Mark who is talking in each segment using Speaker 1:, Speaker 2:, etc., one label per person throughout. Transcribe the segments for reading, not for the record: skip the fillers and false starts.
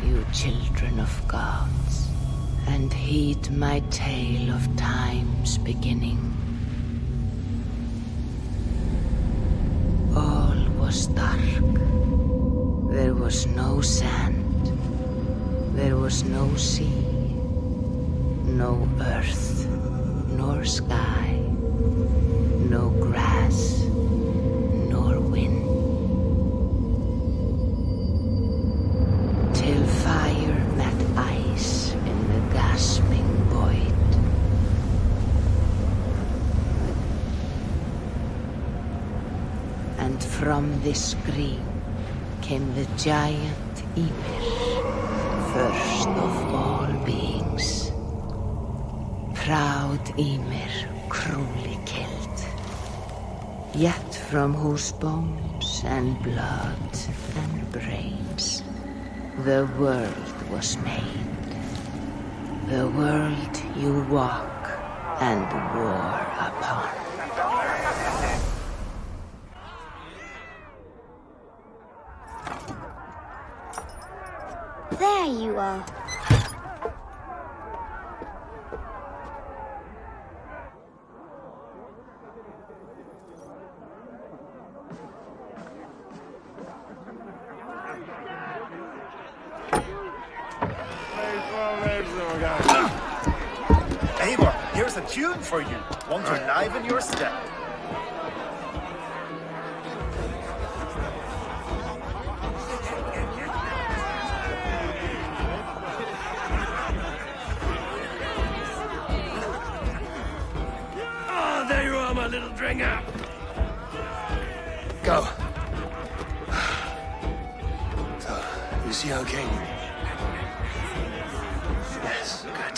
Speaker 1: you children of gods, and heed my tale of time's beginning. All was dark. There was no sand. There was no sea. No earth, nor sky. No grass, nor wind. Till fire met ice in the gasping void. And from this scream came the giant Ymir, first of all beings. Proud Ymir, cruelly killed. Yet from whose bones and blood and brains the world was made. The world you walk and war upon.
Speaker 2: There you are.
Speaker 3: Eivor, here's a tune for you. Want to enliven your step.
Speaker 4: Oh, there you are, my little dringer.
Speaker 5: Go. So, you see our king? Yes, good.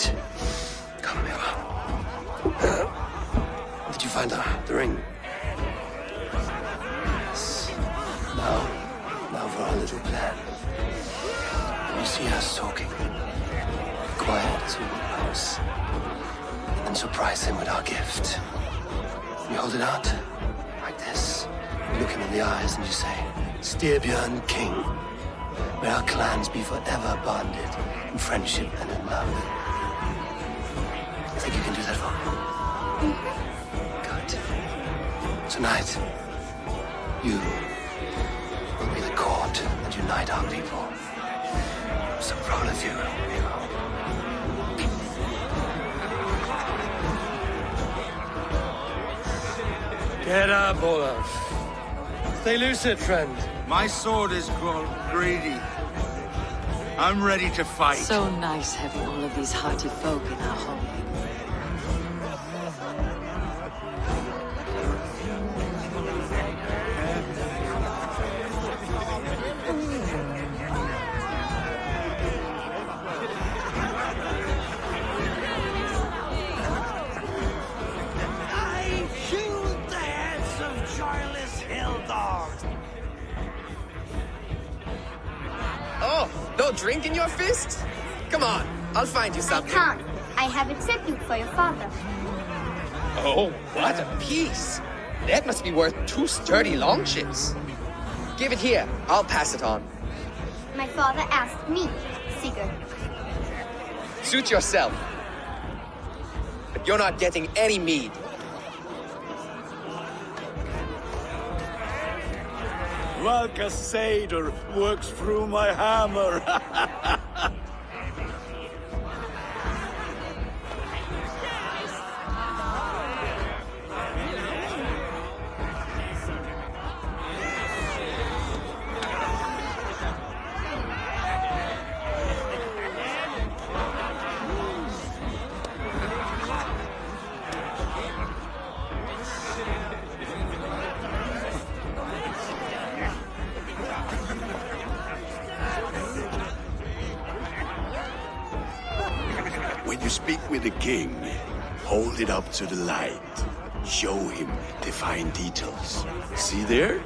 Speaker 5: Come here. Did you find the ring? Yes. Now for our little plan. You see us talking. Quiet as we mouse. And surprise him with our gift. You hold it out, like this. You look him in the eyes and you say, Styrbjörn King. May our clans be forever bonded in friendship and in love. You think you can do that for me? Good. Tonight, you will be the cord that unite our people. I'm so proud of you.
Speaker 4: Get up, Olaf. Stay lucid, friend.
Speaker 6: My sword is grown greedy. I'm ready to fight.
Speaker 7: So nice having all of these hearty folk in our home.
Speaker 4: I killed the heads of joyless hill dogs.
Speaker 8: Oh, no drink in your fist? Come on, I'll find you
Speaker 2: I
Speaker 8: something.
Speaker 2: can't. I have it set you for your father.
Speaker 8: Oh, what a piece. That must be worth 2 sturdy longships. Give it here, I'll pass it on.
Speaker 2: My father asked me, Sigurd.
Speaker 8: Suit yourself. But you're not getting any mead.
Speaker 6: Valka Seder works through my hammer.
Speaker 9: When you speak with the king, hold it up to the light. Show him the fine details. See there?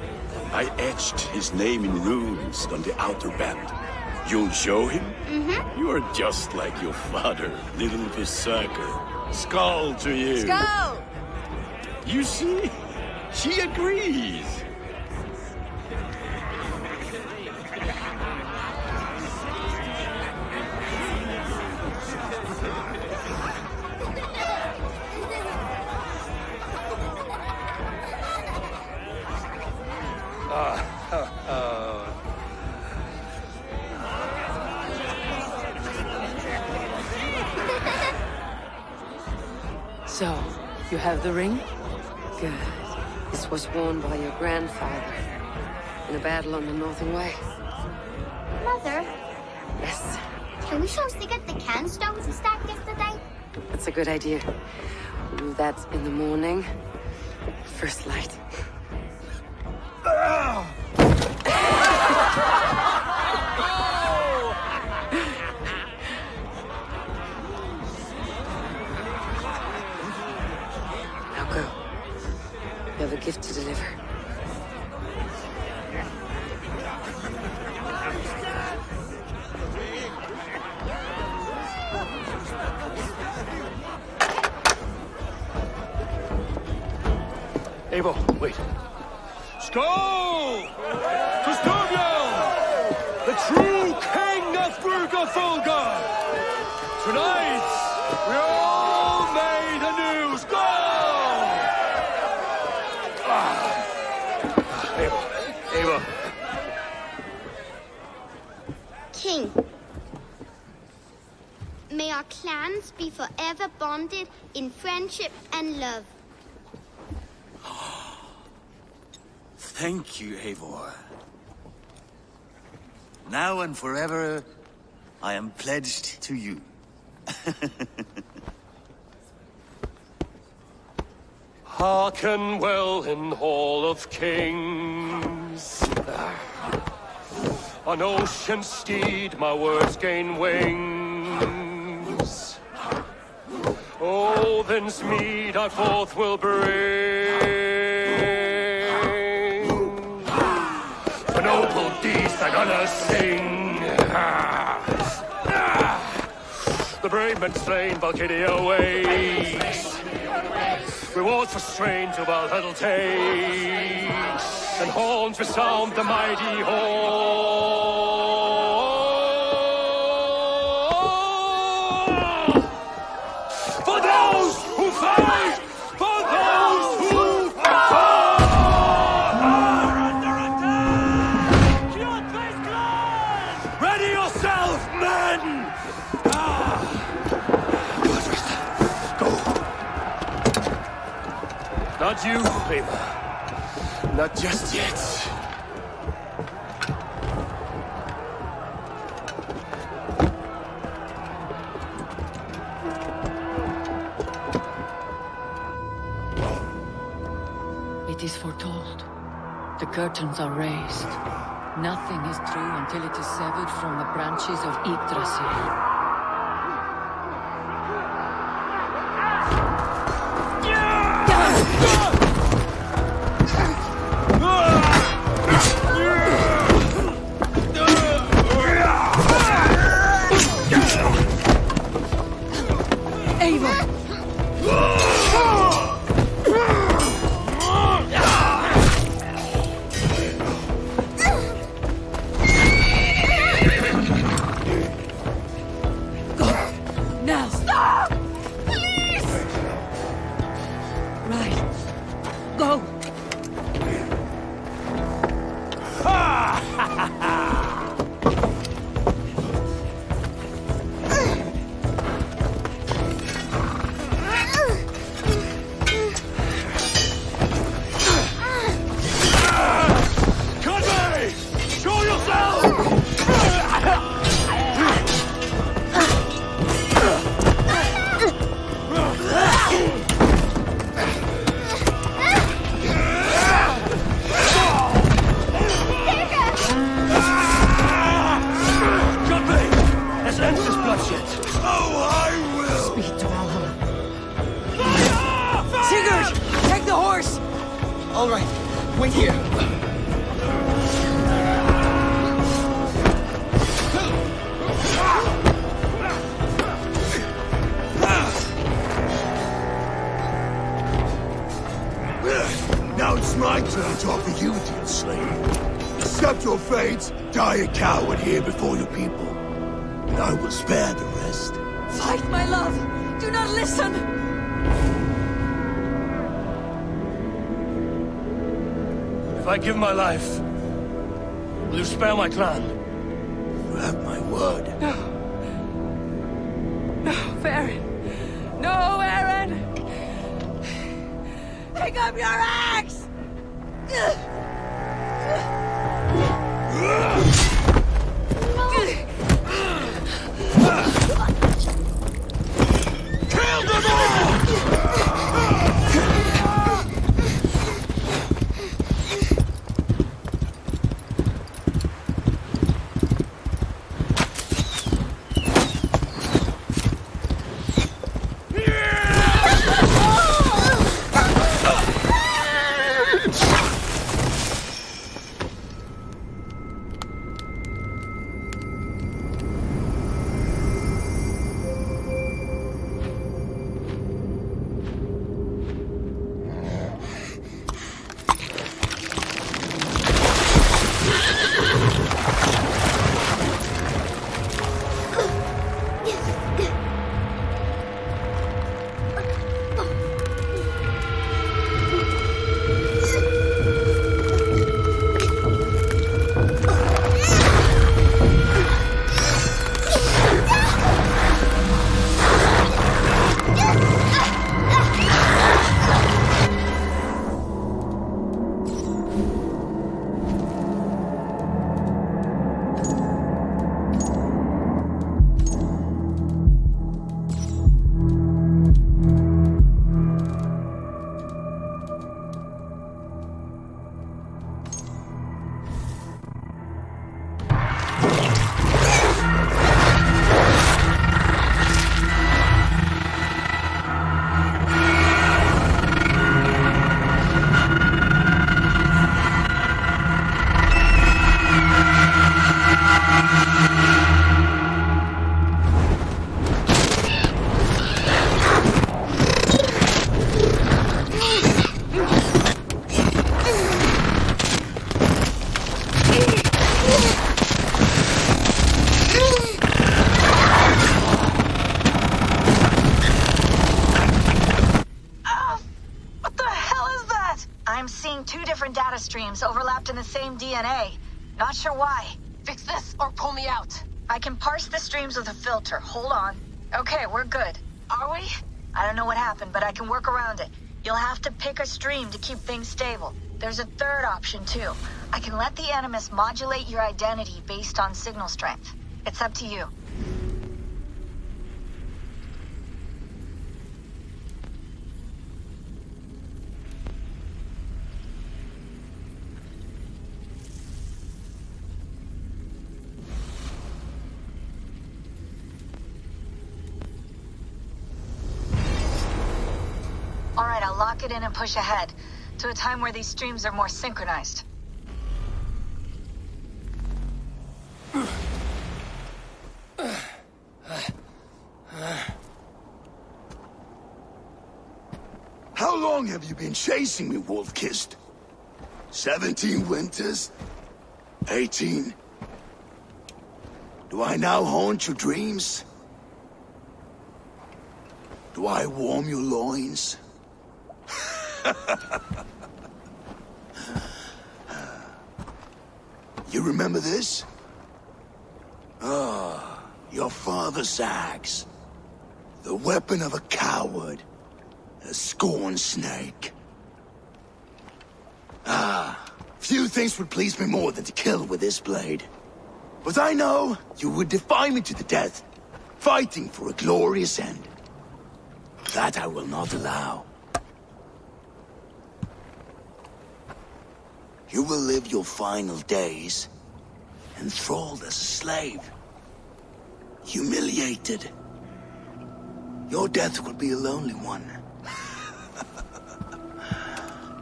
Speaker 9: I etched his name in runes on the outer band. You'll show him? Mm-hmm. You are just like your father, little berserker. Skull to you.
Speaker 8: Go!
Speaker 9: You see? She agrees.
Speaker 7: So, you have the ring? Good. This was worn by your grandfather in a battle on the Northern Way.
Speaker 2: Mother,
Speaker 7: Yes,
Speaker 2: can we show Sigurd the can stones he stacked yesterday?
Speaker 7: that's a good idea. We'll do that in the morning. First light. Now go. You have a gift to deliver.
Speaker 10: Eivor, wait. Skål! To Styrbjörn, the true king of Brugafulga! Tonight, we all made anew. Skål! Eivor.
Speaker 2: King, may our clans be forever bonded in friendship and love.
Speaker 6: Thank you, Eivor. Now and forever, I am pledged to you.
Speaker 10: Hearken well in Hall of Kings. On ocean steed, my words gain wings. Odin's mead I forth will bring. For noble deeds I'm gonna sing. The brave men slain, Valkyria waits. Rewards for strain to Valhalla takes, and horns resound the mighty horn. For those who fight! For those who fight! Under attack! Ready yourself, men! Not you, Eivor. Not just yet.
Speaker 7: It is foretold. The curtains are raised. Nothing is true until it is severed from the branches of Yggdrasil. Now! Stop! Please! Right. Go!
Speaker 10: Conway! Show yourself! Let's end this bloodshed.
Speaker 6: Oh, I will!
Speaker 7: Speed to Valhalla. Sigurd! Take the horse!
Speaker 8: All right, wait here.
Speaker 9: Now it's my turn to offer you to enslave. Accept your fate, die a coward here before your people, and I will spare the rest.
Speaker 7: Fight, my love! Do not listen!
Speaker 10: If I give my life, will you spare my clan?
Speaker 9: You have my word.
Speaker 7: No, Aaron! No, Aaron!
Speaker 4: up your axe!
Speaker 6: Kill them all!
Speaker 11: Data streams overlapped in the same DNA. Not sure why. Fix this or pull me out. I can parse the streams with a filter. Hold on. Okay, we're good. Are we? I don't know what happened, but I can work around it. You'll have to pick a stream to keep things stable. There's a third option, too. I can let the Animus modulate your identity based on signal strength. It's up to you. Alright, I'll lock it in and push ahead to a time where these streams are more synchronized.
Speaker 9: How long have you been chasing me, Wolf-Kissed? 17 winters? 18? Do I now haunt your dreams? Do I warm your loins? You remember this? Ah, your father's axe. The weapon of a coward. A scorned snake. Ah, few things would please me more than to kill with this blade. But I know you would defy me to the death, fighting for a glorious end. That I will not allow. You will live your final days enthralled as a slave. Humiliated. Your death will be a lonely one.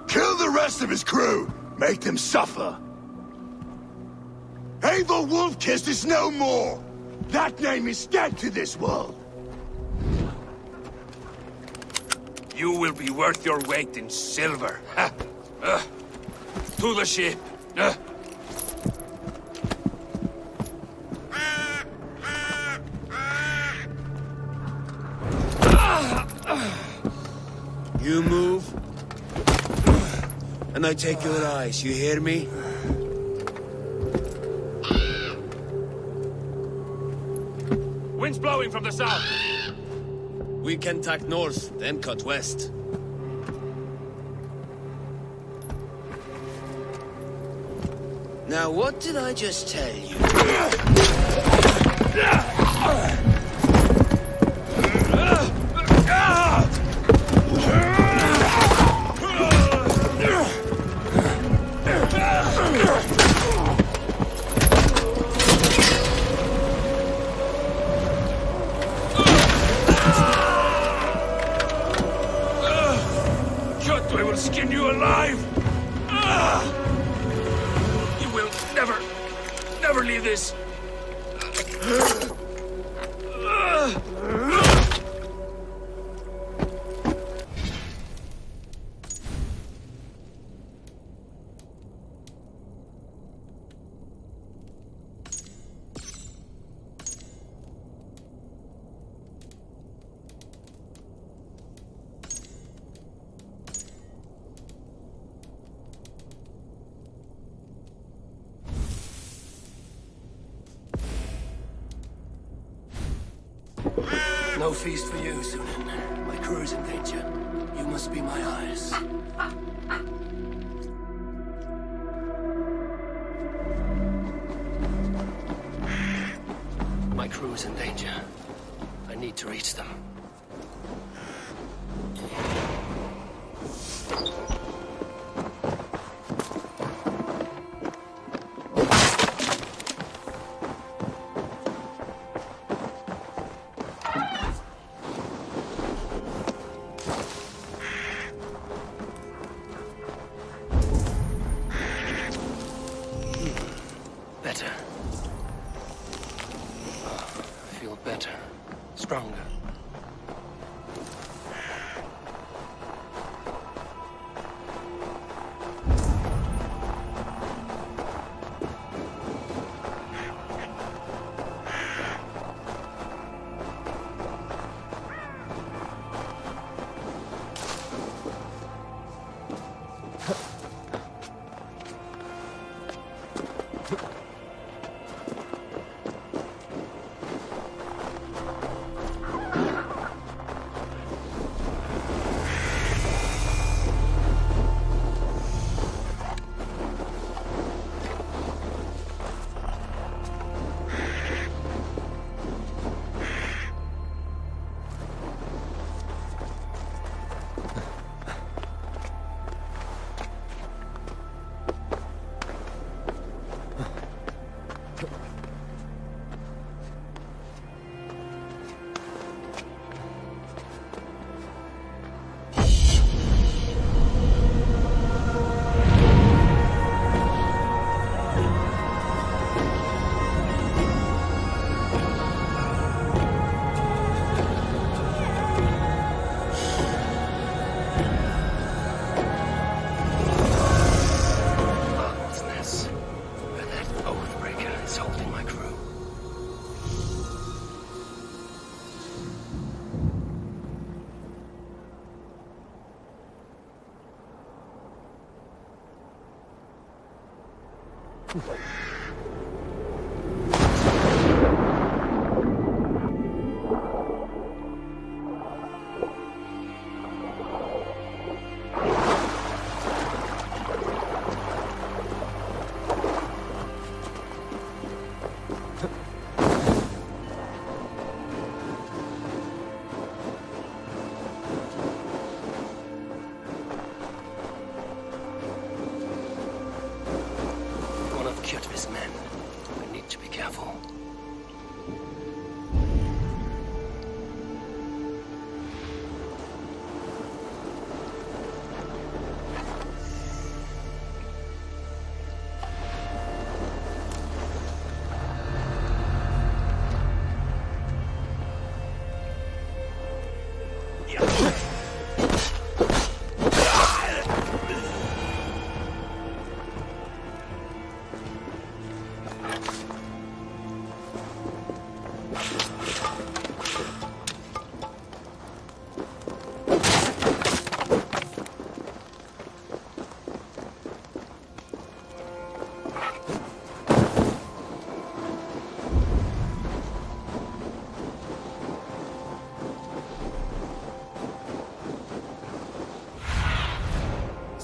Speaker 9: Kill the rest of his crew! Make them suffer! Eivor Wolf-Kissed is no more! That name is dead to this world!
Speaker 10: You will be worth your weight in silver. To the ship.
Speaker 12: You move, and I take your eyes, you hear me?
Speaker 10: Wind's blowing from the south.
Speaker 12: We can tack north, then cut west. Now, what did I just tell you?
Speaker 10: I will skin you alive! You will never leave this!
Speaker 5: No feast for you, Sunan. My crew is in danger. You must be my eyes. My crew is in danger. I need to reach them. Better. I feel better. Stronger.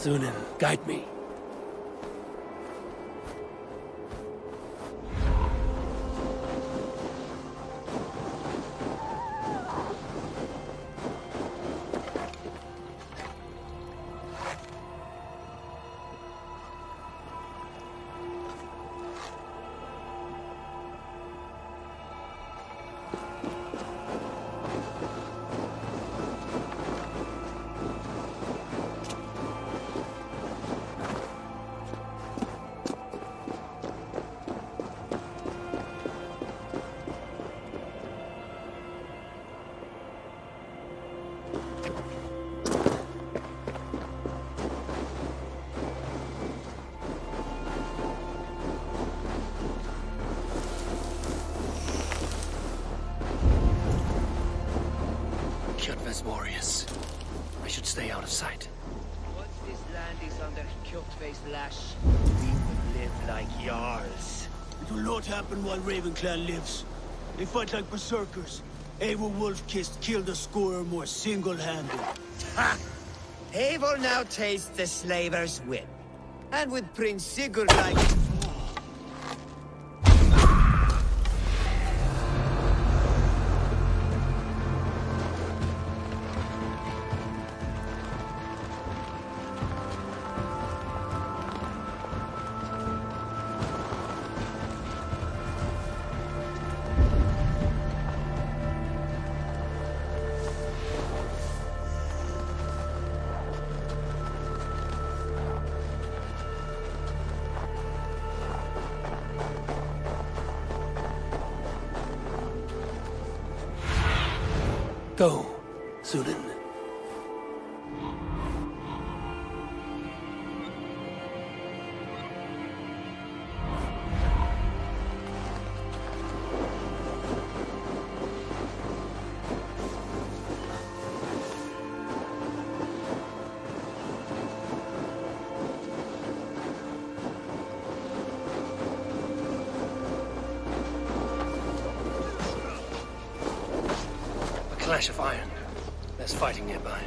Speaker 5: Sunan, guide me. Kjotve's warriors. I should stay out of sight.
Speaker 4: Once this land is under Kjotve's lash, we will live like Jarls.
Speaker 12: It will not happen while Raven Clan lives. They fight like berserkers. Eivor Wolf-Kissed killed a score or more single-handed.
Speaker 4: Ha! Eivor now tastes the slaver's whip. And with Prince Sigurd like...
Speaker 5: Go, Sudan. Clash of iron. There's fighting nearby.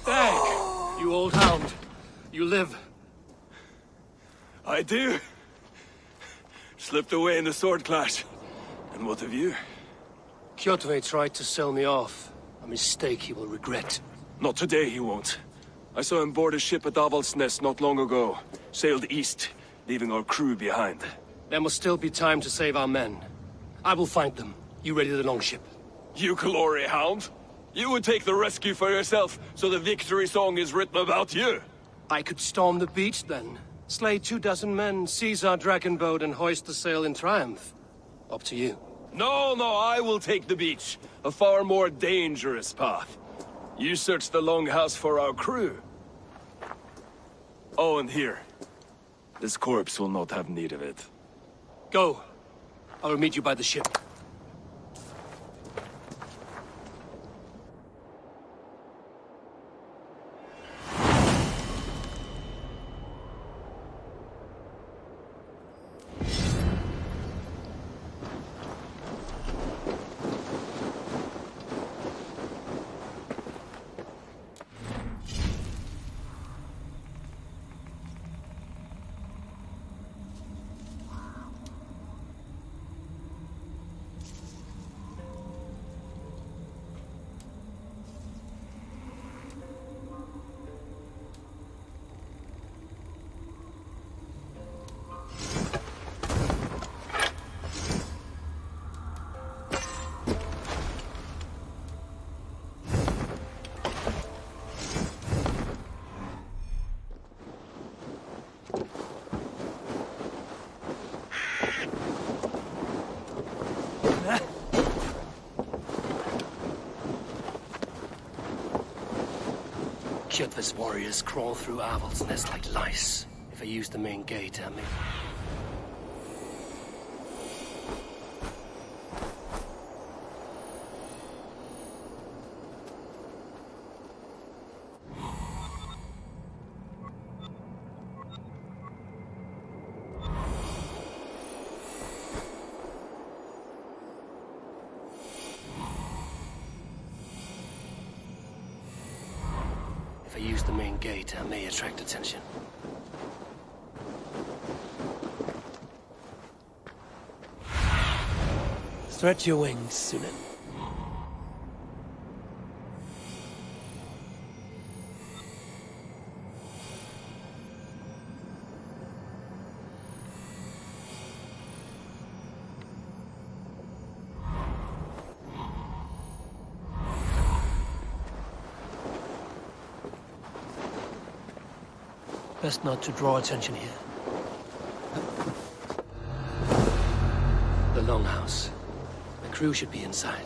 Speaker 10: Hey, you old hound. You live.
Speaker 9: I do. Slipped away in the sword clash. And what of you?
Speaker 5: Kjotve tried to sell me off. A mistake he will regret.
Speaker 9: Not today, he won't. I saw him board a ship at Avaldsnes not long ago. Sailed east, leaving our crew behind.
Speaker 5: There must still be time to save our men. I will find them. You ready the longship?
Speaker 9: You glory hound? You would take the rescue for yourself, so the victory song is written about you.
Speaker 5: I could storm the beach then. Slay 24 men, seize our dragon boat and hoist the sail in triumph. Up to you.
Speaker 9: No, I will take the beach. A far more dangerous path. You search the longhouse for our crew. Oh, and here. This corpse will not have need of it.
Speaker 5: Go. I will meet you by the ship. Kjotve's warriors crawl through Avaldsnes like lice. If I use the main gate, I may... If I use the main gate, I may attract attention. Stretch your wings, Sunan. Best not to draw attention here. The longhouse. The crew should be inside.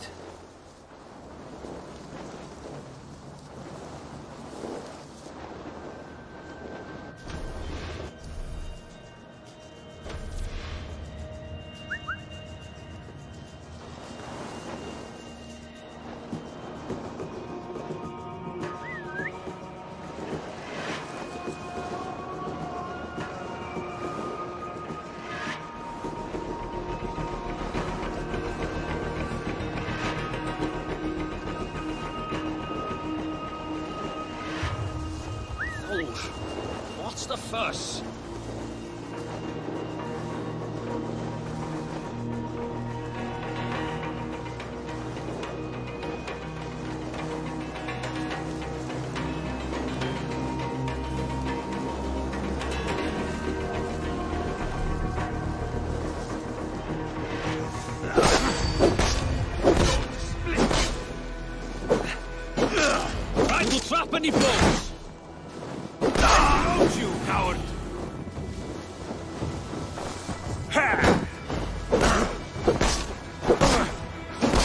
Speaker 10: What's the fuss? Trap any foes! Don't you, coward!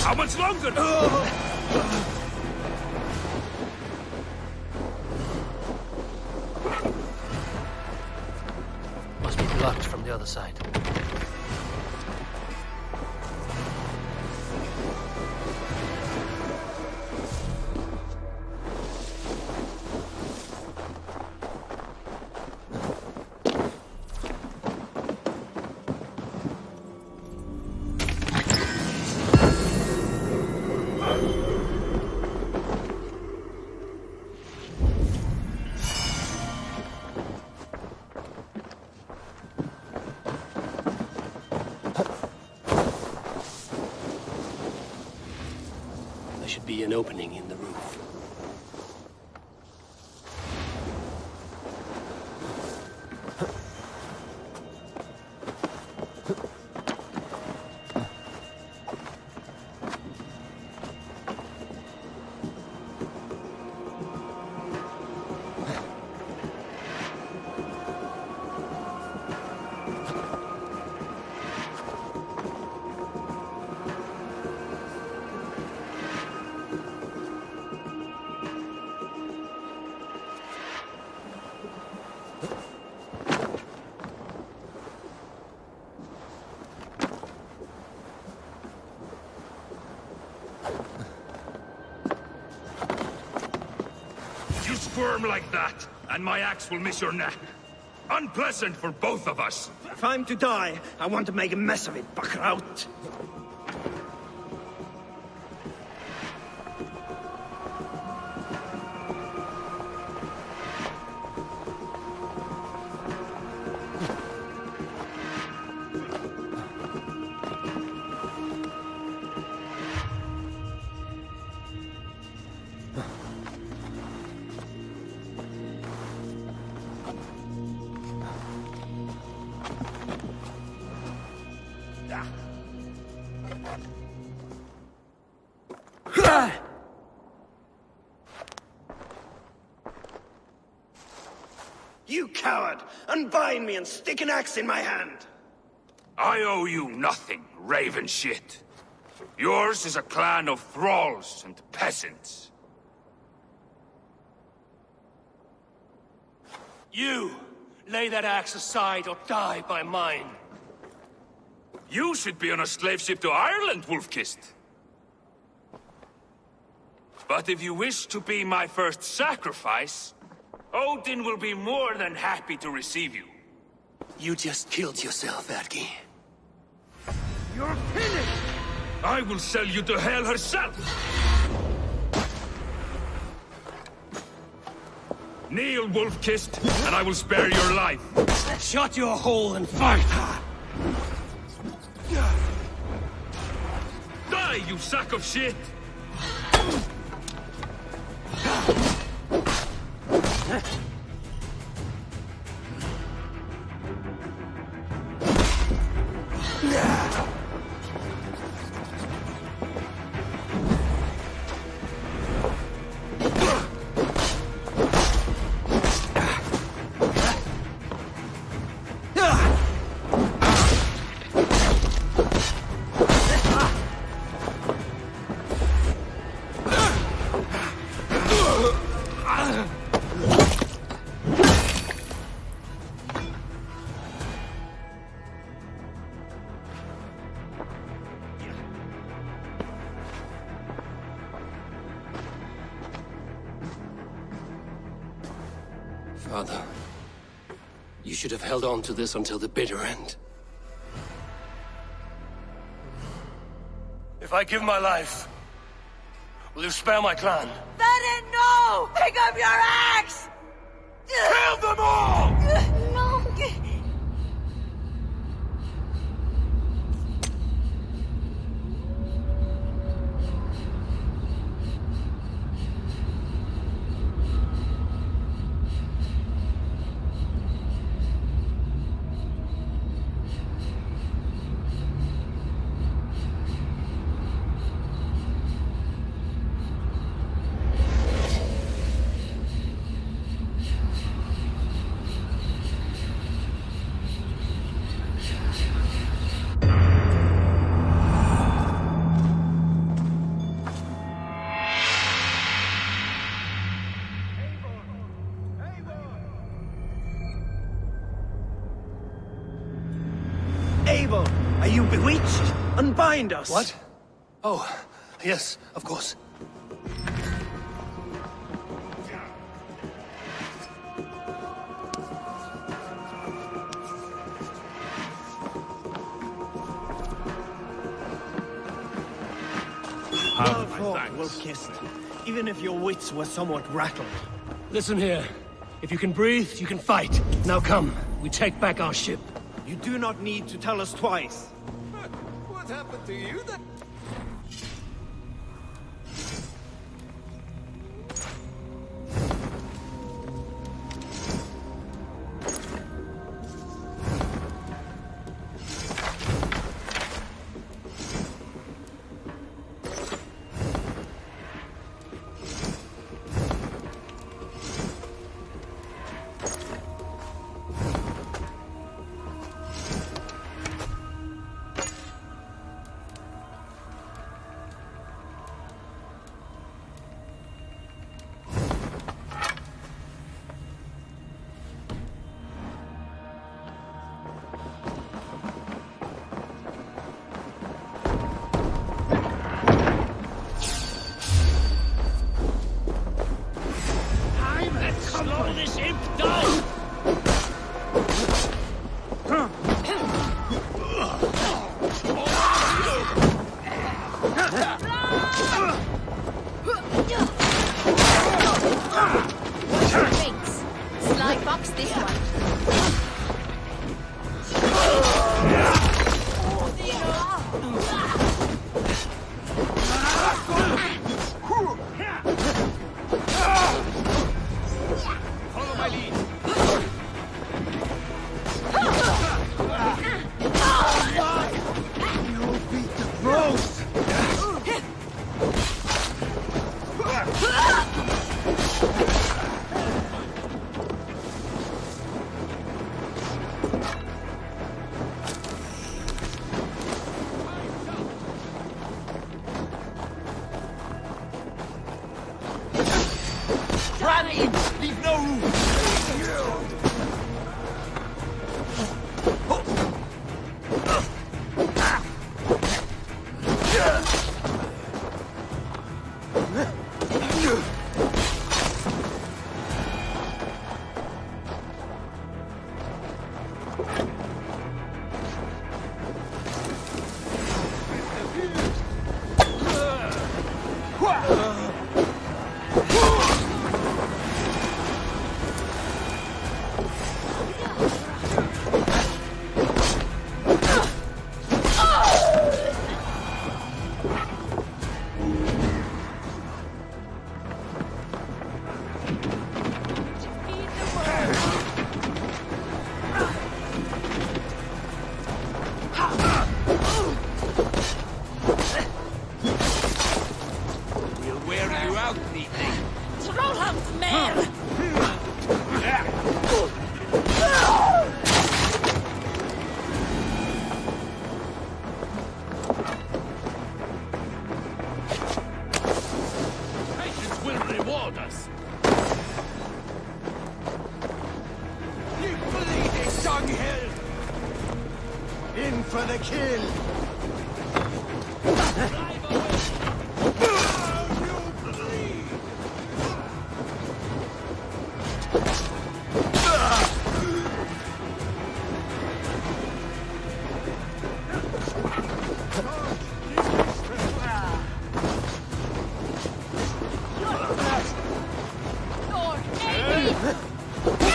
Speaker 10: How much longer?
Speaker 13: Must be blocked from the other side.
Speaker 5: There should be an opening in the roof.
Speaker 10: You squirm like that, and my axe will miss your neck. Unpleasant for both of us.
Speaker 12: If I'm to die, I want to make a mess of it, Buckraut. You coward! Unbind me and stick an axe in my hand!
Speaker 10: I owe you nothing, raven shit. Yours is a clan of thralls and peasants.
Speaker 12: You! Lay that axe aside or die by mine.
Speaker 10: You should be on a slave ship to Ireland, Wolf-Kissed. But if you wish to be my first sacrifice, Odin will be more than happy to receive you.
Speaker 5: You just killed yourself, Adki.
Speaker 10: You're finished! I will sell you to Hell herself! Kneel, Wolf-Kissed, and I will spare your life.
Speaker 12: Shut your hole and fight!
Speaker 10: Die, you sack of shit!
Speaker 5: Father, you should have held on to this until the bitter end.
Speaker 12: If I give my life, will you spare my clan?
Speaker 11: Bennett, no! Pick up your axe!
Speaker 10: Kill them all!
Speaker 2: No!
Speaker 12: Abel, are you bewitched? Unbind us!
Speaker 5: What? Oh, yes, of course.
Speaker 12: Well fought, Wolf-Kissed. Even if your wits were somewhat rattled.
Speaker 13: Listen here. If you can breathe, you can fight. Now come, we take back our ship.
Speaker 12: You do not need to tell us twice.
Speaker 4: What happened to you then?
Speaker 12: Slow this imp down!
Speaker 2: Thanks. Sly box this one.
Speaker 12: Follow my lead. You'll beat the pros!
Speaker 4: Run in! Leave no room! We'll wear you out, neatly.
Speaker 7: Trollham's mare!
Speaker 12: Patience will reward us.
Speaker 4: You bleeding dunghill!
Speaker 12: In for the kill!
Speaker 2: Lord, Amy!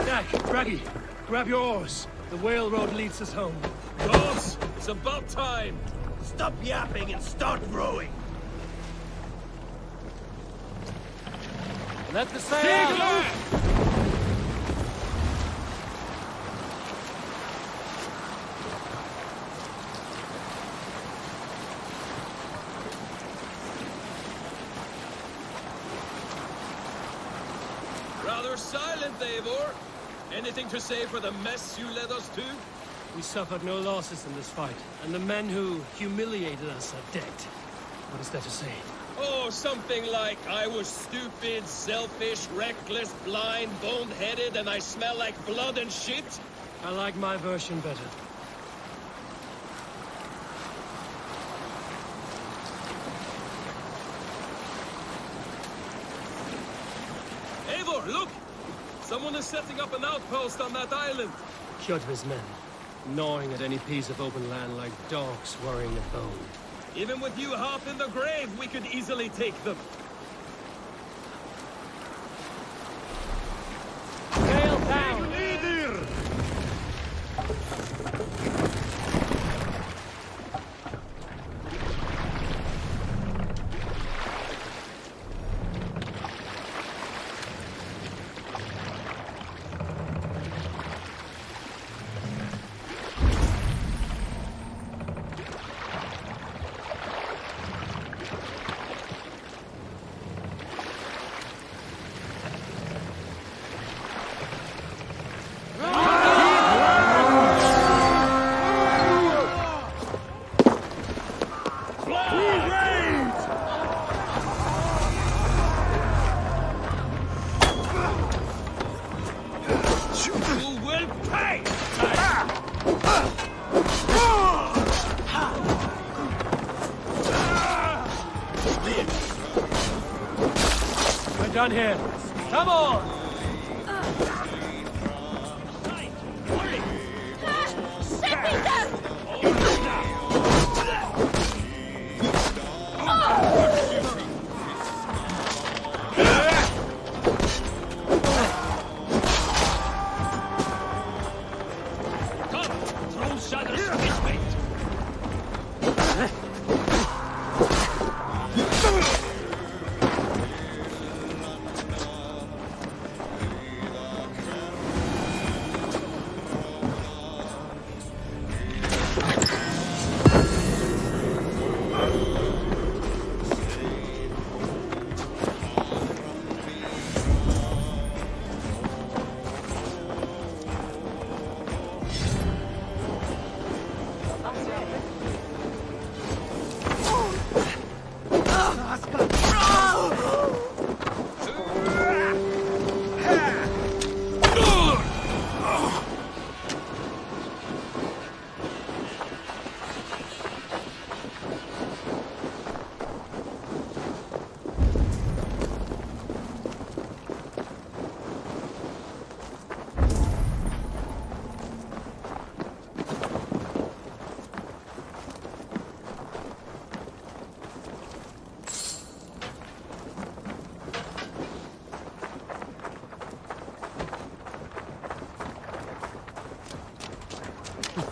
Speaker 13: Jack, Raggy, grab your oars. The whale road leads us home.
Speaker 14: Boss, it's about time.
Speaker 12: Stop yapping and start rowing.
Speaker 13: Let the sail go!
Speaker 14: Rather silent, Eivor. Anything to say for the mess you led us to?
Speaker 13: We suffered no losses in this fight, and the men who humiliated us are dead. What is there to say?
Speaker 14: Oh, something like, I was stupid, selfish, reckless, blind, bone-headed, and I smell like blood and shit?
Speaker 13: I like my version better.
Speaker 14: Eivor, look! Someone is setting up an outpost on that island.
Speaker 13: Kjotve's men, gnawing at any piece of open land like dogs worrying a bone.
Speaker 14: Even with you half in the grave, we could easily take them.
Speaker 13: Sail down! Done here. Come on!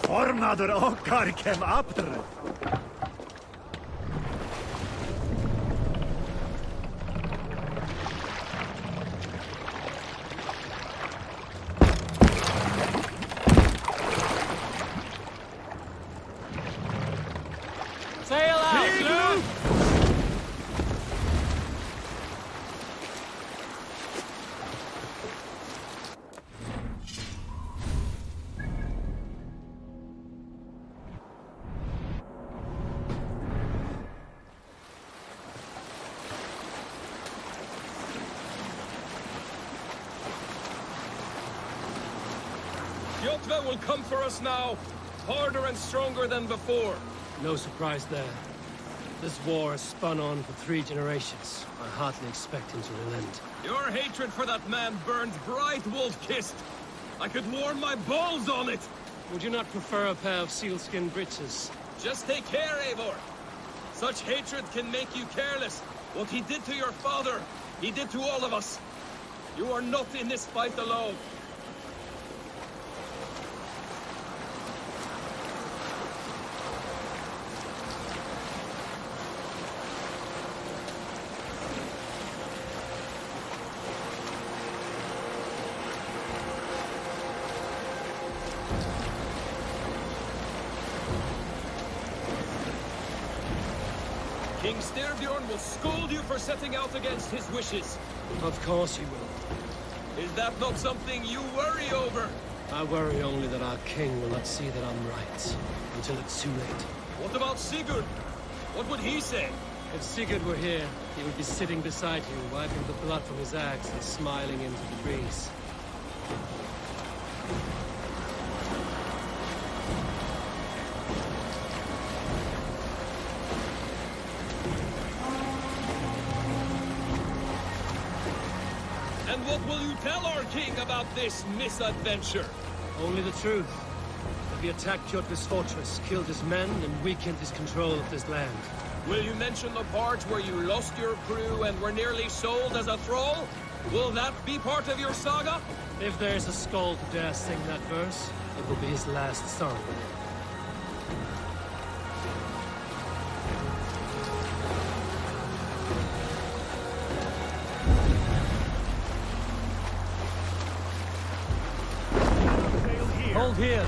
Speaker 3: Fornader okkar kem after.
Speaker 13: Sail out!
Speaker 14: Kjotve will come for us now, harder and stronger than before.
Speaker 13: No surprise there. This war has spun on for 3 generations. I hardly expect him to relent.
Speaker 14: Your hatred for that man burns bright, wolf-kissed. I could warm my balls on it.
Speaker 13: Would you not prefer a pair of sealskin breeches?
Speaker 14: Just take care, Eivor. Such hatred can make you careless. What he did to your father, He did to all of us. You are not in this fight alone. King Styrbjorn will scold you for setting out against his wishes.
Speaker 13: Of course he will.
Speaker 14: Is that not something you worry over?
Speaker 13: I worry only that our king will not see that I'm right, until it's too late.
Speaker 14: What about Sigurd? What would he say?
Speaker 13: If Sigurd were here, he would be sitting beside you, wiping the blood from his axe and smiling into the breeze.
Speaker 14: And what will you tell our king about this misadventure?
Speaker 13: Only the truth. That we attacked Kjotve's fortress, killed his men, and weakened his control of this land.
Speaker 14: Will you mention the part where you lost your crew and were nearly sold as a thrall? Will that be part of your saga?
Speaker 13: If there's a skull to dare sing that verse, it will be his last song. Hold here.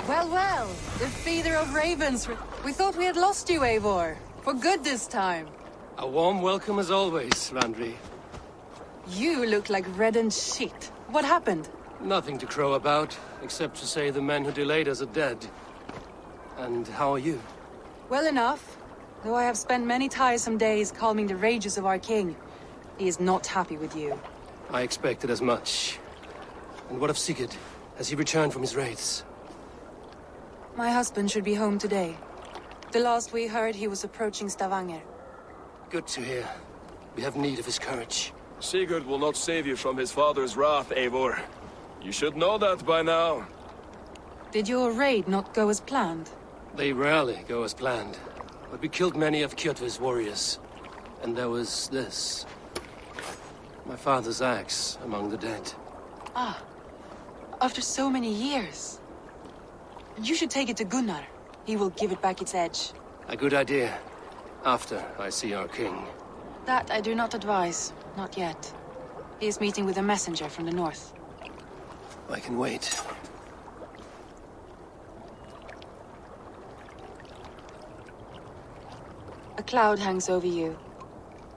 Speaker 15: Well, the feeder of ravens. We thought we had lost you, Eivor. For good this time.
Speaker 13: A warm welcome as always, Randvi.
Speaker 15: You look like reddened shit. What happened?
Speaker 13: Nothing to crow about, except to say the men who delayed us are dead. And how are you?
Speaker 15: Well enough. Though I have spent many tiresome days calming the rages of our king. He is not happy with you.
Speaker 13: I expected as much. And what of Sigurd? Has he returned from his raids?
Speaker 15: My husband should be home today. The last we heard, he was approaching Stavanger.
Speaker 13: Good to hear. We have need of his courage.
Speaker 16: Sigurd will not save you from his father's wrath, Eivor. You should know that by now.
Speaker 15: Did your raid not go as planned?
Speaker 13: They rarely go as planned. But we killed many of Kjotve's warriors. And there was this. My father's axe among the dead.
Speaker 15: Ah. After so many years. You should take it to Gunnar. He will give it back its edge.
Speaker 13: A good idea. After I see our king.
Speaker 15: That I do not advise. Not yet. He is meeting with a messenger from the north.
Speaker 13: I can wait.
Speaker 15: A cloud hangs over you.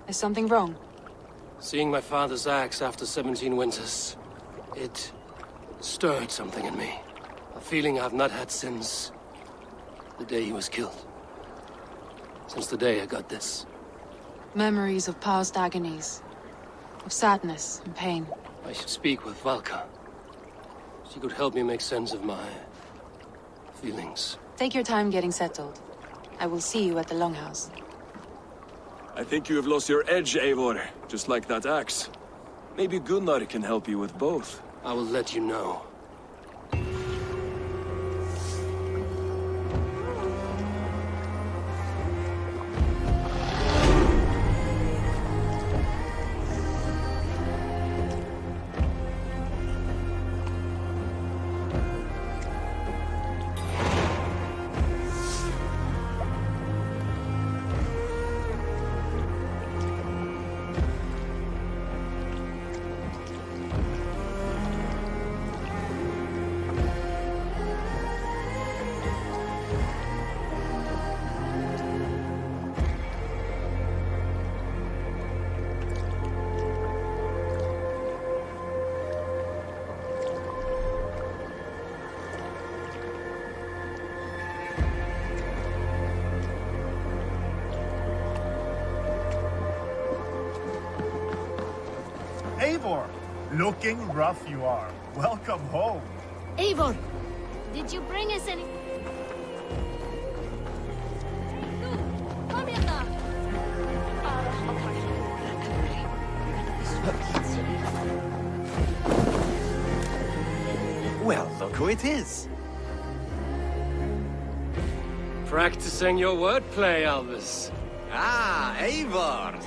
Speaker 15: Is something wrong?
Speaker 13: Seeing my father's axe after 17 winters, it stirred something in me. A feeling I've not had since the day he was killed. Since the day I got this.
Speaker 15: Memories of past agonies. Of sadness and pain.
Speaker 13: I should speak with Valka. She could help me make sense of my feelings.
Speaker 15: Take your time getting settled. I will see you at the Longhouse.
Speaker 16: I think you have lost your edge, Eivor, just like that axe. Maybe Gunnar can help you with both.
Speaker 13: I will let you know.
Speaker 3: Looking rough you are. Welcome home.
Speaker 2: Eivor, did you bring us any...
Speaker 17: Well, look who it is.
Speaker 13: Practicing your wordplay, Albus.
Speaker 17: Ah, Eivor!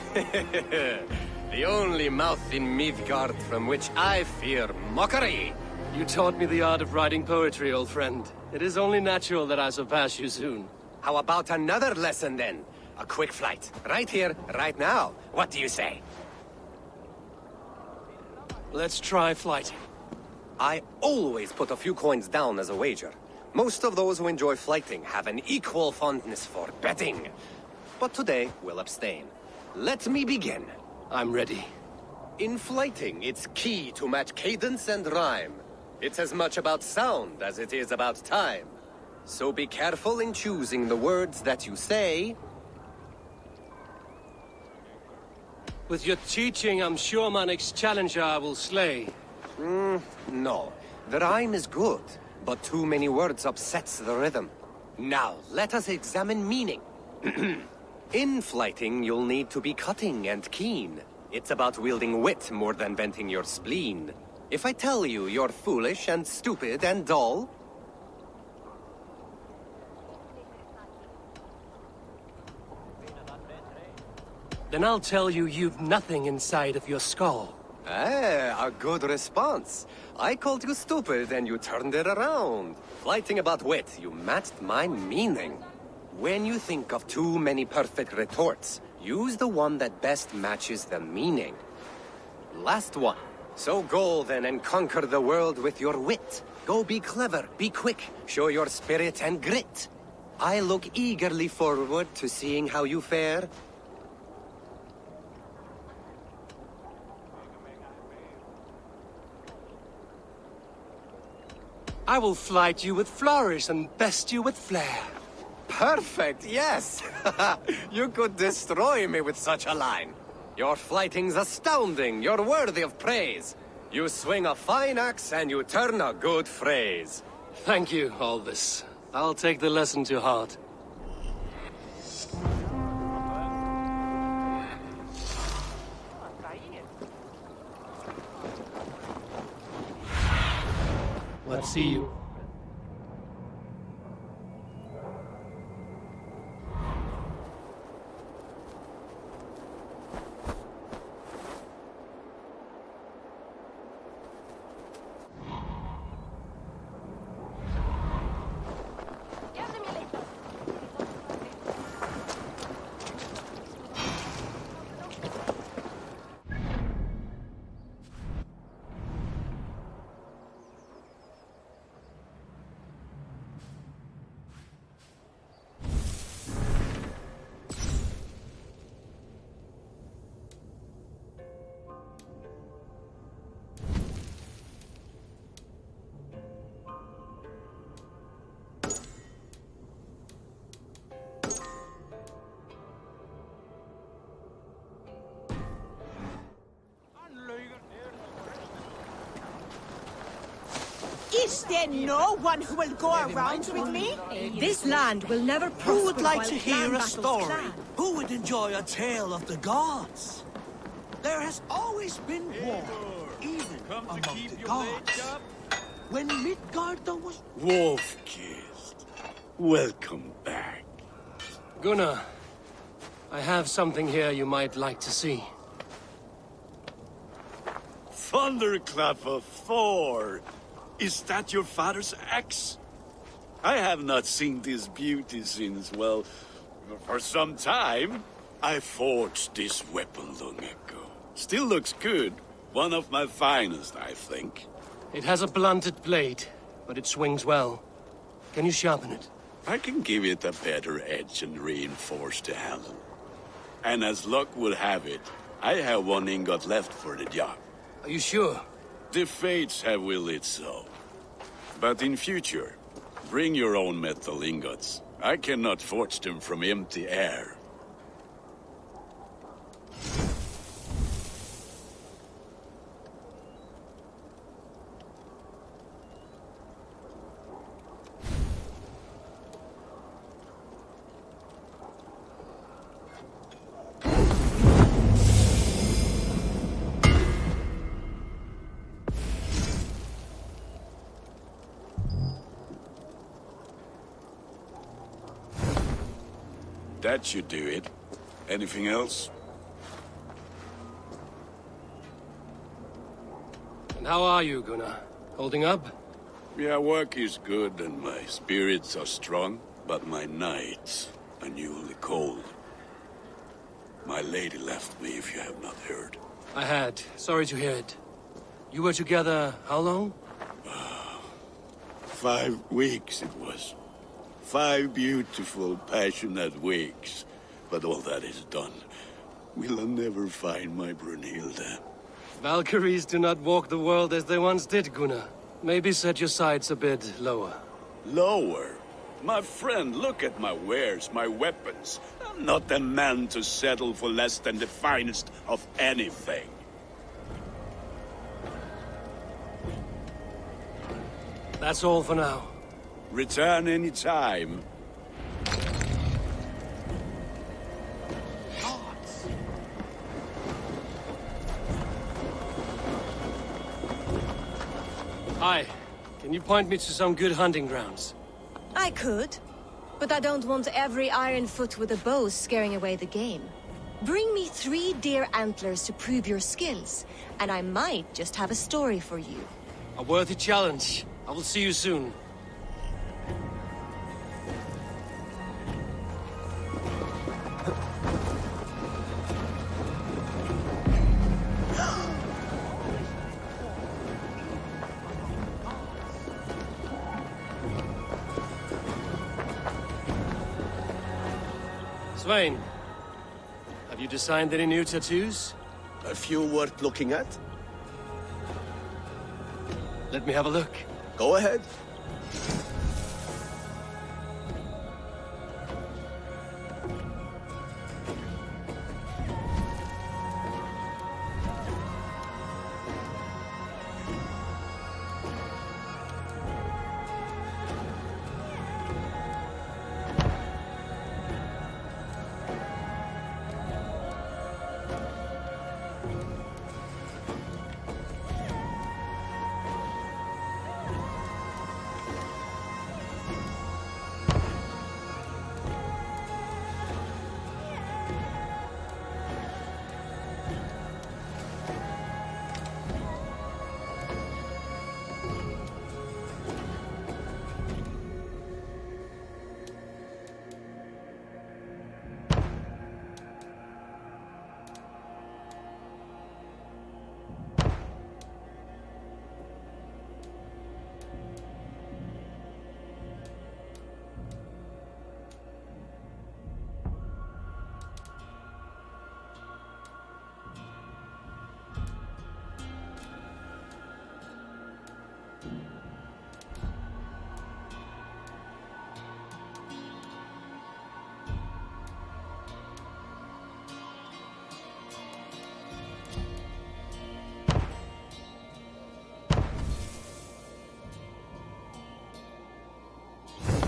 Speaker 17: The only mouth in Midgard from which I fear mockery.
Speaker 13: You taught me the art of writing poetry, old friend. It is only natural that I surpass you soon.
Speaker 17: How about another lesson, then? A quick flight. Right here, right now. What do you say?
Speaker 13: Let's try flighting.
Speaker 17: I always put a few coins down as a wager. Most of those who enjoy flighting have an equal fondness for betting. But today, we'll abstain. Let me begin.
Speaker 13: I'm ready.
Speaker 17: In flighting, it's key to match cadence and rhyme. It's as much about sound as it is about time. So be careful in choosing the words that you say.
Speaker 13: With your teaching, I'm sure my next challenger I will slay.
Speaker 17: No. The rhyme is good, but too many words upsets the rhythm. Now, let us examine meaning. In flighting, you'll need to be cutting and keen. It's about wielding wit more than venting your spleen. If I tell you you're foolish and stupid and dull...
Speaker 13: Then I'll tell you you've nothing inside of your skull.
Speaker 17: Ah, a good response. I called you stupid and you turned it around. Flighting about wit, you matched my meaning. When you think of too many perfect retorts, use the one that best matches the meaning. Last one. So go then and conquer the world with your wit. Go be clever, be quick, show your spirit and grit. I look eagerly forward to seeing how you fare.
Speaker 13: I will flight you with flourish and best you with flair.
Speaker 17: Perfect, yes! You could destroy me with such a line. Your flighting's astounding, you're worthy of praise. You swing a fine axe and you turn a good phrase.
Speaker 13: Thank you, Albus. I'll take the lesson to heart. Let's see you.
Speaker 18: Is there no one who will go around with me?
Speaker 19: This land will never prosper.
Speaker 12: Who would like
Speaker 19: while
Speaker 12: to
Speaker 19: clan
Speaker 12: hear a
Speaker 19: battles
Speaker 12: story?
Speaker 19: clan.
Speaker 12: Who would enjoy a tale of the gods? There has always been war, even among the gods. When Midgard was...
Speaker 9: Wolf-kissed. Welcome back.
Speaker 13: Gunnar, I have something here you might like to see.
Speaker 9: Thunderclap of Thor! Is that your father's axe? I have not seen this beauty since, well, for some time. I forged this weapon long ago. Still looks good. One of my finest, I think.
Speaker 13: It has a blunted blade, but it swings well. Can you sharpen it?
Speaker 9: I can give it a better edge and reinforce the handle. And as luck would have it, I have one ingot left for the job.
Speaker 13: Are you sure?
Speaker 9: The fates have willed it so. But in future, bring your own metal ingots. I cannot forge them from empty air. That should do it. Anything else?
Speaker 13: And how are you, Gunnar? Holding up?
Speaker 9: Yeah, work is good and my spirits are strong, but my nights are newly cold. My lady left me, if you have not heard.
Speaker 13: I had. Sorry to hear it. You were together how long?
Speaker 9: 5 weeks it was. 5 beautiful, passionate weeks. But all that is done. Will I never find my Brunhilde?
Speaker 13: Valkyries do not walk the world as they once did, Gunnar. Maybe set your sights a bit lower.
Speaker 9: Lower? My friend, look at my wares, my weapons. I'm not a man to settle for less than the finest of anything.
Speaker 13: That's all for now.
Speaker 9: Return any time.
Speaker 13: Hi. Can you point me to some good hunting grounds?
Speaker 19: I could, but I don't want every iron foot with a bow scaring away the game. Bring me 3 deer antlers to prove your skills, and I might just have a story for you.
Speaker 13: A worthy challenge. I will see you soon. Svein, have you designed any new tattoos?
Speaker 17: A few worth looking at?
Speaker 13: Let me have a look.
Speaker 17: Go ahead.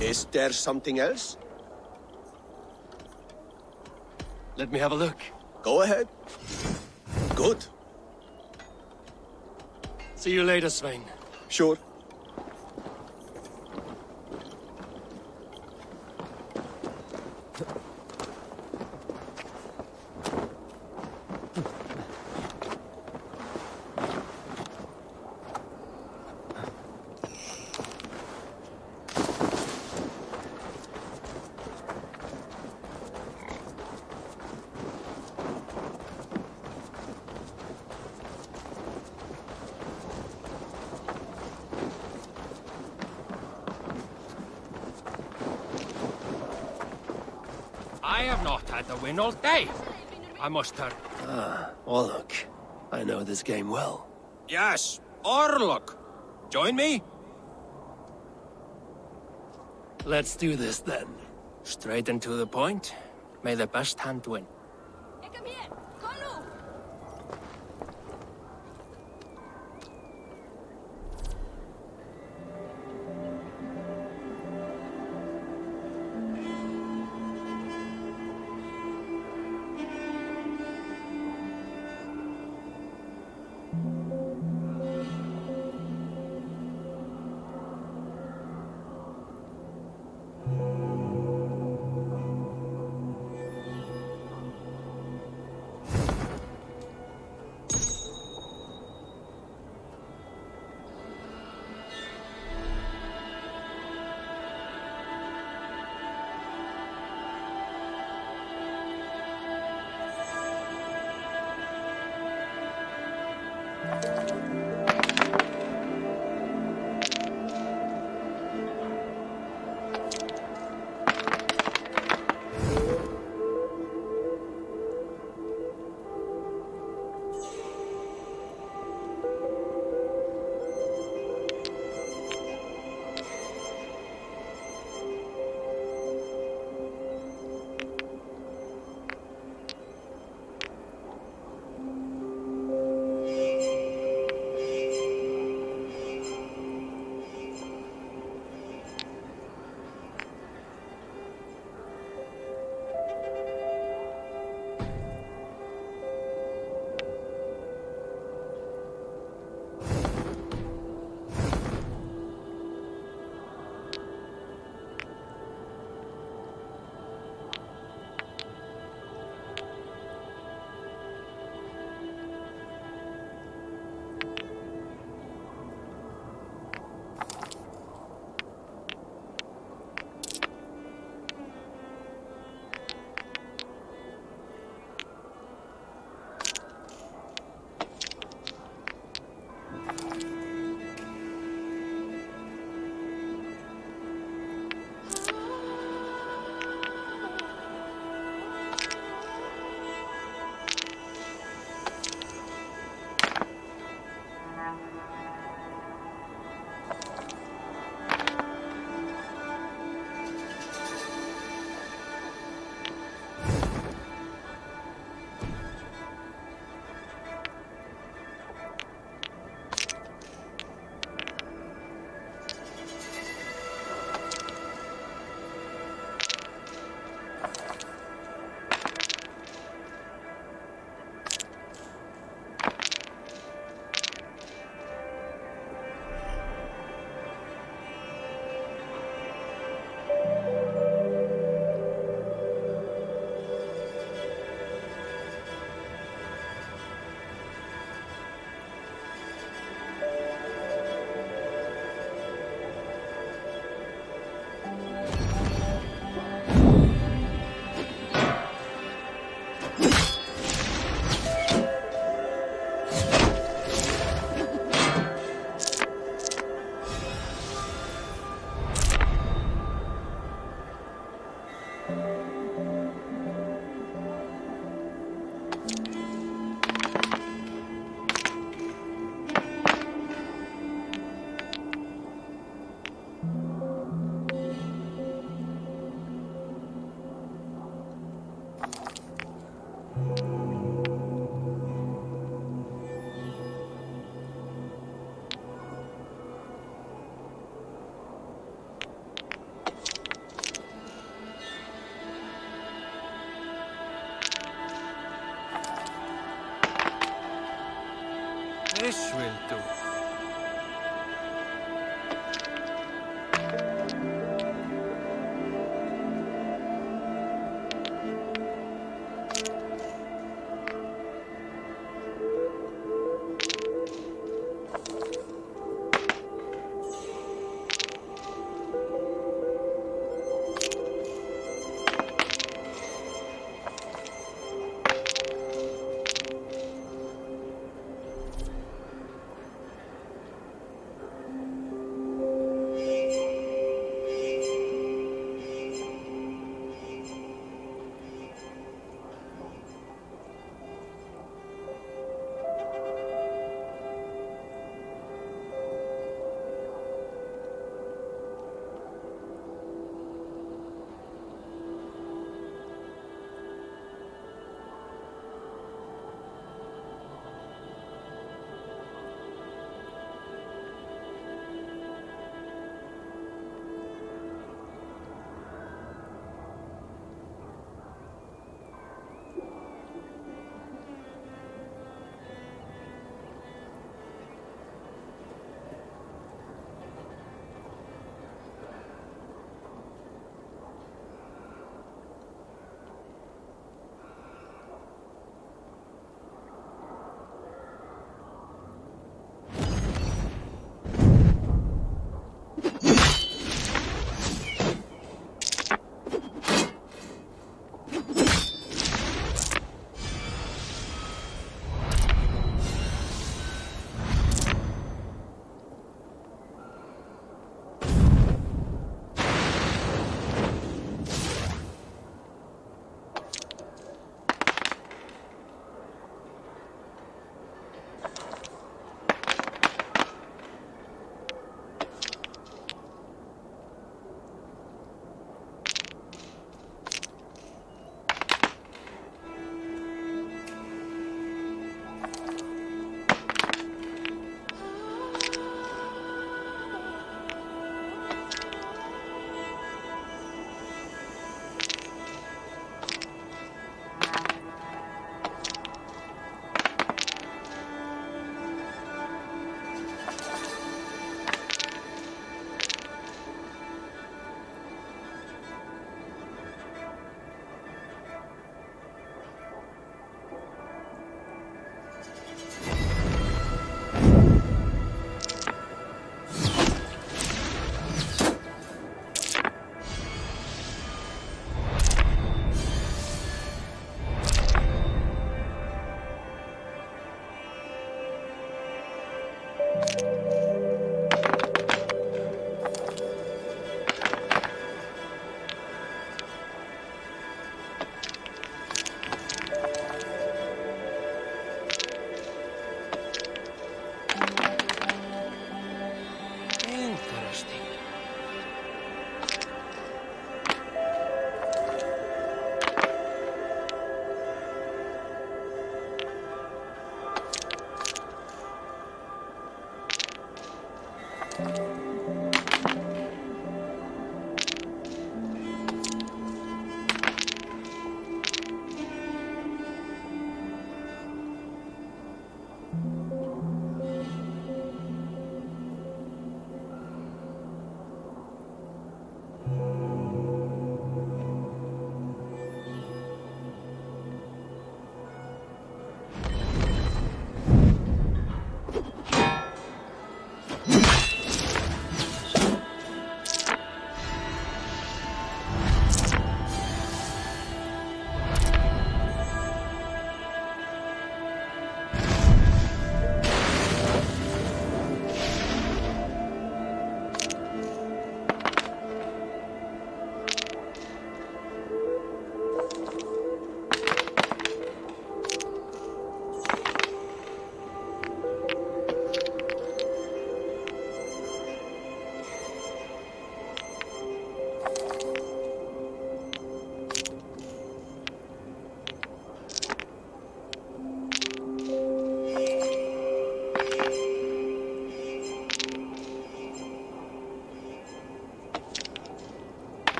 Speaker 17: Is there something else?
Speaker 13: Let me have a look.
Speaker 17: Go ahead. Good.
Speaker 13: See you later, Svein.
Speaker 17: Sure.
Speaker 14: I have not had the win all day. I must turn.
Speaker 13: Orlok. I know this game well.
Speaker 14: Yes, Orlok. Join me?
Speaker 13: Let's do this then.
Speaker 14: Straight and to the point. May the best hand win.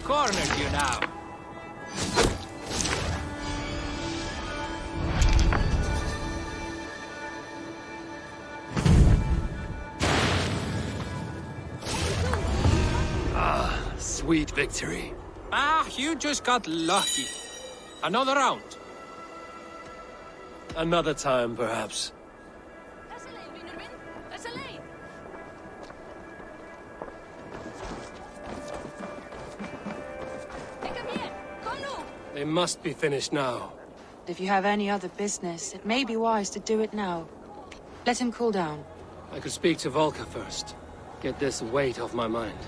Speaker 14: cornered you now.
Speaker 13: Ah, sweet victory.
Speaker 14: Ah, you just got lucky. Another round.
Speaker 13: Another time, perhaps. They must be finished now.
Speaker 15: If you have any other business, it may be wise to do it now. Let him cool down.
Speaker 13: I could speak to Volker first. Get this weight off my mind.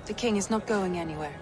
Speaker 15: The king is not going anywhere.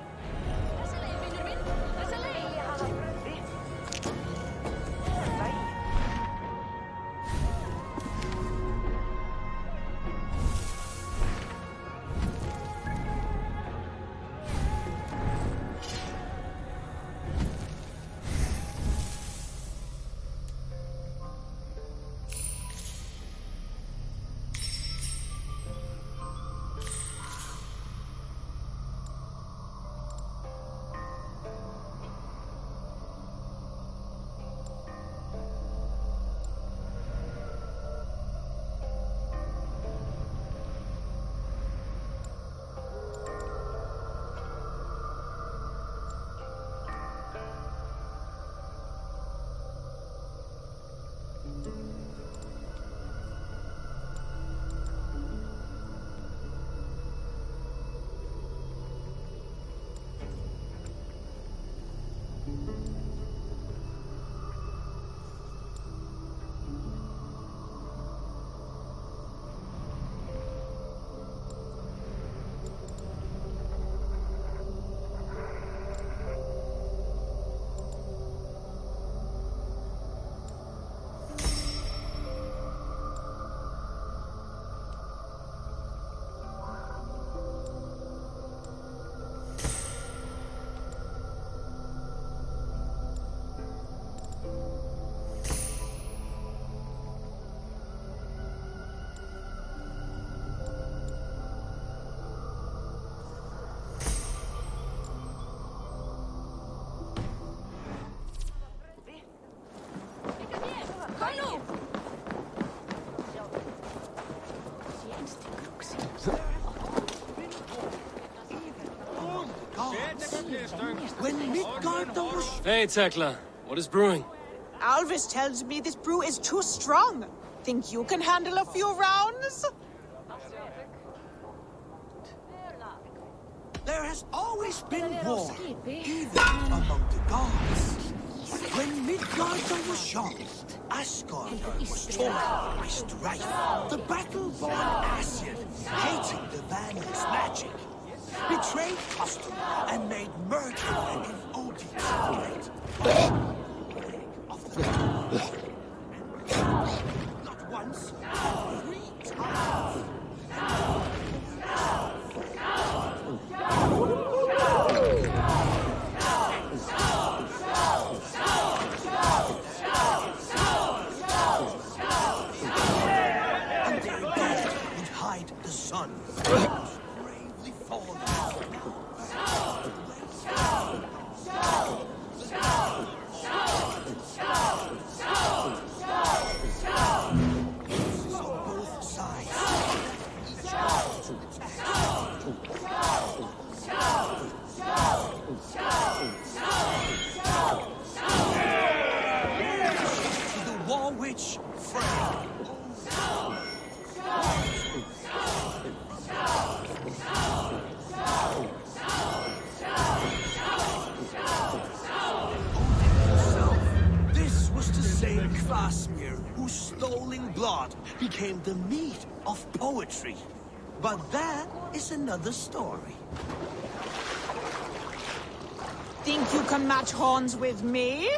Speaker 13: Hey, Tekla. What is brewing?
Speaker 18: Alvis tells me this brew is too strong. Think you can handle a few rounds?
Speaker 12: There has always been war, even among the gods. When Midgard was young, Asgard was torn by strife. The battle-born Asir, hating the Vanir's magic, betrayed custom and made murder in Odin's great of the not once, but 3 times. And their dead would hide the sun. Bravely fallen. On both sides. To the war witch, Frey. This was the same Kvasmir whose stolen blood became the meat of poetry. But that is another story.
Speaker 18: Think you can match horns with me?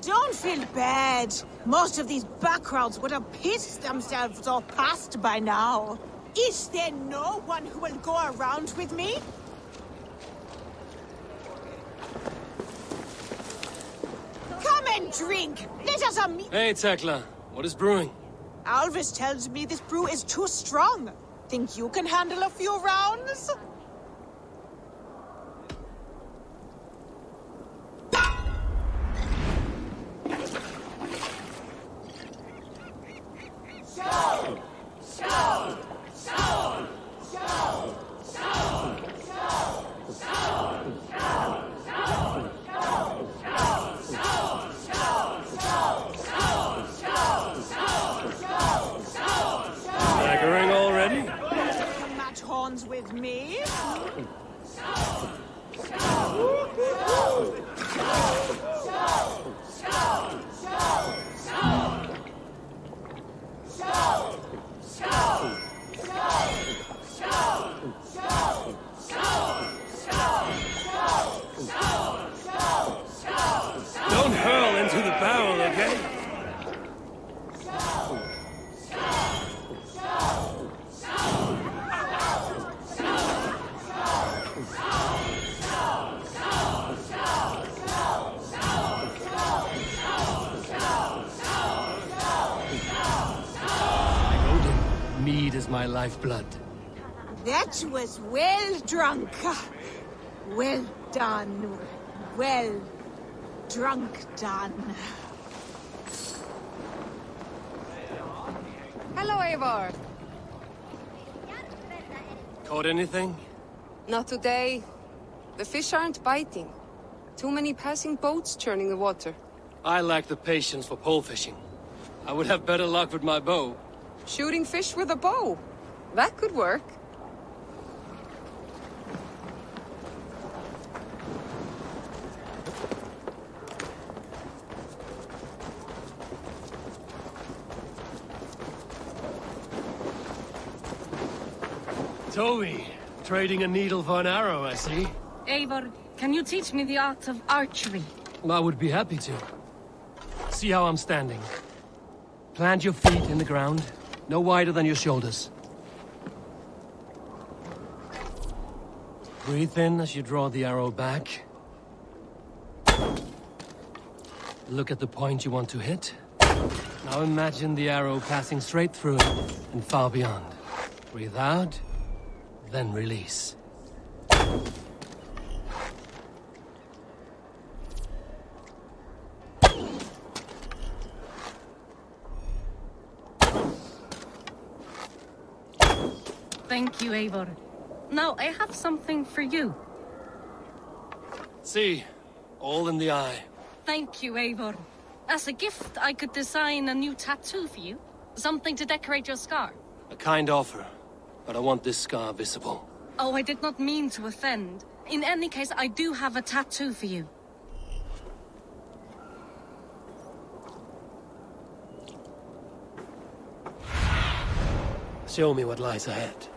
Speaker 18: Don't feel bad. Most of these backgrounds would have pissed themselves off past by now. Is there no one who will go around with me? Come and drink. Let us a meet.
Speaker 13: Hey, Tekla. What is brewing?
Speaker 18: Alvis tells me this brew is too strong. Think you can handle a few rounds?
Speaker 13: Staggering already?
Speaker 18: Can match horns with me?
Speaker 13: Don't hurl into the barrel, okay? Mead is my lifeblood.
Speaker 18: That was well drunk. Well done. Well drunk done.
Speaker 20: Hello, Eivor.
Speaker 13: Caught anything?
Speaker 20: Not today. The fish aren't biting. Too many passing boats churning the water.
Speaker 13: I lack the patience for pole fishing. I would have better luck with my bow.
Speaker 20: Shooting fish with a bow. That could work.
Speaker 13: Toby, trading a needle for an arrow, I see.
Speaker 21: Eivor, can you teach me the art of archery?
Speaker 13: I would be happy to. See how I'm standing. Plant your feet in the ground, no wider than your shoulders. Breathe in as you draw the arrow back. Look at the point you want to hit. Now imagine the arrow passing straight through it and far beyond. Breathe out, then release.
Speaker 21: Thank you, Eivor. Now, I have something for you.
Speaker 13: See, All in the eye.
Speaker 21: Thank you, Eivor. As a gift, I could design a new tattoo for you. Something to decorate your scar.
Speaker 13: A kind offer, but I want this scar visible.
Speaker 21: Oh, I did not mean to offend. In any case, I do have a tattoo for you.
Speaker 13: Show me what lies ahead.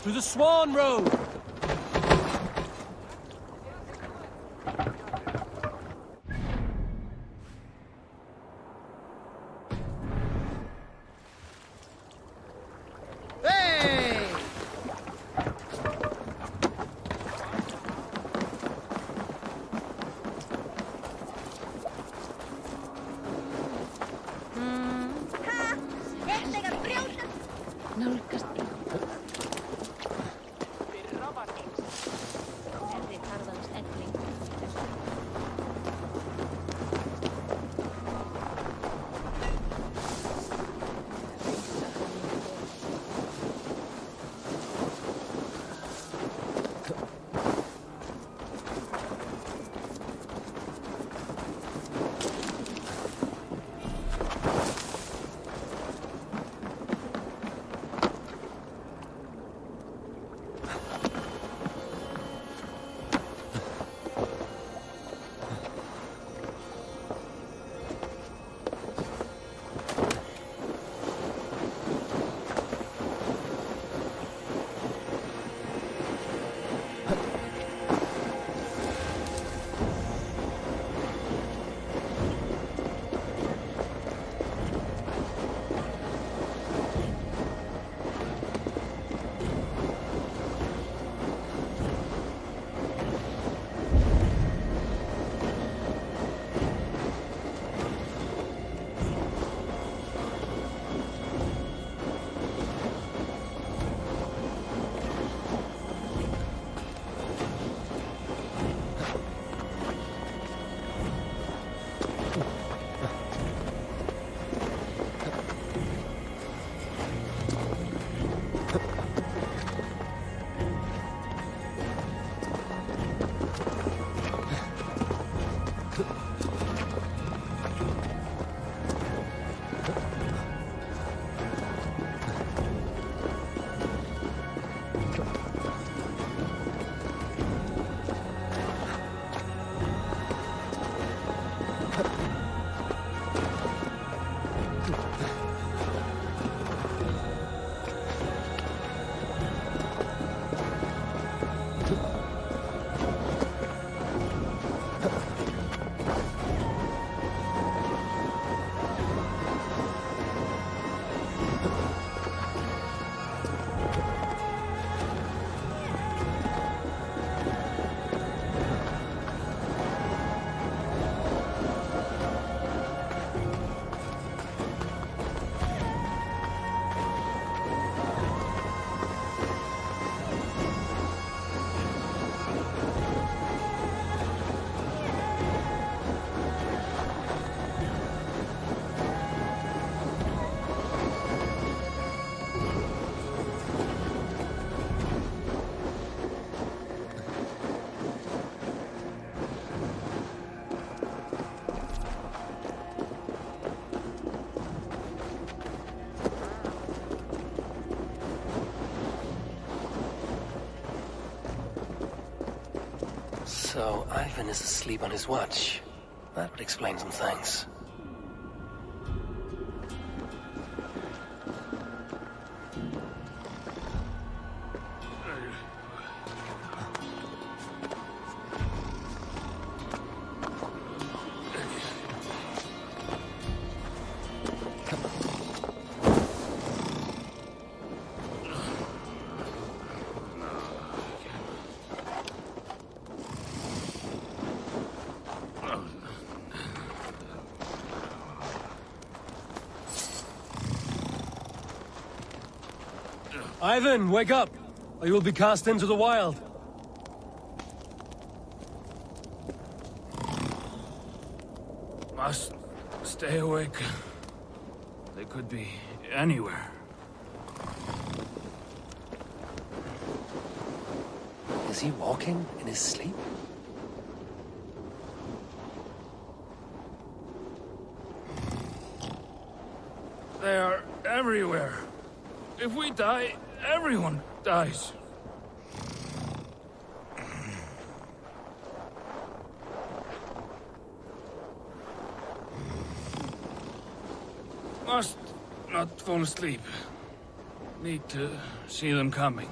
Speaker 13: To the Swan Road! So Ivan is asleep on his watch. That would explain some things.
Speaker 1: Ivan, wake up, or you will be cast into the wild.
Speaker 10: Must stay awake. They could be anywhere.
Speaker 13: Is he walking in his sleep?
Speaker 10: They are everywhere. If we die, everyone dies. Must not fall asleep. Need to see them coming.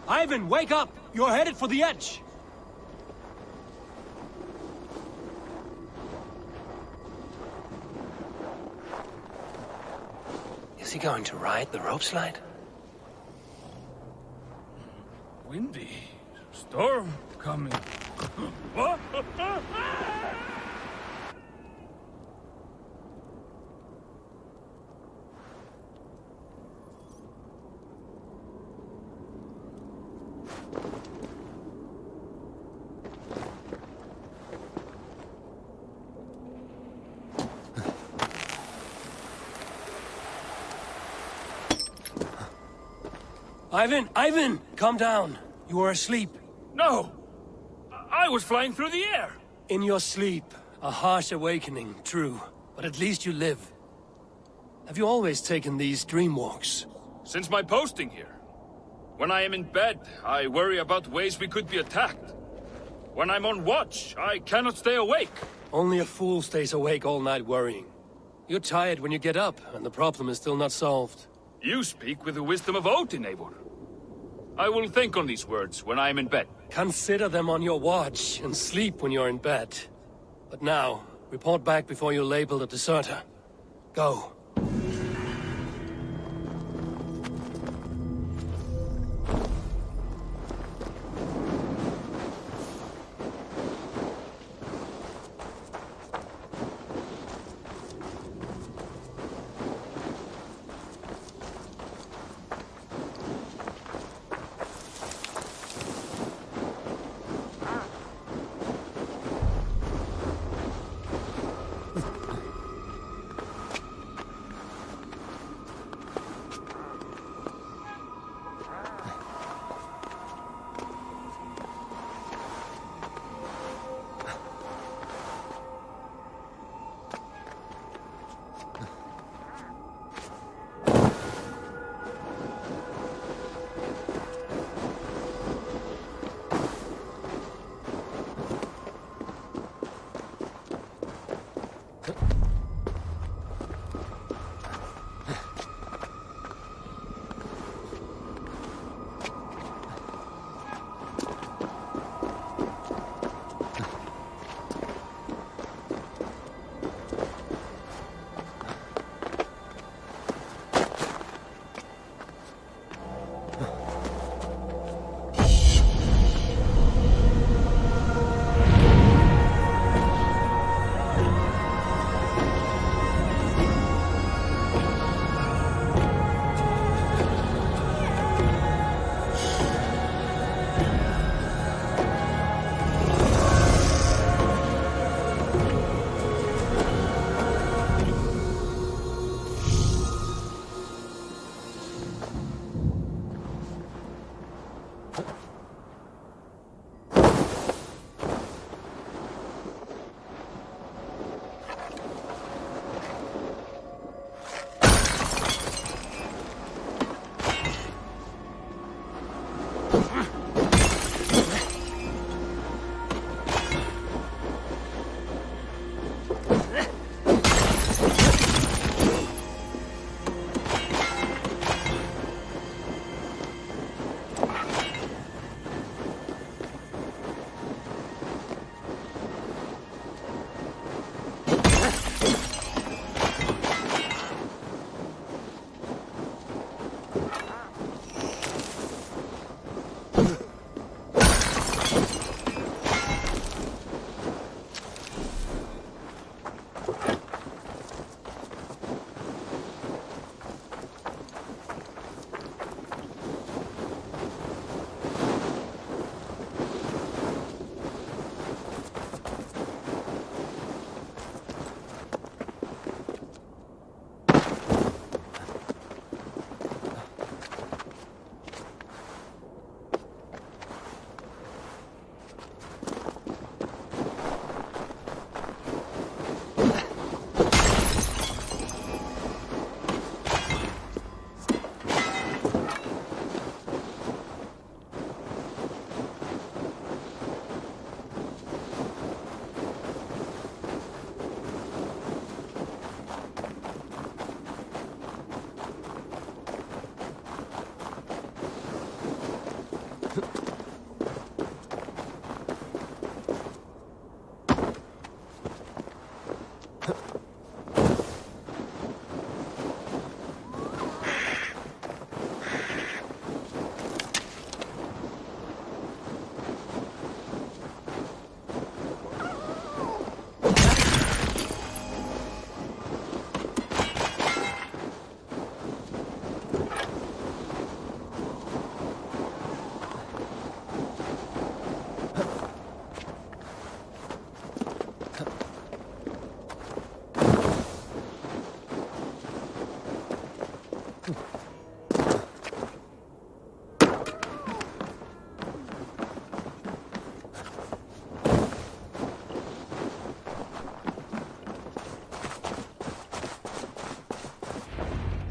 Speaker 1: Ivan, wake up! You're headed for the edge!
Speaker 13: Is he going to ride the rope slide?
Speaker 10: Windy. Storm coming. What?
Speaker 1: Ivan! Calm down. You are asleep.
Speaker 10: No! I was flying through the air!
Speaker 1: In your sleep. A harsh awakening, true. But at least you live. Have you always taken these dream walks?
Speaker 10: Since my posting here. When I am in bed, I worry about ways we could be attacked. When I'm on watch, I cannot stay awake.
Speaker 1: Only a fool stays awake all night worrying. You're tired when you get up, and the problem is still not solved.
Speaker 10: You speak with the wisdom of Odin, Eivor. I will think on these words when I am in bed.
Speaker 1: Consider them on your watch, and sleep when you're in bed. But now, report back before you're labeled a deserter. Go.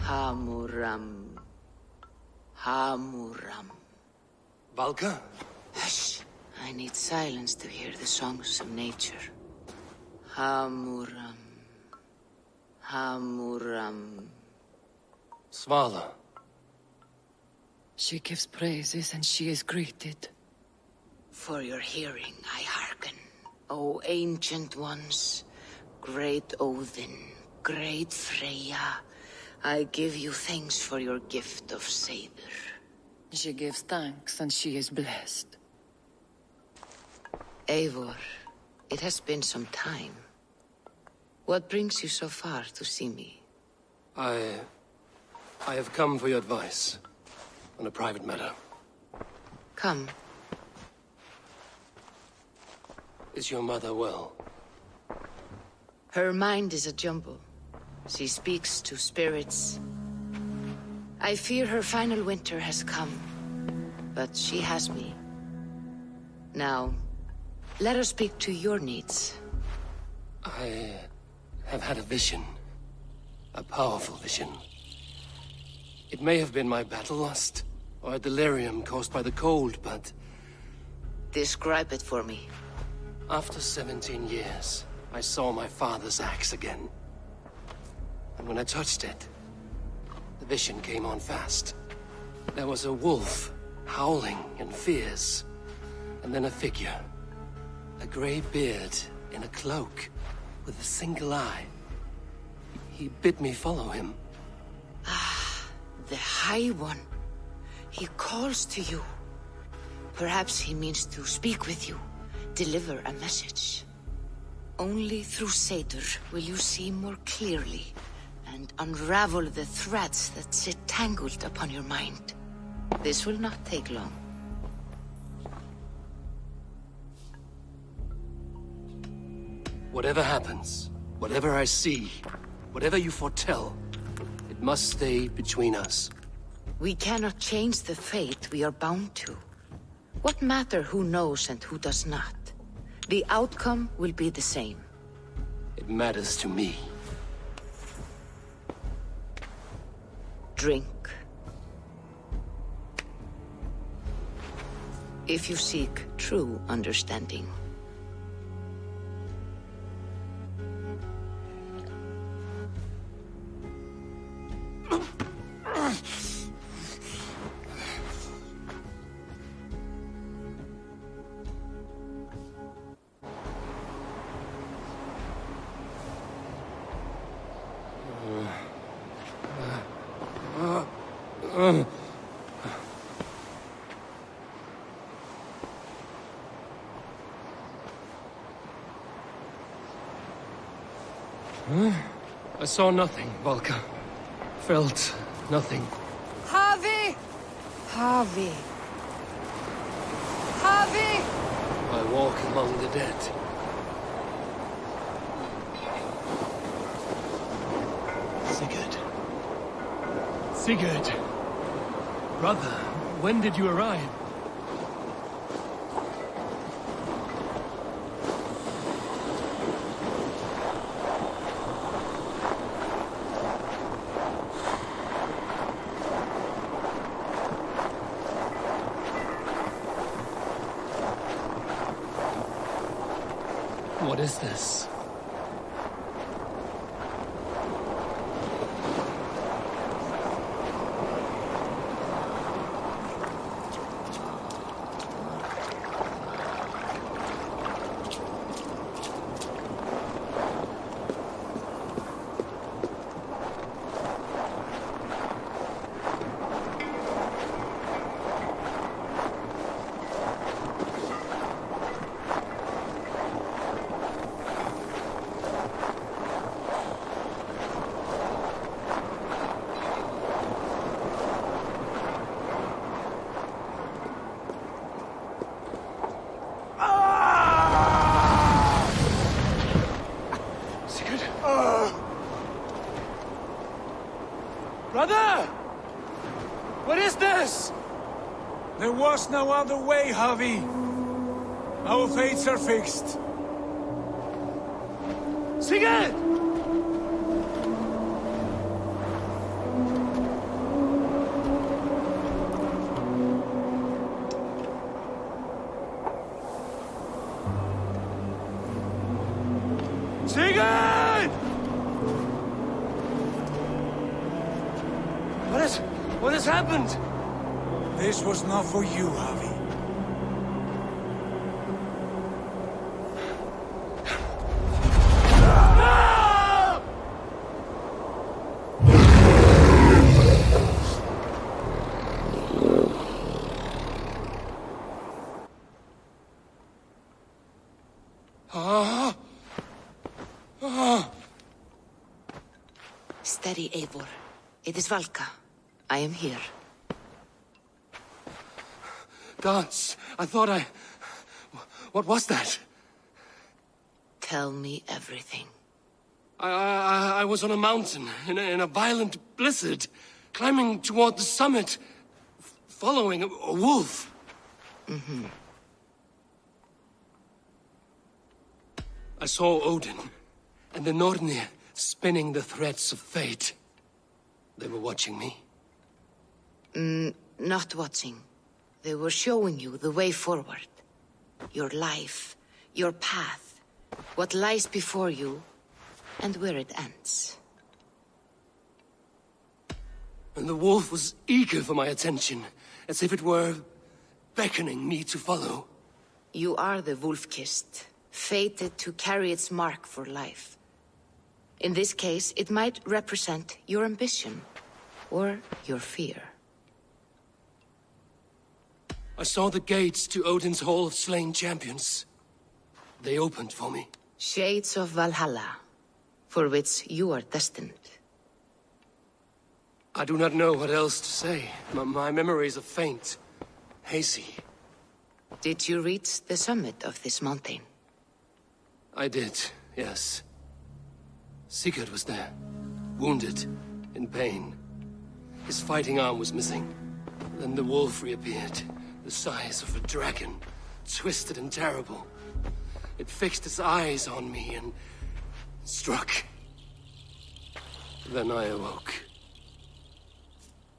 Speaker 7: Hamuram. Hamuram.
Speaker 13: Valka?
Speaker 7: Hush. I need silence to hear the songs of nature. Hamuram. Hamuram.
Speaker 13: Svala.
Speaker 7: She gives praises and she is greeted. For your hearing I hearken, O ancient ones, great Odin, great Freya. I give you thanks for your gift of Seidr. She gives thanks and she is blessed. Eivor, it has been some time. What brings you so far to see me?
Speaker 13: I have come for your advice on a private matter.
Speaker 7: Come.
Speaker 13: Is your mother well?
Speaker 7: Her mind is a jumble. She speaks to spirits. I fear her final winter has come, but she has me. Now, let her speak to your needs.
Speaker 13: I have had a vision. A powerful vision. It may have been my battle lust, or a delirium caused by the cold, but...
Speaker 7: Describe it for me.
Speaker 13: After 17 years, I saw my father's axe again. And when I touched it, the vision came on fast. There was a wolf, howling and fierce, and then a figure. A grey beard in a cloak, with a single eye. He bid me follow him.
Speaker 7: Ah, the High One. He calls to you. Perhaps he means to speak with you, deliver a message. Only through Seidr will you see more clearly and unravel the threads that sit tangled upon your mind. This will not take long.
Speaker 13: Whatever happens, whatever I see, whatever you foretell, it must stay between us.
Speaker 7: We cannot change the fate we are bound to. What matter who knows and who does not? The outcome will be the same.
Speaker 13: It matters to me.
Speaker 7: Drink. If you seek true understanding.
Speaker 13: I saw nothing, Valka. Felt nothing.
Speaker 20: Harvey! Harvey! Harvey!
Speaker 13: I walk among the dead. Sigurd. Sigurd! Brother, when did you arrive? What is this? Brother! What is this?
Speaker 8: There was no other way, Javi. Our fates are fixed.
Speaker 13: Sigurd!
Speaker 8: Sigurd!
Speaker 13: What has happened?
Speaker 8: This was not for you, Javi.
Speaker 7: Steady, Eivor. It is Valka. I am here.
Speaker 13: Gods, I thought I... What was that?
Speaker 7: Tell me everything.
Speaker 13: I was on a mountain, in a violent blizzard, climbing toward the summit, following a wolf.
Speaker 7: Mm-hmm.
Speaker 13: I saw Odin, and the Nornir spinning the threads of fate. They were watching me.
Speaker 7: Not watching. They were showing you the way forward. Your life, your path, what lies before you, and where it ends.
Speaker 13: And the wolf was eager for my attention, as if it were beckoning me to follow.
Speaker 7: You are the wolf-kissed, fated to carry its mark for life. In this case, it might represent your ambition, or your fear.
Speaker 13: I saw the gates to Odin's Hall of Slain Champions. They opened for me.
Speaker 7: Shades of Valhalla, for which you are destined.
Speaker 13: I do not know what else to say. My memories are faint, hazy.
Speaker 7: Did you reach the summit of this mountain?
Speaker 13: I did, yes. Sigurd was there, wounded, in pain. His fighting arm was missing. Then the wolf reappeared, the size of a dragon, twisted and terrible. It fixed its eyes on me and struck. Then I awoke.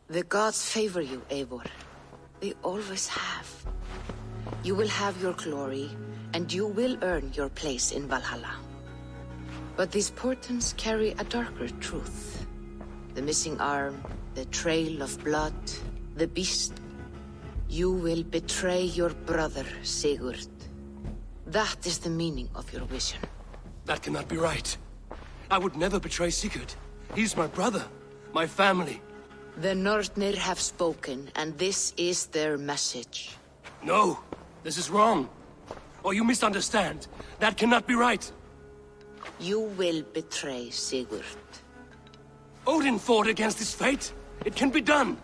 Speaker 7: The gods favor you, Eivor. They always have. You will have your glory, and you will earn your place in Valhalla. But these portents carry a darker truth. The missing arm, the trail of blood, the beast. You will betray your brother, Sigurd. That is the meaning of your vision.
Speaker 13: That cannot be right. I would never betray Sigurd. He's my brother, my family.
Speaker 7: The Nornir have spoken, and this is their message.
Speaker 13: No, this is wrong. Or you misunderstand. That cannot be right.
Speaker 7: You will betray Sigurd.
Speaker 13: Odin fought against his fate. It can be done.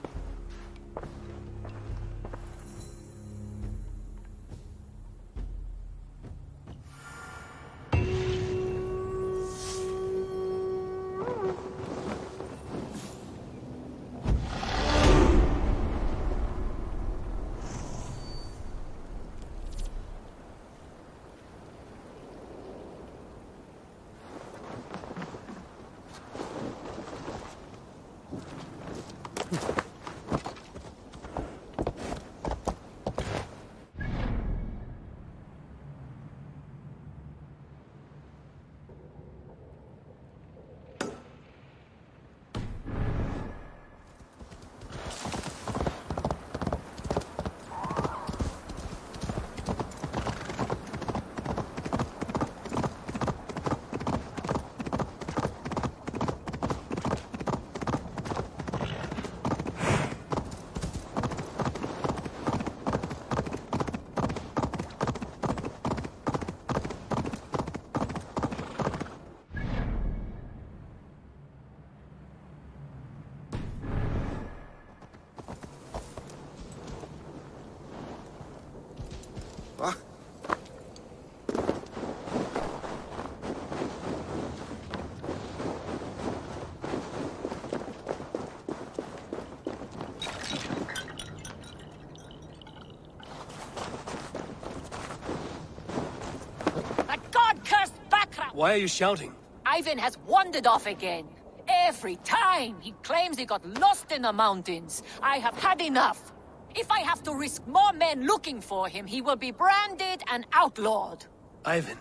Speaker 1: Why are you shouting?
Speaker 6: Ivan has wandered off again. Every time he claims he got lost in the mountains. I have had enough. If I have to risk more men looking for him, he will be branded and outlawed.
Speaker 1: Ivan.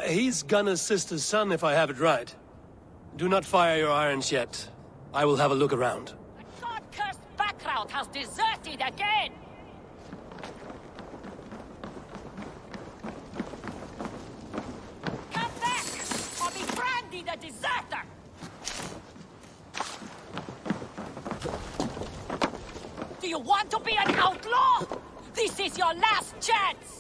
Speaker 1: He's Gunna's sister's son, if I have it right. Do not fire your irons yet. I will have a look around.
Speaker 6: The god-cursed background has deserted again! Come back, or be branded a deserter! Do you want to be an outlaw? This is your last chance!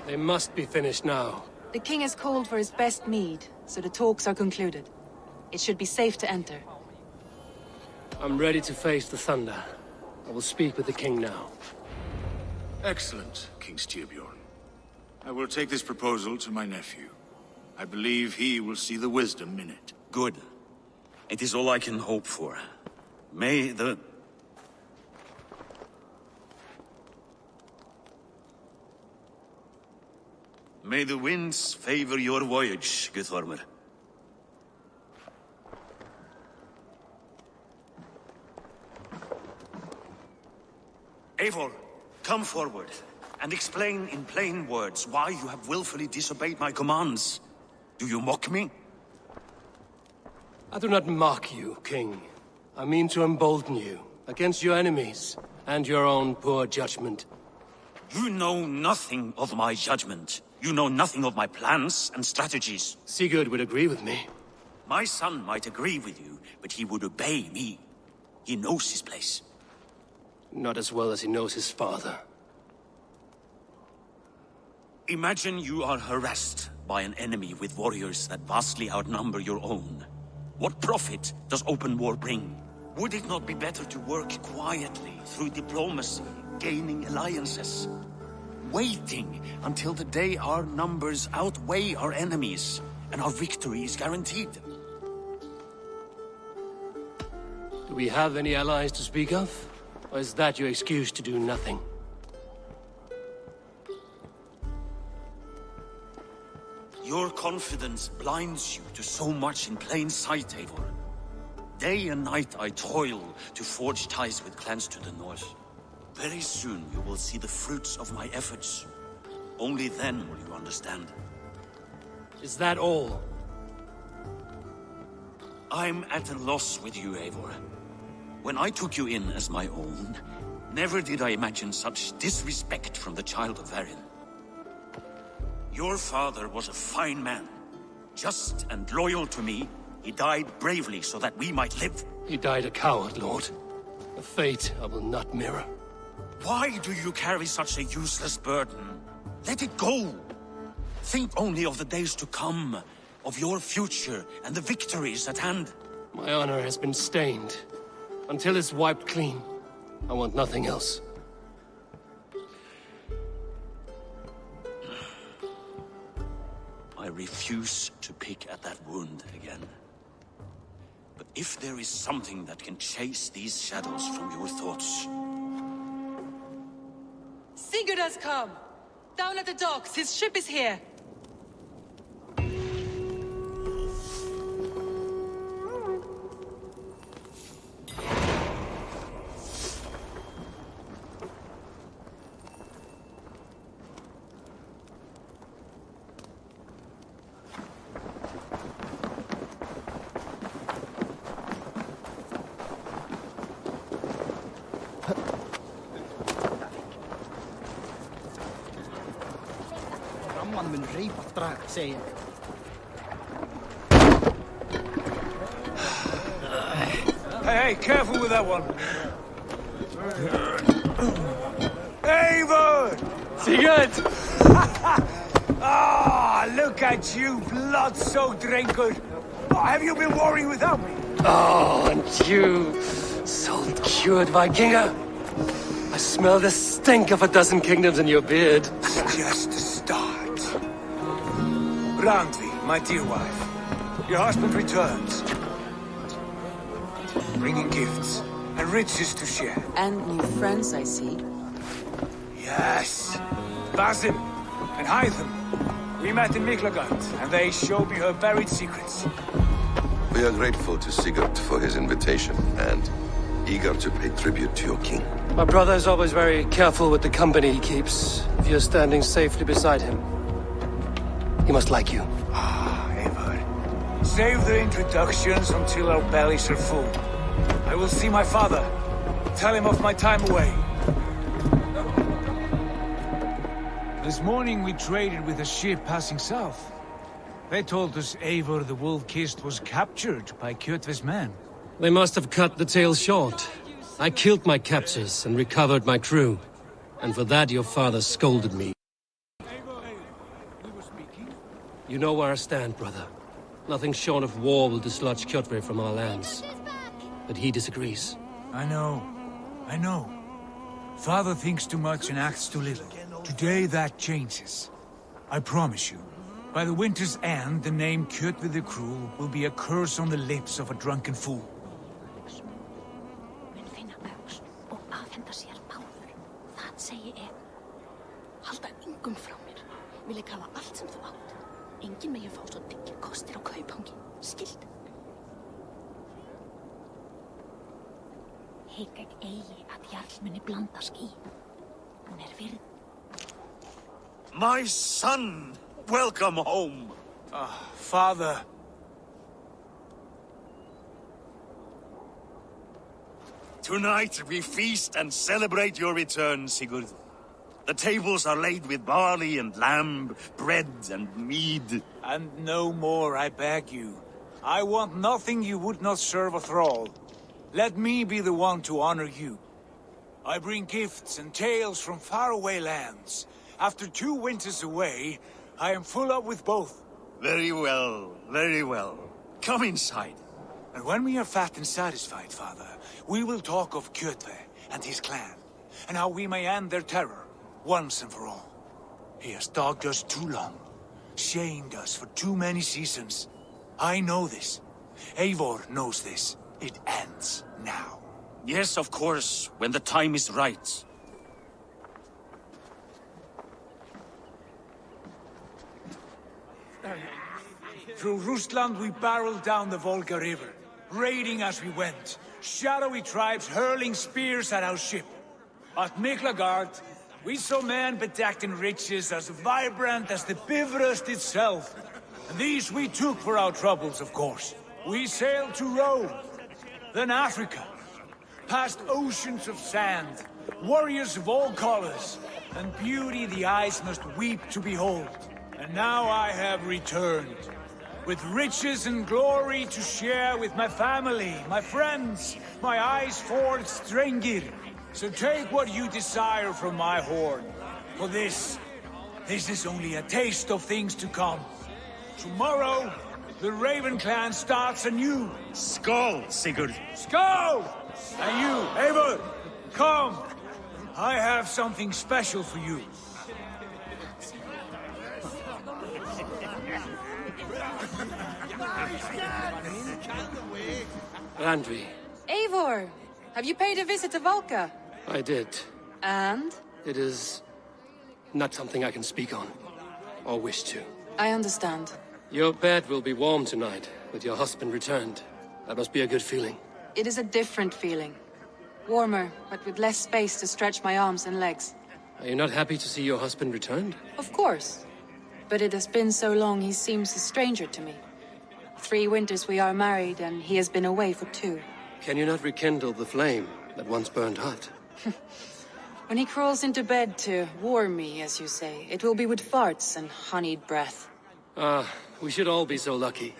Speaker 13: They must be finished now.
Speaker 15: The king has called for his best mead, so the talks are concluded. It should be safe to enter.
Speaker 13: I'm ready to face the thunder. I will speak with the king now.
Speaker 22: Excellent, King Styrbjorn. I will take this proposal to my nephew. I believe he will see the wisdom in it.
Speaker 9: Good. It is all I can hope for. May the... May the winds favor your voyage, Guthormer. Eivor, come forward, and explain in plain words why you have willfully disobeyed my commands. Do you mock me?
Speaker 13: I do not mock you, King. I mean to embolden you against your enemies and your own poor judgment.
Speaker 9: You know nothing of my judgment.
Speaker 5: You know nothing of my plans and strategies.
Speaker 13: Sigurd would agree with me.
Speaker 5: My son might agree with you, but he would obey me. He knows his place.
Speaker 13: Not as well as he knows his father.
Speaker 5: Imagine you are harassed by an enemy with warriors that vastly outnumber your own. What profit does open war bring? Would it not be better to work quietly through diplomacy, gaining alliances? Waiting until the day our numbers outweigh our enemies and our victory is guaranteed.
Speaker 13: Do we have any allies to speak of? Or is that your excuse to do nothing?
Speaker 5: Your confidence blinds you to so much in plain sight, Eivor. Day and night I toil to forge ties with clans to the north. Very soon you will see the fruits of my efforts. Only then will you understand.
Speaker 13: Is that all?
Speaker 5: I'm at a loss with you, Eivor. When I took you in as my own, never did I imagine such disrespect from the child of Varin. Your father was a fine man. Just and loyal to me, he died bravely so that we might live.
Speaker 13: He died a coward, Lord. A fate I will not mirror.
Speaker 5: Why do you carry such a useless burden? Let it go! Think only of the days to come, of your future and the victories at hand.
Speaker 13: My honor has been stained. Until it's wiped clean, I want nothing else.
Speaker 5: I refuse to pick at that wound again. But if there is something that can chase these shadows from your thoughts...
Speaker 15: Sigurd has come! Down at the docks, his ship is here!
Speaker 8: Hey, careful with that one. Eivor!
Speaker 13: Sigurd!
Speaker 8: Ah, look at you, blood-soaked raincoat. Oh, have you been warring without me?
Speaker 13: Oh, and you, salt-cured Vikinger. I smell the stink of a dozen kingdoms in your beard.
Speaker 8: It's just the start. Randvi, my dear wife, your husband returns. Bringing gifts and riches to share.
Speaker 15: And new friends, I see.
Speaker 8: Yes. Basim and Hytham. We met in Miklagard, and they showed me her buried secrets.
Speaker 11: We are grateful to Sigurd for his invitation, and eager to pay tribute to your king.
Speaker 13: My brother is always very careful with the company he keeps. If you're standing safely beside him, he must like you.
Speaker 8: Ah, Eivor. Save the introductions until our bellies are full. I will see my father. Tell him of my time away. This morning we traded with a ship passing south. They told us Eivor the Wolf-Kissed was captured by Kjotve's men.
Speaker 13: They must have cut the tale short. I killed my captors and recovered my crew. And for that your father scolded me. You know where I stand, brother. Nothing short of war will dislodge Kjotve from our lands. But he disagrees.
Speaker 8: I know. Father thinks too much and acts too little. Today that changes. I promise you. By the winter's end, the name Kjotve the Cruel will be a curse on the lips of a drunken fool.
Speaker 23: Halda engum frá mér. Vil ég hafa allt sem þú átt. Enginn megi fá svo dyggir kostir á kaupangi. Skilt? Hygg ekki eigi að jarl muni blandast í. Hún virð.
Speaker 5: My son! Welcome home!
Speaker 8: Father.
Speaker 5: Tonight we feast and celebrate your return, Sigurd. The tables are laid with barley and lamb, bread and mead.
Speaker 8: And no more, I beg you. I want nothing you would not serve a thrall. Let me be the one to honor you. I bring gifts and tales from faraway lands. After 2 winters away, I am full up with both.
Speaker 5: Very well, very well. Come inside.
Speaker 8: And when we are fat and satisfied, Father, we will talk of Kjötve and his clan, and how we may end their terror, once and for all. He has dogged us too long, shamed us for too many seasons. I know this. Eivor knows this. It ends now.
Speaker 5: Yes, of course, when the time is right.
Speaker 8: Through Rusland we barreled down the Volga River, raiding as we went, shadowy tribes hurling spears at our ship. At Miklagard, we saw men bedecked in riches as vibrant as the Bifrost itself. And these we took for our troubles, of course. We sailed to Rome, then Africa, past oceans of sand, warriors of all colors, and beauty the eyes must weep to behold. And now I have returned, with riches and glory to share with my family, my friends, my eyes-forged Strengir. So take what you desire from my hoard. For this is only a taste of things to come. Tomorrow, the Raven clan starts anew.
Speaker 5: Skål, Sigurd.
Speaker 8: Skål! And you, Eivor, come. I have something special for you.
Speaker 13: Randvi,
Speaker 15: Eivor, have you paid a visit to Valka?
Speaker 13: I did.
Speaker 15: And?
Speaker 13: It is not something I can speak on, or wish to.
Speaker 15: I understand.
Speaker 13: Your bed will be warm tonight, with your husband returned. That must be a good feeling.
Speaker 15: It is a different feeling. Warmer, but with less space to stretch my arms and legs.
Speaker 13: Are you not happy to see your husband returned?
Speaker 15: Of course. But it has been so long he seems a stranger to me. 3 winters we are married, and he has been away for 2.
Speaker 13: Can you not rekindle the flame that once burned hot?
Speaker 15: When he crawls into bed to warm me, as you say, it will be with farts and honeyed breath.
Speaker 13: Ah, we should all be so lucky.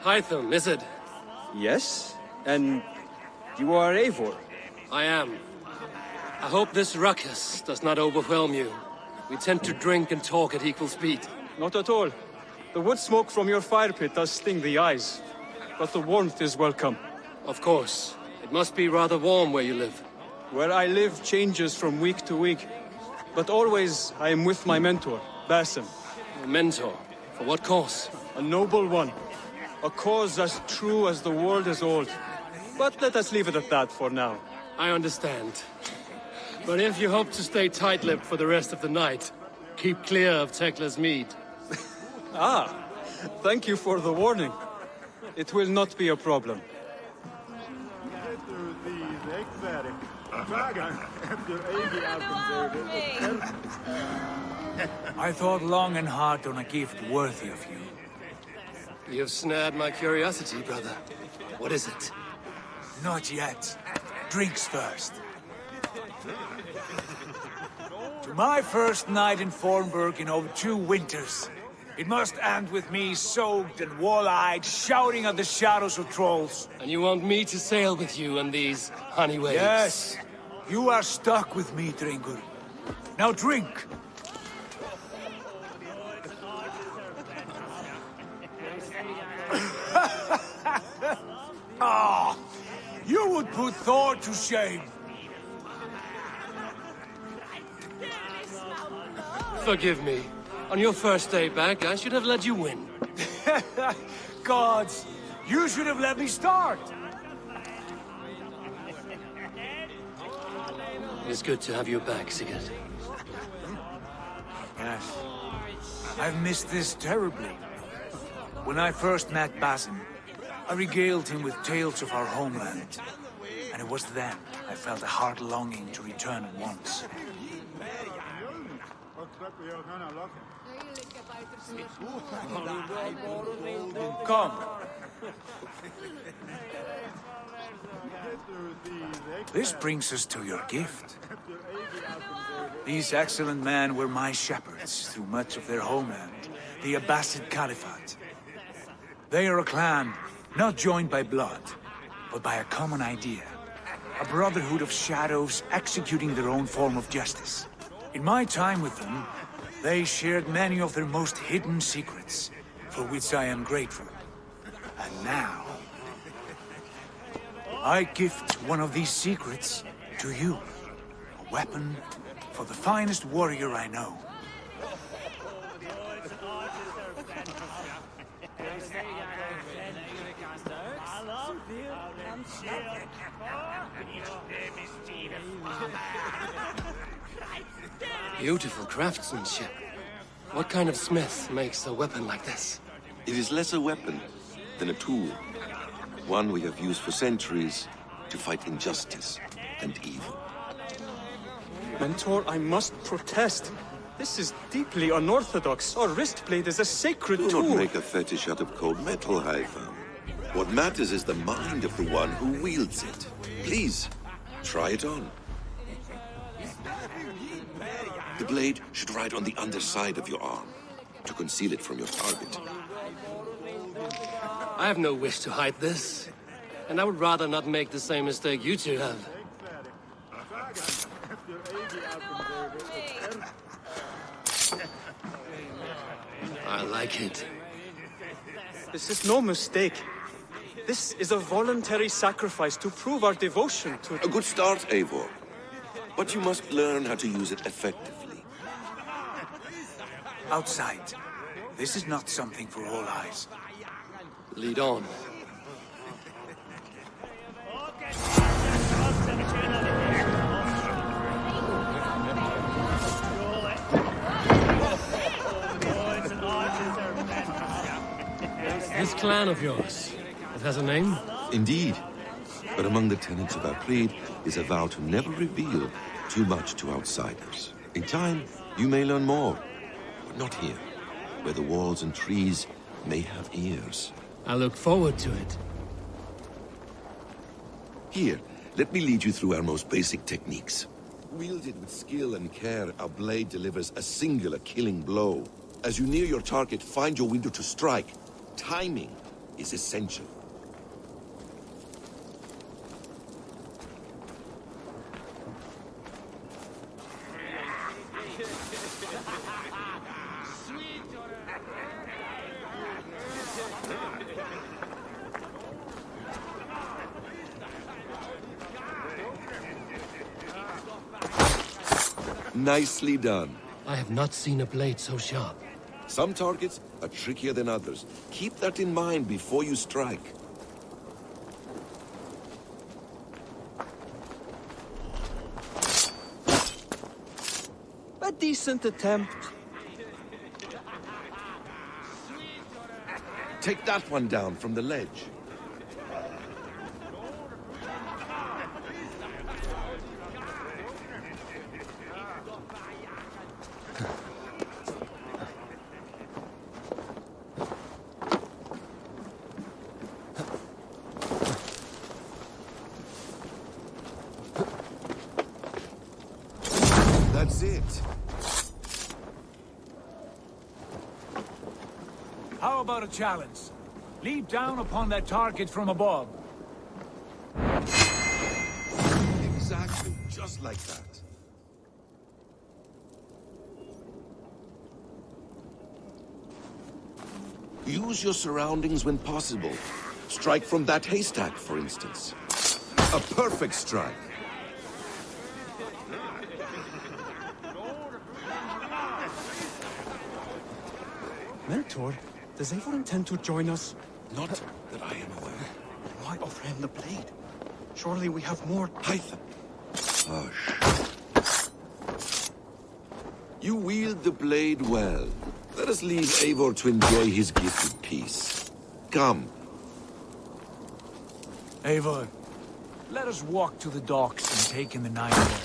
Speaker 13: Hytham, is it?
Speaker 3: Yes? And you are Eivor?
Speaker 13: I am. I hope this ruckus does not overwhelm you. We tend to drink and talk at equal speed.
Speaker 3: Not at all. The wood smoke from your fire pit does sting the eyes, but the warmth is welcome.
Speaker 13: Of course. It must be rather warm where you live.
Speaker 3: Where I live changes from week to week, but always I am with my mentor, Basim.
Speaker 13: A mentor? For what cause?
Speaker 3: A noble one. A cause as true as the world is old. But let us leave it at that for now.
Speaker 13: I understand. But if you hope to stay tight-lipped for the rest of the night, keep clear of Tekla's mead.
Speaker 3: Ah, thank you for the warning. It will not be a problem.
Speaker 8: I thought long and hard on a gift worthy of you.
Speaker 13: You've snared my curiosity, brother. What is it?
Speaker 8: Not yet. Drinks first. To my first night in Fornburg in over 2 winters. It must end with me soaked and wall-eyed, shouting at the shadows of trolls.
Speaker 13: And you want me to sail with you on these honey waves?
Speaker 8: Yes. You are stuck with me, Drengur. Now drink. Ah, you would put Thor to shame.
Speaker 13: Forgive me. On your first day back, I should have let you win.
Speaker 8: Gods, you should have let me start.
Speaker 13: It's good to have you back, Sigurd.
Speaker 8: Yes. I've missed this terribly. When I first met Basim, I regaled him with tales of our homeland. And it was then I felt a heart longing to return at once. Come. This brings us to your gift. These excellent men were my shepherds through much of their homeland, the Abbasid Caliphate. They are a clan, not joined by blood, but by a common idea. A brotherhood of shadows executing their own form of justice. In my time with them, they shared many of their most hidden secrets, for which I am grateful. And now, I gift one of these secrets to you. A weapon for the finest warrior I know.
Speaker 13: Beautiful craftsmanship. What kind of smith makes a weapon like this?
Speaker 11: It is less a weapon than a tool. One we have used for centuries to fight injustice and evil.
Speaker 3: Mentor, I must protest. This is deeply unorthodox. Our wrist blade is a sacred tool.
Speaker 11: Do not make a fetish out of cold metal, Haifa. What matters is the mind of the one who wields it. Please, try it on. The blade should ride on the underside of your arm, to conceal it from your target.
Speaker 13: I have no wish to hide this, and I would rather not make the same mistake you two have. I like it.
Speaker 3: This is no mistake. This is a voluntary sacrifice to prove our devotion to...
Speaker 11: A good start, Eivor. But you must learn how to use it effectively.
Speaker 8: Outside. This is not something for all eyes.
Speaker 13: Lead on.
Speaker 1: This clan of yours, it has a name?
Speaker 11: Indeed. But among the tenets of our creed is a vow to never reveal too much to outsiders. In time, you may learn more. But not here, where the walls and trees may have ears.
Speaker 1: I look forward to it.
Speaker 11: Here, let me lead you through our most basic techniques. Wielded with skill and care, our blade delivers a singular killing blow. As you near your target, find your window to strike. Timing is essential. Nicely done.
Speaker 1: I have not seen a blade so sharp.
Speaker 11: Some targets are trickier than others. Keep that in mind before you strike.
Speaker 3: A decent attempt.
Speaker 11: Take that one down from the ledge. That's it.
Speaker 8: How about a challenge? Leap down upon that target from above.
Speaker 11: Exactly, just like that. Use your surroundings when possible. Strike from that haystack, for instance. A perfect strike.
Speaker 3: Mentor, does Eivor intend to join us?
Speaker 11: Not that I am aware.
Speaker 3: Why offer him the blade? Surely we have more...
Speaker 11: Hytham. Hush. You wield the blade well. Let us leave Eivor to enjoy his gift in peace. Come.
Speaker 8: Eivor, let us walk to the docks and take in the night air.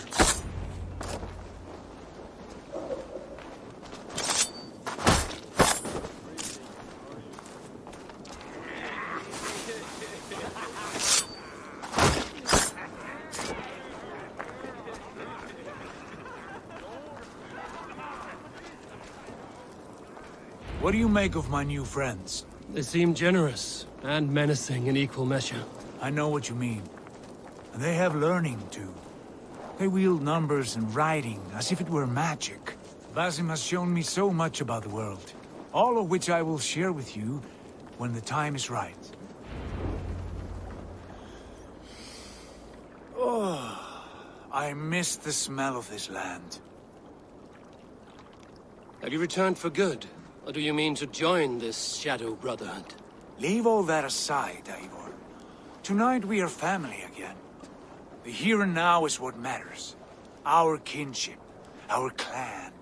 Speaker 8: What do you make of my new friends?
Speaker 1: They seem generous and menacing in equal measure.
Speaker 8: I know what you mean. And they have learning, too. They wield numbers and writing as if it were magic. Basim has shown me so much about the world, all of which I will share with you when the time is right. Oh, I miss the smell of this land.
Speaker 1: Have you returned for good? Or do you mean to join this Shadow Brotherhood?
Speaker 8: Leave all that aside, Eivor. Tonight we are family again. The here and now is what matters. Our kinship, our clan,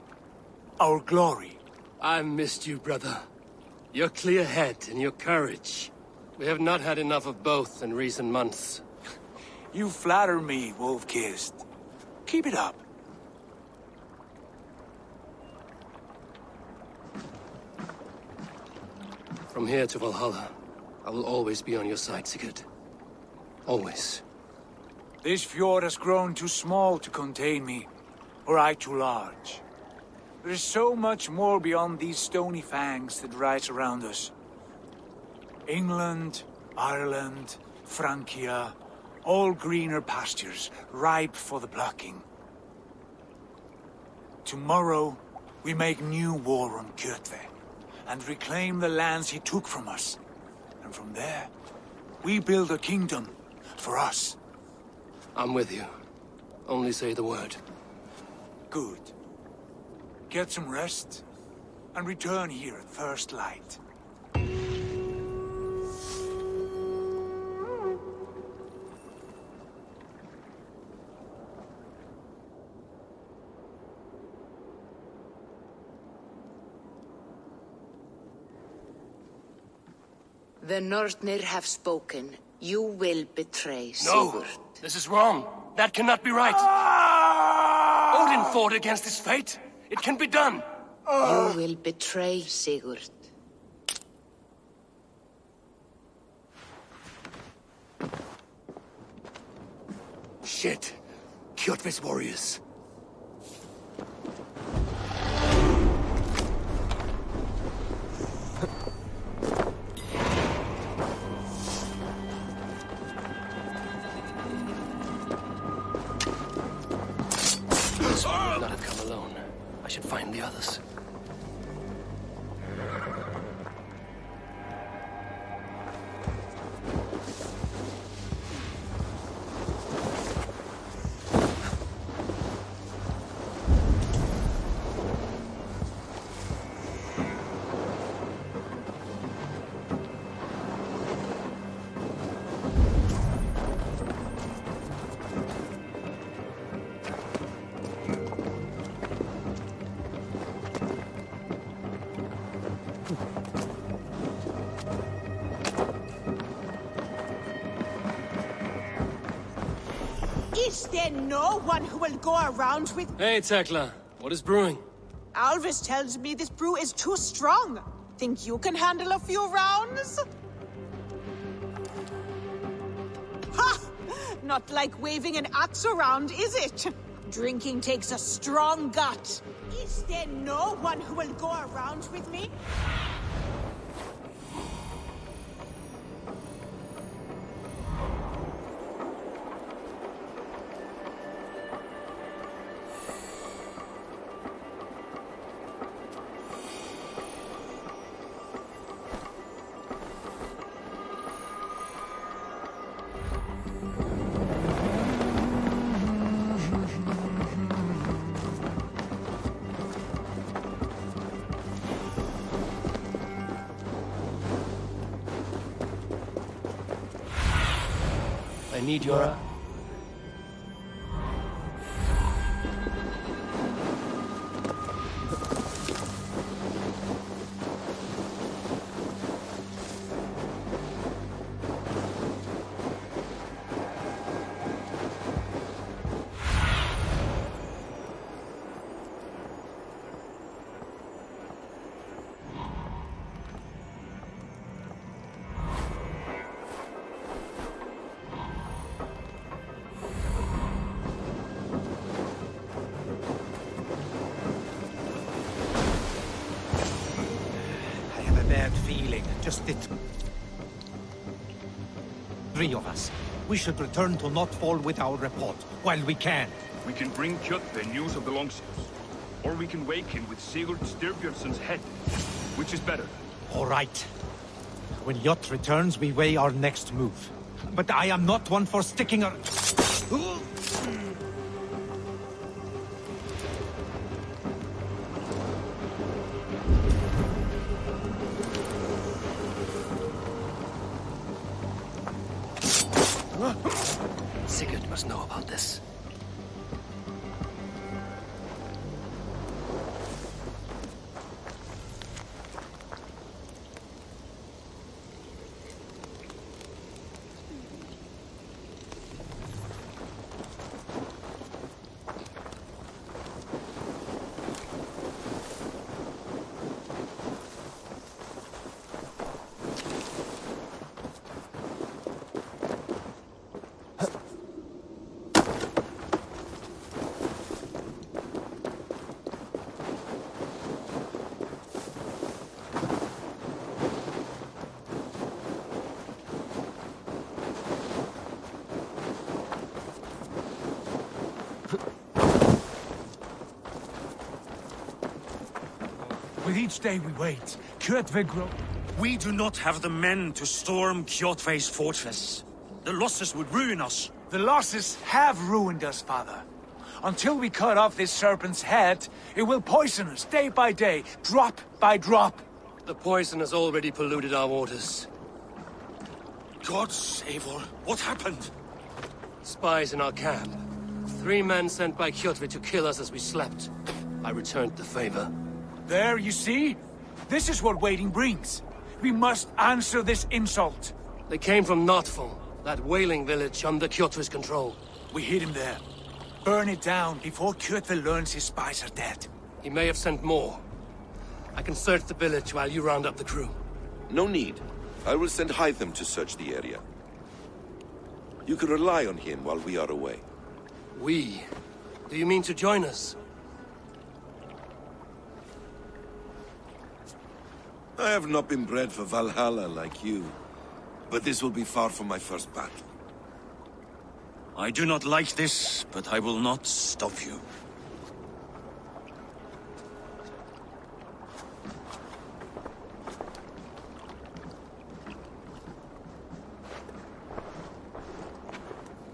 Speaker 8: our glory.
Speaker 1: I missed you, brother. Your clear head and your courage. We have not had enough of both in recent months.
Speaker 8: You flatter me, Wolf-Kissed. Keep it up.
Speaker 1: From here to Valhalla, I will always be on your side, Sigurd. Always.
Speaker 8: This fjord has grown too small to contain me, or I too large. There is so much more beyond these stony fangs that rise around us. England, Ireland, Francia, all greener pastures, ripe for the plucking. Tomorrow, we make new war on Kjotve, and reclaim the lands he took from us. And from there, we build a kingdom for us.
Speaker 1: I'm with you. Only say the word.
Speaker 8: Good. Get some rest, and return here at first light.
Speaker 7: The Nornir have spoken. You will betray
Speaker 1: No!
Speaker 7: Sigurd.
Speaker 1: This is wrong. That cannot be right. Odin fought against his fate. It can be done.
Speaker 7: You will betray Sigurd.
Speaker 1: Shit. Kjotve's warriors. Not have come alone. I should find the others.
Speaker 18: Is there no one who will go around with...
Speaker 1: Hey, Tekla. What is brewing?
Speaker 18: Alvis tells me this brew is too strong. Think you can handle a few rounds? Ha! Not like waving an axe around, is it? Drinking takes a strong gut. Is there no one who will go around with me?
Speaker 1: I need your...
Speaker 12: Just it. 3 of us. We should return to Notfall with our report, while we can.
Speaker 10: We can bring Kjotve news of the Longships. Or we can wake him with Sigurd Styrbjörnsson's head. Which is better?
Speaker 12: All right. When Jot returns, we weigh our next move. But I am not one for sticking a...
Speaker 13: Sigurd must know about this.
Speaker 8: With each day we wait, Kjotve grows.
Speaker 5: We do not have the men to storm Kjotve's fortress. The losses would ruin us.
Speaker 8: The losses have ruined us, father. Until we cut off this serpent's head, it will poison us day by day, drop by drop.
Speaker 13: The poison has already polluted our waters.
Speaker 5: God save all. What happened?
Speaker 13: Spies in our camp. 3 men sent by Kjotve to kill us as we slept. I returned the favor.
Speaker 8: There, you see? This is what waiting brings. We must answer this insult.
Speaker 13: They came from Notfall, that whaling village under Kjotve's control.
Speaker 8: We hid him there. Burn it down before Kjotve learns his spies are dead.
Speaker 13: He may have sent more. I can search the village while you round up the crew.
Speaker 11: No need. I will send Hytham to search the area. You can rely on him while we are away.
Speaker 13: We? Do you mean to join us?
Speaker 11: I have not been bred for Valhalla like you, but this will be far from my first battle.
Speaker 5: I do not like this, but I will not stop you.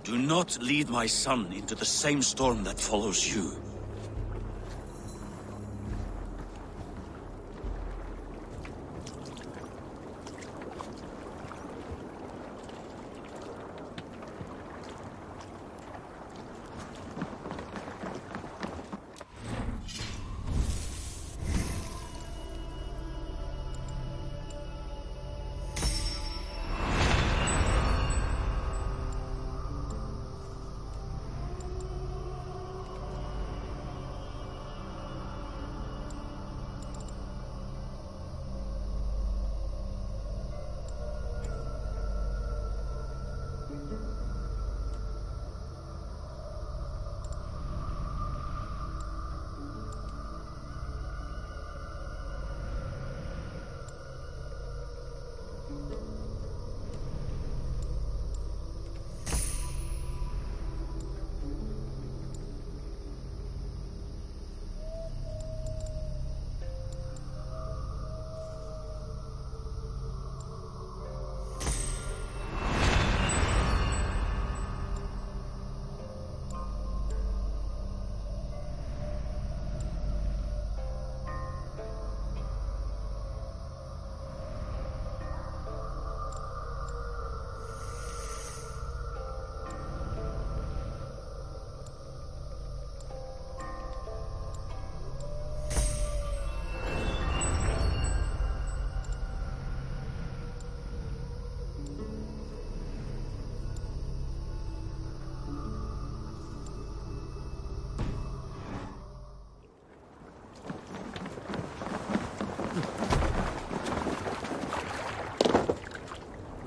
Speaker 5: Do not lead my son into the same storm that follows you.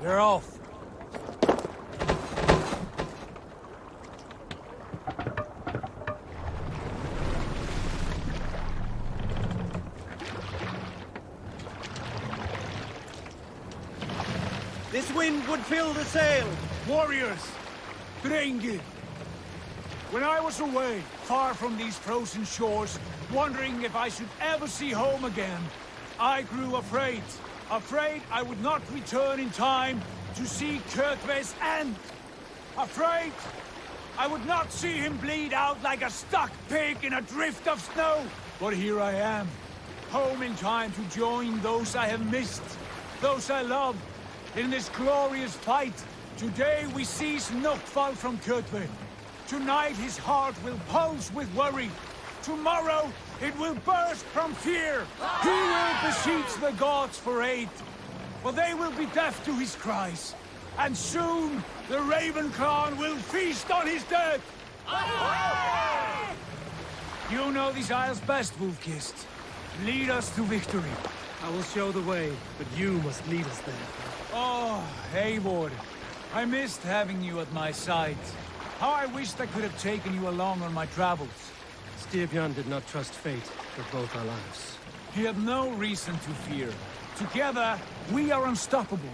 Speaker 8: We're off. This wind would fill the sail! Warriors! Drengi! When I was away, far from these frozen shores, wondering if I should ever see home again, I grew afraid. Afraid I would not return in time to see Kjotve's end. Afraid I would not see him bleed out like a stuck pig in a drift of snow. But here I am, home in time to join those I have missed, those I love, in this glorious fight. Today we seize Noctval from Kjotve. Tonight his heart will pulse with worry. Tomorrow it will burst from fear. He will beseech the gods for aid, for they will be deaf to his cries. And soon the Raven clan will feast on his dead. You know these isles best, Wolf-Kissed. Lead us to victory.
Speaker 13: I will show the way, but you must lead us there.
Speaker 8: Oh, Eivor. I missed having you at my side. How I wished I could have taken you along on my travels.
Speaker 13: Styrbjörn did not trust fate with both our lives.
Speaker 8: You have no reason to fear. Together, we are unstoppable.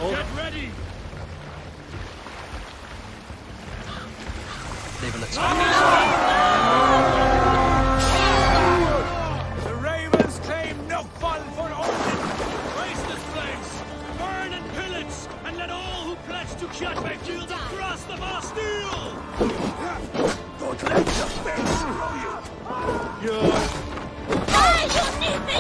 Speaker 10: Get ready!
Speaker 8: The Ravens claim Noctval for Odin!
Speaker 10: Raise this place! Burn and pillage! And let all who pledge to Kjotve feel the thrust of our steel!
Speaker 12: Don't let the bears throw you!
Speaker 18: Hey, you need me!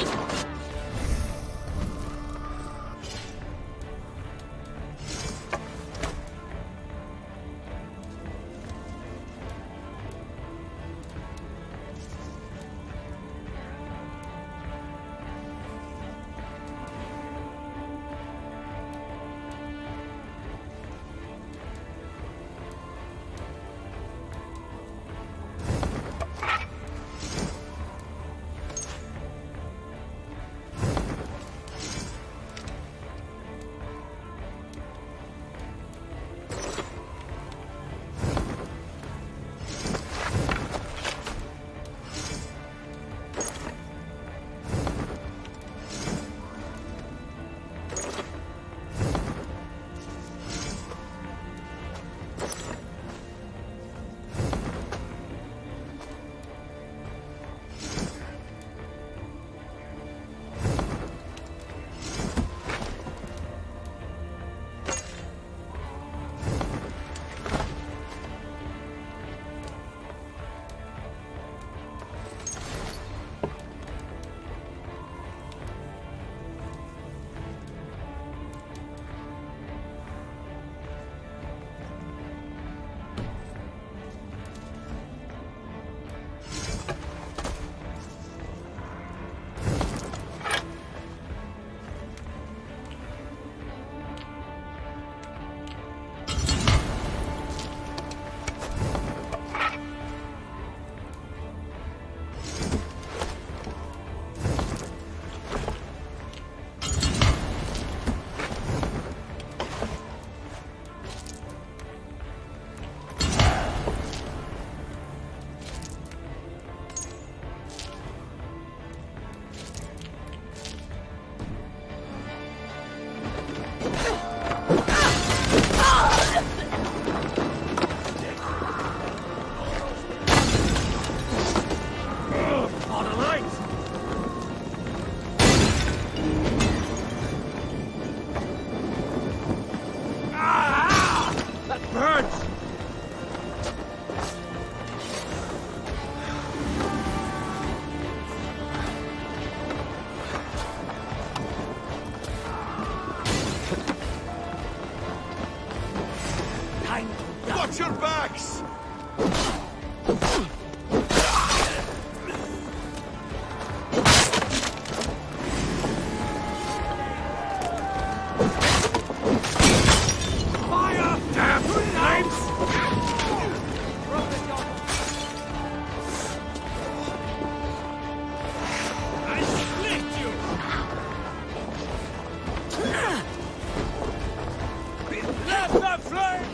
Speaker 9: backs!
Speaker 8: Fire! Damn knives! I split you! Let the flame!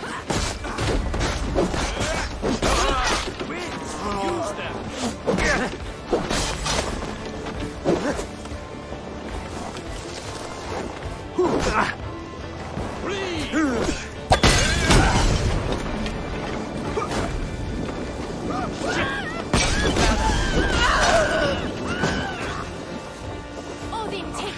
Speaker 8: Use them!
Speaker 23: Odin, take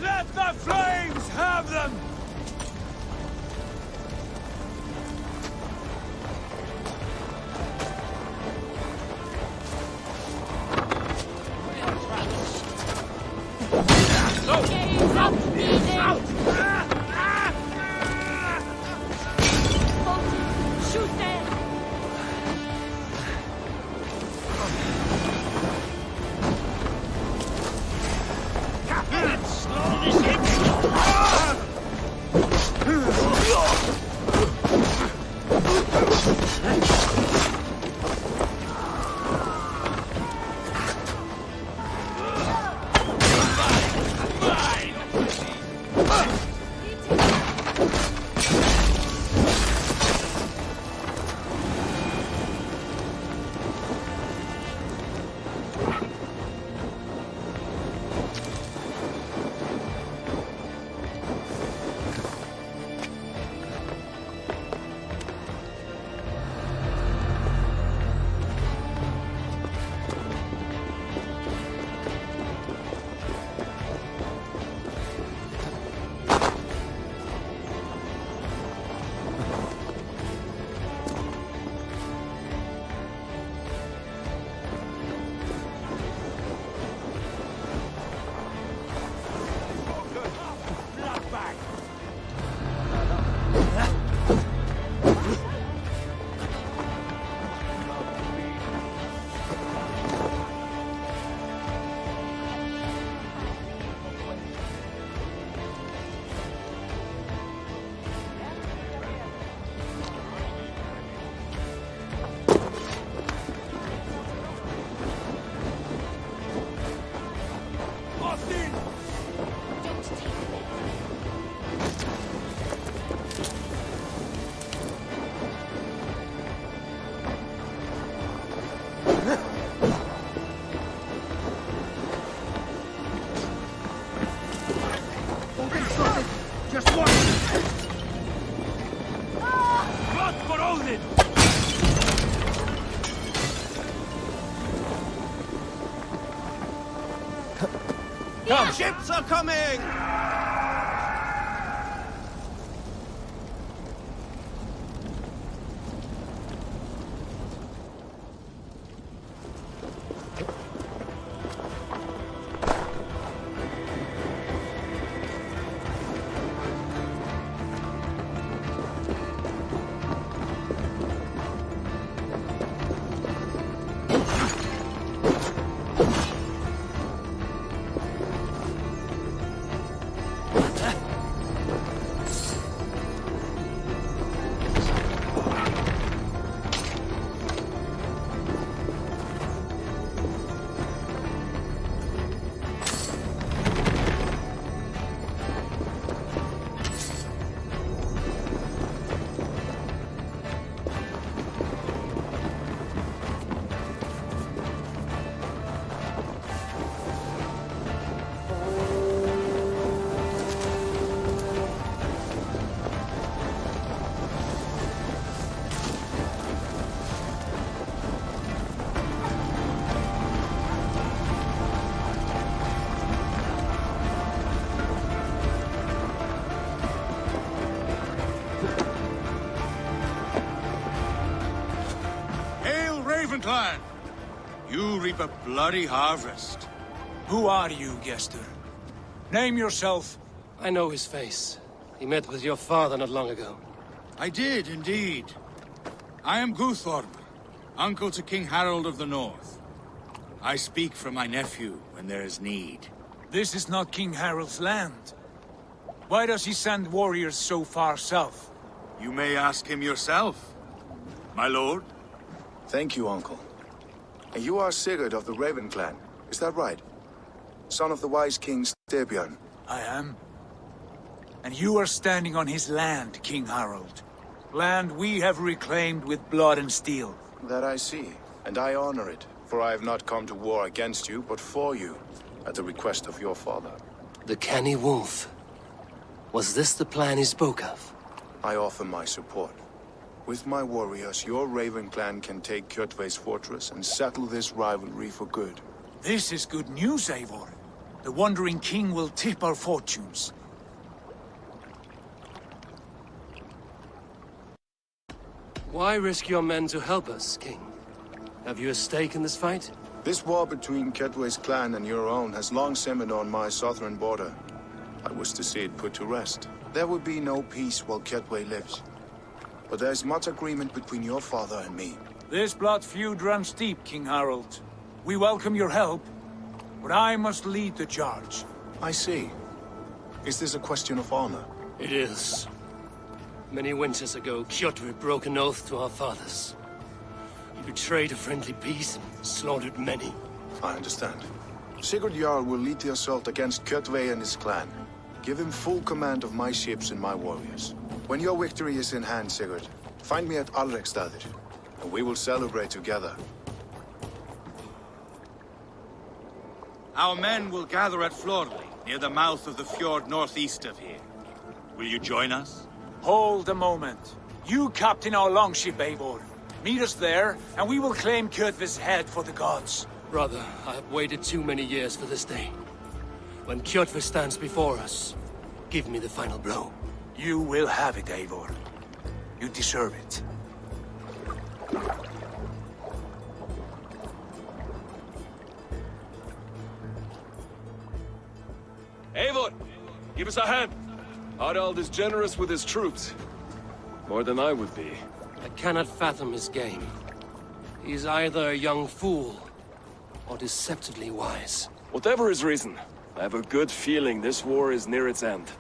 Speaker 8: Let the flames have them!
Speaker 23: Shoot them!
Speaker 8: Just watch! Blood for Odin!
Speaker 17: Come! Ships are coming!
Speaker 22: You reap a bloody harvest.
Speaker 8: Who are you, Gester? Name yourself.
Speaker 13: I know his face. He met with your father not long ago.
Speaker 22: I did, indeed. I am Guthorm, uncle to King Harold of the North. I speak for my nephew when there is need.
Speaker 8: This is not King Harold's land. Why does he send warriors so far south?
Speaker 22: You may ask him yourself, my lord.
Speaker 2: Thank you, uncle. And you are Sigurd of the Raven clan, is that right? Son of the wise King Styrbjörn.
Speaker 8: I am. And you are standing on his land, King Harold. Land we have reclaimed with blood and steel.
Speaker 2: That I see, and I honor it, for I have not come to war against you, but for you, at the request of your father.
Speaker 13: The canny wolf. Was this the plan he spoke of?
Speaker 2: I offer my support. With my warriors, your Raven clan can take Kjotve's fortress and settle this rivalry for good.
Speaker 8: This is good news, Eivor. The Wandering King will tip our fortunes.
Speaker 13: Why risk your men to help us, King? Have you a stake in this fight?
Speaker 2: This war between Kjotve's clan and your own has long simmered on my southern border. I wish to see it put to rest. There will be no peace while Kjotve lives. But there's much agreement between your father and me.
Speaker 8: This blood feud runs deep, King Harold. We welcome your help, but I must lead the charge.
Speaker 2: I see. Is this a question of honor?
Speaker 13: It is. Many winters ago, Kjotve broke an oath to our fathers. He betrayed a friendly peace and slaughtered many.
Speaker 2: I understand. Sigurd Jarl will lead the assault against Kjotve and his clan. Give him full command of my ships and my warriors. When your victory is in hand, Sigurd, find me at Alrekstadir, and we will celebrate together.
Speaker 22: Our men will gather at Florley, near the mouth of the fjord northeast of here. Will you join us?
Speaker 8: Hold a moment. You captain our longship, Eivor. Meet us there, and we will claim Kjotve's head for the gods.
Speaker 13: Brother, I have waited too many years for this day. When Kjotve stands before us, give me the final blow.
Speaker 8: You will have it, Eivor. You deserve it.
Speaker 14: Eivor, give us a hand. Harald is generous with his troops. More than I would be.
Speaker 13: I cannot fathom his game. He's either a young fool or deceptively wise.
Speaker 14: Whatever his reason, I have a good feeling this war is near its end.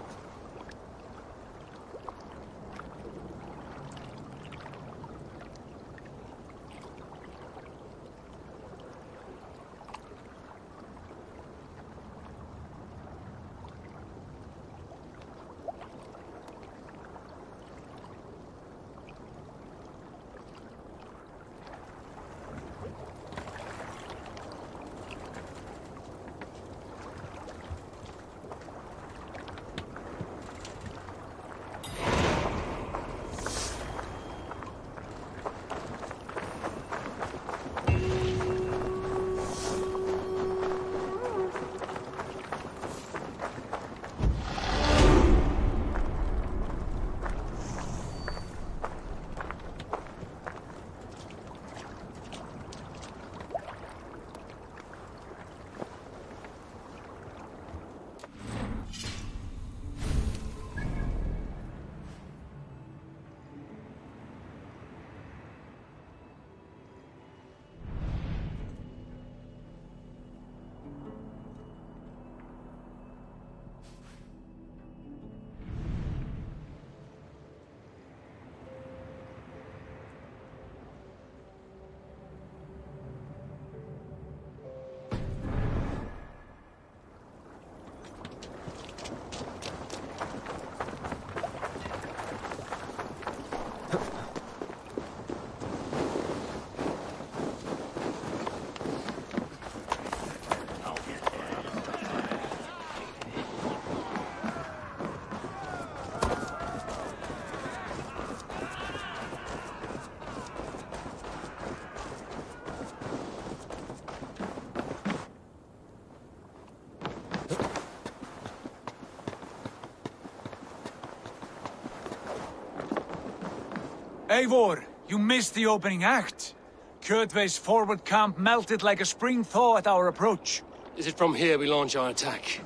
Speaker 8: Eivor, you missed the opening act. Kjotve's forward camp melted like a spring thaw at our approach.
Speaker 13: Is it from here we launch our attack?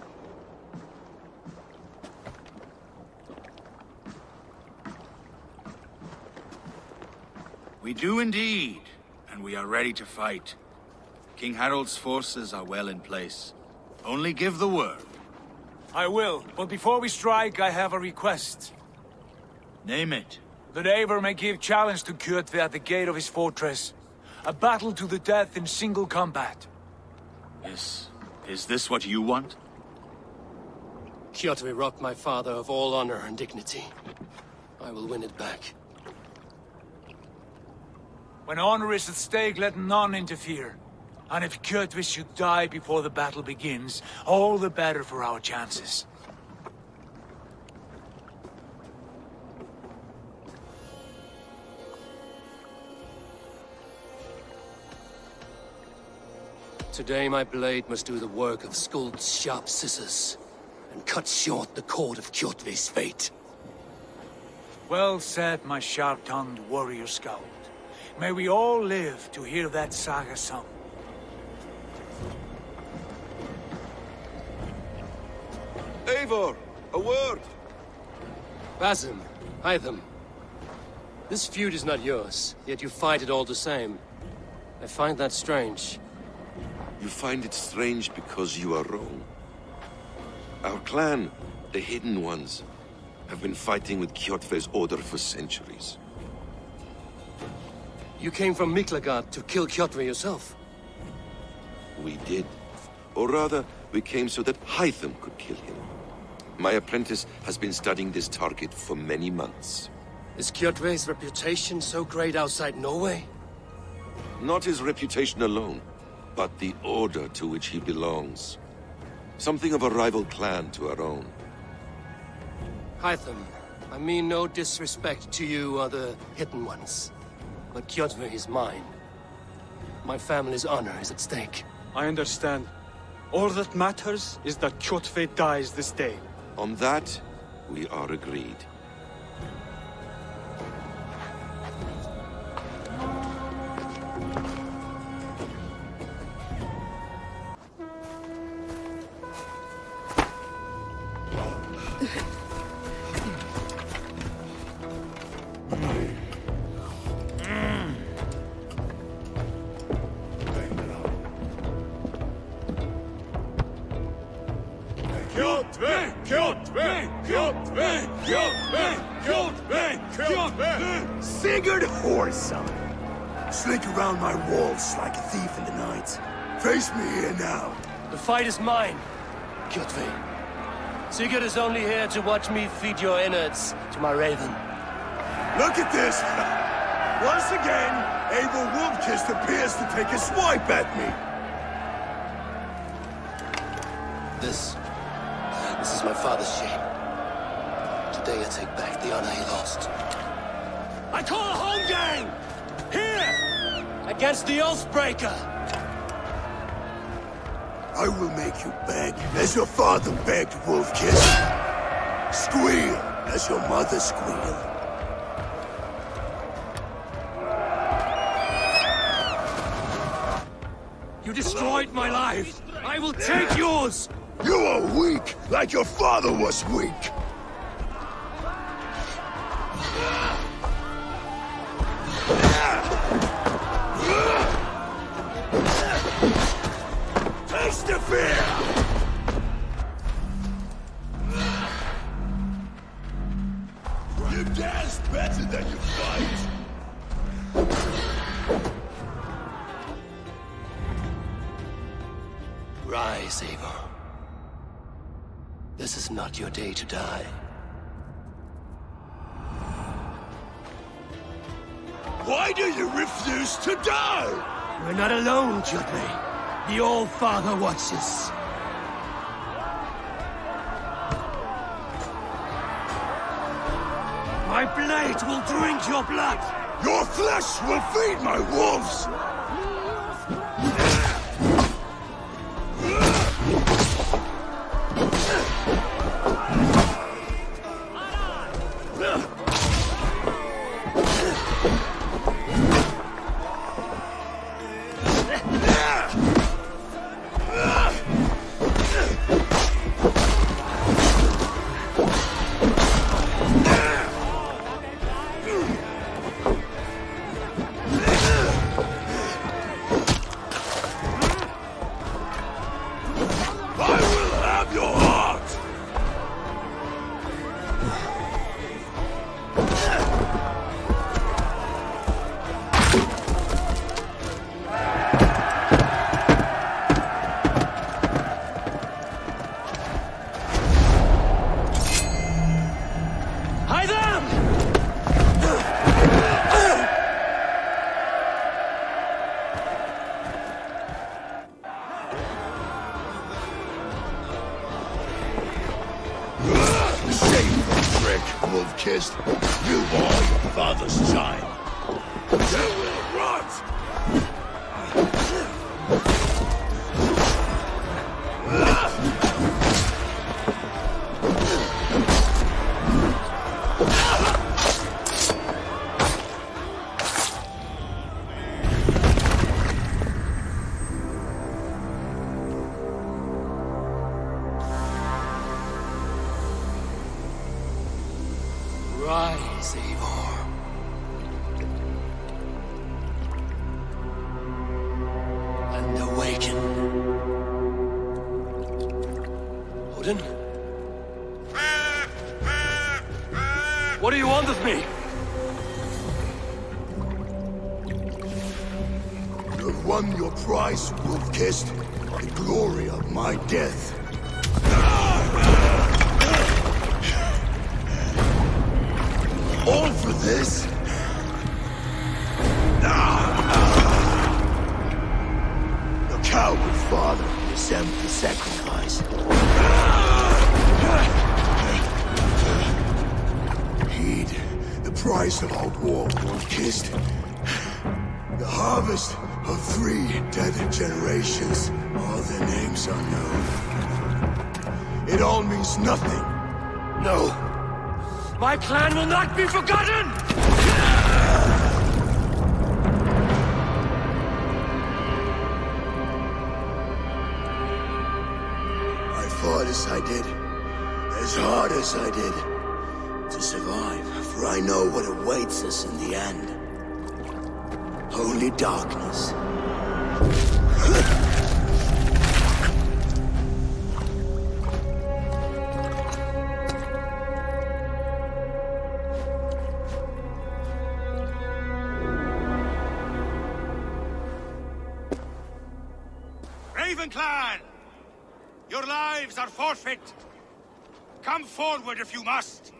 Speaker 22: We do indeed, and we are ready to fight. King Harold's forces are well in place. Only give the word.
Speaker 8: I will, but before we strike, I have a request.
Speaker 22: Name it.
Speaker 8: That Eivor may give challenge to Kjotve at the gate of his fortress. A battle to the death in single combat.
Speaker 22: Is this what you want?
Speaker 13: Kjotve robbed my father of all honor and dignity. I will win it back.
Speaker 8: When honor is at stake, let none interfere. And if Kjotve should die before the battle begins, all the better for our chances.
Speaker 13: Today my blade must do the work of Skuld's sharp scissors, and cut short the cord of Kjotve's fate.
Speaker 8: Well said, my sharp-tongued warrior scout. May we all live to hear that saga sung.
Speaker 11: Eivor, a word!
Speaker 13: Basim, Hytham. This feud is not yours, yet you fight it all the same. I find that strange.
Speaker 11: You find it strange because you are wrong. Our clan, the Hidden Ones, have been fighting with Kjotve's order for centuries.
Speaker 13: You came from Miklagard to kill Kjotve yourself?
Speaker 11: We did. Or rather, we came so that Hytham could kill him. My apprentice has been studying this target for many months.
Speaker 13: Is Kjotve's reputation so great outside Norway?
Speaker 11: Not his reputation alone, but the order to which he belongs. Something of a rival clan to our own.
Speaker 13: Hytham, I mean no disrespect to you or the Hidden Ones, but Kjotve is mine. My family's honor is at stake.
Speaker 3: I understand. All that matters is that Kjotve dies this day.
Speaker 11: On that, we are agreed.
Speaker 9: Sigurd Whoreson! Slink around my walls like a thief in the night. Face me here now.
Speaker 13: The fight is mine, Kjotve. Sigurd is only here to watch me feed your innards to my raven.
Speaker 9: Look at this! Once again, Abel Wolfkist appears to take a swipe at me.
Speaker 13: This is my father's shame. Today I take back the honor he lost. I call a home game! Here! Against the Oathbreaker!
Speaker 9: I will make you beg as your father begged, Wolfkist. Squeal as your mother squealed.
Speaker 13: You destroyed my life! I will take yours!
Speaker 9: You are weak, like your father was weak! Taste the fear! You dance better than you fight!
Speaker 13: Rise, Eivor. This is not your day to die.
Speaker 9: Why do you refuse to die?
Speaker 13: We're not alone, Kjotve. The All-Father watches. My blade will drink your blood!
Speaker 9: Your flesh will feed my wolves! wolf-kissed. You are your father's child. You will rot!
Speaker 1: Rise, Eivor. And awaken. Odin? What do you want of me?
Speaker 9: You have won your prize, wolf-kissed. The glory of my death. All for this? Your coward father resent the sacrifice. Heed the price of our war, wolf-kissed. The harvest of 3 dead generations. All their names unknown. It all means nothing.
Speaker 1: No. My clan will not be forgotten!
Speaker 9: I fought as I did, as hard as I did, to survive, for I know what awaits us in the end. Only darkness.
Speaker 22: Clan! Your lives are forfeit. Come forward if you must.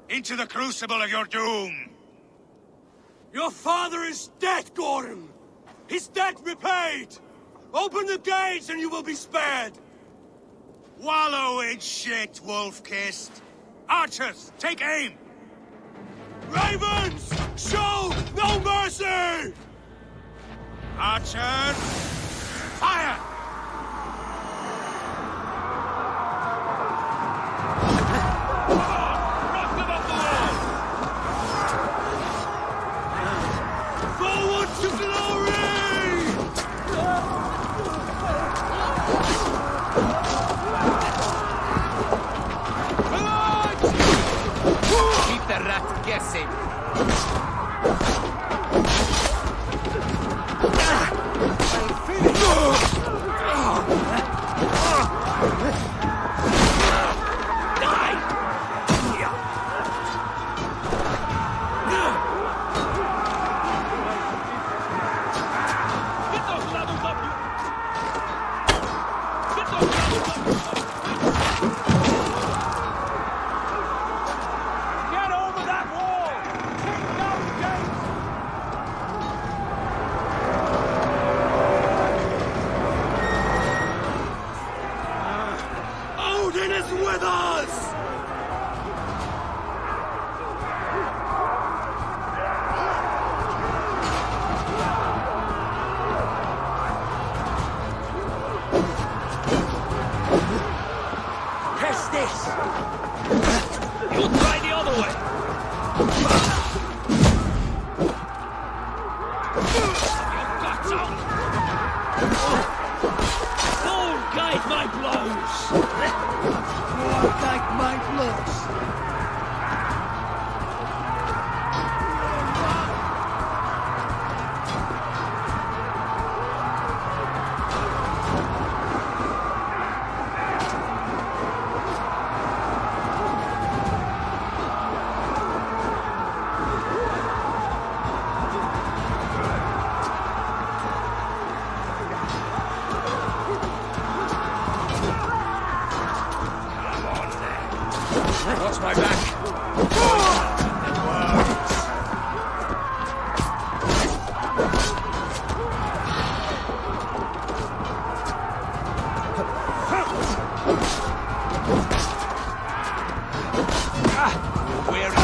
Speaker 22: Into the crucible of your doom.
Speaker 12: Your father is dead, Gorham! His debt repaid! Open the gates and you will be spared!
Speaker 22: Wallow in shit, wolf-kissed. Archers, take aim!
Speaker 12: Ravens! Show no mercy!
Speaker 22: Archers, fire!
Speaker 4: Guessing.
Speaker 12: Watch my back.
Speaker 4: We're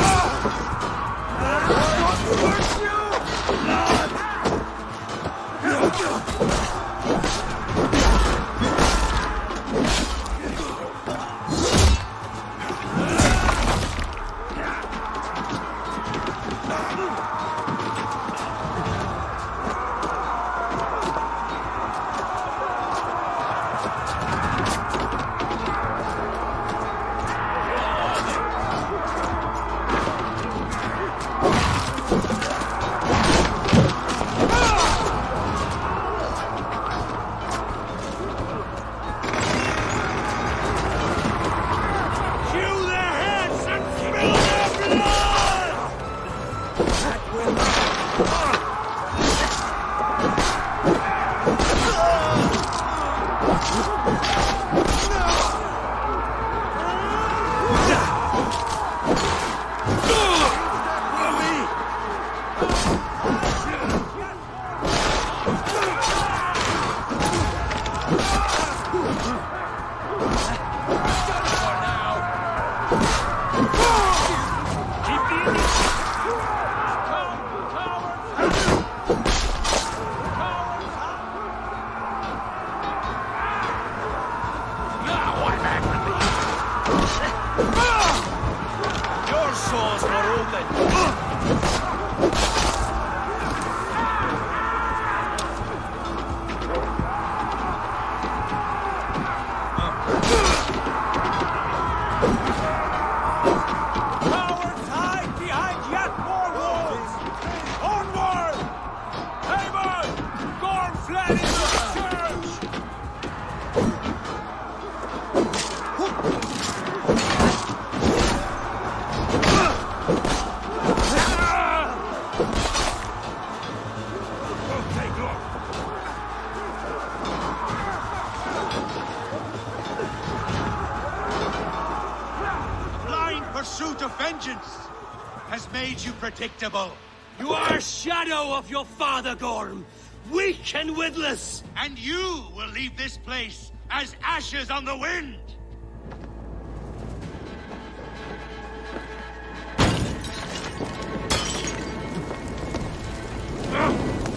Speaker 12: Predictable.
Speaker 14: You are a shadow of your father, Gorm. Weak and witless.
Speaker 12: And you will leave this place as ashes on the wind.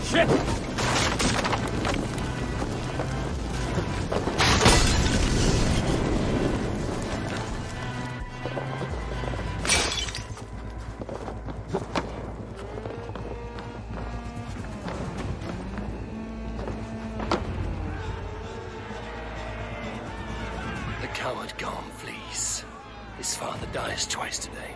Speaker 14: Shit!
Speaker 1: Dies twice today.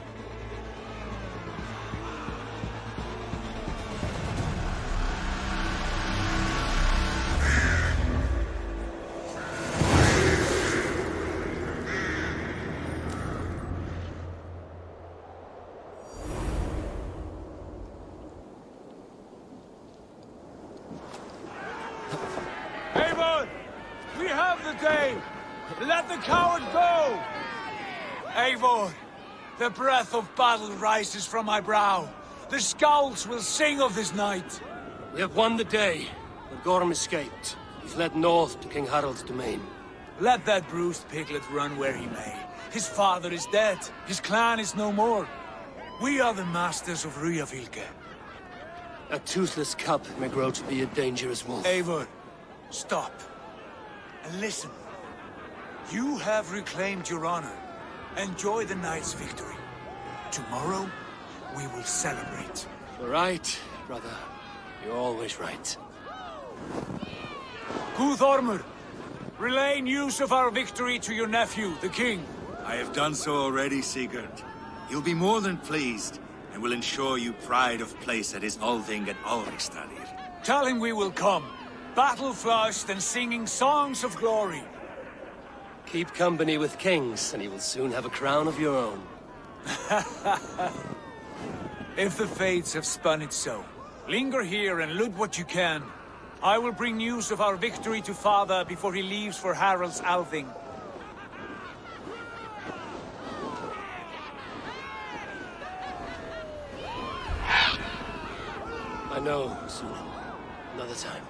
Speaker 8: Eivor! We have the day! Let the coward go! Eivor! The breath of battle rises from my brow. The scouts will sing of this night.
Speaker 13: We have won the day, but Gorm escaped. He's led north to King Harald's domain.
Speaker 8: Let that bruised piglet run where he may. His father is dead. His clan is no more. We are the masters of Ryjavík.
Speaker 13: A toothless cub may grow to be a dangerous wolf.
Speaker 8: Eivor, stop. And listen. You have reclaimed your honor. Enjoy the night's victory. Tomorrow, we will celebrate.
Speaker 13: You're right, brother. You're always right.
Speaker 8: Guthormur, relay news of our victory to your nephew, the king.
Speaker 22: I have done so already, Sigurd. He'll be more than pleased, and will ensure you pride of place at his Althing at Alrekstadir.
Speaker 8: Tell him we will come, battle-flushed and singing songs of glory.
Speaker 13: Keep company with kings, and you will soon have a crown of your own.
Speaker 8: If the fates have spun it so, linger here and loot what you can. I will bring news of our victory to father before he leaves for Harald's Althing.
Speaker 13: I know, soon. Another time.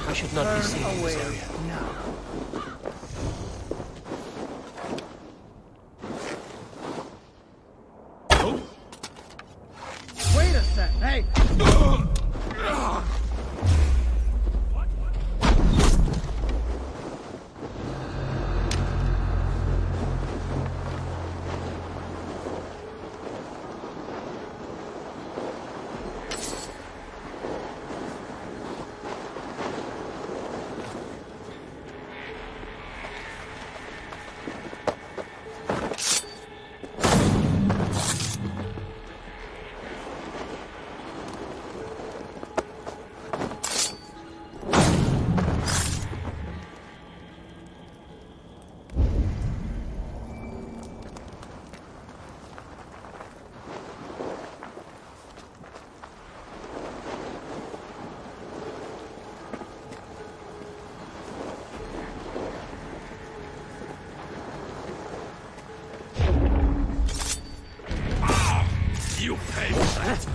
Speaker 13: I should not be seen in this area.
Speaker 12: Wait a sec, hey!
Speaker 10: You pay for that!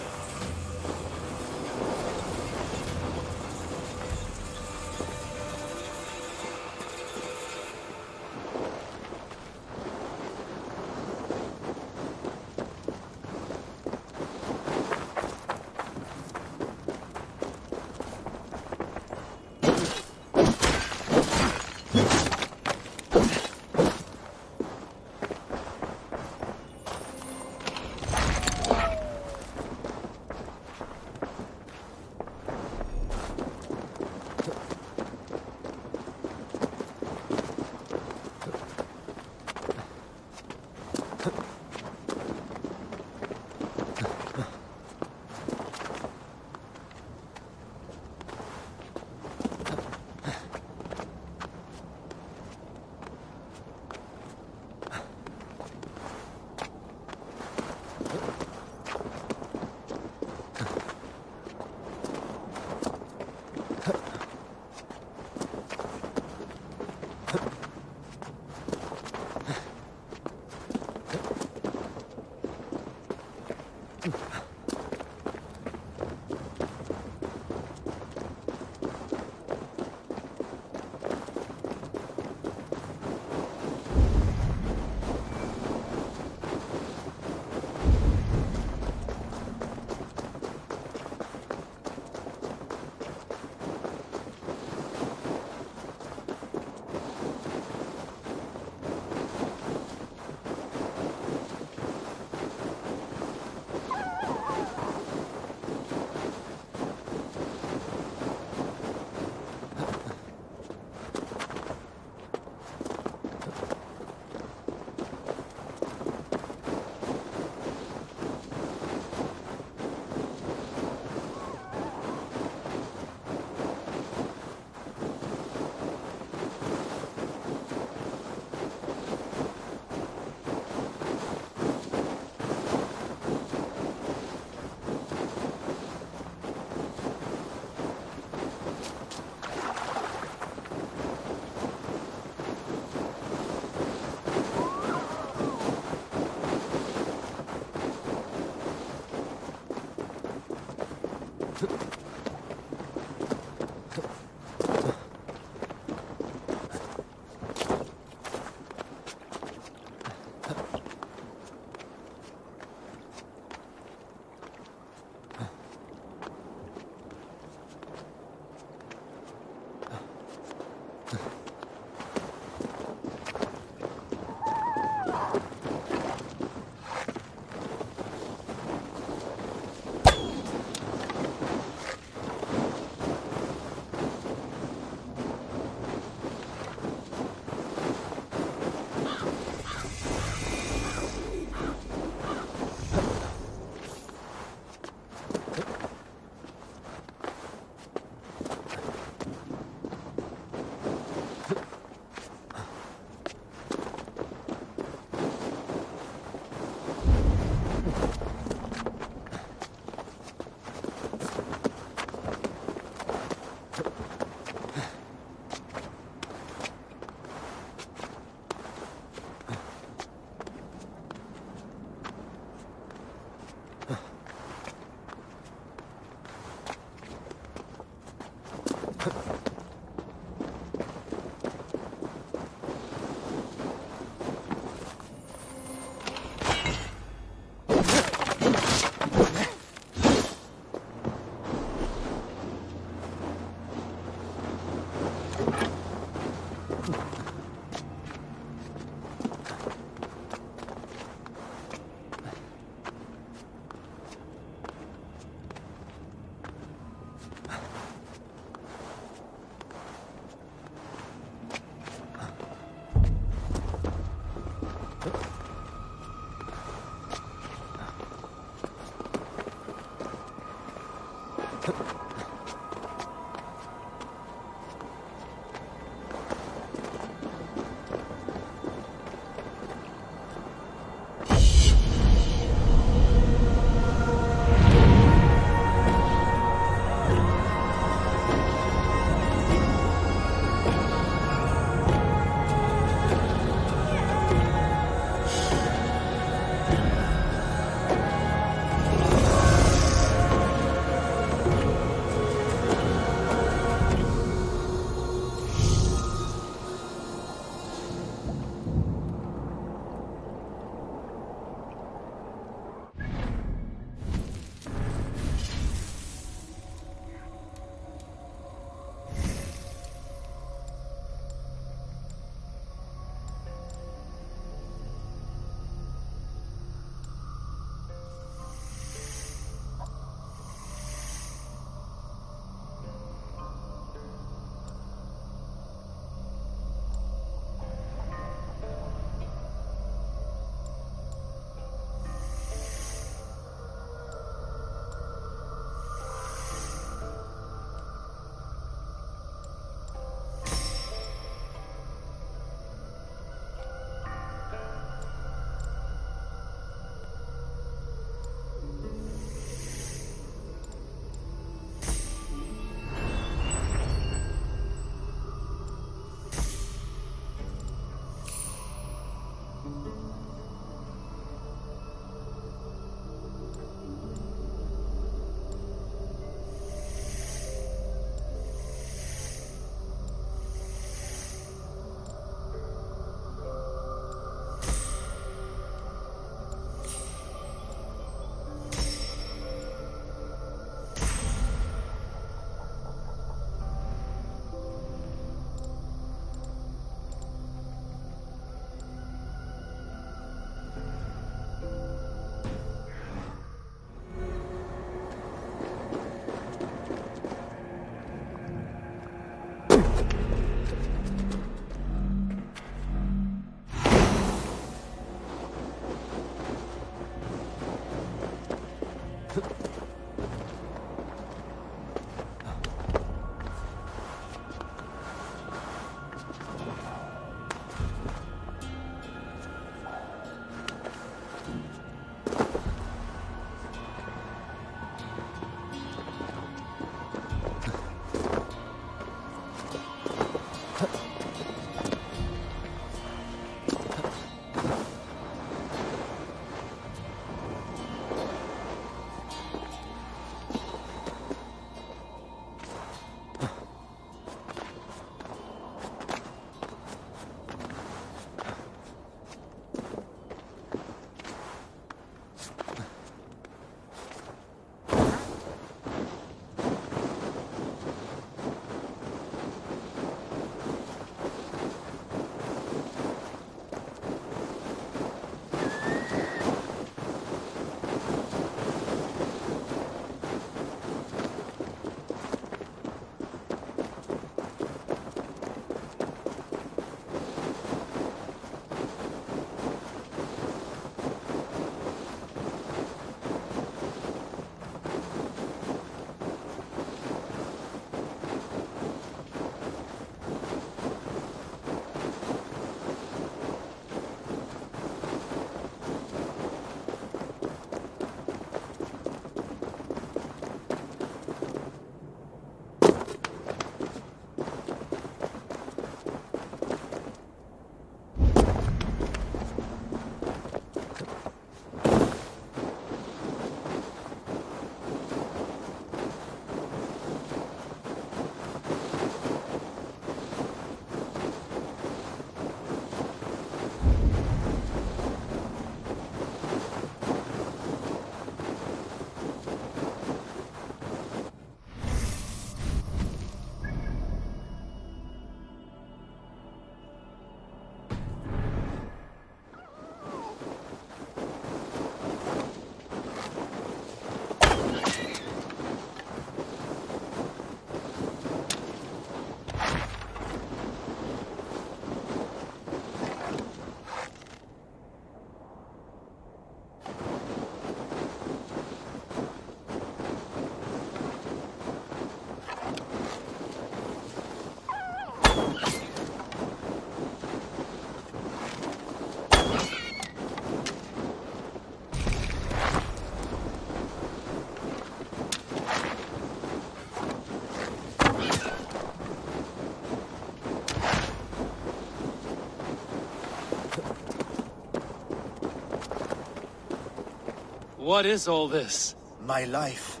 Speaker 1: What is all this?
Speaker 4: My life.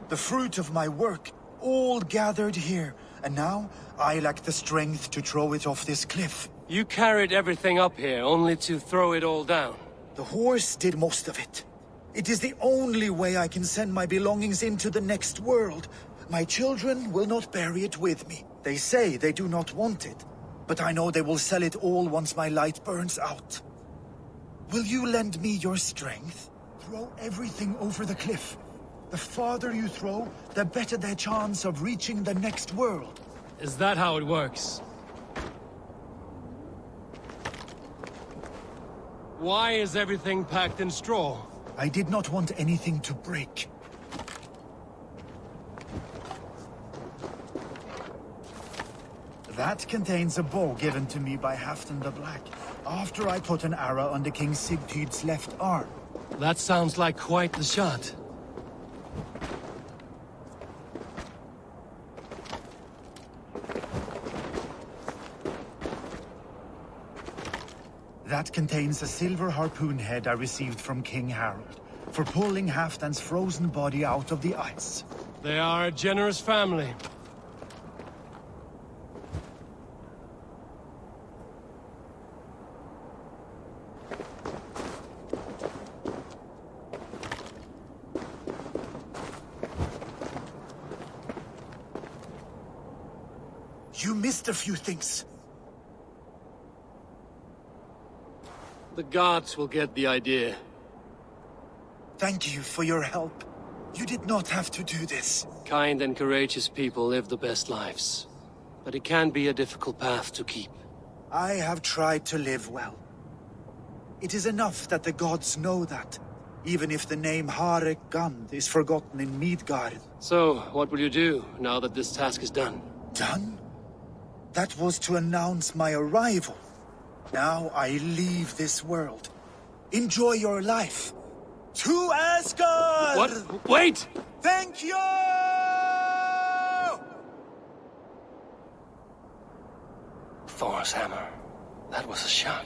Speaker 4: The fruit of my work, all gathered here. And now, I lack the strength to throw it off this cliff.
Speaker 1: You carried everything up here, only to throw it all down.
Speaker 4: The horse did most of it. It is the only way I can send my belongings into the next world. My children will not bury it with me. They say they do not want it, but I know they will sell it all once my light burns out. Will you lend me your strength? Throw everything over the cliff. The farther you throw, the better their chance of reaching the next world.
Speaker 1: Is that how it works? Why is everything packed in straw?
Speaker 4: I did not want anything to break. That contains a bow given to me by Halfdan the Black, after I put an arrow under King Sigtyd's left arm.
Speaker 1: That sounds like quite the shot.
Speaker 4: That contains a silver harpoon head I received from King Harold, for pulling Halfdan's frozen body out of the ice.
Speaker 1: They are a generous family.
Speaker 4: You missed a few things.
Speaker 1: The gods will get the idea.
Speaker 4: Thank you for your help. You did not have to do this.
Speaker 1: Kind and courageous people live the best lives. But it can be a difficult path to keep.
Speaker 4: I have tried to live well. It is enough that the gods know that. even if the name Harek Gand is forgotten in Midgard.
Speaker 13: So, what will you do now that this task is done?
Speaker 4: Done? That was to announce my arrival. Now I leave this world. Enjoy your life. To Asgard!
Speaker 13: What? Wait!
Speaker 4: Thank you!
Speaker 13: Thor's hammer. That was a shock.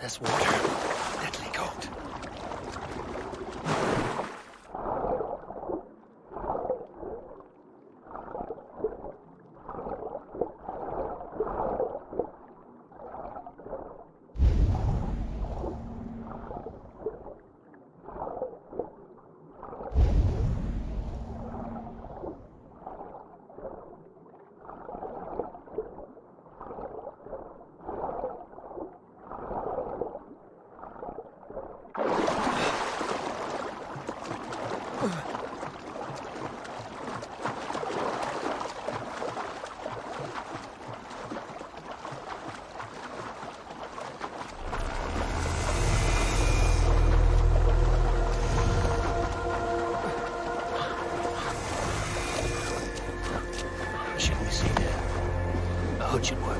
Speaker 13: This water, deadly cold.
Speaker 1: Should work.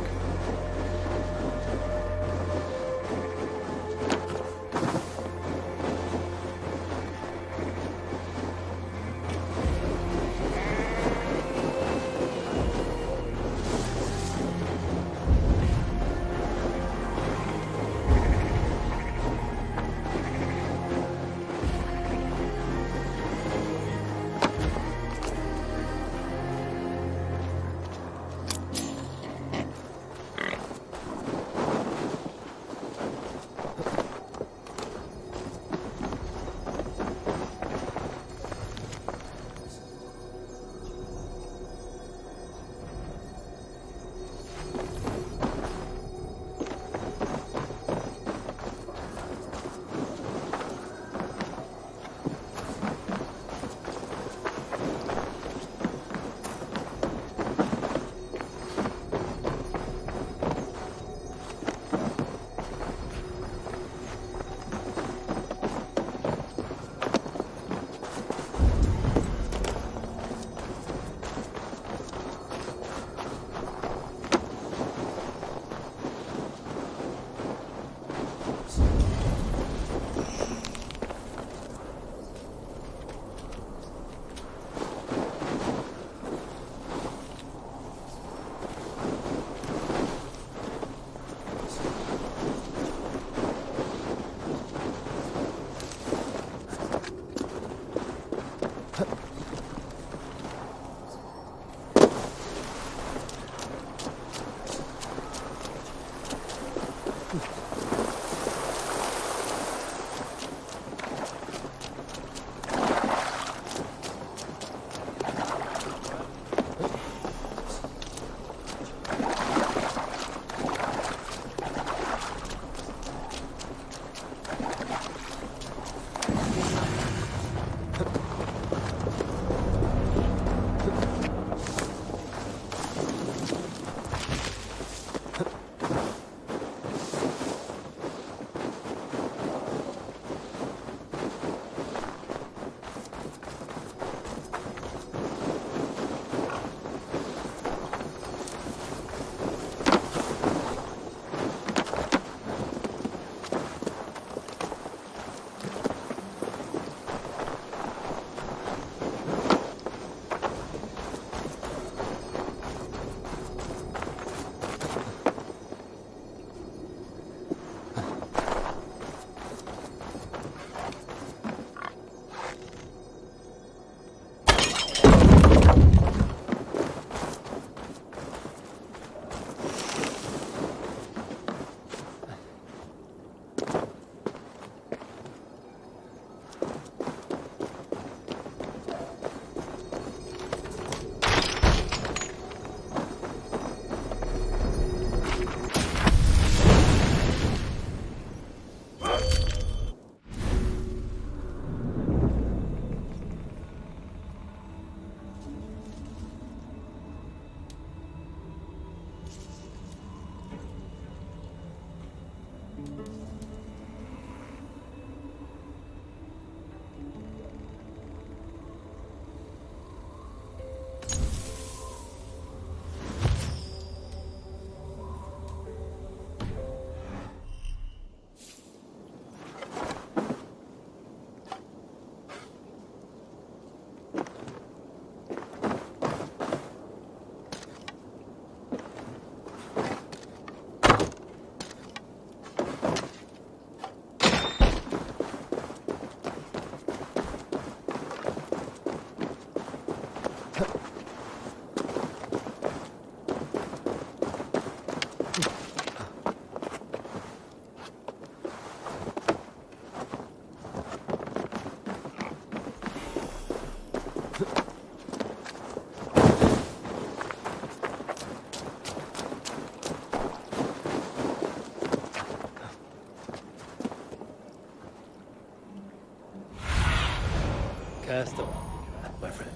Speaker 13: best of all, my friend.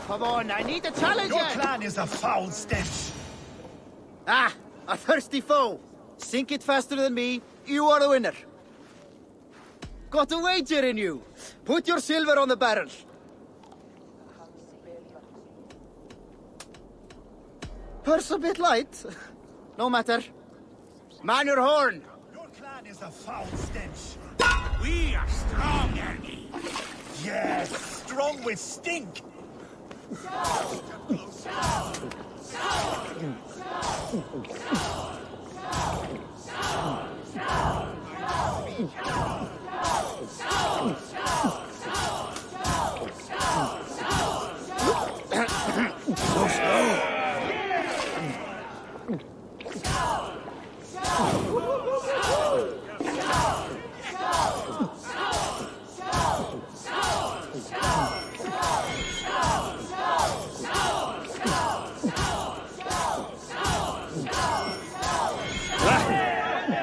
Speaker 16: Come on, I need a challenge!
Speaker 4: Your clan is a foul stench!
Speaker 16: Ah, a thirsty foe! Sink it faster than me, you are the winner! Got a wager in you! Put your silver on the barrel! Purse a bit light? No matter. Man your horn!
Speaker 4: Your clan is a foul stench!
Speaker 22: We are strong, Ernie!
Speaker 4: Yes, strong with stink!
Speaker 22: So slow!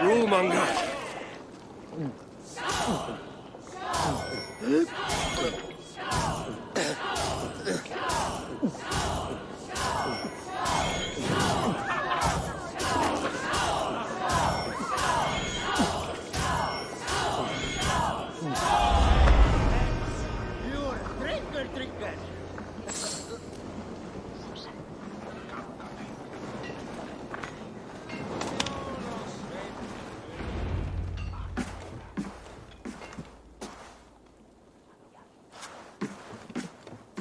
Speaker 13: Rule-monger.
Speaker 16: You're a drinker!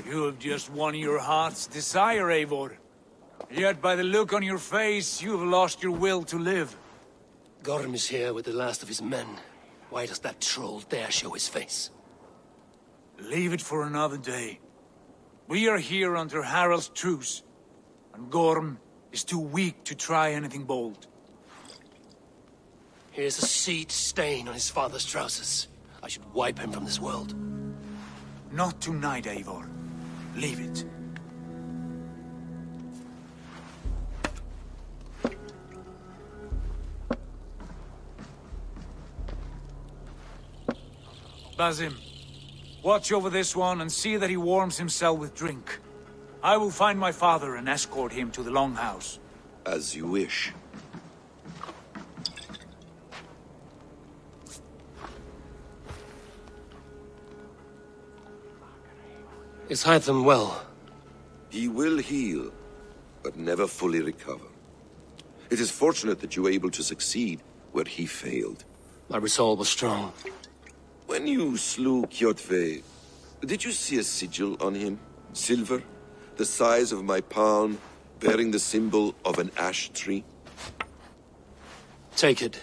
Speaker 8: You have just won your heart's desire, Eivor. Yet by the look on your face, you have lost your will to live.
Speaker 13: Gorm is here with the last of his men. Why does that troll dare show his face?
Speaker 8: Leave it for another day. We are here under Harald's truce, and Gorm is too weak to try anything bold.
Speaker 13: Here's a seed stain on his father's trousers. I should wipe him from this world.
Speaker 8: Not tonight, Eivor. Leave it. Basim, watch over this one and see that he warms himself with drink. I will find my father and escort him to the Longhouse.
Speaker 11: As you wish.
Speaker 13: Is Hytham well?
Speaker 11: He will heal, but never fully recover. It is fortunate that you were able to succeed where he failed.
Speaker 13: My resolve was strong.
Speaker 11: When you slew Kjotve, did you see a sigil on him? Silver? The size of my palm, bearing the symbol of an ash tree?
Speaker 13: Take it.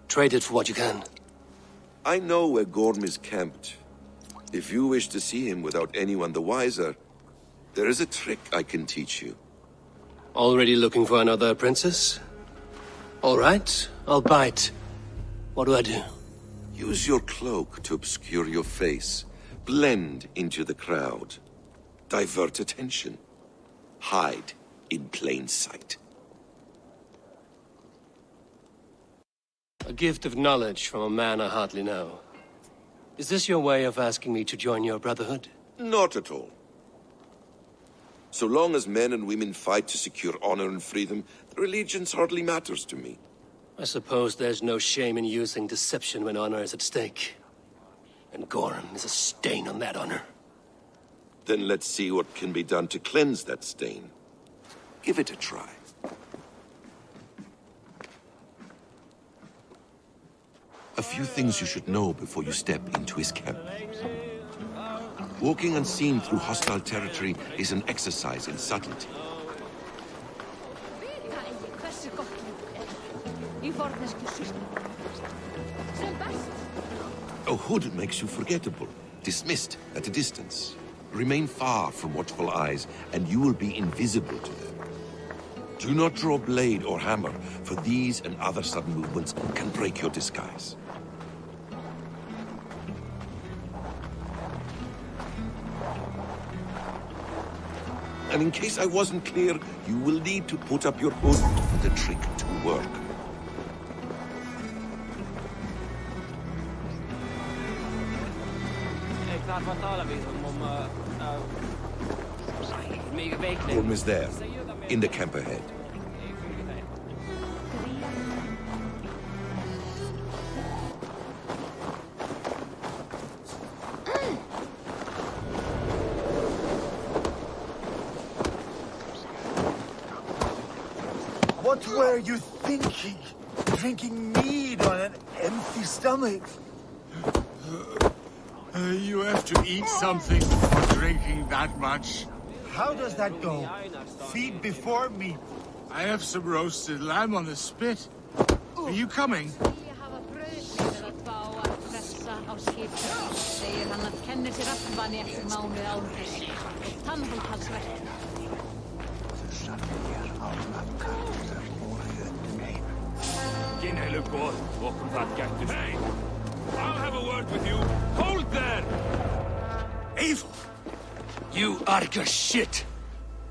Speaker 13: Trade it for what you can.
Speaker 11: I know where Gorm is camped. If you wish to see him without anyone the wiser, there is a trick I can teach you.
Speaker 13: Already looking for another princess? All right, I'll bite. What do I do?
Speaker 11: Use your cloak to obscure your face. Blend into the crowd. Divert attention. Hide in plain sight.
Speaker 13: A gift of knowledge from a man I hardly know. Is this your way of asking me to join your brotherhood?
Speaker 11: Not at all. So long as men and women fight to secure honor and freedom, their allegiance hardly matters to me.
Speaker 13: I suppose there's no shame in using deception when honor is at stake. And Gorm is a stain on that honor.
Speaker 11: Then let's see what can be done to cleanse that stain. Give it a try. A few things you should know before you step into his camp. Walking unseen through hostile territory is an exercise in subtlety. A hood makes you forgettable. dismissed at a distance. Remain far from watchful eyes, and you will be invisible to them. Do not draw blade or hammer, for these and other sudden movements can break your disguise. And in case I wasn't clear, you will need to put up your hood for the trick to work. Home is there, in the camp ahead.
Speaker 4: What were you thinking? Drinking mead on an empty stomach?
Speaker 22: You have to eat something before drinking that much.
Speaker 4: How does that go? Feed before meat.
Speaker 22: I have some roasted lamb on the spit. Are you coming?
Speaker 10: Hey! I'll have a word with you. Hold there!
Speaker 1: Evil! You Arga shit!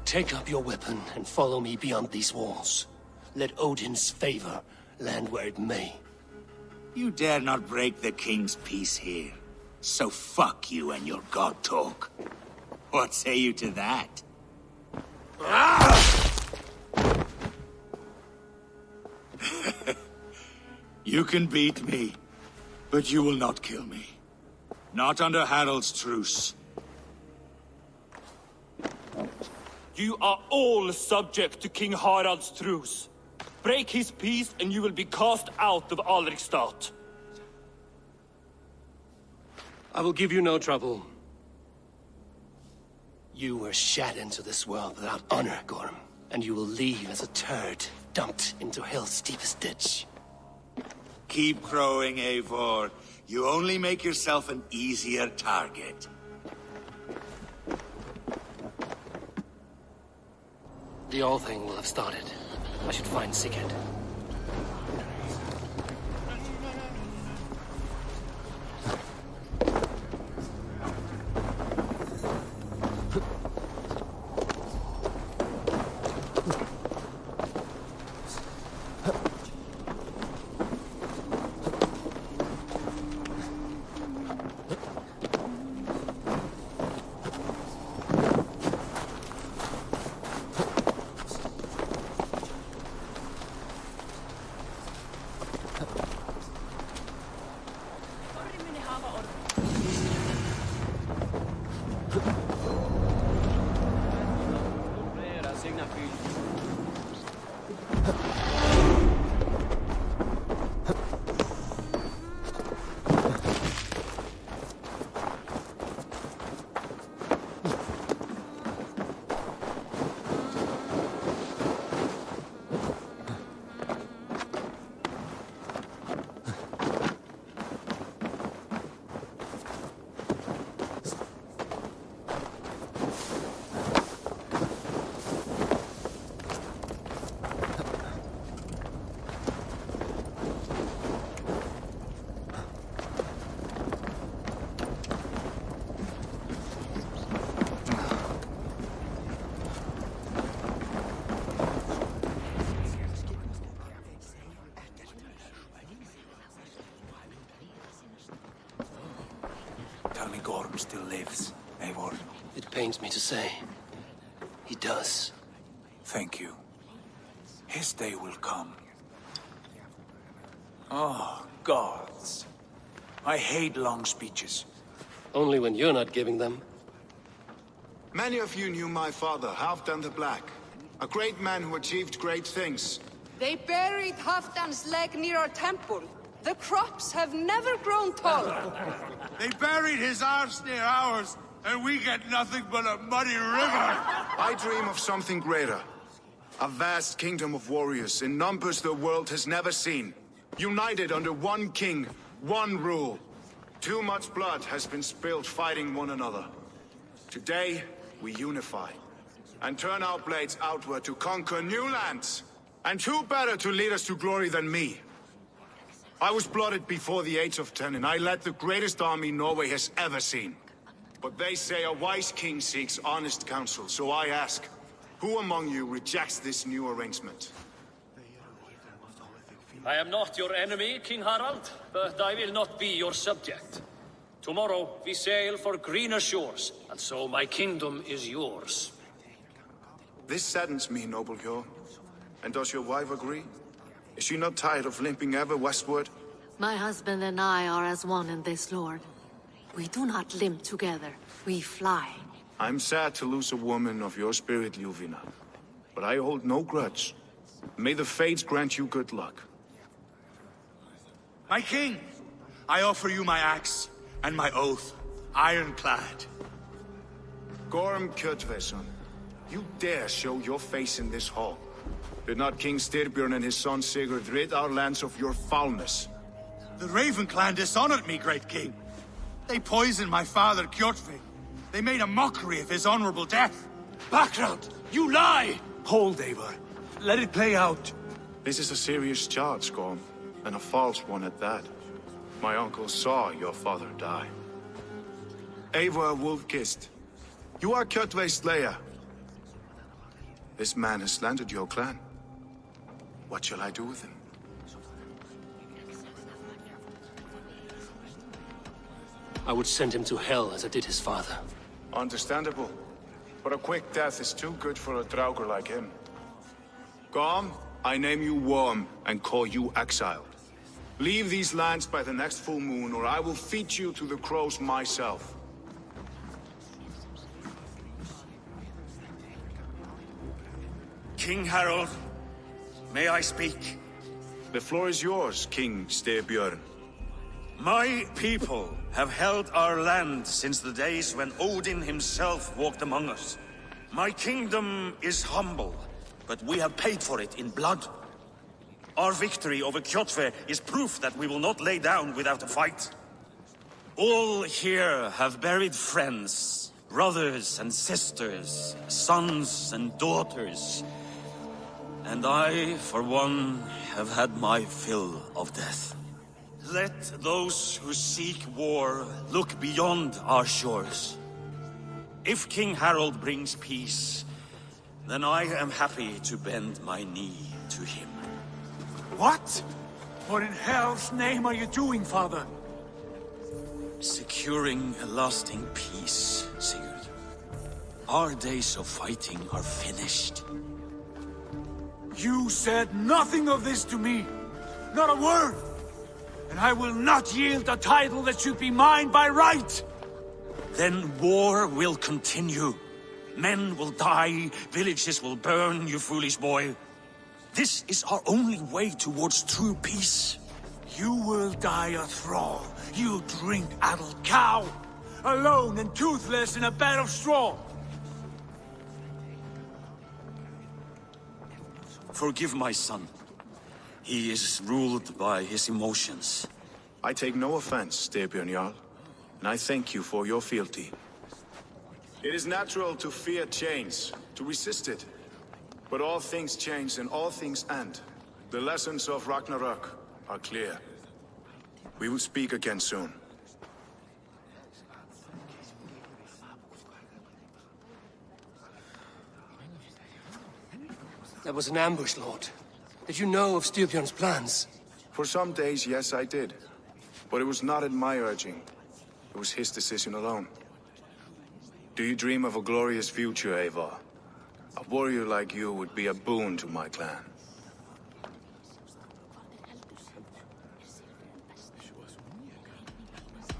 Speaker 1: Take up your weapon and follow me beyond these walls. Let Odin's favor land where it may.
Speaker 22: You dare not break the king's peace here. So fuck you and your god talk. What say you to that? You can beat me, but you will not kill me. Not under Harald's truce.
Speaker 10: You are all subject to King Harald's truce. Break his peace and you will be cast out of Alrikstad.
Speaker 1: I will give you no trouble. You were shat into this world without honor, Gorm, and you will leave as a turd, dumped into hell's deepest ditch.
Speaker 22: Keep crowing, Eivor. You only make yourself an easier target.
Speaker 1: The All Thing will have started. I should find Sigurd.
Speaker 8: Gorm still lives, Eivor.
Speaker 1: It pains me to say. He does.
Speaker 8: Thank you. His day will come. Oh, gods. I hate long speeches.
Speaker 1: Only when you're not giving them.
Speaker 2: Many of you knew my father, Halfdan the Black. A great man who achieved great things.
Speaker 19: They buried Halfdan's leg near our temple. The crops have never grown taller.
Speaker 22: They buried his arse near ours, and we get nothing but a muddy river.
Speaker 2: I dream of something greater. A vast kingdom of warriors in numbers the world has never seen. United under one king, one rule. Too much blood has been spilled fighting one another. Today, we unify, and turn our blades outward to conquer new lands. And who better to lead us to glory than me? I was blooded before the age of 10, and I led the greatest army Norway has ever seen. But they say a wise king seeks honest counsel, so I ask, who among you rejects this new arrangement?
Speaker 6: I am not your enemy, King Harald, but I will not be your subject. Tomorrow we sail for greener shores, and so my kingdom is yours.
Speaker 2: This saddens me, noble Jarl. And does your wife agree? Is she not tired of limping ever westward?
Speaker 20: My husband and I are as one in this, Lord. We do not limp together, we fly.
Speaker 2: I'm sad to lose a woman of your spirit, Ljuvina. But I hold no grudge. May the fates grant you good luck.
Speaker 22: My king, I offer you my axe and my oath, ironclad.
Speaker 2: Gorm Kjotveson, you dare show your face in this hall. Did not King Styrbjörn and his son Sigurd rid our lands of your foulness?
Speaker 22: The Raven clan dishonored me, great king. They poisoned my father, Kjotve. They made a mockery of his honorable death.
Speaker 1: Background! You lie!
Speaker 22: Hold, Eivor. Let it play out.
Speaker 2: This is a serious charge, Gorm, and a false one at that. My uncle saw your father die. Eivor Wolf-Kissed, you are Kjotve's slayer. This man has slandered your clan. What shall I do with him?
Speaker 1: I would send him to hell as I did his father.
Speaker 2: Understandable. But a quick death is too good for a Draugr like him. Gorm, I name you Worm and call you exiled. Leave these lands by the next full moon, or I will feed you to the crows myself.
Speaker 5: King Harald, may I speak?
Speaker 2: The floor is yours, King Styrbjörn.
Speaker 5: My people have held our land since the days when Odin himself walked among us. My kingdom is humble, but we have paid for it in blood. Our victory over Kjotve is proof that we will not lay down without a fight. All here have buried friends, brothers and sisters, sons and daughters. And I, for one, have had my fill of death. Let those who seek war look beyond our shores. If King Harald brings peace, then I am happy to bend my knee to him.
Speaker 8: What? What in hell's name are you doing, father?
Speaker 5: Securing a lasting peace, Sigurd. Our days of fighting are finished.
Speaker 8: You said nothing of this to me. Not a word. And I will not yield a title that should be mine by right.
Speaker 5: Then war will continue. Men will die, villages will burn, you foolish boy. This is our only way towards true peace.
Speaker 8: You will die a thrall, you drink-addled cow. Alone and toothless in a bed of straw.
Speaker 5: Forgive my son. He is ruled by his emotions.
Speaker 2: I take no offense, Styrbjörn Jarl, and I thank you for your fealty. It is natural to fear change, to resist it. But all things change and all things end. The lessons of Ragnarok are clear. We will speak again soon.
Speaker 1: That was an ambush, Lord. Did you know of Styrbjörn's plans?
Speaker 2: For some days, yes, I did. But it was not at my urging. It was his decision alone. Do you dream of a glorious future, Eivor? A warrior like you would be a boon to my clan.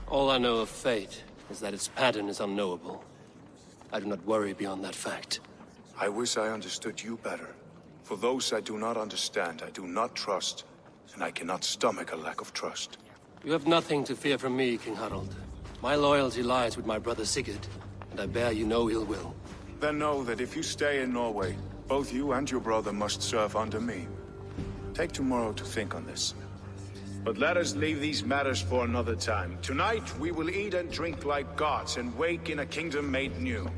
Speaker 1: All I know of fate is that its pattern is unknowable. I do not worry beyond that fact.
Speaker 2: I wish I understood you better. For those I do not understand, I do not trust, and I cannot stomach a lack of trust.
Speaker 1: You have nothing to fear from me, King Harald. My loyalty lies with my brother Sigurd, and I bear you no ill will.
Speaker 2: Then know that if you stay in Norway, both you and your brother must serve under me. Take tomorrow to think on this. But let us leave these matters for another time. Tonight, we will eat and drink like gods and wake in a kingdom made new.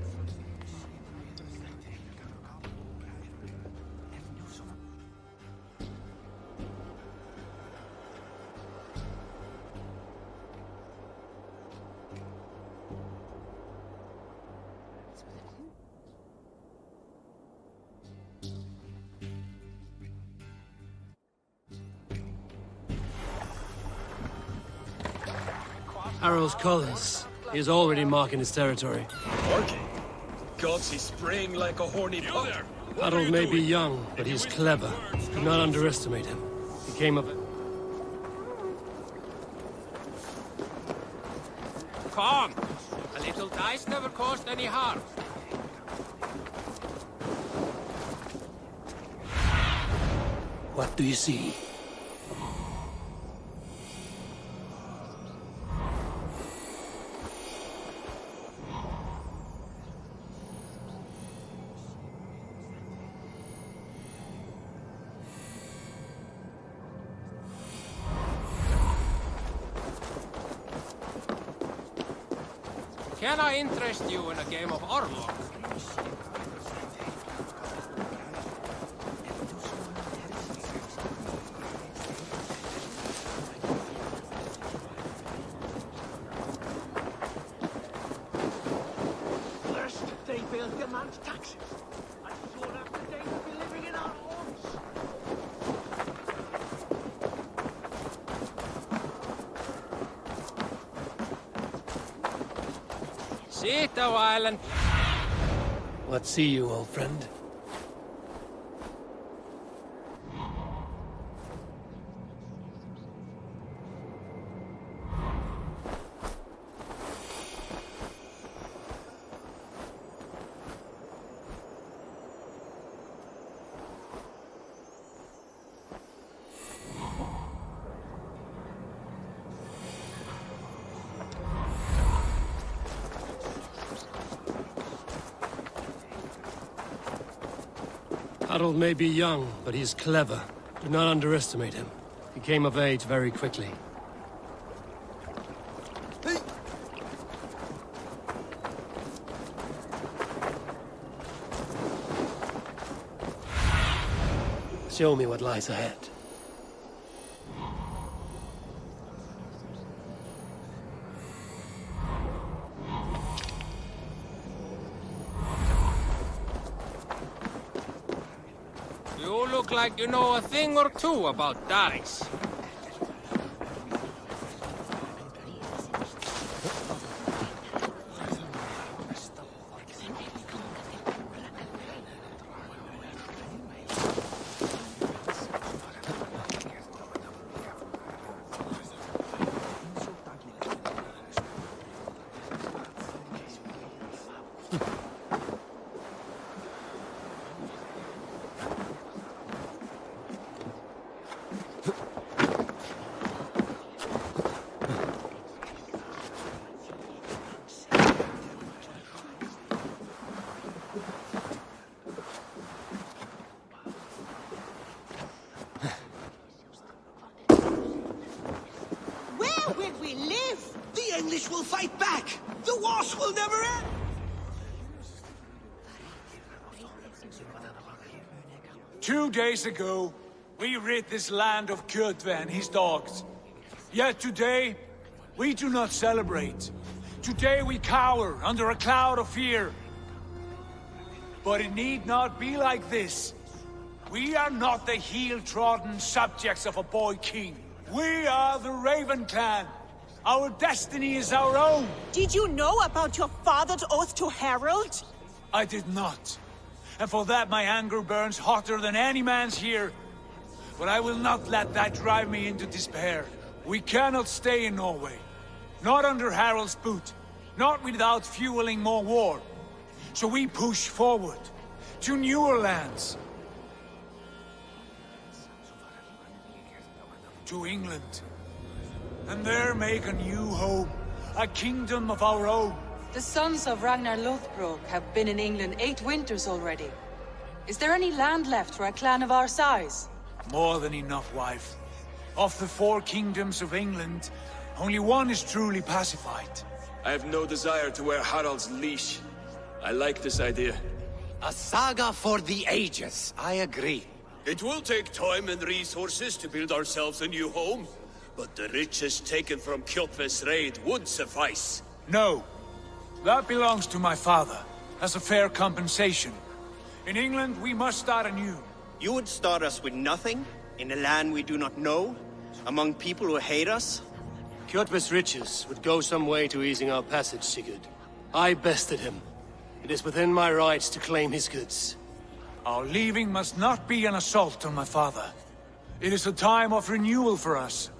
Speaker 13: Harold's colors. He is already marking his territory.
Speaker 14: Marking? Gods, he's spraying like a horny pup.
Speaker 13: Harold may be young, but he's clever. Do not underestimate him. He came of...
Speaker 7: Come! A little dice never caused any harm.
Speaker 13: What do you see?
Speaker 7: Can I interest you in a game of Orlok?
Speaker 12: First, they built demand taxes. And soon after, they will be living in our homes.
Speaker 7: Sit a while and...
Speaker 13: What see you, old friend? Harold may be young, but he's clever. Do not underestimate him. He came of age very quickly. Show me what lies ahead.
Speaker 7: You look like you know a thing or two about dice.
Speaker 18: Where will we live?
Speaker 12: The English will fight back! The wars will never end!
Speaker 8: Two days ago, we rid this land of Kjotve and his dogs. Yet today, we do not celebrate. Today we cower under a cloud of fear. But it need not be like this. We are not the heel-trodden subjects of a boy king. We are the Raven clan. Our destiny is our own.
Speaker 18: Did you know about your father's oath to Harold?
Speaker 8: I did not. And for that my anger burns hotter than any man's here. But I will not let that drive me into despair. We cannot stay in Norway. Not under Harald's boot. Not without fueling more war. So we push forward. To newer lands. To England. And there make a new home. A kingdom of our own.
Speaker 15: The sons of Ragnar Lothbrok have been in England 8 winters already. Is there any land left for a clan of our size?
Speaker 8: More than enough, wife. Of the 4 kingdoms of England, only one is truly pacified.
Speaker 10: I have no desire to wear Harald's leash. I like this idea.
Speaker 17: A saga for the ages, I agree.
Speaker 14: It will take time and resources to build ourselves a new home, but the riches taken from Kjotve's raid would suffice.
Speaker 8: No. That belongs to my father, as a fair compensation. In England, we must start anew.
Speaker 16: You would start us with nothing? In a land we do not know? Among people who hate us?
Speaker 13: Kjotve's riches would go some way to easing our passage, Sigurd. I bested him. It is within my rights to claim his goods.
Speaker 8: Our leaving must not be an assault on my father. It is a time of renewal for us.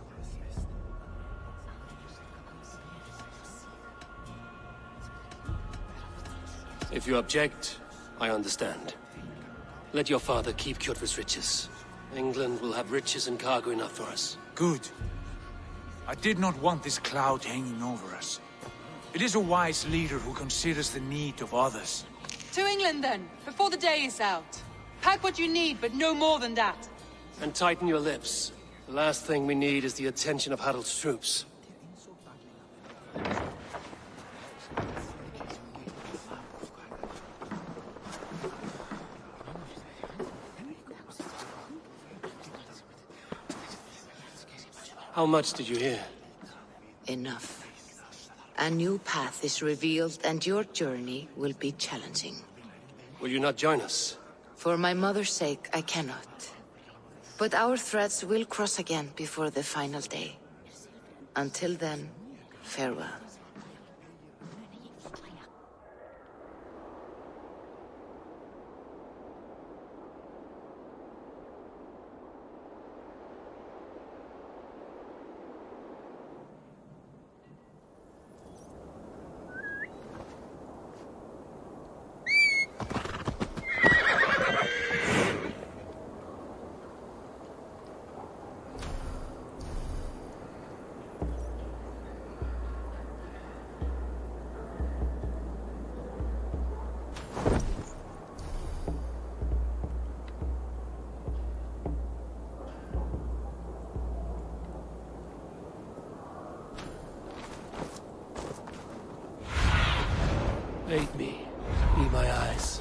Speaker 13: If you object, I understand. Let your father keep Kjotve's riches. England will have riches and cargo enough for us.
Speaker 8: Good. I did not want this cloud hanging over us. It is a wise leader who considers the need of others.
Speaker 15: To England, then, before the day is out. Pack what you need, but no more than that.
Speaker 13: And tighten your lips. The last thing we need is the attention of Harald's troops. How much did you hear?
Speaker 21: Enough. A new path is revealed, and your journey will be challenging.
Speaker 13: Will you not join us?
Speaker 21: For my mother's sake, I cannot. But our threads will cross again before the final day. Until then, farewell.
Speaker 13: Aid me. Be my eyes.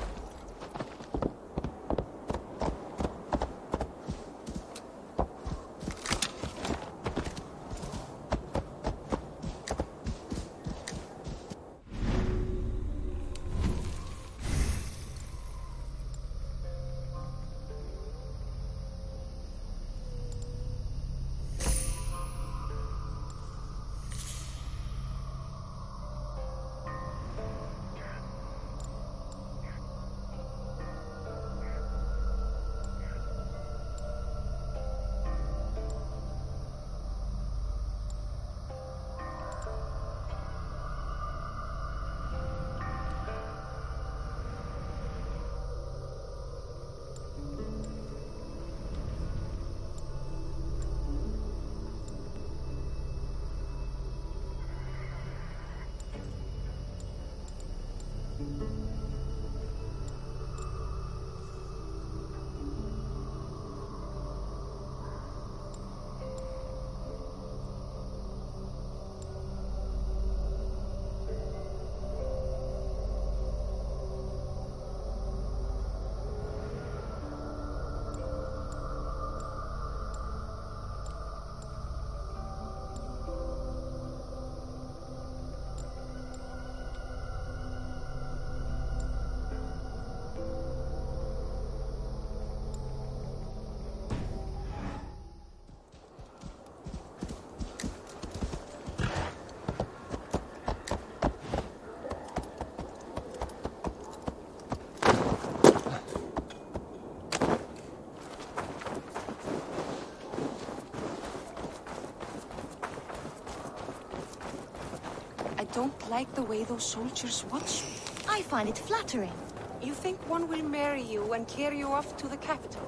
Speaker 19: I don't like the way those soldiers watch me.
Speaker 23: I find it flattering.
Speaker 19: You think one will marry you and carry you off to the capital?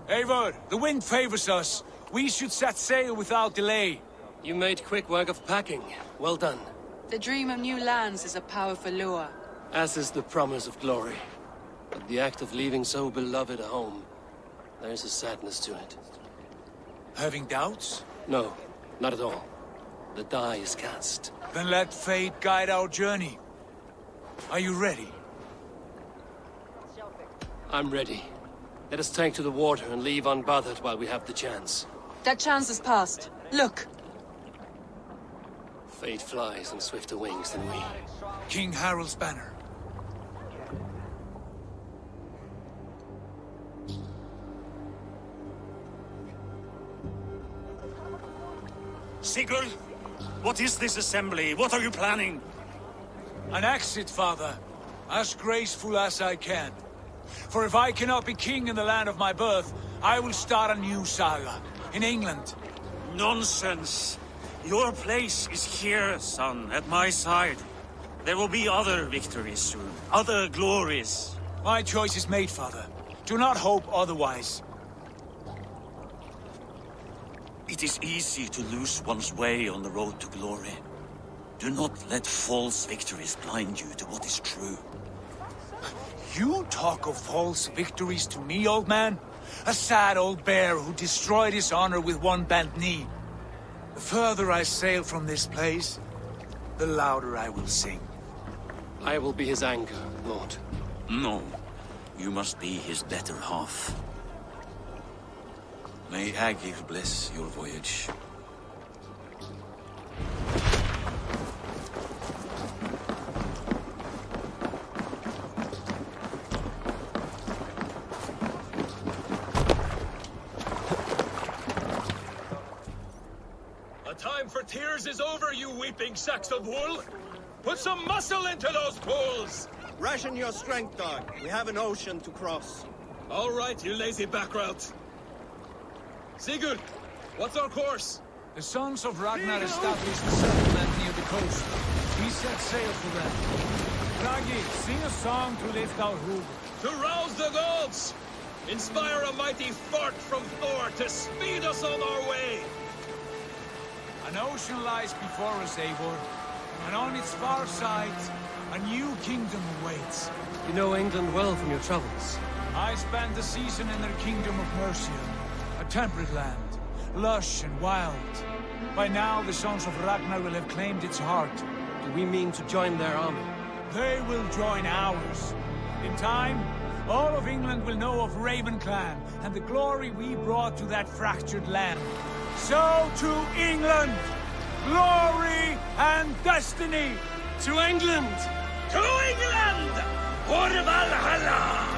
Speaker 8: Eivor, the wind favors us. We should set sail without delay.
Speaker 13: You made quick work of packing. Well done.
Speaker 15: The dream of new lands is a powerful lure.
Speaker 13: As is the promise of glory. But the act of leaving so beloved a home There's a sadness to it.
Speaker 8: Having doubts?
Speaker 13: No, not at all. The die is cast.
Speaker 8: Then let fate guide our journey. Are you ready?
Speaker 13: I'm ready. Let us tank to the water and leave unbothered while we have the chance.
Speaker 15: That chance is past. Look!
Speaker 13: Fate flies on swifter wings than we.
Speaker 8: King Harald's banner.
Speaker 5: Sigurd, what is this assembly? What are you planning?
Speaker 8: An exit, father. As graceful as I can. For if I cannot be king in the land of my birth, I will start a new saga. In England.
Speaker 5: Nonsense. Your place is here, son, at my side. There will be other victories soon. Other glories.
Speaker 8: My choice is made, father. Do not hope otherwise.
Speaker 5: It is easy to lose one's way on the road to glory. Do not let false victories blind you to what is true.
Speaker 8: You talk of false victories to me, old man? A sad old bear who destroyed his honor with one bent knee. The further I sail from this place, the louder I will sing.
Speaker 13: I will be his anchor, Lord.
Speaker 5: No. You must be his better half. May Agir bless your voyage.
Speaker 14: The time for tears is over, you weeping sacks of wool! Put some muscle into those pools!
Speaker 17: Ration your strength, dog. We have an ocean to cross.
Speaker 14: All right, you lazy backrout. Sigurd, what's our course?
Speaker 8: The sons of Ragnar established a settlement near the coast. We set sail for them. Ragi, sing a song to lift our hood.
Speaker 14: To rouse the gods! Inspire a mighty fart from Thor to speed us on our way!
Speaker 8: An ocean lies before us, Eivor, and on its far side, a new kingdom awaits.
Speaker 13: You know England well from your travels.
Speaker 8: I spent the season in their kingdom of Mercia, a temperate land, lush and wild. By now, the sons of Ragnar will have claimed its heart.
Speaker 13: Do we mean to join their army?
Speaker 8: They will join ours. In time, all of England will know of Raven Clan and the glory we brought to that fractured land. So to England! Glory and destiny!
Speaker 13: To England!
Speaker 14: To England! For Valhalla!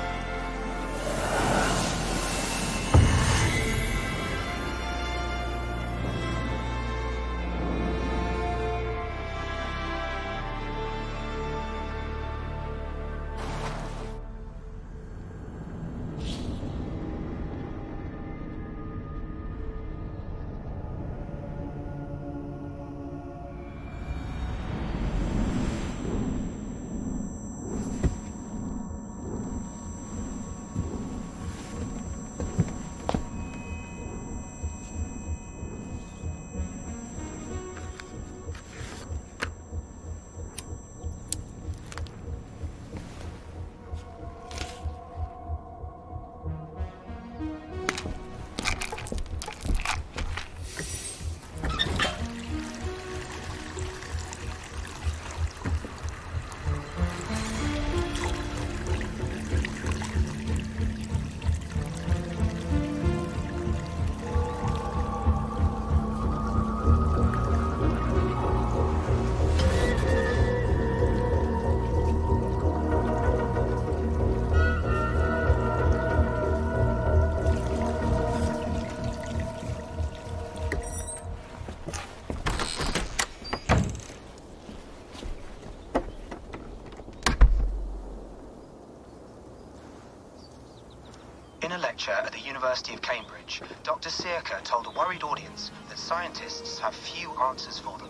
Speaker 3: In a lecture at the University of Cambridge, Dr. Sirka told a worried audience that scientists have few answers for them.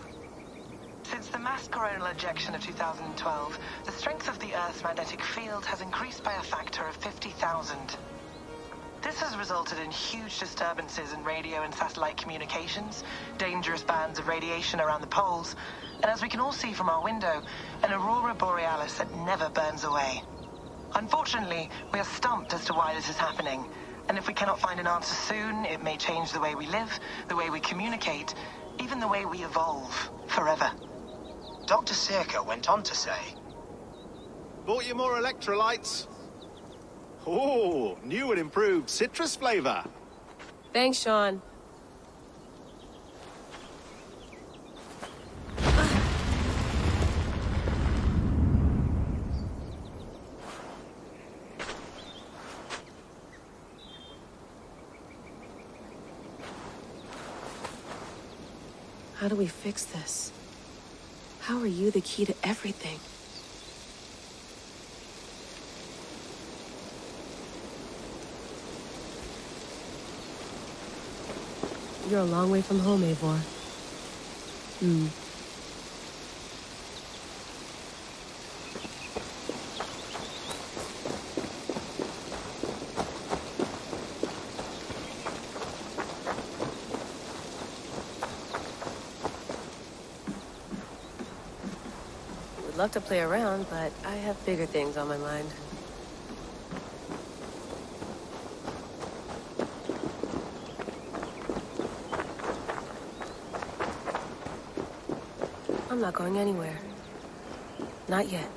Speaker 9: Since the mass coronal ejection of 2012, the strength of the Earth's magnetic field has increased by a factor of 50,000. This has resulted in huge disturbances in radio and satellite communications, dangerous bands of radiation around the poles, and as we can all see from our window, an aurora borealis that never burns away. Unfortunately, we are stumped as to why this is happening, And if we cannot find an answer soon, it may change the way we live, the way we communicate, even the way we evolve forever.
Speaker 3: Dr. Circa went on to say,
Speaker 4: Bought you more electrolytes? Oh, new and improved citrus flavor.
Speaker 15: Thanks, Sean. How do we fix this? How are you the key to everything? You're a long way from home, Eivor. Would love to play around, but I have bigger things on my mind. I'm not going anywhere. Not yet.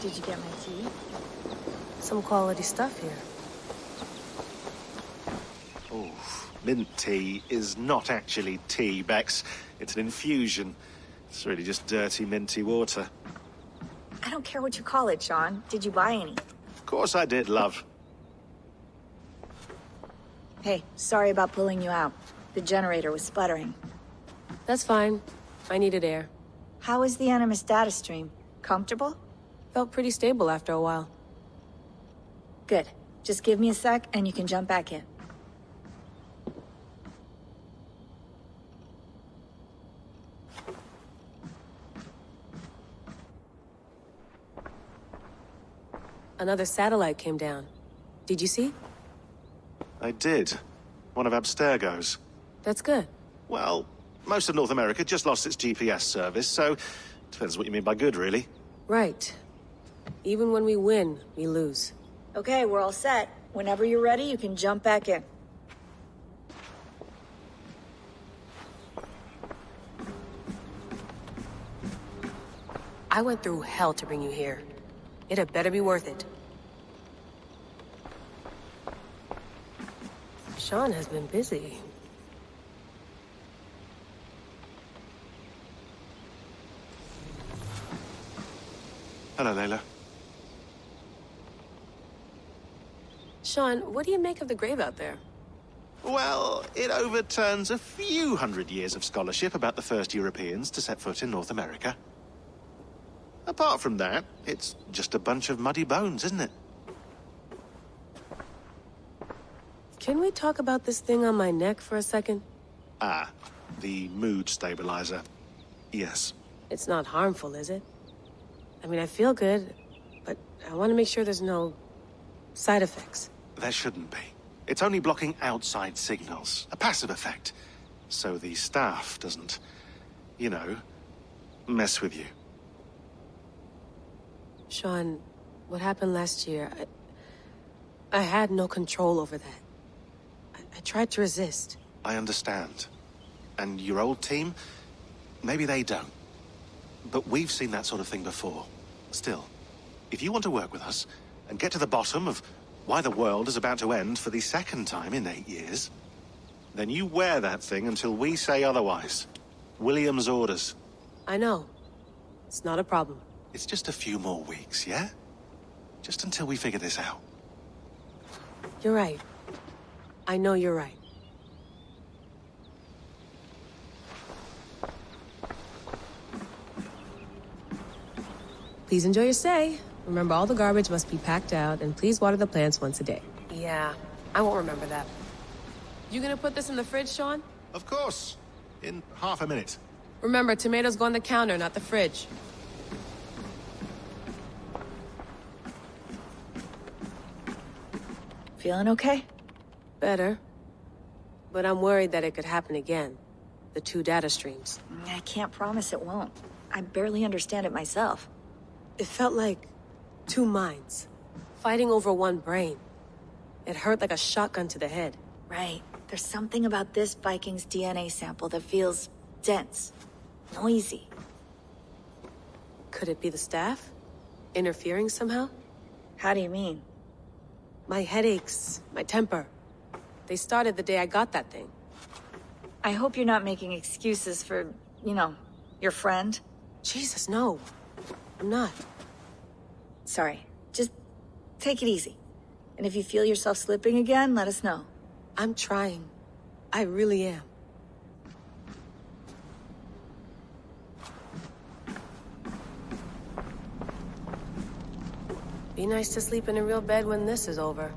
Speaker 11: Did you get my tea?
Speaker 15: Some quality stuff here.
Speaker 4: Mint tea is not actually tea, Bex. It's an infusion. It's really just dirty, minty water.
Speaker 11: I don't care what you call it, Sean. Did you buy any?
Speaker 4: Of course I did, love.
Speaker 11: Hey, sorry about pulling you out. The generator was sputtering.
Speaker 15: That's fine. I needed air.
Speaker 11: How was the Animus data stream? Comfortable?
Speaker 15: Felt pretty stable after a while.
Speaker 11: Good. Just give me a sec and you can jump back in.
Speaker 15: Another satellite came down. Did you see?
Speaker 4: I did. One of Abstergo's.
Speaker 15: That's good.
Speaker 4: Well, most of North America just lost its GPS service, so depends what you mean by good, really.
Speaker 15: Right. Even when we win, we lose.
Speaker 11: Okay, we're all set. Whenever you're ready, you can jump back in.
Speaker 15: I went through hell to bring you here. It had better be worth it. Sean has been busy.
Speaker 4: Hello, Layla.
Speaker 15: Sean, what do you make of the grave out there?
Speaker 4: Well, it overturns a few hundred years of scholarship about the first Europeans to set foot in North America. Apart from that, it's just a bunch of muddy bones, isn't it?
Speaker 15: Can we talk about this thing on my neck for a second?
Speaker 4: Ah, the mood stabilizer. Yes.
Speaker 15: It's not harmful, is it? I mean, I feel good, but I want to make sure there's no side effects.
Speaker 4: There shouldn't be. It's only blocking outside signals, a passive effect. So the staff doesn't, you know, mess with you.
Speaker 15: Sean, what happened last year, I had no control over that. I tried to resist.
Speaker 4: I understand. And your old team, maybe they don't. But we've seen that sort of thing before. Still, if you want to work with us and get to the bottom of why the world is about to end for the second time in 8 years, then you wear that thing until we say otherwise. William's orders.
Speaker 15: I know. It's not a problem.
Speaker 4: It's just a few more weeks, yeah? Just until we figure this out.
Speaker 15: You're right. I know you're right. Please enjoy your stay. Remember, all the garbage must be packed out, and please water the plants once a day. Yeah, I won't remember that. You gonna put this in the fridge, Sean?
Speaker 4: Of course. In half a minute.
Speaker 15: Remember, tomatoes go on the counter, not the fridge.
Speaker 11: Feeling okay?
Speaker 15: Better. But I'm worried that it could happen again. The 2 data streams.
Speaker 11: I can't promise it won't. I barely understand it myself.
Speaker 15: It felt like 2 minds, fighting over 1 brain. It hurt like a shotgun to the head.
Speaker 11: Right. There's something about this Viking's DNA sample that feels dense, noisy.
Speaker 15: Could it be the staff? Interfering somehow?
Speaker 11: How do you mean?
Speaker 15: My headaches, my temper. They started the day I got that thing.
Speaker 11: I hope you're not making excuses for, you know, your friend.
Speaker 15: Jesus, no. I'm not.
Speaker 11: Sorry. Just take it easy. And if you feel yourself slipping again, let us know.
Speaker 15: I'm trying. I really am. Be nice to sleep in a real bed when this is over.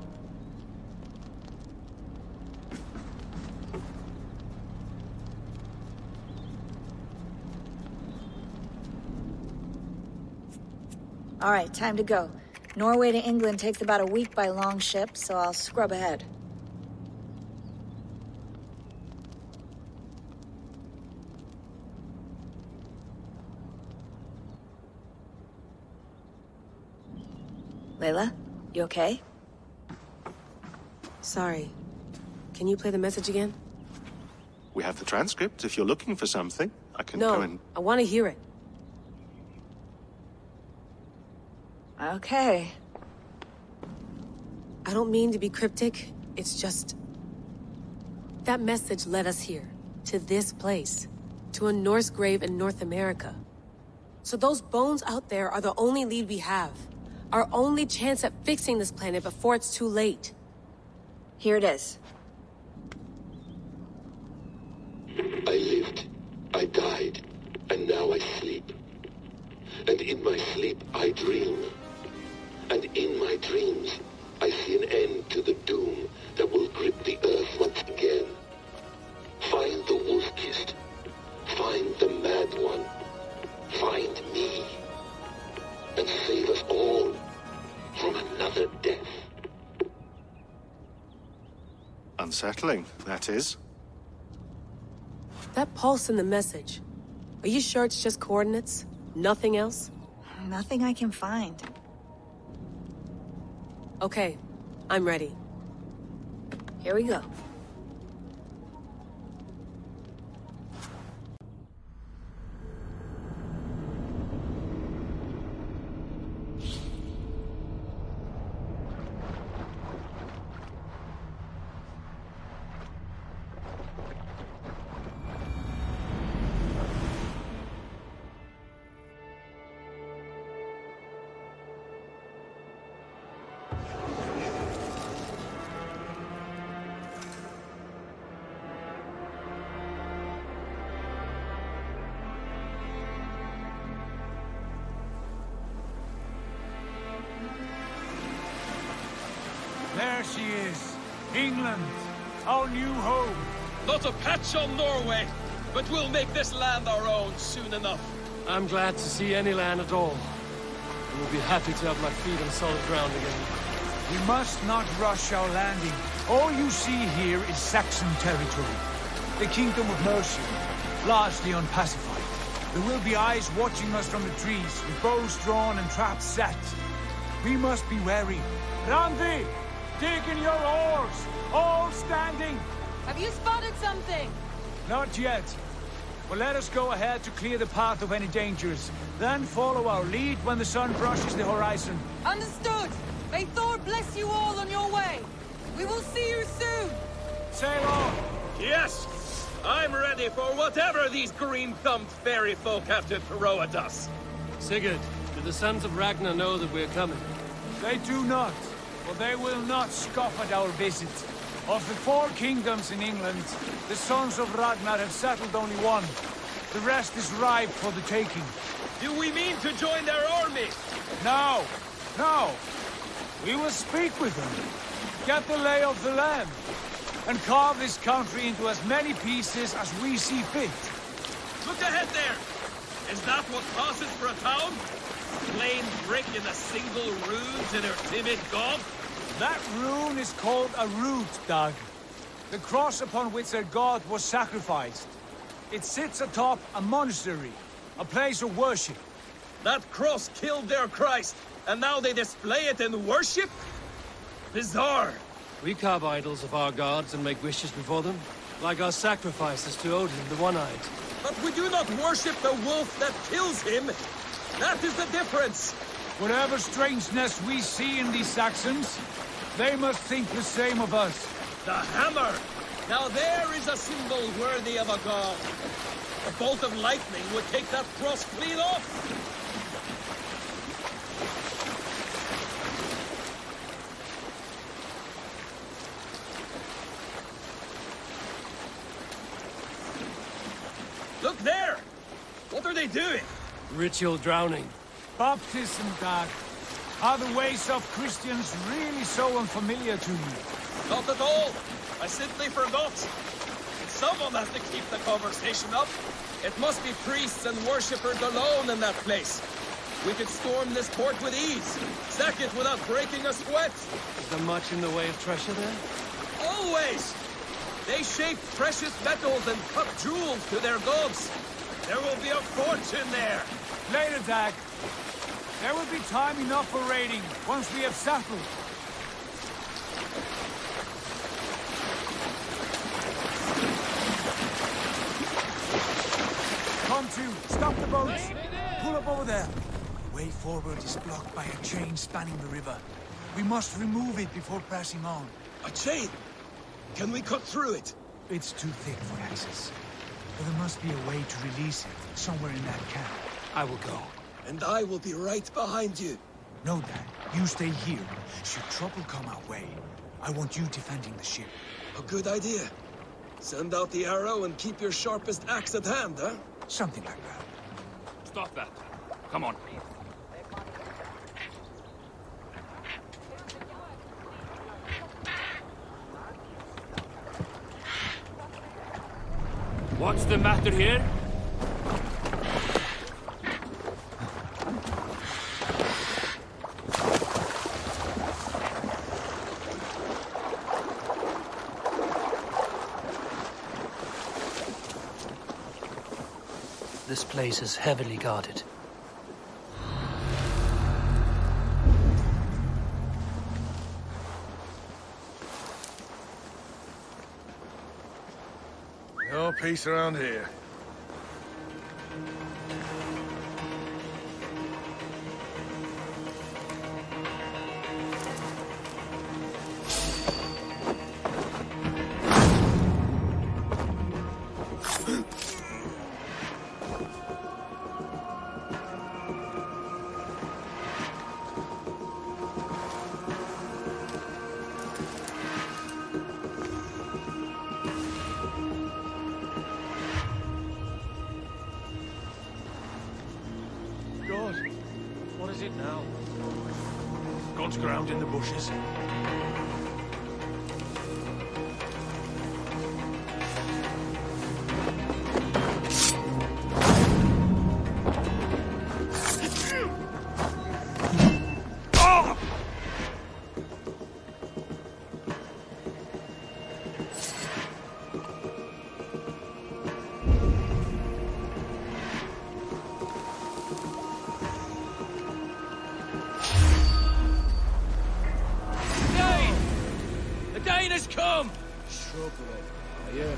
Speaker 11: All right, time to go. Norway to England takes about a week by long ship, so I'll scrub ahead. Layla, you okay?
Speaker 15: Sorry. Can you play the message again?
Speaker 4: We have the transcript. If you're looking for something, I can
Speaker 15: No,
Speaker 4: go and...
Speaker 15: I want to hear it.
Speaker 11: Okay.
Speaker 15: I don't mean to be cryptic. It's just... that message led us here. To this place. To a Norse grave in North America. So those bones out there are the only lead we have. Our only chance at fixing this planet before it's too late.
Speaker 11: Here it is.
Speaker 6: I lived, I died, and now I sleep. And in my sleep I dream. And in my dreams I see an end to the doom that will grip the earth once again. Find the wolf-kissed. Find the mad one. Find me. And save us all from another death.
Speaker 4: Unsettling, that is.
Speaker 15: That pulse in the message. Are you sure it's just coordinates? Nothing else?
Speaker 11: Nothing I can find.
Speaker 15: Okay, I'm ready.
Speaker 11: Here we go.
Speaker 8: There she is. England, our new home.
Speaker 14: Not a patch on Norway, but we'll make this land our own soon enough.
Speaker 13: I'm glad to see any land at all. I will be happy to have my feet on solid ground again.
Speaker 8: We must not rush our landing. All you see here is Saxon territory. The Kingdom of Mercia, largely unpacified. There will be eyes watching us from the trees, with bows drawn and traps set. We must be wary. Randi! Dig in your oars! All standing!
Speaker 19: Have you spotted something?
Speaker 8: Not yet. But let us go ahead to clear the path of any dangers. Then follow our lead when the sun brushes the horizon.
Speaker 19: Understood! May Thor bless you all on your way! We will see you soon!
Speaker 8: Sail on!
Speaker 14: Yes! I'm ready for whatever these green-thumbed fairy folk have to throw at us.
Speaker 13: Sigurd, do the sons of Ragnar know that we're coming?
Speaker 8: They do not. But they will not scoff at our visit. Of the 4 kingdoms in England, the sons of Ragnar have settled only one. The rest is ripe for the taking.
Speaker 14: Do we mean to join their army?
Speaker 8: No! No! We will speak with them, get the lay of the land, and carve this country into as many pieces as we see fit.
Speaker 14: Look ahead there! Is that what passes for a town? Plain brick in a single room to their timid god?
Speaker 8: That rune is called a root, Doug. The cross upon which their god was sacrificed. It sits atop a monastery, a place of worship.
Speaker 14: That cross killed their Christ, and now they display it in worship? Bizarre.
Speaker 13: We carve idols of our gods and make wishes before them, like our sacrifices to Odin, the One-Eyed.
Speaker 14: But we do not worship the wolf that kills him. That is the difference.
Speaker 8: Whatever strangeness we see in these Saxons, they must think the same of us.
Speaker 14: The hammer! Now there is a symbol worthy of a god. A bolt of lightning would take that cross clean off. Look there! What are they doing?
Speaker 13: Ritual drowning.
Speaker 8: Baptism, Doug. Are the ways of Christians really so unfamiliar to you?
Speaker 14: Not at all. I simply forgot. Someone has to keep the conversation up. It must be priests and worshippers alone in that place. We could storm this port with ease. Sack it without breaking a sweat.
Speaker 13: Is there much in the way of treasure there?
Speaker 14: Always! They shape precious metals and cut jewels to their gods. There will be a fortune there.
Speaker 8: Later, Doug. There will be time enough for raiding, once we have settled. Come to, stop the boats. Pull up over there. The way forward is blocked by a chain spanning the river. We must remove it before passing on.
Speaker 14: A chain? Can we cut through it?
Speaker 8: It's too thick for access. But there must be a way to release it, somewhere in that camp. I will go.
Speaker 14: And I will be right behind you.
Speaker 8: No, Dad. You stay here. Should trouble come our way, I want you defending the ship.
Speaker 14: A good idea. Send out the arrow and keep your sharpest axe at hand, huh?
Speaker 8: Something like that.
Speaker 10: Stop that. Come on. What's the matter here?
Speaker 13: This place is heavily guarded.
Speaker 20: No peace around here.
Speaker 8: God, what is it now? God's ground in the bushes.
Speaker 14: Dane has come!
Speaker 20: Trouble, are you?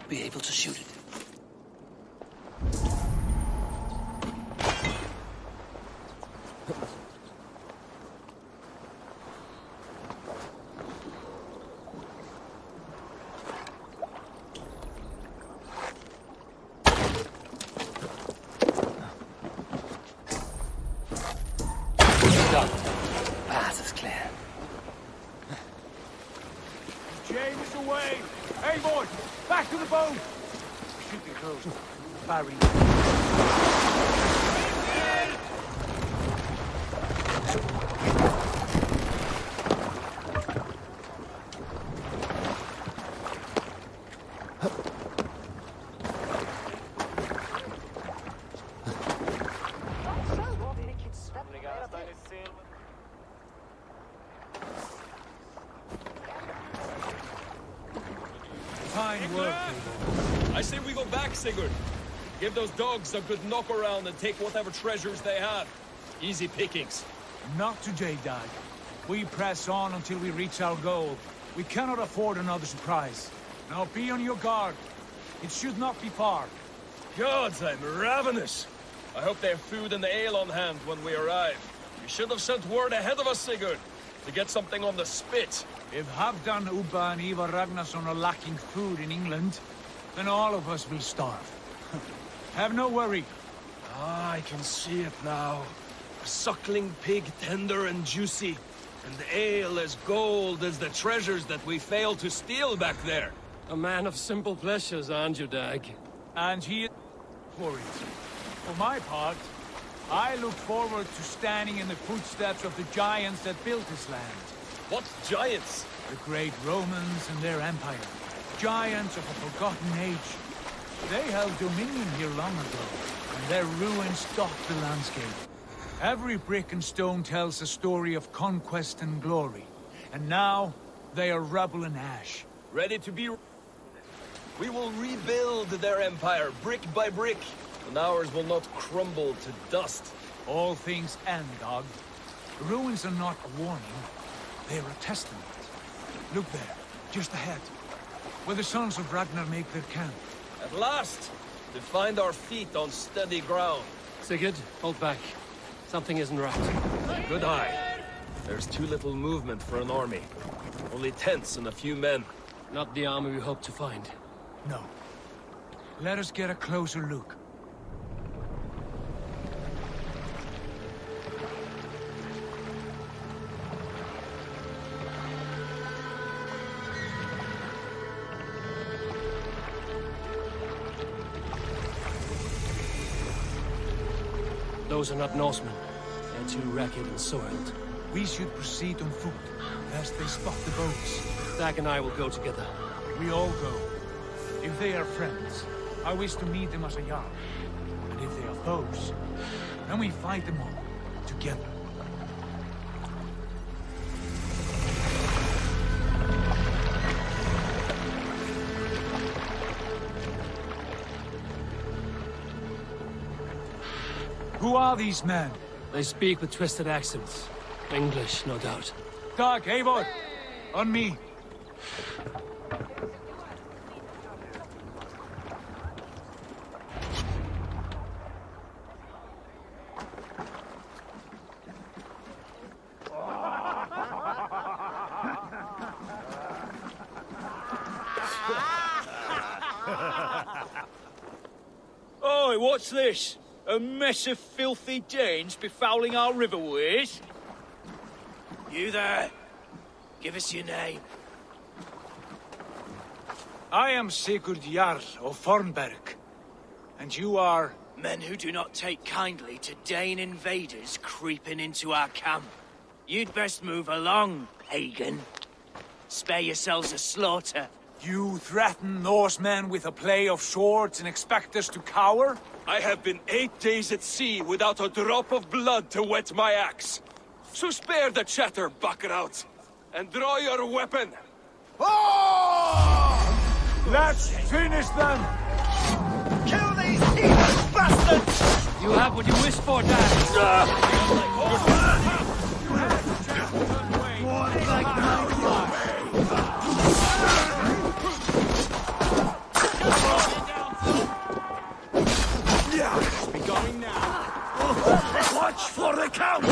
Speaker 13: not be able to shoot it. Done. Path is clear.
Speaker 8: James away! Hey, boy! Back to the boat! Should be closed. Barry. Fine work,
Speaker 14: I say we go back, Sigurd. Give those dogs a good knock around and take whatever treasures they have. Easy pickings.
Speaker 8: Not today, Dag. We press on until we reach our goal. We cannot afford another surprise. Now be on your guard. It should not be far.
Speaker 14: Gods, I'm ravenous. I hope they have food and ale on hand when we arrive. You should have sent word ahead of us, Sigurd, to get something on the spit.
Speaker 8: If Halfdan, Ubba and Ivar Ragnarsson are lacking food in England, then all of us will starve. Have no worry.
Speaker 14: Ah, I can see it now. A suckling pig, tender and juicy. And ale as gold as the treasures that we failed to steal back there.
Speaker 13: A man of simple pleasures, aren't you, Dag?
Speaker 8: And he is worried. For my part, I look forward to standing in the footsteps of the giants that built this land.
Speaker 14: What giants?
Speaker 8: The great Romans and their empire. Giants of a forgotten age. They held dominion here long ago, and their ruins dot the landscape. Every brick and stone tells a story of conquest and glory. And now, they are rubble and ash.
Speaker 14: Ready to be... We will rebuild their empire, brick by brick, and ours will not crumble to dust.
Speaker 8: All things end, Dog. The ruins are not a warning. They're a testament. Look there, just ahead, where the sons of Ragnar make their camp.
Speaker 14: At last, to find our feet on steady ground.
Speaker 13: Sigurd, hold back. Something isn't right.
Speaker 14: Good eye. There's too little movement for an army. Only tents and a few men.
Speaker 13: Not the army we hope to find.
Speaker 8: No. Let us get a closer look.
Speaker 13: Those are not Norsemen. They're too ragged and soiled.
Speaker 8: We should proceed on foot, lest they spot the boats.
Speaker 13: Dag and I will go together.
Speaker 8: We all go. If they are friends, I wish to meet them as a Jarl. And if they are foes, then we fight them all, together. Who are these men?
Speaker 13: They speak with twisted accents. English, no doubt.
Speaker 8: Dag, Eivor! On me!
Speaker 1: Oi, what's this? A mess of filthy Danes befouling our riverways?
Speaker 22: You there? Give us your name.
Speaker 8: I am Sigurd Jarl of Fornberg. And you are...
Speaker 22: Men who do not take kindly to Dane invaders creeping into our camp. You'd best move along, pagan. Spare yourselves a slaughter.
Speaker 8: You threaten Norsemen with a play of swords and expect us to cower?
Speaker 14: I have been 8 days at sea without a drop of blood to wet my axe. So spare the chatter, Buckerout, and draw your weapon.
Speaker 8: Oh! Let's finish them!
Speaker 22: Kill these heathen bastards!
Speaker 13: You have what you wish for, Dad.
Speaker 20: count!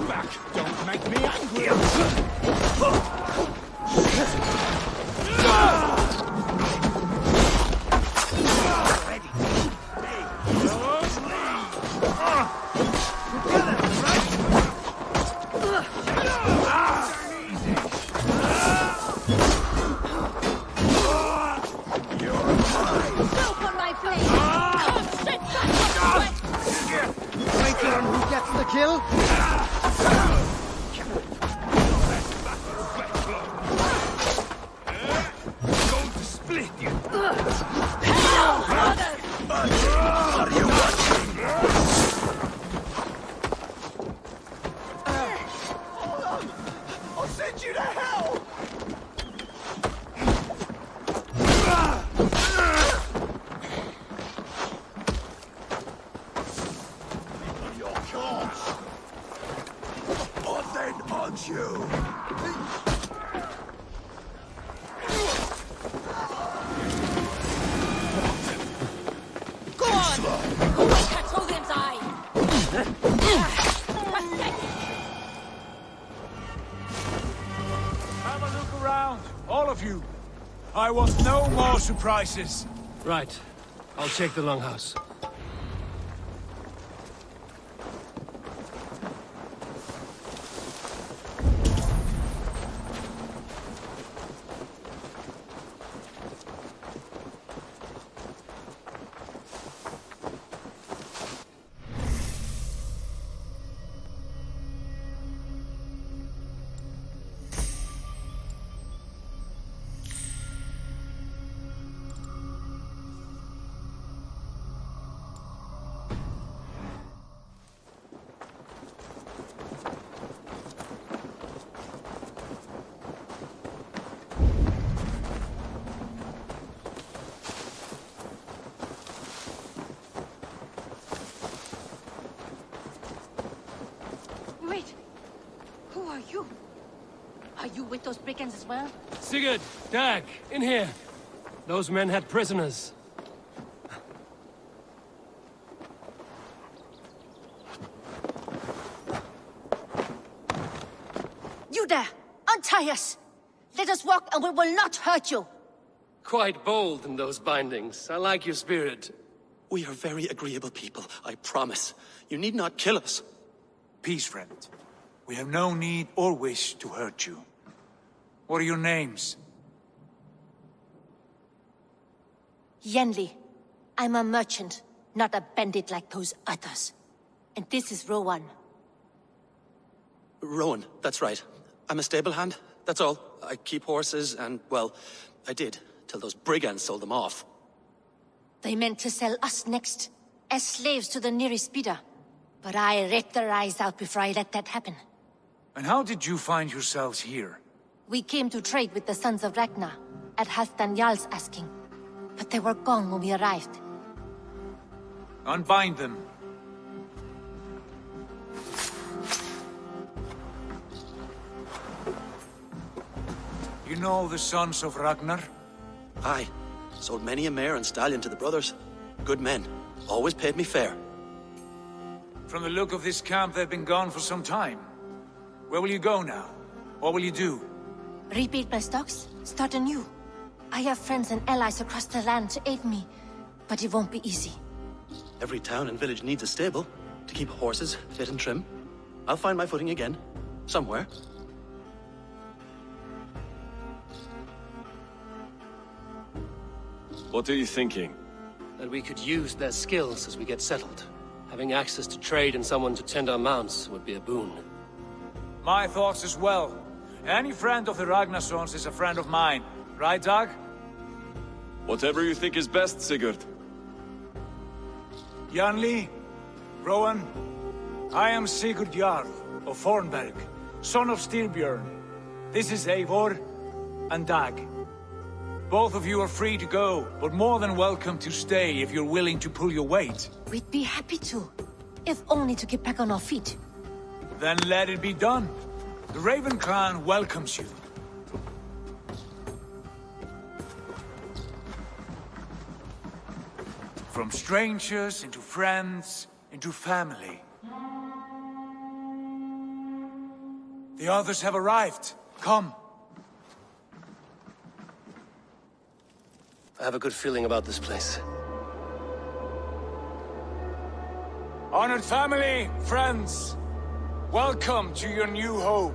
Speaker 12: Back! Don't make me angry!
Speaker 16: Who gets the kill?
Speaker 20: Going to split you!
Speaker 12: Are you watching? I'll send you to hell! Your corpse! Or then on you!
Speaker 18: Go on! Custodian's eye!
Speaker 8: Have a look around, all of you. I want no more surprises.
Speaker 13: Right. I'll take the longhouse.
Speaker 2: Wait! Who are you? Are you with those brigands as well?
Speaker 13: Sigurd! Dag! In here! Those men had prisoners.
Speaker 2: You there! Untie us! Let us walk and we will not hurt you!
Speaker 13: Quite bold in those bindings. I like your spirit.
Speaker 5: We are very agreeable people, I promise. You need not kill us.
Speaker 8: Peace, friend. We have no need or wish to hurt you. What are your names?
Speaker 2: Yenli. I'm a merchant, not a bandit like those others. And this is Rowan.
Speaker 5: Rowan, that's right. I'm a stable hand, that's all. I keep horses and, well, I did, till those brigands sold them off.
Speaker 2: They meant to sell us next, as slaves to the nearest speeder. But I ripped their eyes out before I let that happen.
Speaker 8: And how did you find yourselves here?
Speaker 2: We came to trade with the Sons of Ragnar, at Halfdan Jarl's asking. But they were gone when we arrived.
Speaker 8: Unbind them. You know the Sons of Ragnar?
Speaker 5: Aye. Sold many a mare and stallion to the brothers. Good men. Always paid me fair.
Speaker 8: From the look of this camp, they've been gone for some time. Where will you go now? What will you do?
Speaker 2: Rebuild my stocks, start anew. I have friends and allies across the land to aid me, but it won't be easy.
Speaker 5: Every town and village needs a stable to keep horses fit and trim. I'll find my footing again. Somewhere.
Speaker 20: What are you thinking?
Speaker 13: That we could use their skills as we get settled. Having access to trade and someone to tend our mounts would be a boon.
Speaker 8: My thoughts as well. Any friend of the Ragnarsons is a friend of mine. Right, Dag?
Speaker 20: Whatever you think is best, Sigurd.
Speaker 8: Janli, Rowan, I am Sigurd Jarl of Fornberg, son of Styrbjörn. This is Eivor and Dag. Both of you are free to go, but more than welcome to stay if you're willing to pull your weight.
Speaker 2: We'd be happy to, if only to get back on our feet.
Speaker 8: Then let it be done. The Raven Clan welcomes you. From strangers into friends into family. The others have arrived. Come.
Speaker 13: I have a good feeling about this place.
Speaker 8: Honored family, friends, welcome to your new home.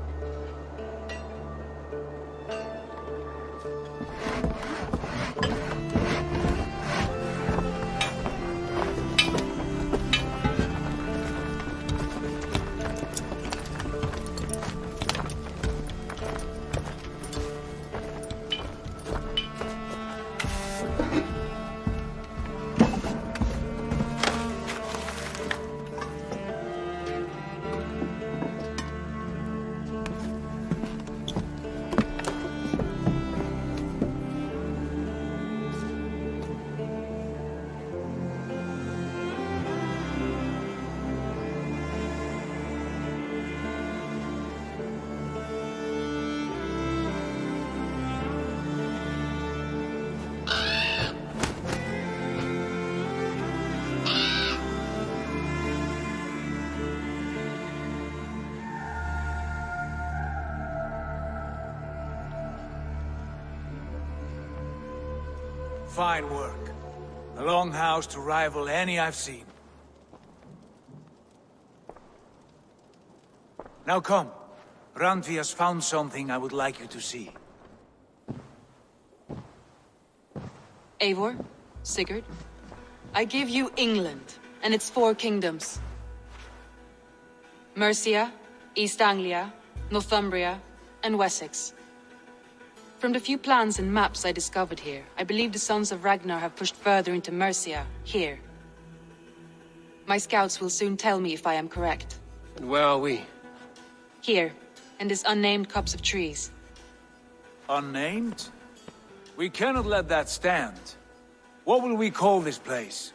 Speaker 8: Fine work. A longhouse to rival any I've seen. Now come. Randvi has found something I would like you to see.
Speaker 7: Eivor, Sigurd, I give you England and its 4 kingdoms. Mercia, East Anglia, Northumbria, and Wessex. From the few plans and maps I discovered here, I believe the Sons of Ragnar have pushed further into Mercia, here. My scouts will soon tell me if I am correct.
Speaker 13: And where are we?
Speaker 7: Here, in this unnamed copse of trees.
Speaker 8: Unnamed? We cannot let that stand. What will we call this place?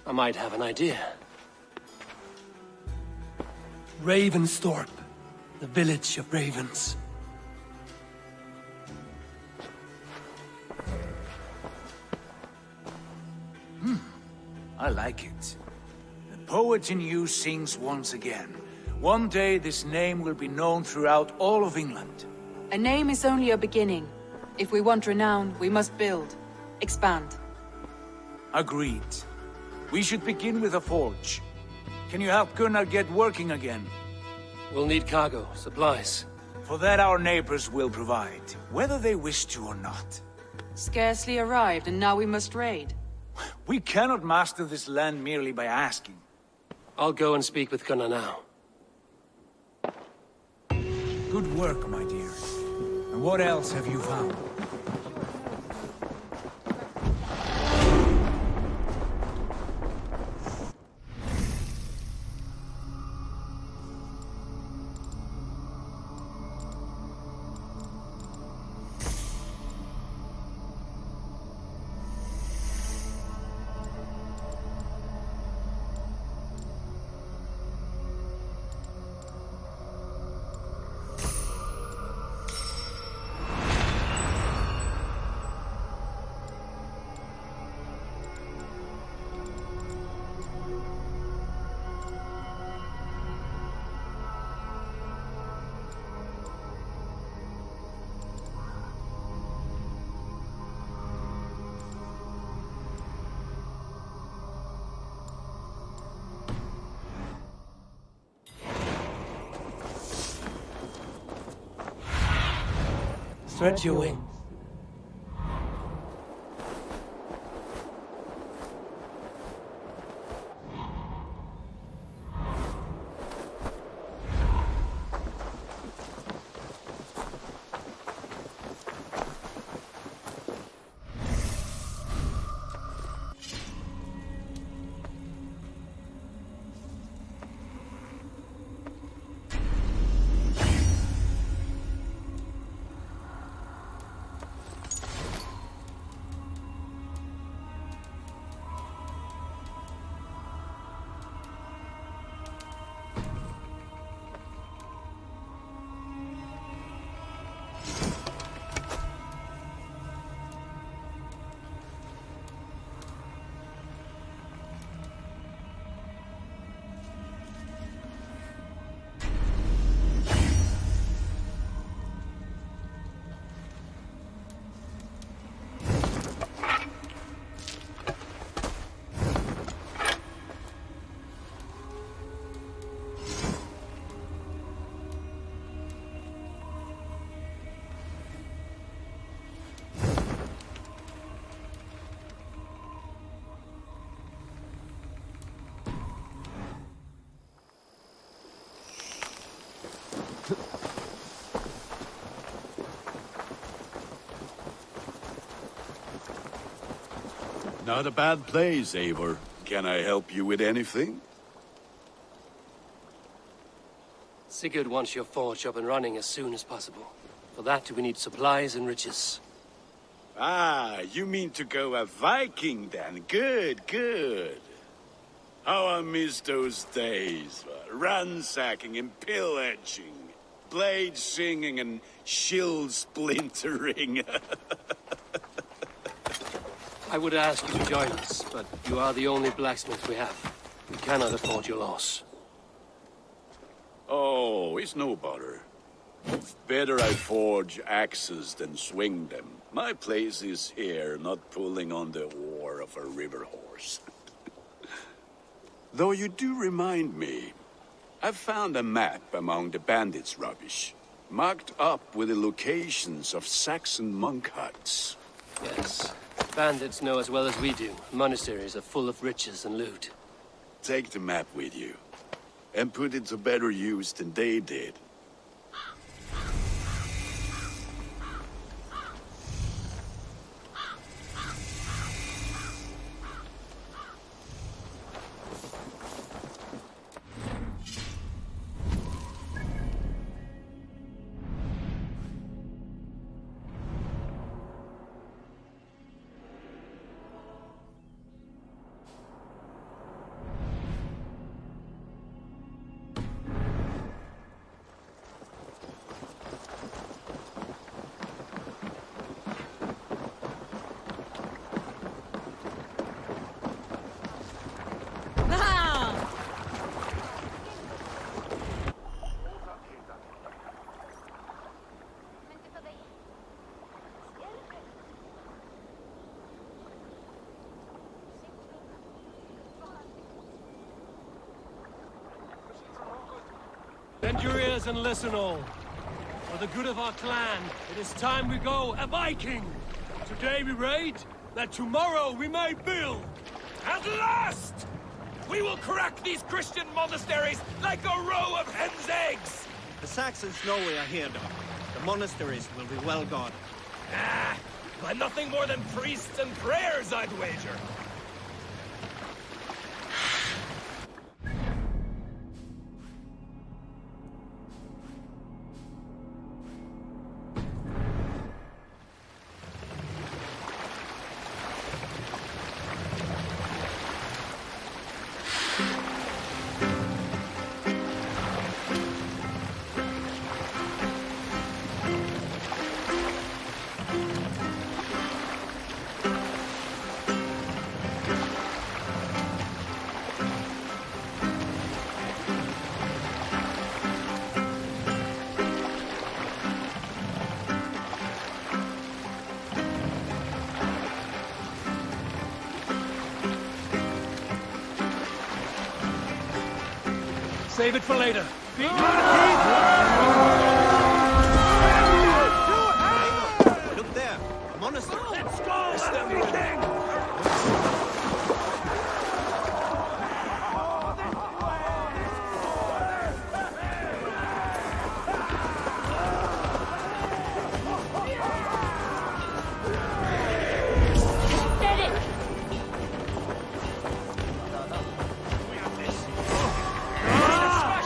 Speaker 13: I might have an idea. Ravensthorpe, the village of ravens.
Speaker 8: I like it. The poet in you sings once again. One day this name will be known throughout all of England.
Speaker 7: A name is only a beginning. If we want renown, we must build. Expand.
Speaker 8: Agreed. We should begin with a forge. Can you help Gunnar get working again?
Speaker 13: We'll need cargo, supplies.
Speaker 8: For that our neighbors will provide, whether they wish to or not.
Speaker 7: Scarcely arrived, and now we must raid.
Speaker 8: We cannot master this land merely by asking.
Speaker 13: I'll go and speak with Gunnar now.
Speaker 8: Good work, my dear. And what else have you found?
Speaker 13: Stretch your wings.
Speaker 17: Not a bad place, Eivor. Can I help you with anything?
Speaker 13: Sigurd wants your forge up and running as soon as possible. For that, we need supplies and riches.
Speaker 17: Ah, you mean to go a Viking then? Good, good. How I miss those days. Ransacking and pillaging. Blade singing and shield splintering.
Speaker 13: I would ask you to join us, but you are the only blacksmith we have. We cannot afford your loss.
Speaker 17: Oh, it's no bother. Better I forge axes than swing them. My place is here, not pulling on the oar of a river horse. Though you do remind me, I found a map among the bandits' rubbish, marked up with the locations of Saxon monk huts.
Speaker 13: Yes, bandits know as well as we do. Monasteries are full of riches and loot.
Speaker 17: Take the map with you, and put it to better use than they did.
Speaker 13: Bend your ears and listen all. For the good of our clan, it is time we go a Viking! Today we raid, that tomorrow we may build!
Speaker 14: At last! We will crack these Christian monasteries like a row of hen's eggs!
Speaker 16: The Saxons know we are here, though. The monasteries will be well guarded.
Speaker 14: Ah, by nothing more than priests and prayers, I'd wager.
Speaker 13: Save it for later.
Speaker 16: Look there, a monastery.
Speaker 14: Let's go!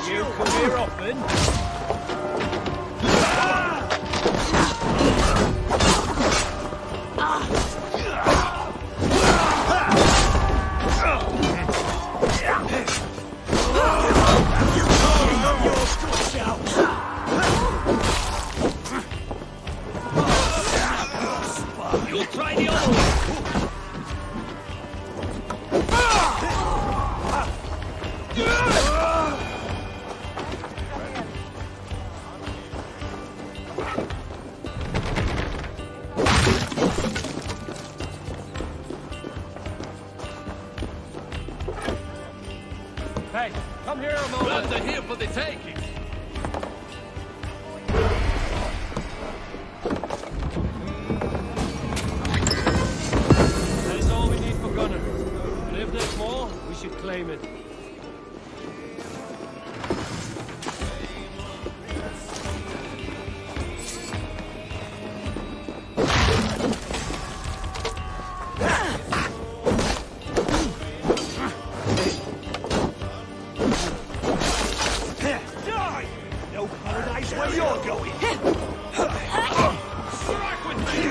Speaker 1: You come here often?
Speaker 14: You'll try the other one!
Speaker 13: Hey, come here a moment.
Speaker 14: Grab the here for the taking!
Speaker 13: That is all we need for Gunnar. But if there's more, we should claim it.
Speaker 12: paradise where you're going.
Speaker 1: Strike with me!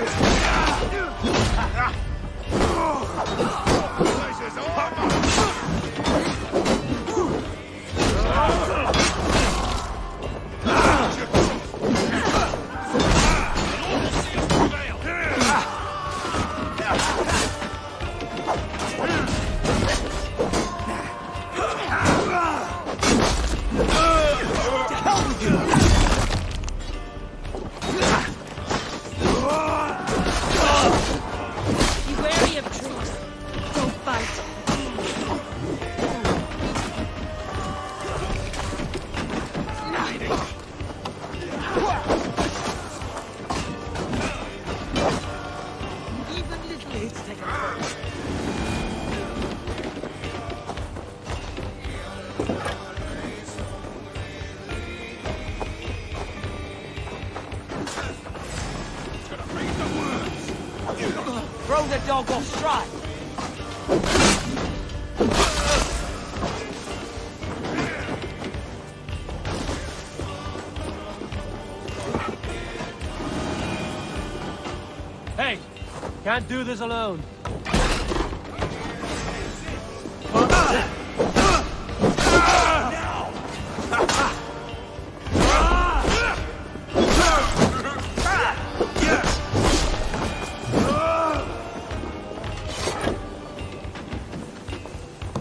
Speaker 2: Be wary of trees. Don't bite.
Speaker 12: Even little hits take a punch.
Speaker 22: Throw the dog off stride.
Speaker 13: Hey! Can't do this alone.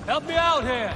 Speaker 13: Help me out here!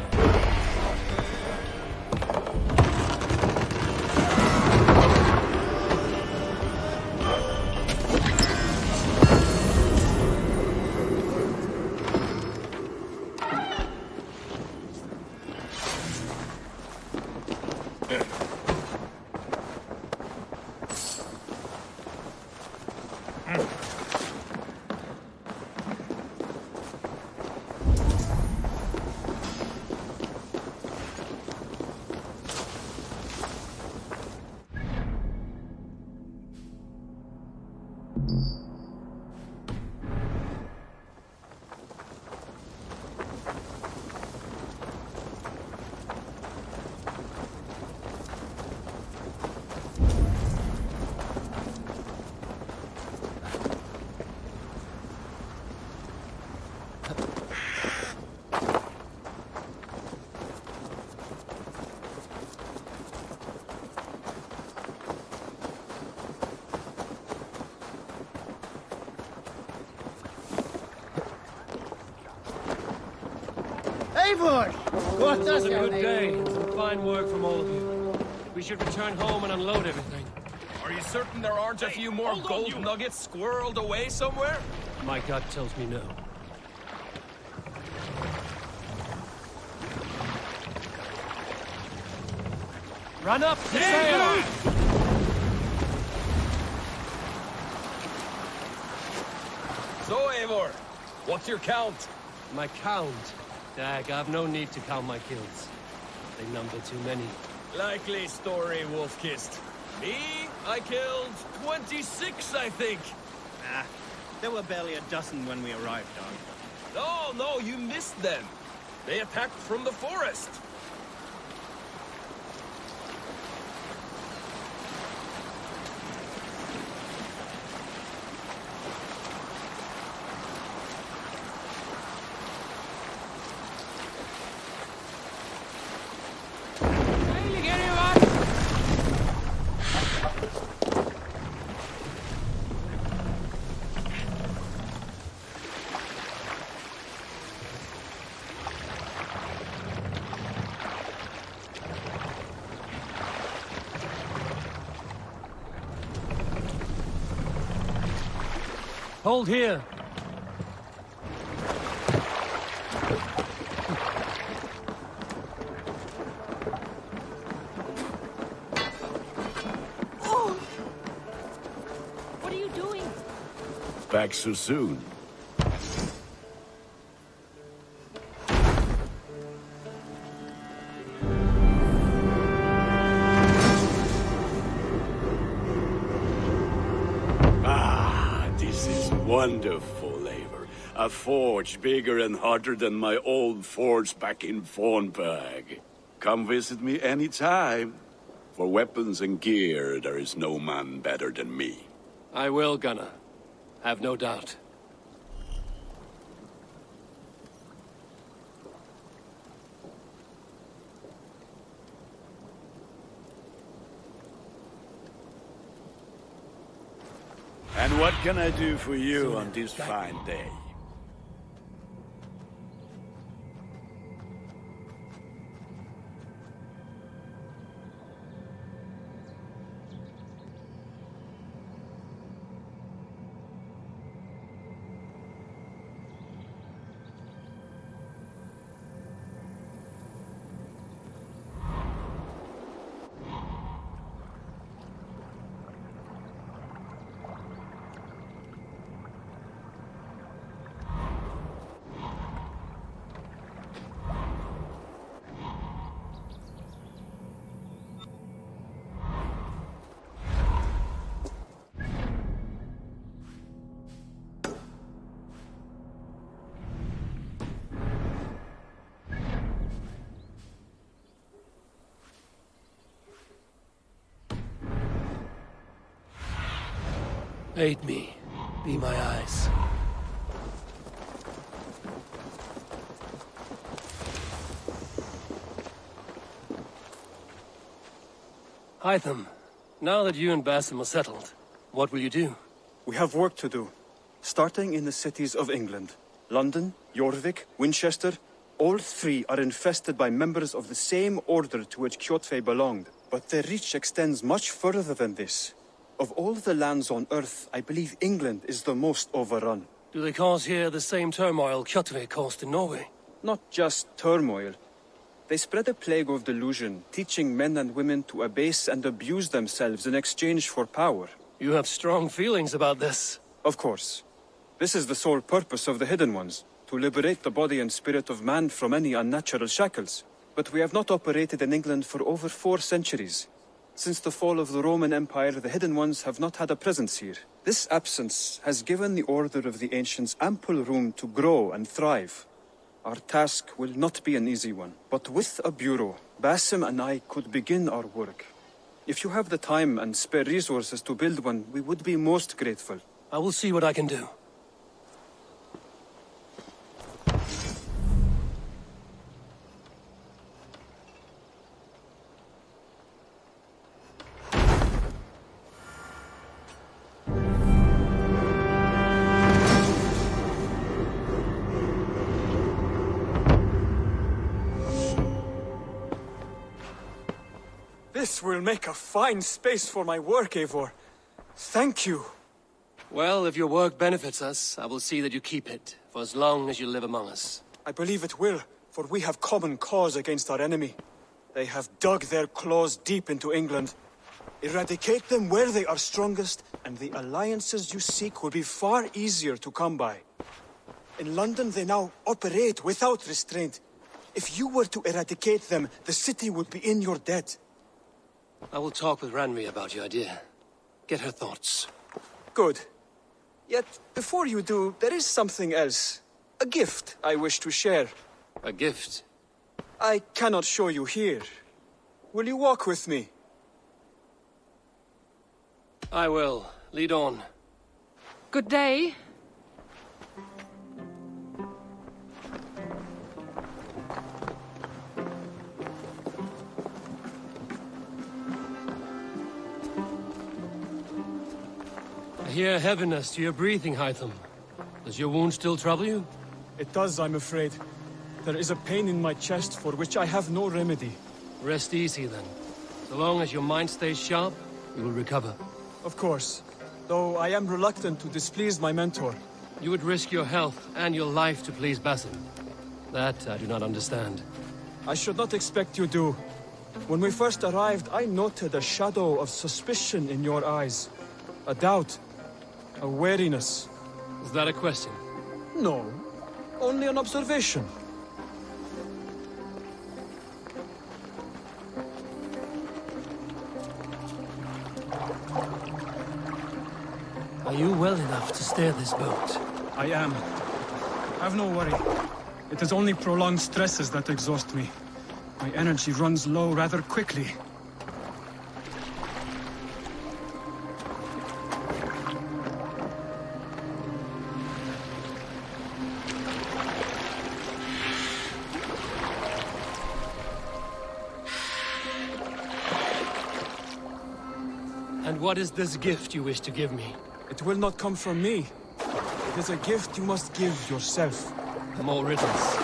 Speaker 16: Eivor! What does
Speaker 13: It was a good day. Some fine work from all of you. We should return home and unload everything.
Speaker 14: Are you certain there aren't a few more gold nuggets squirreled away somewhere?
Speaker 13: My gut tells me no. Run up the sail!
Speaker 14: So, Eivor, what's your count?
Speaker 13: My count? Dag, I've no need to count my kills. They number too many.
Speaker 14: Likely story, Wolf-Kissed. Me, I killed 26, I think.
Speaker 16: Ah, there were barely a dozen when we arrived, dog.
Speaker 14: No, you missed them. They attacked from the forest.
Speaker 13: Hold here.
Speaker 2: Oh! What are you doing?
Speaker 17: Back so soon. Wonderful, Eivor. A forge bigger and hotter than my old forge back in Fornburg. Come visit me anytime. For weapons and gear, there is no man better than me.
Speaker 13: I will, Gunnar. Have no doubt.
Speaker 17: And what can I do for you on this fine day?
Speaker 13: Aid me. Be my eyes. Hytham, now that you and Basim are settled, what will you do?
Speaker 9: We have work to do, starting in the cities of England. London, Jorvik, Winchester, all three are infested by members of the same order to which Kjotve belonged. But their reach extends much further than this. Of all the lands on Earth, I believe England is the most overrun.
Speaker 13: Do they cause here the same turmoil Kjotve caused in Norway?
Speaker 9: Not just turmoil. They spread a plague of delusion, teaching men and women to abase and abuse themselves in exchange for power.
Speaker 13: You have strong feelings about this.
Speaker 9: Of course. This is the sole purpose of the Hidden Ones, to liberate the body and spirit of man from any unnatural shackles. But we have not operated in England for over 4 centuries. Since the fall of the Roman Empire, the Hidden Ones have not had a presence here. This absence has given the Order of the Ancients ample room to grow and thrive. Our task will not be an easy one, but with a bureau, Basim and I could begin our work. If you have the time and spare resources to build one, we would be most grateful.
Speaker 13: I will see what I can do.
Speaker 9: This will make a fine space for my work, Eivor. Thank you.
Speaker 13: Well, if your work benefits us, I will see that you keep it, for as long as you live among us.
Speaker 9: I believe it will, for we have common cause against our enemy. They have dug their claws deep into England. Eradicate them where they are strongest, and the alliances you seek will be far easier to come by. In London, they now operate without restraint. If you were to eradicate them, the city would be in your debt.
Speaker 13: I will talk with Ranvi about your idea. Get her thoughts.
Speaker 9: Good. Yet, before you do, there is something else. A gift I wish to share.
Speaker 13: A gift?
Speaker 9: I cannot show you here. Will you walk with me?
Speaker 13: I will. Lead on.
Speaker 7: Good day.
Speaker 13: I hear heaviness to your breathing, Hytham. Does your wound still trouble you?
Speaker 9: It does, I'm afraid. There is a pain in my chest for which I have no remedy.
Speaker 13: Rest easy, then. So long as your mind stays sharp, you will recover.
Speaker 9: Of course. Though I am reluctant to displease my mentor.
Speaker 13: You would risk your health and your life to please Basim. That I do not understand.
Speaker 9: I should not expect you do. When we first arrived, I noted a shadow of suspicion in your eyes. A doubt. A wariness.
Speaker 13: Is that a question?
Speaker 9: No. Only an observation.
Speaker 13: Are you well enough to steer this boat?
Speaker 9: I am. Have no worry. It is only prolonged stresses that exhaust me. My energy runs low rather quickly.
Speaker 13: And what is this gift you wish to give me?
Speaker 9: It will not come from me. It is a gift you must give yourself.
Speaker 13: More riddles.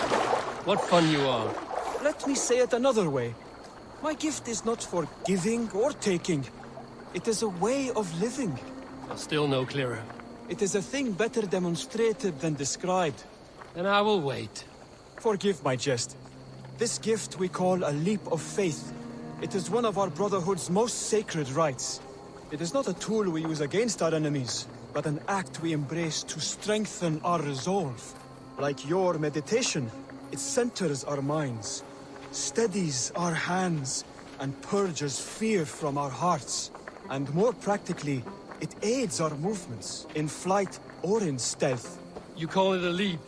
Speaker 13: What fun you are.
Speaker 9: Let me say it another way. My gift is not for giving or taking. It is a way of living.
Speaker 13: Still no clearer.
Speaker 9: It is a thing better demonstrated than described.
Speaker 13: Then I will wait.
Speaker 9: Forgive my jest. This gift we call a leap of faith. It is one of our Brotherhood's most sacred rites. It is not a tool we use against our enemies, but an act we embrace to strengthen our resolve. Like your meditation, it centers our minds, steadies our hands, and purges fear from our hearts. And more practically, it aids our movements, in flight or in stealth.
Speaker 13: You call it a leap,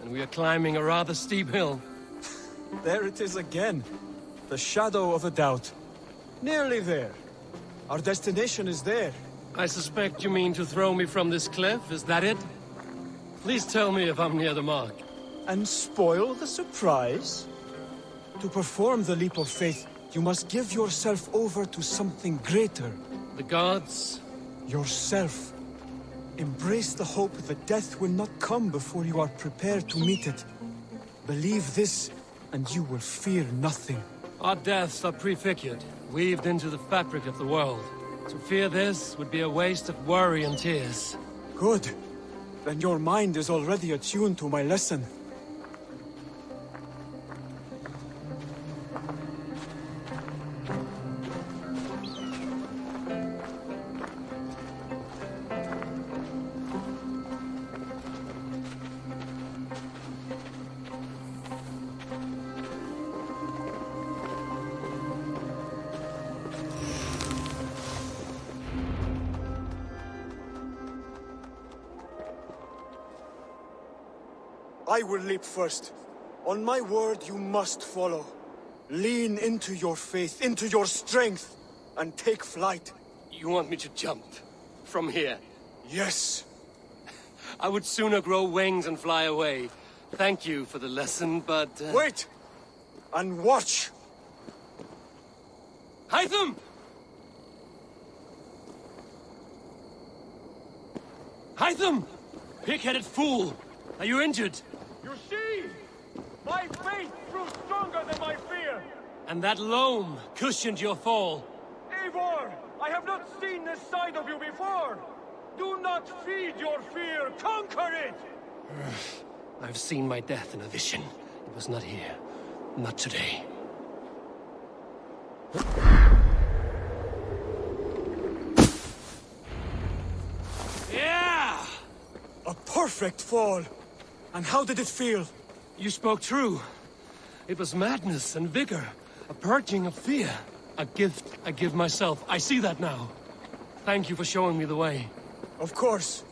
Speaker 13: and we are climbing a rather steep hill.
Speaker 9: There it is again. The shadow of a doubt. Nearly there. Our destination is there.
Speaker 13: I suspect you mean to throw me from this cliff, is that it? Please tell me if I'm near the mark.
Speaker 9: And spoil the surprise? To perform the leap of faith, you must give yourself over to something greater.
Speaker 13: The gods?
Speaker 9: Yourself. Embrace the hope that death will not come before you are prepared to meet it. Believe this, and you will fear nothing.
Speaker 13: Our deaths are prefigured, weaved into the fabric of the world. To fear this would be a waste of worry and tears.
Speaker 9: Good. Then your mind is already attuned to my lesson. I will leap first. On my word, you must follow. Lean into your faith, into your strength, and take flight.
Speaker 13: You want me to jump? From here?
Speaker 9: Yes.
Speaker 13: I would sooner grow wings and fly away. Thank you for the lesson, but...
Speaker 9: Wait! And watch!
Speaker 13: Hytham! Hytham! Pig-headed fool! Are you injured?
Speaker 3: You see? My faith grew stronger than my fear!
Speaker 13: And that loam cushioned your fall.
Speaker 3: Eivor! I have not seen this side of you before! Do not feed your fear, conquer it!
Speaker 13: I've seen my death in a vision. It was not here. Not today.
Speaker 9: Yeah! A perfect fall! And how did it feel?
Speaker 13: You spoke true. It was madness and vigor. A purging of fear. A gift I give myself. I see that now. Thank you for showing me the way.
Speaker 9: Of course.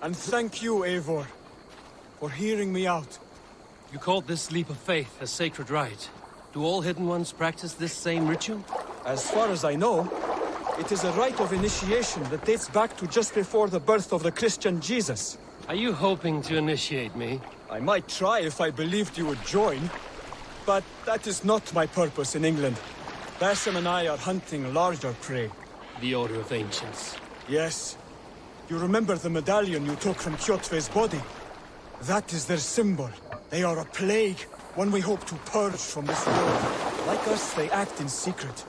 Speaker 9: And thank you, Eivor, for hearing me out.
Speaker 13: You called this leap of faith a sacred rite. Do all Hidden Ones practice this same ritual?
Speaker 9: As far as I know, it is a rite of initiation that dates back to just before the birth of the Christian Jesus.
Speaker 13: Are you hoping to initiate me?
Speaker 9: I might try if I believed you would join. But that is not my purpose in England. Basim and I are hunting larger prey.
Speaker 13: The Order of Ancients.
Speaker 9: Yes. You remember the medallion you took from Kjotve's body? That is their symbol. They are a plague, one we hope to purge from this world. Like us, they act in secret.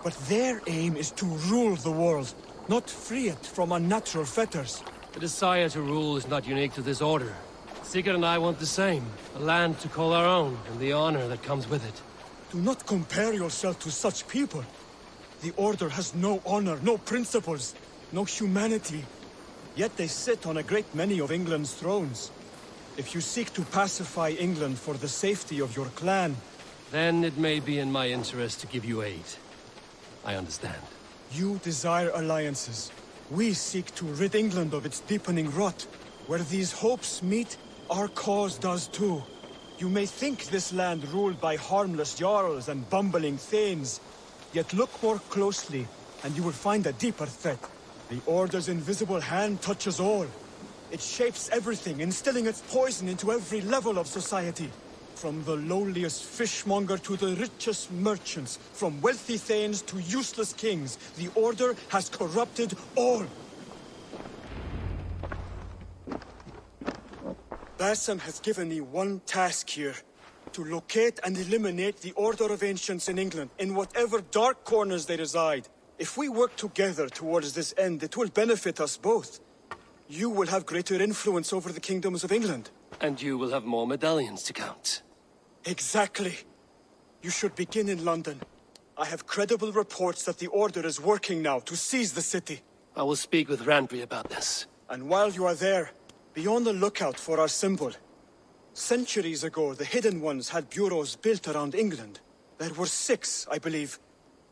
Speaker 9: But their aim is to rule the world, not free it from unnatural fetters.
Speaker 13: The desire to rule is not unique to this order. Sigurd and I want the same. A land to call our own, and the honor that comes with it.
Speaker 9: Do not compare yourself to such people. The Order has no honor, no principles, no humanity. Yet they sit on a great many of England's thrones. If you seek to pacify England for the safety of your clan...
Speaker 13: Then it may be in my interest to give you aid. I understand.
Speaker 9: You desire alliances. We seek to rid England of its deepening rot. Where these hopes meet, our cause does too. You may think this land ruled by harmless jarls and bumbling thanes. Yet look more closely, and you will find a deeper threat. The Order's invisible hand touches all. It shapes everything, instilling its poison into every level of society.
Speaker 6: From the lowliest fishmonger to the richest merchants, from wealthy thanes to useless kings, the Order has corrupted all. Bassam has given me one task here. To locate and eliminate the Order of Ancients in England, in whatever dark corners they reside. If we work together towards this end, it will benefit us both. You will have greater influence over the kingdoms of England.
Speaker 13: And you will have more medallions to count.
Speaker 6: Exactly. You should begin in London. I have credible reports that the Order is working now to seize the city.
Speaker 13: I will speak with Randby about this.
Speaker 6: And while you are there, be on the lookout for our symbol. Centuries ago, the Hidden Ones had bureaus built around England. There were 6, I believe.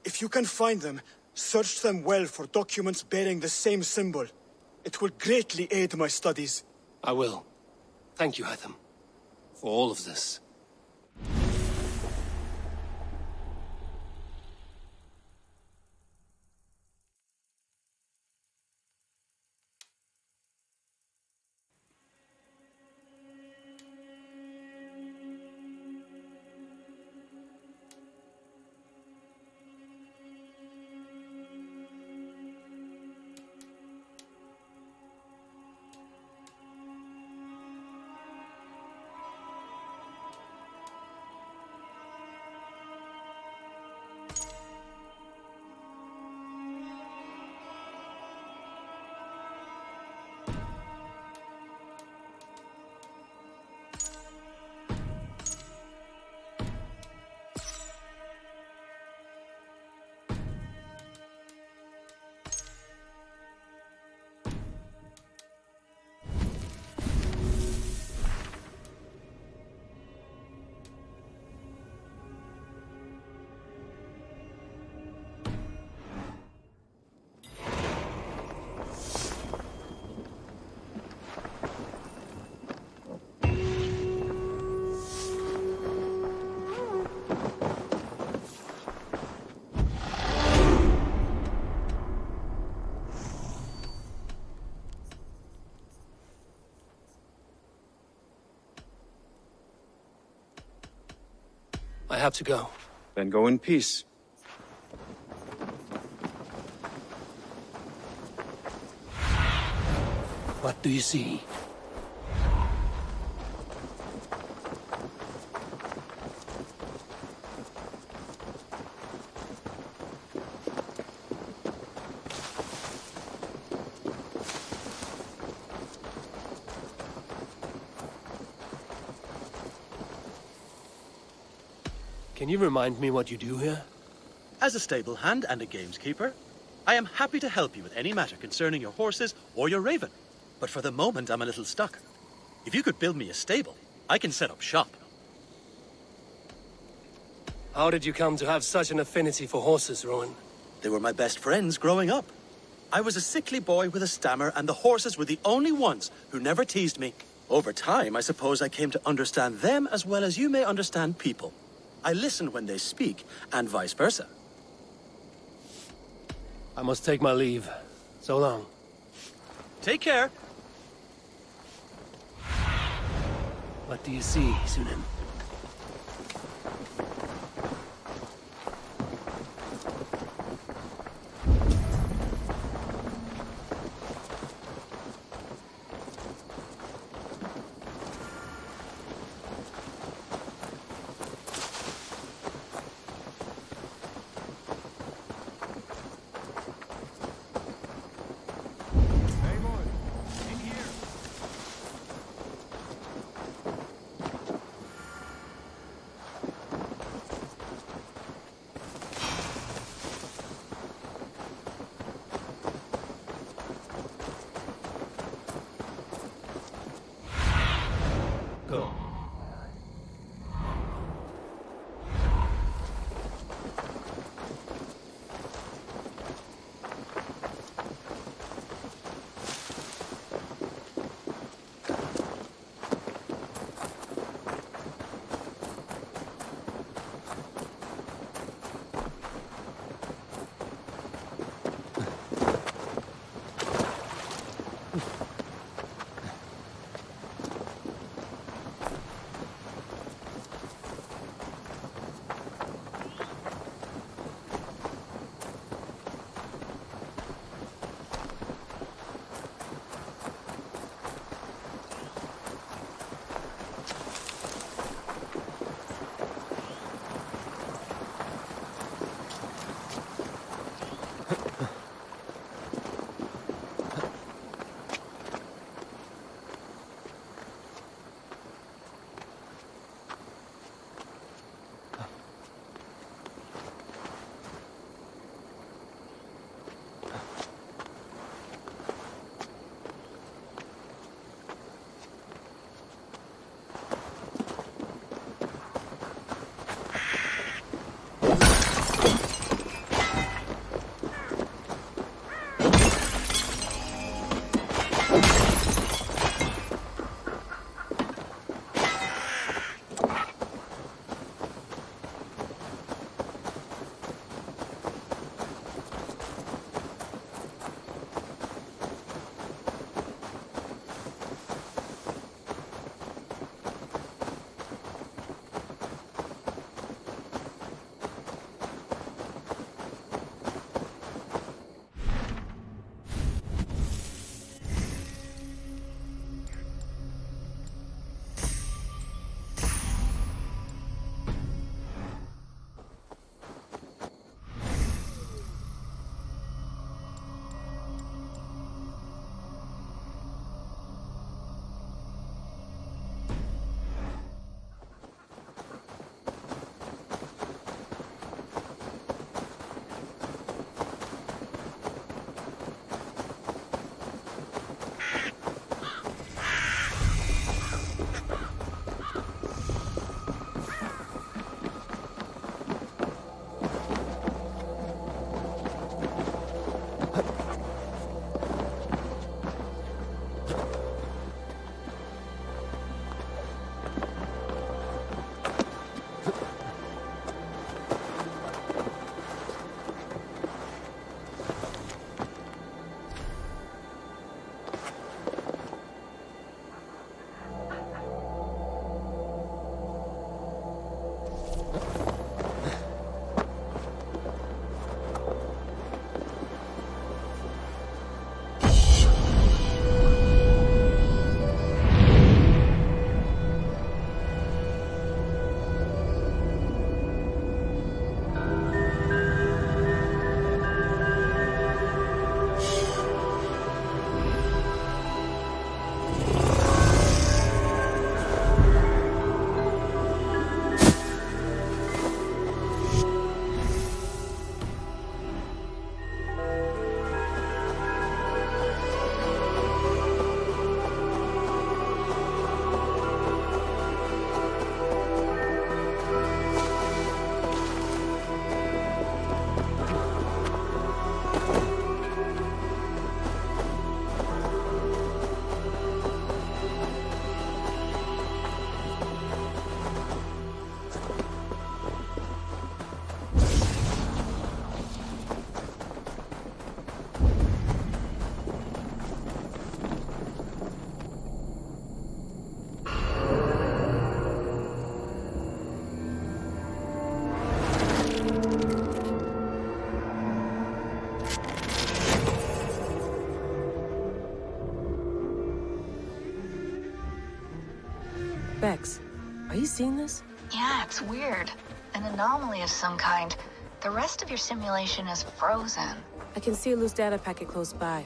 Speaker 6: If you can find them, search them well for documents bearing the same symbol. It will greatly aid my studies.
Speaker 13: I will. Thank you, Hytham, for all of this. I have to go.
Speaker 9: Then go in peace.
Speaker 13: What do you see? Can you remind me what you do here?
Speaker 21: As a stable hand and a gameskeeper, I am happy to help you with any matter concerning your horses or your raven. But for the moment, I'm a little stuck. If you could build me a stable, I can set up shop.
Speaker 13: How did you come to have such an affinity for horses, Rowan?
Speaker 21: They were my best friends growing up. I was a sickly boy with a stammer, and the horses were the only ones who never teased me. Over time, I suppose I came to understand them as well as you may understand people. I listen when they speak, and vice versa.
Speaker 13: I must take my leave. So long.
Speaker 21: Take care.
Speaker 13: What do you see, Sunan?
Speaker 4: Bex, are you seeing this?
Speaker 15: Yeah, it's weird. An anomaly of some kind. The rest of your simulation is frozen.
Speaker 4: I can see a loose data packet close by.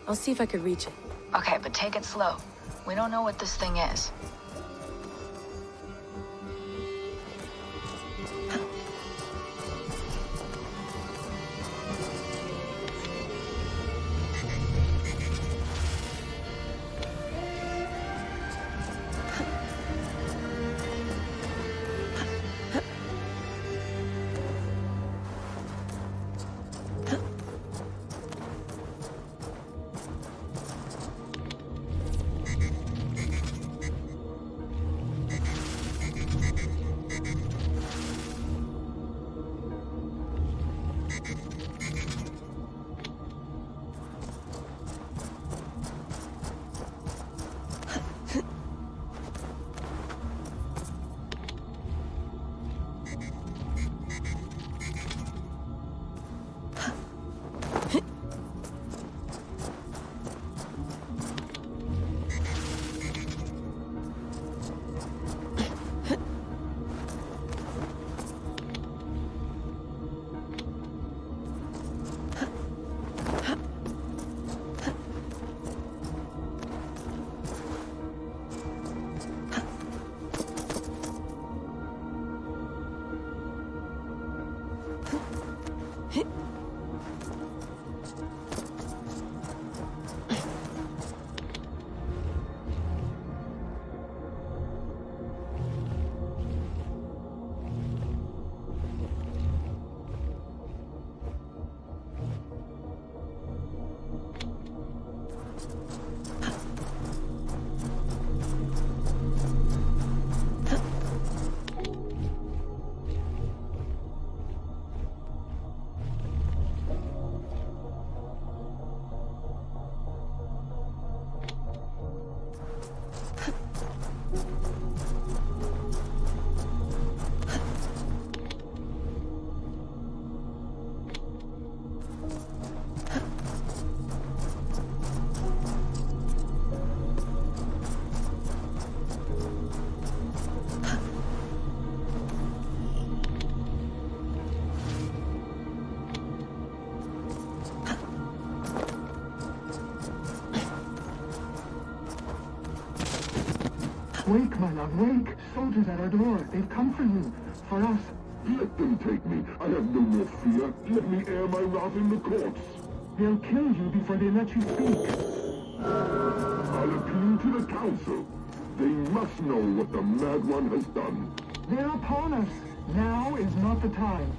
Speaker 4: I'll see if I could reach it.
Speaker 15: Okay, but take it slow. We don't know what this thing is.
Speaker 23: Wake, my love, wake! Soldiers at our door. They've come for you. For us.
Speaker 24: Let them take me. I have no more fear. Let me air my wrath in the courts.
Speaker 23: They'll kill you before they let you speak.
Speaker 24: I'll appeal to the council. They must know what the Mad One has done.
Speaker 23: They're upon us. Now is not the time.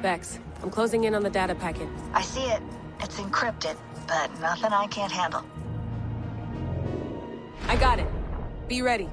Speaker 4: Bex, I'm closing in on the data packet.
Speaker 15: I see it. It's encrypted, but nothing I can't handle.
Speaker 4: I got it. Be ready.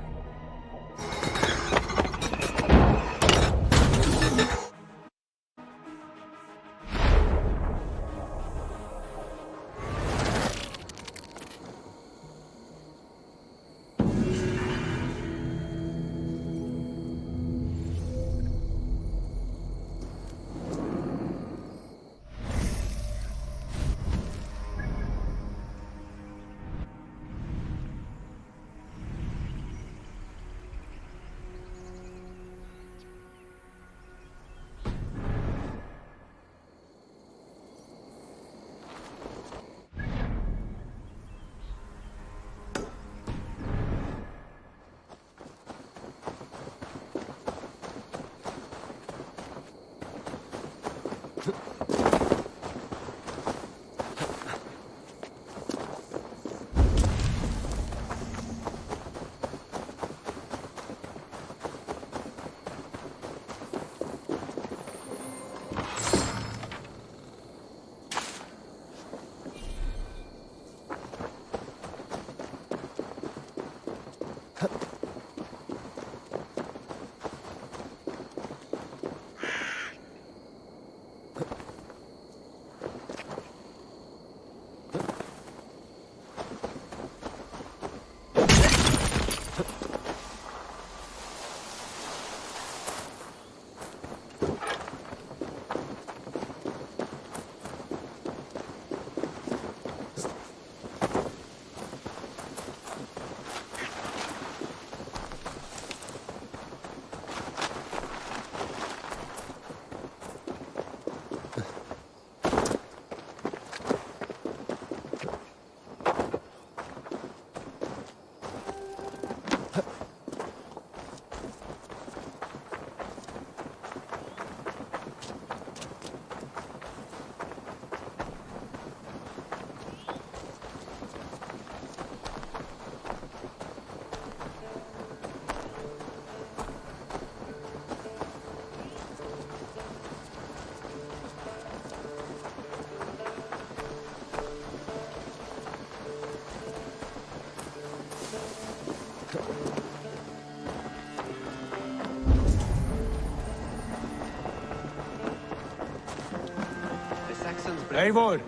Speaker 8: Eivor,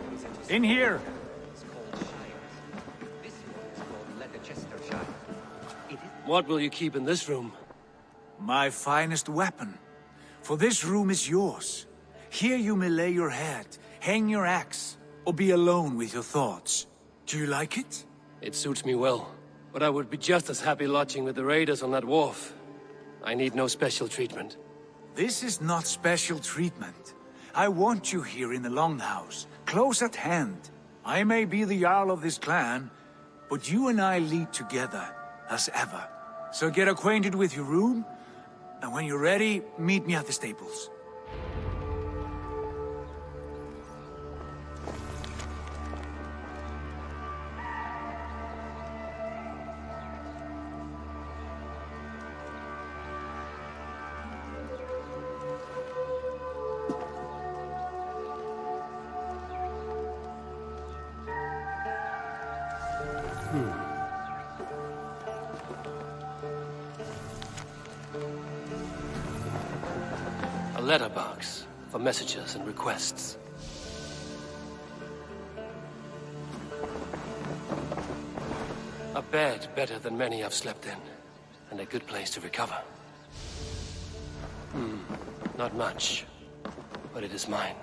Speaker 8: in here!
Speaker 13: What will you keep in this room?
Speaker 8: My finest weapon. For this room is yours. Here you may lay your head, hang your axe, or be alone with your thoughts. Do you like it?
Speaker 13: It suits me well, but I would be just as happy lodging with the raiders on that wharf. I need no special treatment.
Speaker 8: This is not special treatment. I want you here in the Longhouse, close at hand. I may be the Jarl of this clan, but you and I lead together, as ever. So get acquainted with your room, and when you're ready, meet me at the stables.
Speaker 13: A letterbox for messages and requests. A bed better than many I've slept in, and a good place to recover. Not much, but it is mine.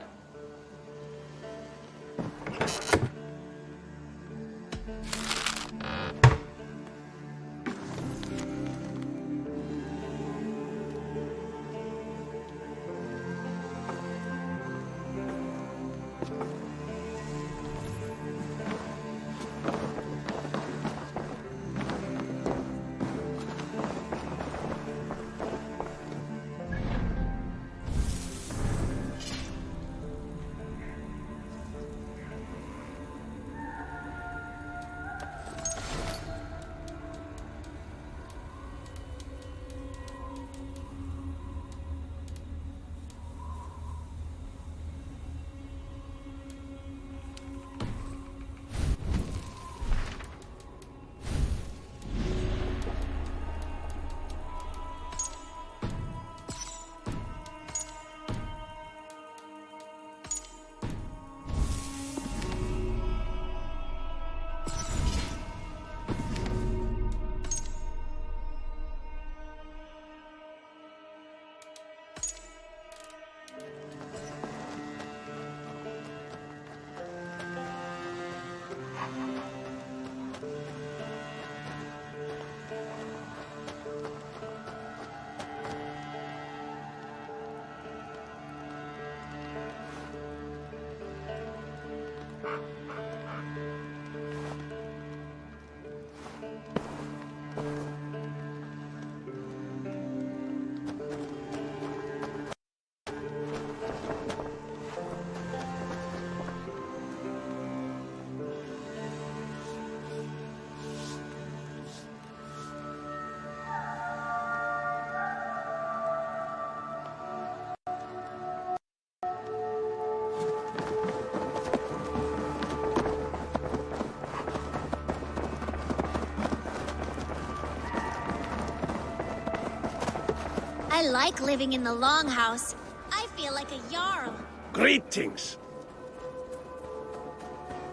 Speaker 10: I like living in the Longhouse. I feel like a Jarl.
Speaker 11: Greetings!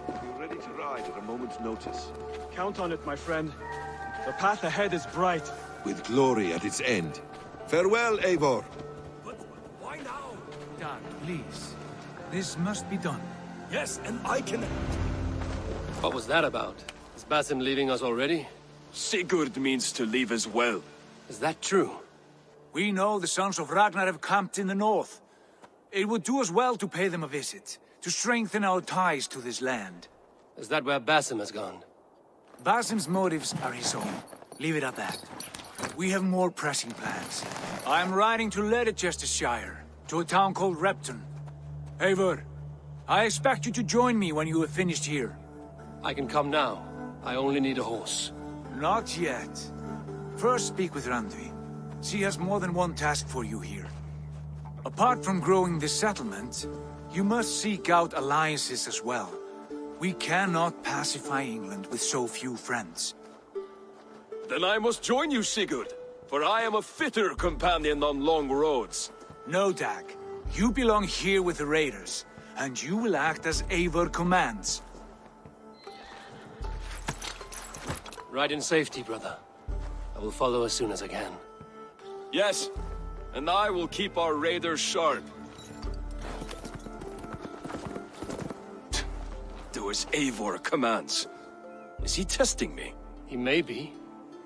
Speaker 24: We're ready to ride at a moment's notice.
Speaker 6: Count on it, my friend. The path ahead is bright.
Speaker 24: With glory at its end. Farewell, Eivor.
Speaker 8: Why now? Dad, please. This must be done.
Speaker 5: Yes, and I can...
Speaker 13: What was that about? Is Basim leaving us already?
Speaker 20: Sigurd means to leave as well.
Speaker 13: Is that true?
Speaker 8: We know the sons of Ragnar have camped in the north. It would do us well to pay them a visit, to strengthen our ties to this land.
Speaker 13: Is that where Basim has gone?
Speaker 8: Basim's motives are his own. Leave it at that. We have more pressing plans. I am riding to Leicestershire, to a town called Repton. Eivor, I expect you to join me when you have finished here.
Speaker 13: I can come now. I only need a horse.
Speaker 8: Not yet. First speak with Randvi. She has more than one task for you here. Apart from growing this settlement, you must seek out alliances as well. We cannot pacify England with so few friends.
Speaker 20: Then I must join you, Sigurd, for I am a fitter companion on long roads.
Speaker 8: No, Dag. You belong here with the raiders, and you will act as Eivor commands.
Speaker 13: Ride in safety, brother. I will follow as soon as I can.
Speaker 20: Yes, and I will keep our raiders sharp. Do as Eivor commands. Is he testing me?
Speaker 13: He may be.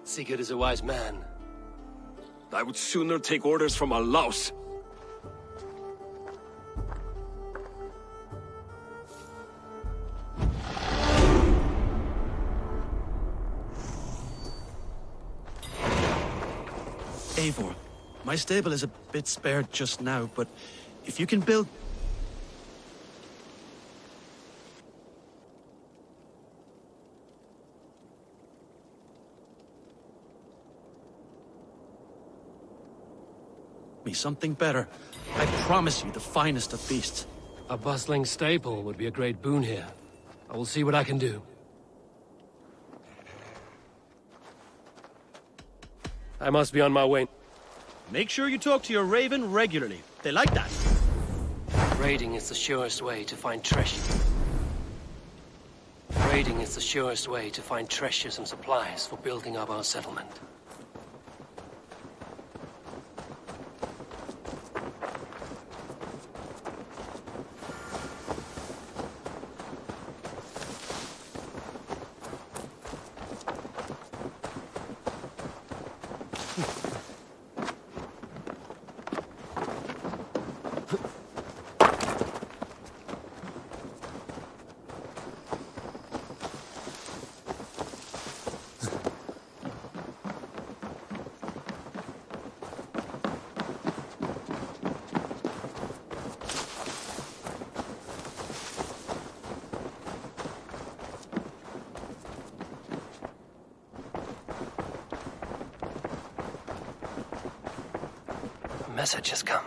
Speaker 13: Sigurd is a wise man.
Speaker 20: I would sooner take orders from a louse.
Speaker 21: Eivor, my stable is a bit spared just now, but if you can build... me something better, I promise you the finest of beasts.
Speaker 13: A bustling stable would be a great boon here. I will see what I can do. I must be on my way.
Speaker 21: Make sure you talk to your raven regularly. They like that.
Speaker 13: Raiding is the surest way to find treasure. Raiding is the surest way to find treasures and supplies for building up our settlement. A message has come.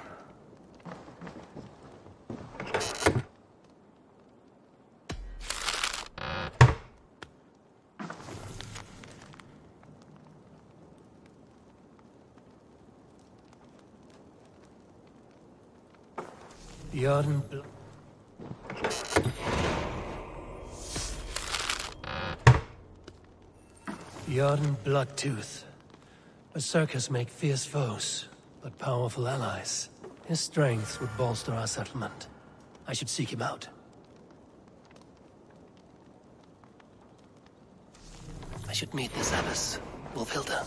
Speaker 13: Yarn. Yarn Bloodtooth. Berserkers make fierce foes, but powerful allies. His strength would bolster our settlement. I should seek him out. I should meet this abbess, Wolfhilda.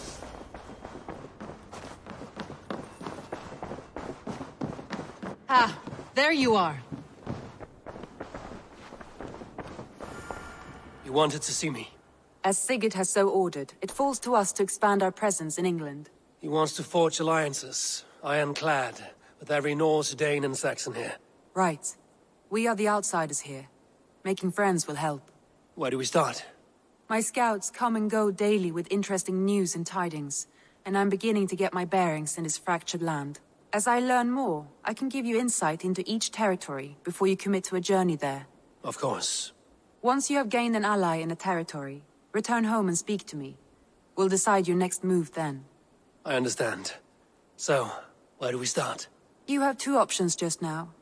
Speaker 7: Ah, there you are.
Speaker 13: You wanted to see me?
Speaker 7: As Sigurd has so ordered, it falls to us to expand our presence in England.
Speaker 13: He wants to forge alliances, ironclad, with every Norse, Dane, and Saxon here.
Speaker 7: Right. We are the outsiders here. Making friends will help.
Speaker 13: Where do we start?
Speaker 7: My scouts come and go daily with interesting news and tidings, and I'm beginning to get my bearings in this fractured land. As I learn more, I can give you insight into each territory before you commit to a journey there.
Speaker 13: Of course.
Speaker 7: Once you have gained an ally in a territory, return home and speak to me. We'll decide your next move then.
Speaker 13: I understand. So, Where do we start?
Speaker 7: You have two options just now.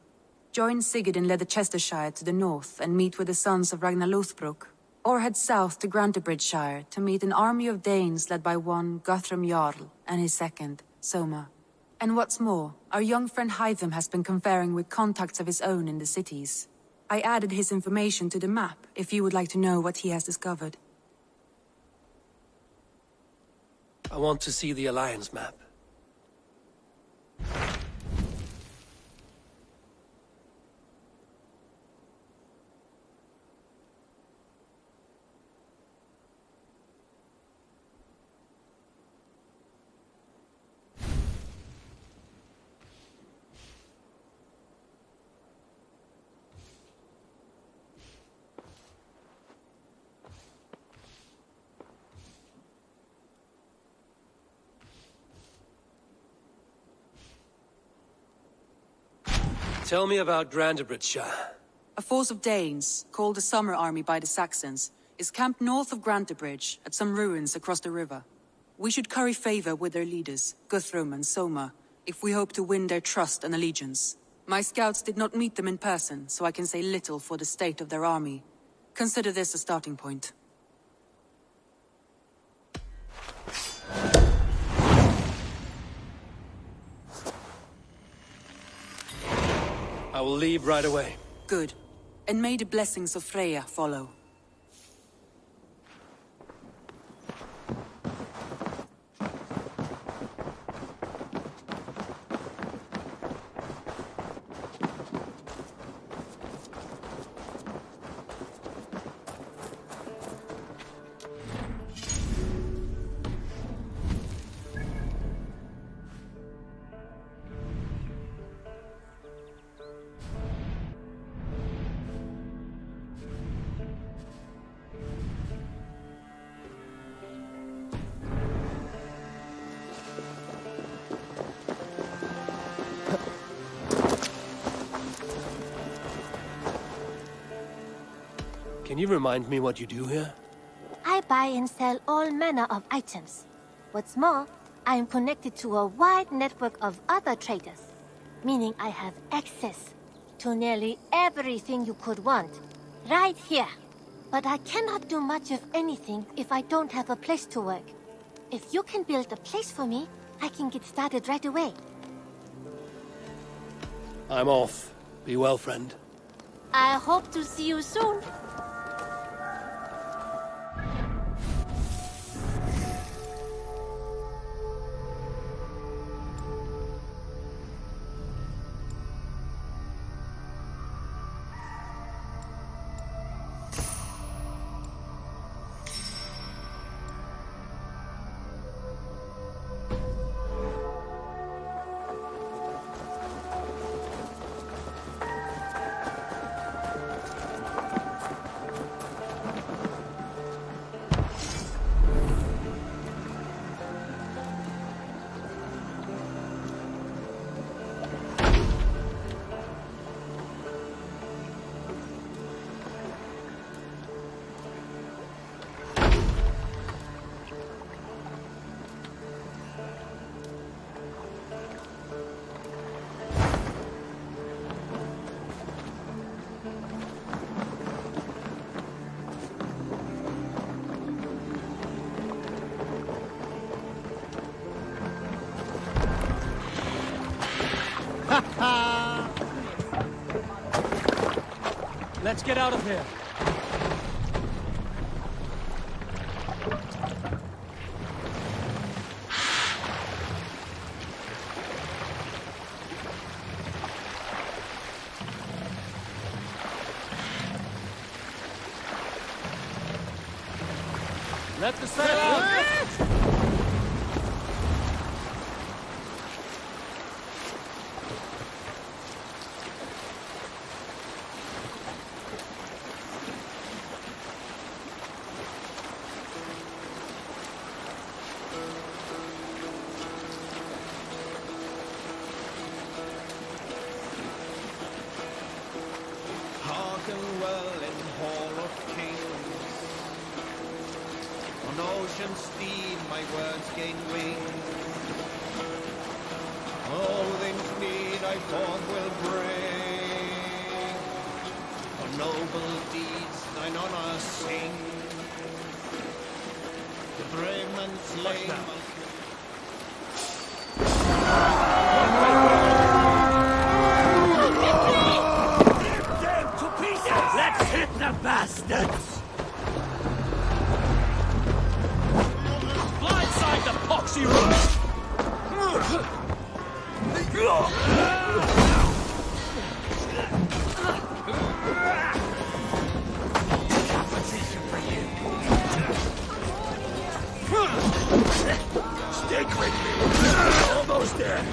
Speaker 7: Join Sigurd in Leicestershire to the north and meet with the sons of Ragnar Lothbrok, or head south to Grantebridgeshire to meet an army of Danes led by one Guthrum Jarl and his second, Soma. And what's more, our young friend Hytham has been conferring with contacts of his own in the cities. I added his information to the map if you would like to know what he has discovered.
Speaker 13: I want to see the Alliance map. Tell me about Grantebridgeshire.
Speaker 7: A force of Danes, called the Summer Army by the Saxons, is camped north of Grantebridge at some ruins across the river. We should curry favor with their leaders, Guthrum and Soma, if we hope to win their trust and allegiance. My scouts did not meet them in person, so I can say little for the state of their army. Consider this a starting point.
Speaker 13: I will leave right away.
Speaker 7: Good. And may the blessings of Freya follow.
Speaker 13: Can you remind me what you do here?
Speaker 10: I buy and sell all manner of items. What's more, I am connected to a wide network of other traders, meaning I have access to nearly everything you could want, right here. But I cannot do much of anything if I don't have a place to work. If you can build a place for me, I can get started right away.
Speaker 13: I'm off. Be well, friend.
Speaker 10: I hope to see you soon.
Speaker 3: Let's get out of here. Let the sail out!
Speaker 1: Hearken well in Hall of Kings. On ocean steam my words gain wings. Loathing's mead I forth will bring. For noble deeds thine honor sing. The brave man slain.
Speaker 22: Let's hit the bastards!
Speaker 20: Blindside the poxy roots!
Speaker 22: Stick with me! Almost there!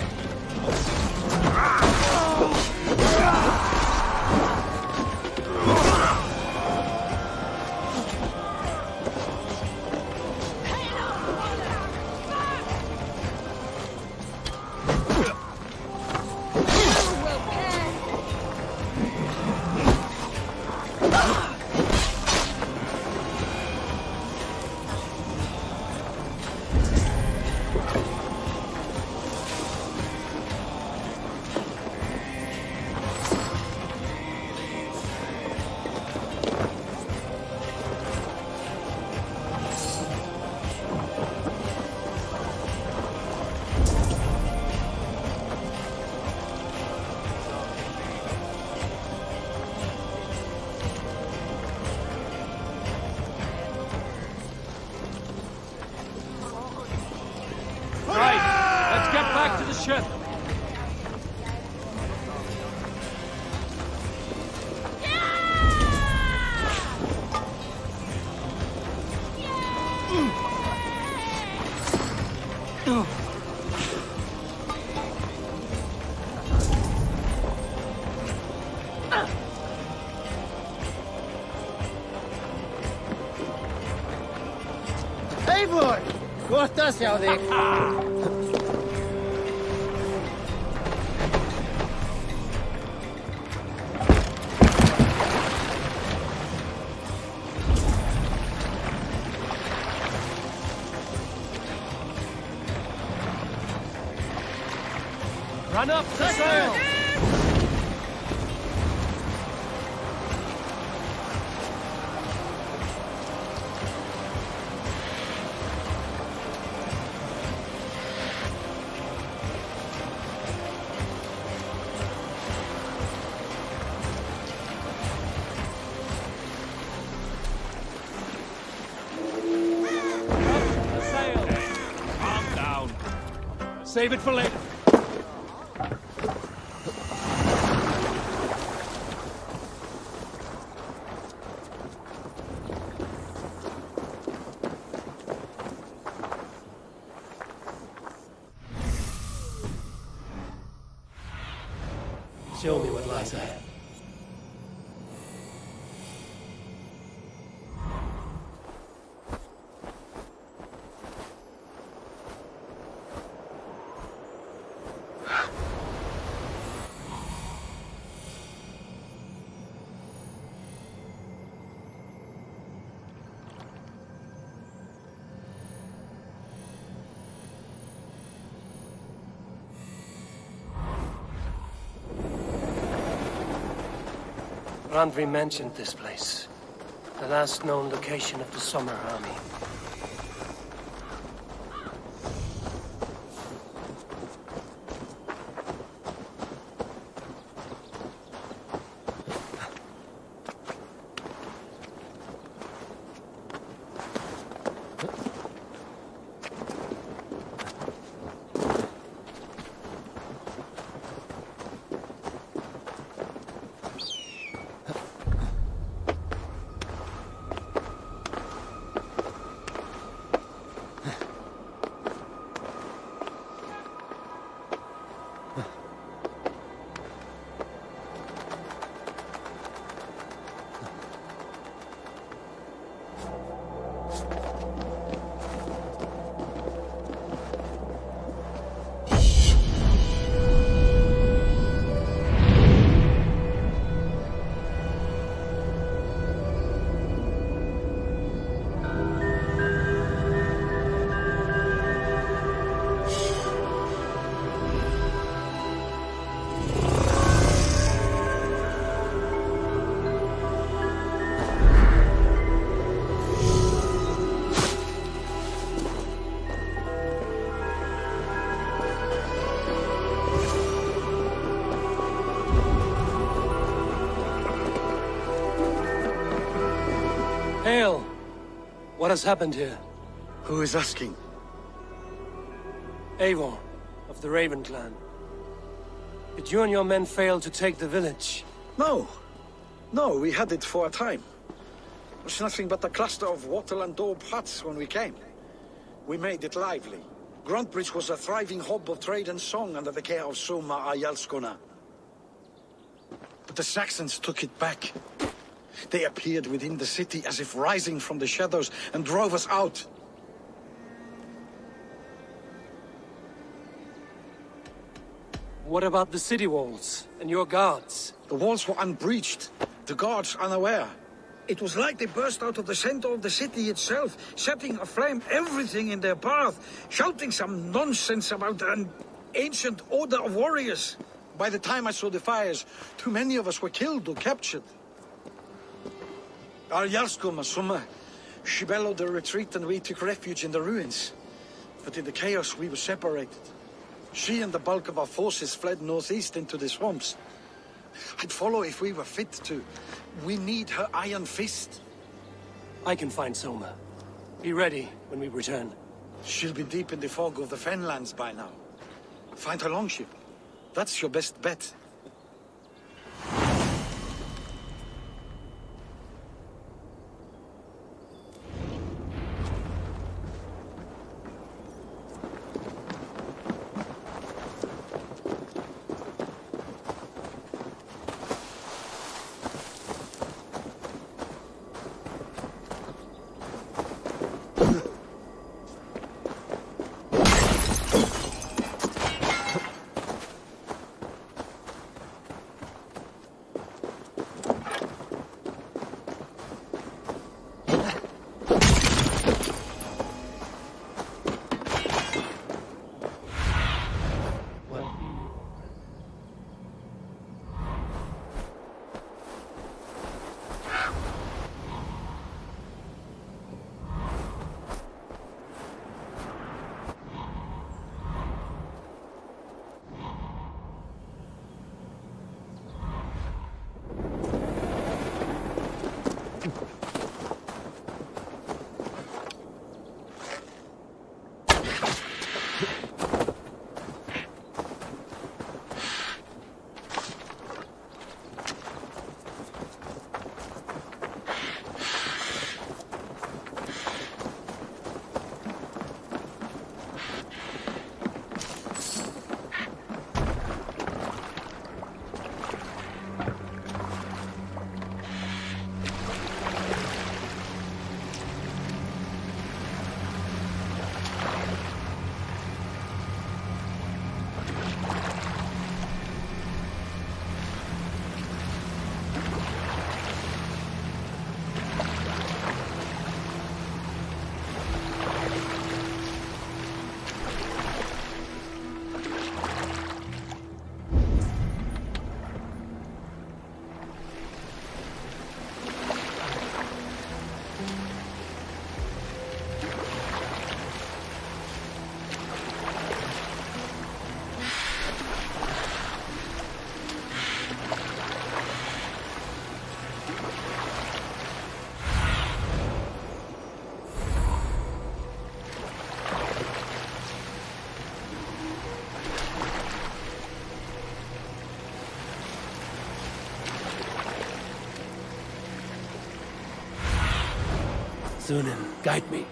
Speaker 3: Back to the ship!
Speaker 16: Eivor! Gott að sjá þig!
Speaker 3: Run up the sail!
Speaker 20: Calm down.
Speaker 3: Save it for later.
Speaker 13: Show me what lies ahead. Randvi mentioned this place. The last known location of the Summer Army. Hail! What has happened here?
Speaker 16: Who is asking?
Speaker 13: Eivor, of the Raven clan. Did you and your men fail to take the village?
Speaker 11: No. No, we had it for a time. It was nothing but a cluster of wattle and daub huts when we came. We made it lively. Gruntbridge was a thriving hub of trade and song under the care of Soma Ayalskona. But the Saxons took it back. They appeared within the city as if rising from the shadows and drove us out.
Speaker 13: What about the city walls and your guards?
Speaker 11: The walls were unbreached, the guards unaware. It was like they burst out of the center of the city itself, setting aflame everything in their path, shouting some nonsense about an ancient order of warriors. By the time I saw the fires, too many of us were killed or captured. Our Yarsko Masuma, she bellowed the retreat and we took refuge in the ruins. But in the chaos we were separated. She and the bulk of our forces fled northeast into the swamps. I'd follow if we were fit to. We need her iron fist.
Speaker 13: I can find Soma. Be ready when we return.
Speaker 11: She'll be deep in the fog of the Fenlands by now. Find her longship. That's your best bet.
Speaker 13: Sunan, guide me.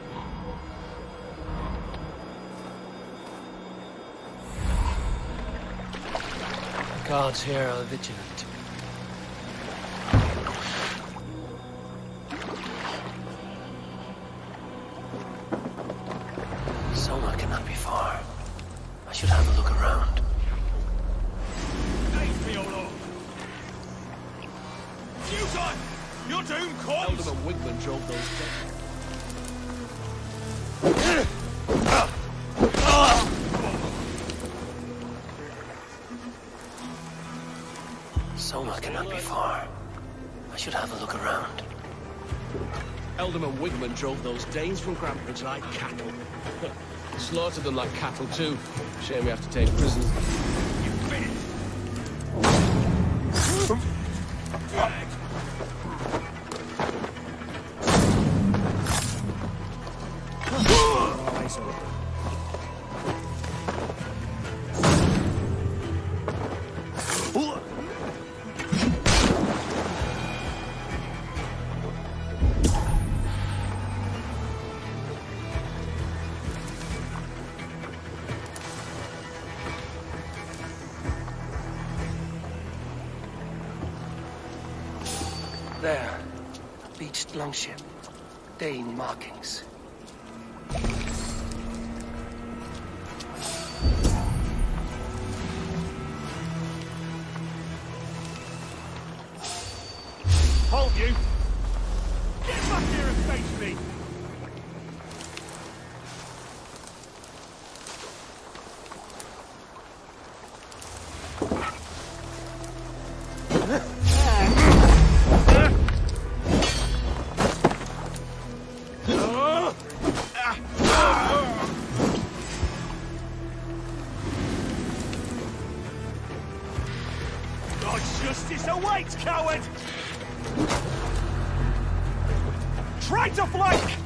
Speaker 13: The guards here are vigilant. Soma cannot be far. I should have a look around.
Speaker 3: Futon! Your doom comes!
Speaker 14: Eldon and Wigman drove those dead.
Speaker 13: Soma cannot be far. I should have a look around.
Speaker 14: Eldon and Wigman drove those Danes from Grantbridge like cattle. Slaughtered them like cattle too. Shame we have to take prisoners.
Speaker 13: Longship. Dane markings.
Speaker 3: Hold you! Get back here and face me! God's justice awaits, coward! Try to flank!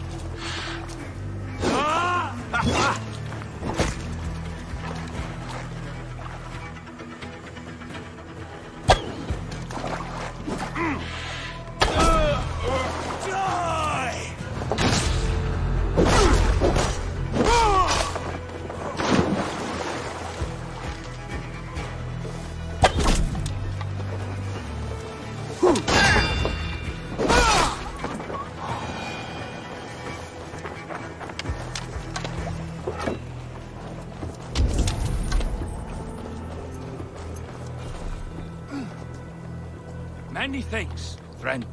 Speaker 8: Many thanks, friend.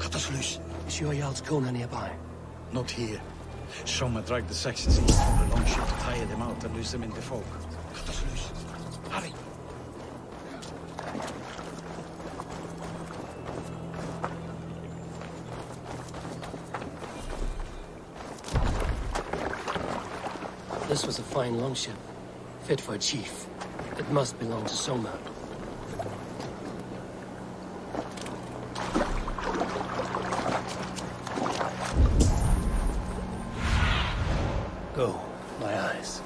Speaker 11: Cut us loose.
Speaker 13: Is your Jarl's Kuna nearby?
Speaker 11: Not here. Someone dragged the Saxons east from the longship to tire them out and lose them in the fog. Cut us loose. Hurry.
Speaker 13: This was a fine longship. Fit for a chief. It must belong to Soma. Go, my eyes.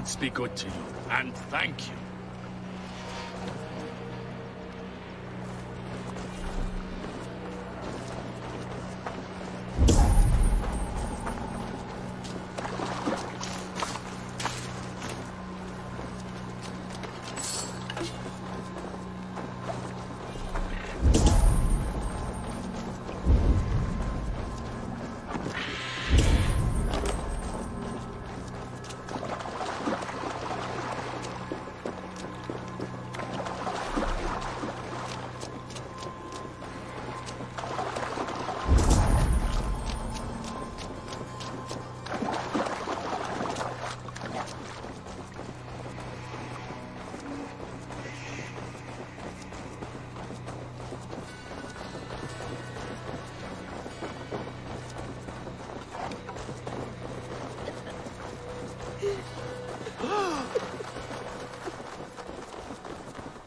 Speaker 2: gods be good to you, and thank you.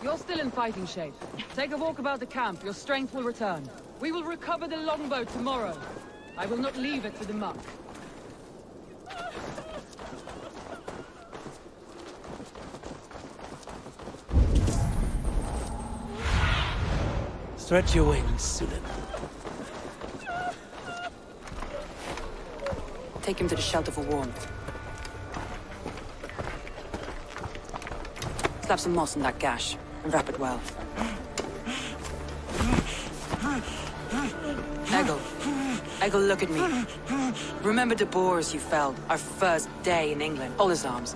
Speaker 12: You're still in fighting shape. Take a walk about the camp, your strength will return. We will recover the longbow tomorrow. I will not leave it to the muck.
Speaker 13: Stretch your wings, Sunan.
Speaker 7: Take him to the shelter for warmth. Slap some moss in that gash, and wrap it well. Eggle, look at me. Remember the boars you felled, our first day in England, all his arms.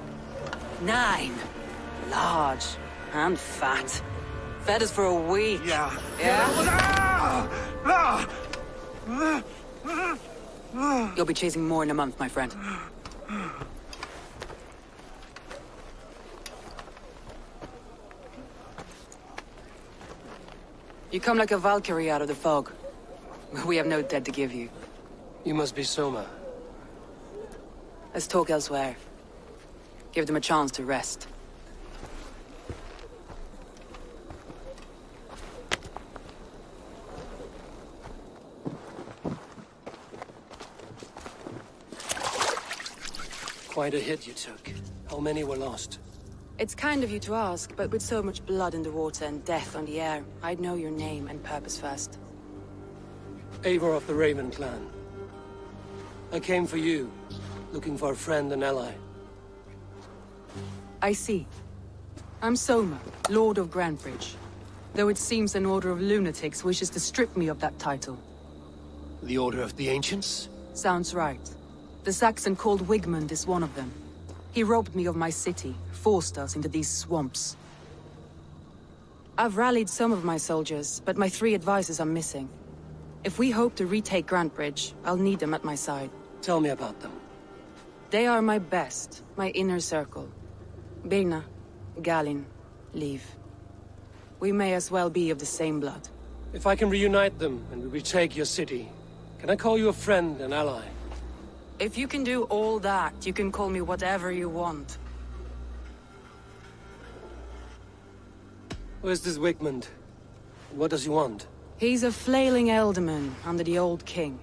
Speaker 7: 9. Large and fat. Fed us for a week. Yeah? You'll be chasing more in a month, my friend. You come like a Valkyrie out of the fog. We have no dead to give you.
Speaker 13: You must be Soma.
Speaker 7: Let's talk elsewhere. Give them a chance to rest.
Speaker 13: Quite a hit you took. How many were lost?
Speaker 7: It's kind of you to ask, but with so much blood in the water and death on the air, I'd know your name and purpose first.
Speaker 13: Eivor of the Raven clan. I came for you, looking for a friend and ally.
Speaker 7: I see. I'm Soma, Lord of Grantebridge. Though it seems an order of lunatics wishes to strip me of that title.
Speaker 13: The Order of the Ancients?
Speaker 7: Sounds right. The Saxon called Wigmund is one of them. He robbed me of my city, forced us into these swamps. I've rallied some of my soldiers, but my 3 advisors are missing. If we hope to retake Grantebridge, I'll need them at my side.
Speaker 13: Tell me about them.
Speaker 7: They are my best, my inner circle. Birna, Galin, Liv. We may as well be of the same blood.
Speaker 13: If I can reunite them and we retake your city, can I call you a friend and ally?
Speaker 7: If you can do all that, you can call me whatever you want.
Speaker 13: Where's this Wigmund? What does he want?
Speaker 7: He's a flailing elderman under the old king.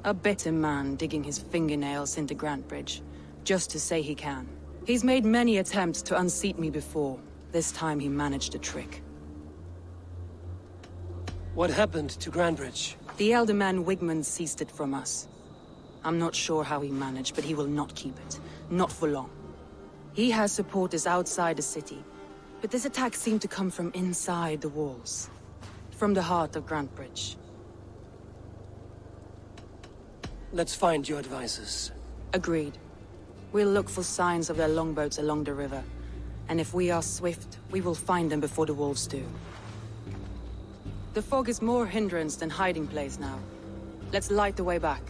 Speaker 7: A bitter man digging his fingernails into Grantebridge, just to say he can. He's made many attempts to unseat me before. This time he managed a trick.
Speaker 13: What happened to Grantebridge?
Speaker 7: The elderman Wigmund seized it from us. I'm not sure how he managed, but he will not keep it. Not for long. He has supporters outside the city, but this attack seemed to come from inside the walls. From the heart of Grantebridge.
Speaker 13: Let's find your advisors.
Speaker 7: Agreed. We'll look for signs of their longboats along the river. And if we are swift, we will find them before the wolves do. The fog is more hindrance than hiding place now. Let's light the way back.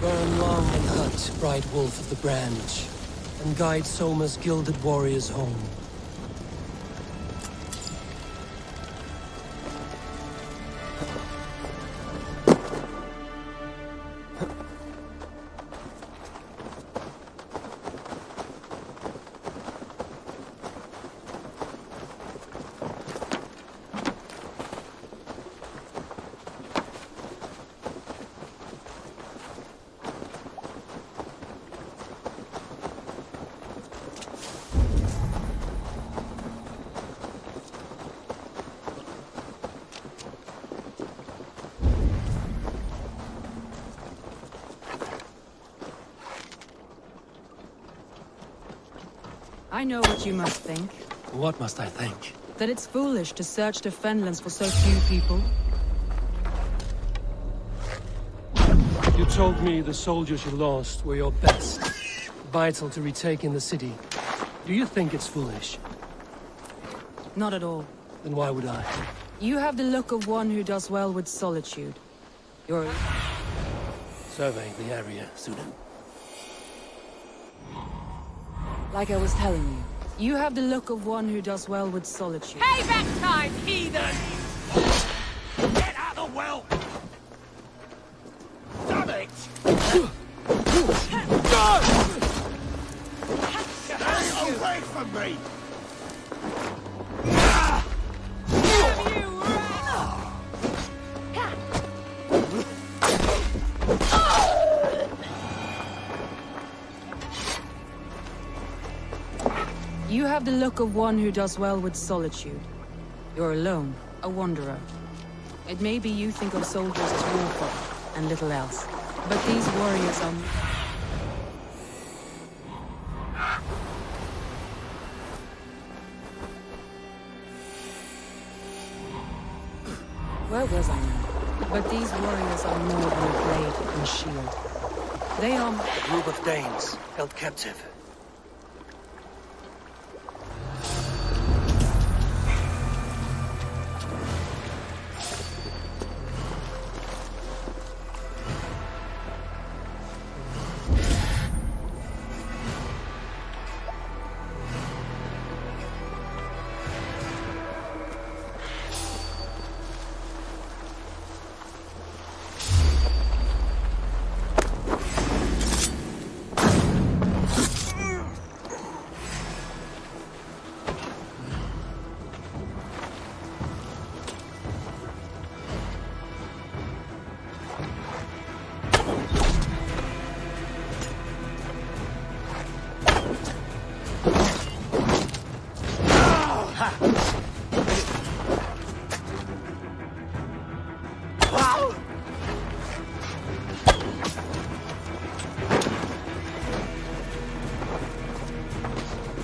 Speaker 13: Burn long and hut, bright wolf of the branch, and guide Soma's gilded warriors home.
Speaker 12: I know what you must think.
Speaker 13: What must I think?
Speaker 12: That it's foolish to search the Fenlands for so few people.
Speaker 13: You told me the soldiers you lost were your best. Vital to retaking the city. Do you think it's foolish?
Speaker 12: Not at all.
Speaker 13: Then why would I?
Speaker 12: You have the look of one who does well with solitude. You're...
Speaker 13: Surveying the area, Sudan.
Speaker 12: Like I was telling you, you have the look of one who does well with solitude.
Speaker 22: Payback time, heathen!
Speaker 2: Get out of the well! Damn it! Get away from me!
Speaker 12: You have the look of one who does well with solitude. You're alone, a wanderer. It may be you think of soldiers as warfolk and little else, but these warriors are... Where was I now? But these warriors are more than a blade and shield. They are...
Speaker 13: A group of Danes held captive.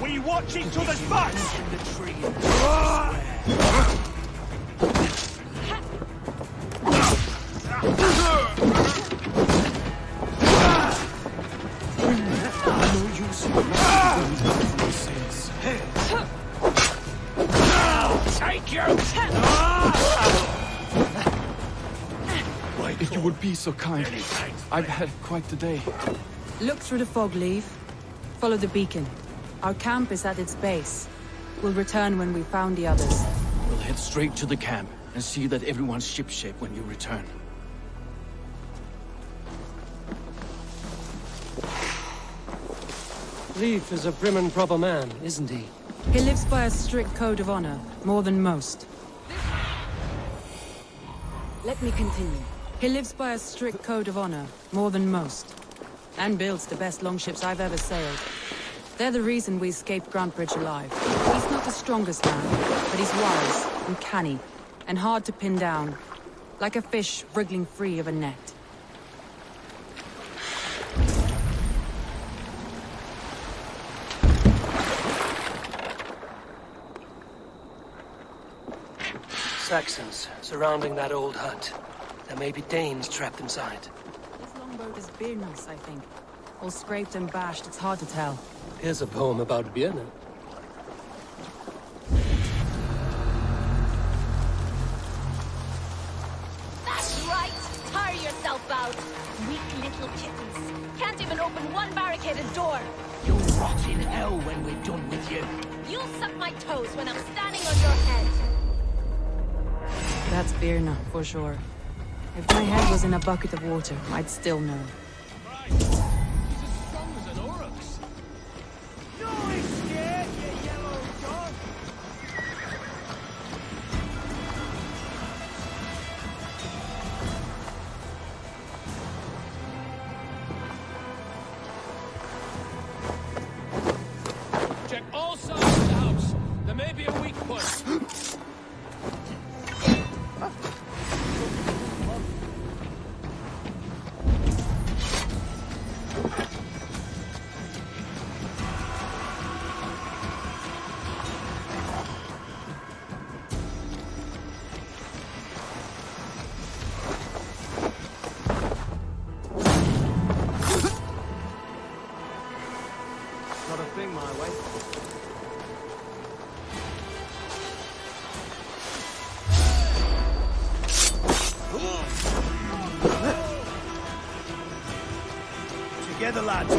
Speaker 2: We watch each other's backs!
Speaker 22: In the tree.
Speaker 2: Take your...
Speaker 9: If you would be so kind. I've had quite the day.
Speaker 12: Look through the fog, Leave. Follow the beacon. Our camp is at its base. We'll return when we've found the others.
Speaker 9: We'll head straight to the camp and see that everyone's shipshape when you return.
Speaker 13: Leif is a prim and proper man, isn't he?
Speaker 12: He lives by a strict code of honor, more than most. Let me continue. He lives by a strict code of honor, more than most. And builds the best longships I've ever sailed. They're the reason we escaped Grantbridge alive. He's not the strongest man, but he's wise and canny, and hard to pin down. Like a fish wriggling free of a net.
Speaker 13: Saxons surrounding that old hut. There may be Danes trapped inside.
Speaker 12: This longboat is Birnus, I think. All scraped and bashed, it's hard to tell.
Speaker 13: Here's a poem about Birna.
Speaker 10: That's right! Tire yourself out! Weak
Speaker 17: little kittens. Can't even open one barricaded door.
Speaker 22: You'll rot in hell when we're done with you.
Speaker 17: You'll suck my toes when I'm standing on your head.
Speaker 12: That's Birna, for sure. If my head was in a bucket of water, I'd still know.
Speaker 2: He's as strong as an oryx. No, he's scared, you yellow dog. Check all sides of the house. There may be a weak point.
Speaker 1: Not a thing my way.
Speaker 2: Together, lads.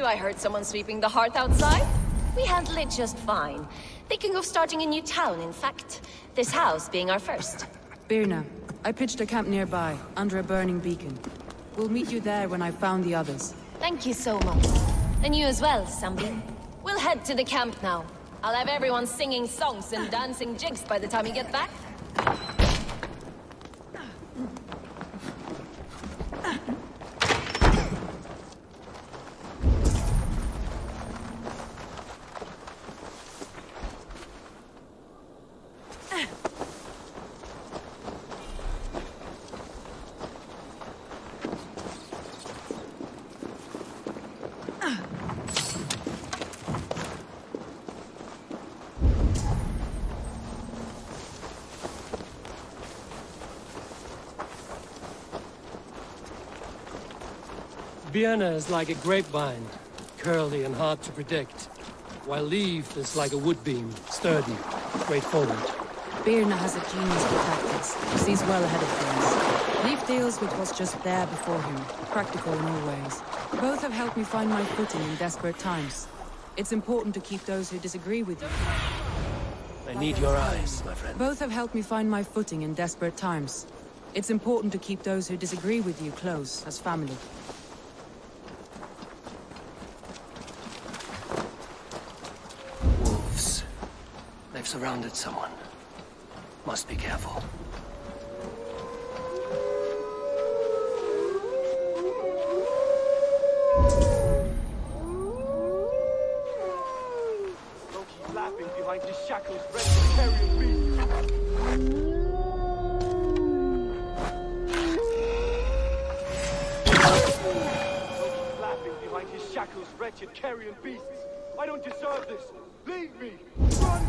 Speaker 17: I heard someone sweeping the hearth outside. We handled it just fine. Thinking of starting a new town, in fact. This house being our first.
Speaker 12: Birna, I pitched a camp nearby, under a burning beacon. We'll meet you there when I've found the others.
Speaker 17: Thank you so much. And you as well, Sunbeam. We'll head to the camp now. I'll have everyone singing songs and dancing jigs by the time you get back.
Speaker 13: Vienna is like a grapevine, curly and hard to predict, while Leaf is like a wood beam, sturdy, straightforward.
Speaker 12: Birna has a genius for tactics, sees well ahead of things. Leaf deals with what's just there before him, practical in all ways. Both have helped me find my footing in desperate times. It's important to keep those who disagree with you.
Speaker 13: I need your eyes, my friend.
Speaker 12: Both have helped me find my footing in desperate times. It's important to keep those who disagree with you close, as family.
Speaker 13: Wolves. They've surrounded someone. Must be careful.
Speaker 3: Don't keep laughing behind his shackles, ready to carry a beast. Don't keep laughing behind his shackles, wretched carrion beasts. I don't deserve this. Leave me. Run!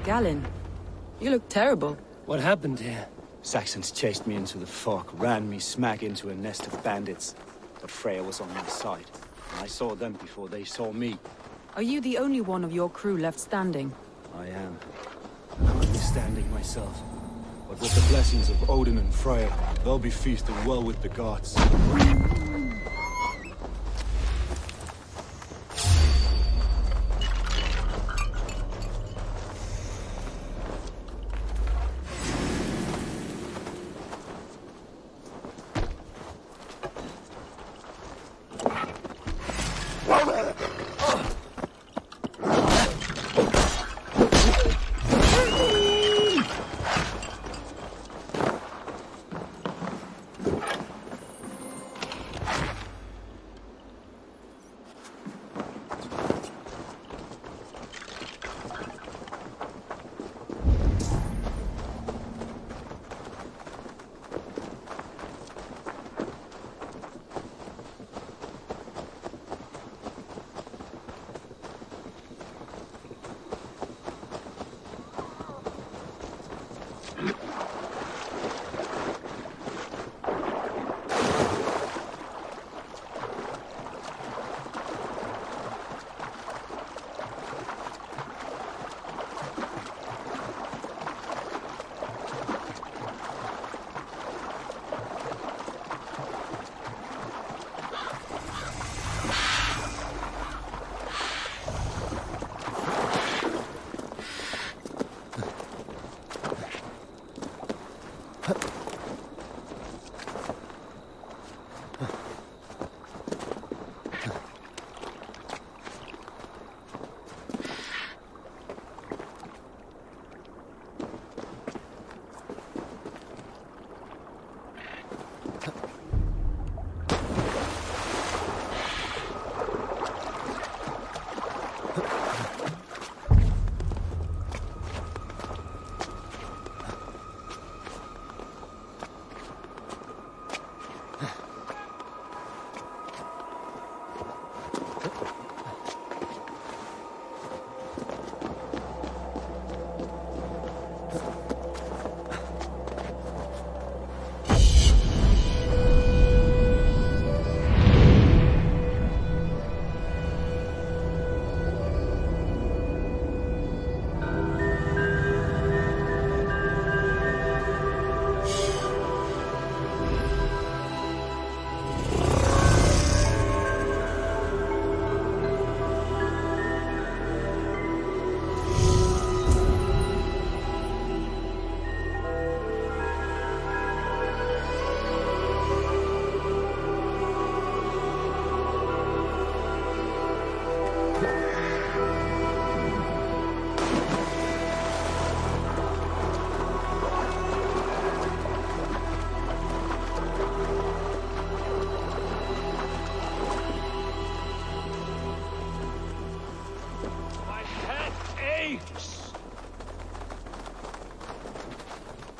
Speaker 12: Galen, you look terrible.
Speaker 13: What happened here?
Speaker 6: Saxons chased me into the fog, ran me smack into a nest of bandits. But Freya was on my side, and I saw them before they saw me.
Speaker 12: Are you the only one of your crew left standing?
Speaker 15: I am. Hardly standing myself. But with the blessings of Odin and Freya, they'll be feasting well with the gods.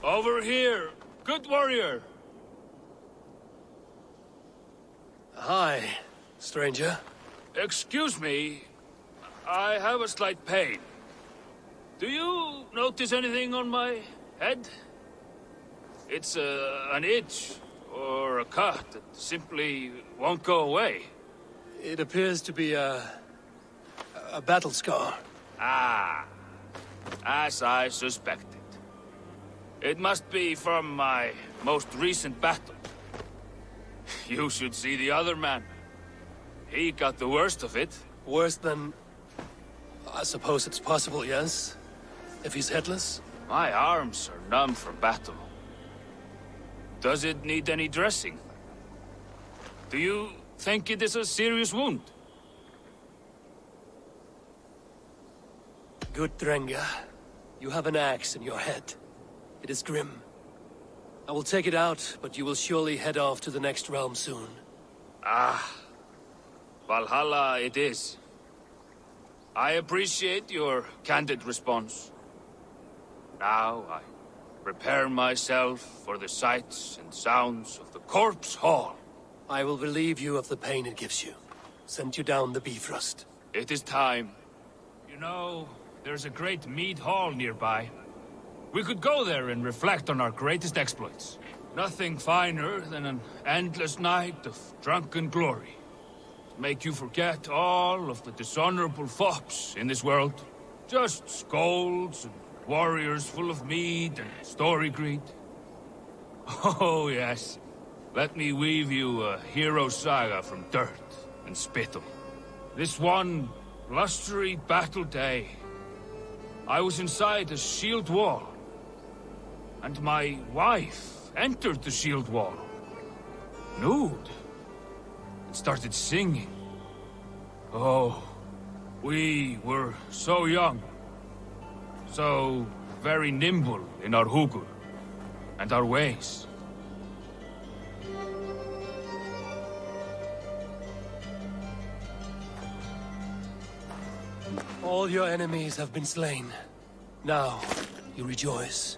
Speaker 8: Over here, good warrior.
Speaker 13: Hi, stranger.
Speaker 8: Excuse me, I have a slight pain. Do you notice anything on my head? It's an itch or a cut that simply won't go away.
Speaker 13: It appears to be a battle scar.
Speaker 8: Ah, as I suspected. It must be from my most recent battle. You should see the other man. He got the worst of it.
Speaker 13: Worse than... I suppose it's possible, yes? If he's headless?
Speaker 8: My arms are numb from battle. Does it need any dressing? Do you think it is a serious wound?
Speaker 13: Good, Drenga. You have an axe in your head. It is grim. I will take it out, but you will surely head off to the next realm soon.
Speaker 8: Ah, Valhalla it is. I appreciate your candid response. Now I prepare myself for the sights and sounds of the Corpse Hall.
Speaker 13: I will relieve you of the pain it gives you. Send you down the Bifrost.
Speaker 8: It is time. You know, there's a great mead hall nearby. We could go there and reflect on our greatest exploits. Nothing finer than an endless night of drunken glory.
Speaker 2: make you forget all of the dishonorable fops in this world. Just scolds and warriors full of mead and story greed. Oh, yes. Let me weave you a hero saga from dirt and spittle. This one blustery battle day, I was inside a shield wall, and my wife entered the shield wall, nude, and started singing. Oh, we were so young, so very nimble in our hugur and our ways.
Speaker 13: All your enemies have been slain. Now, you rejoice.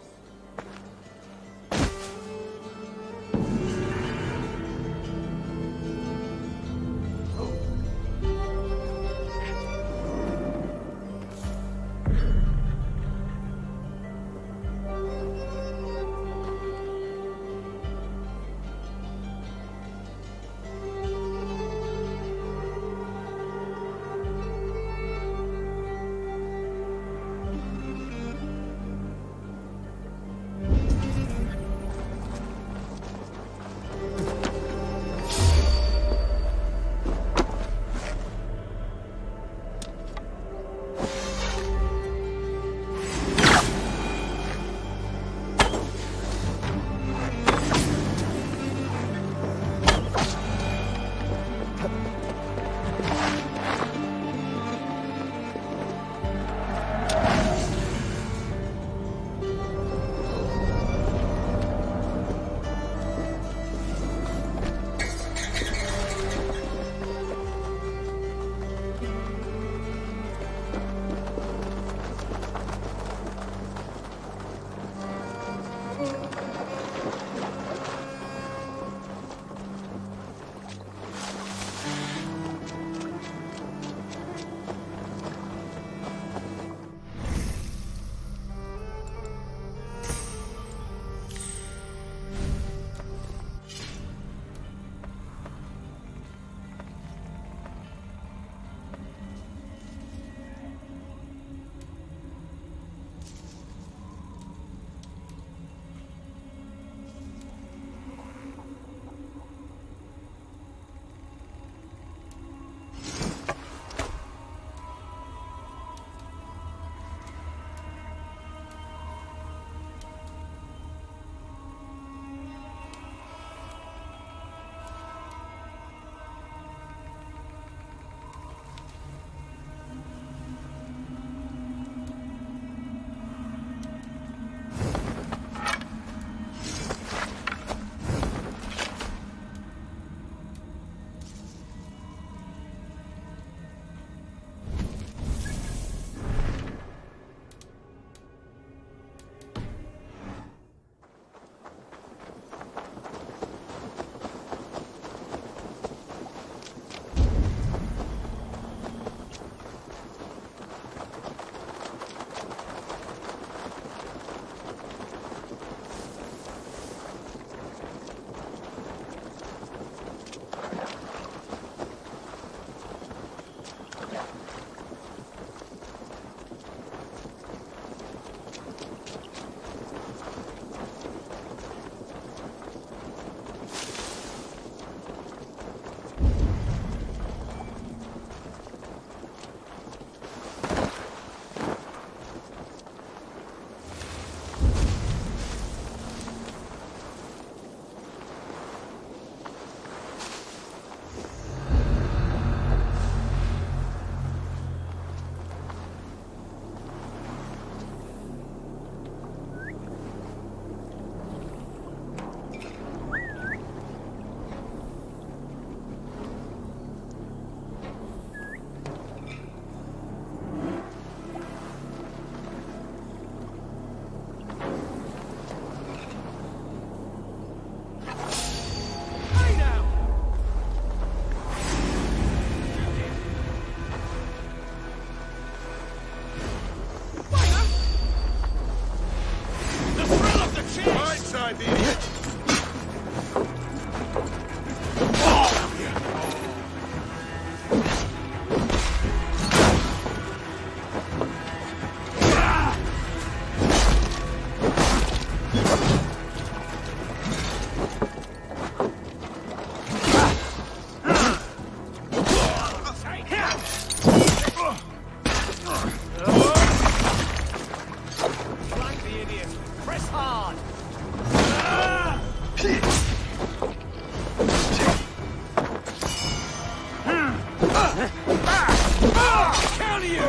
Speaker 8: Kill you!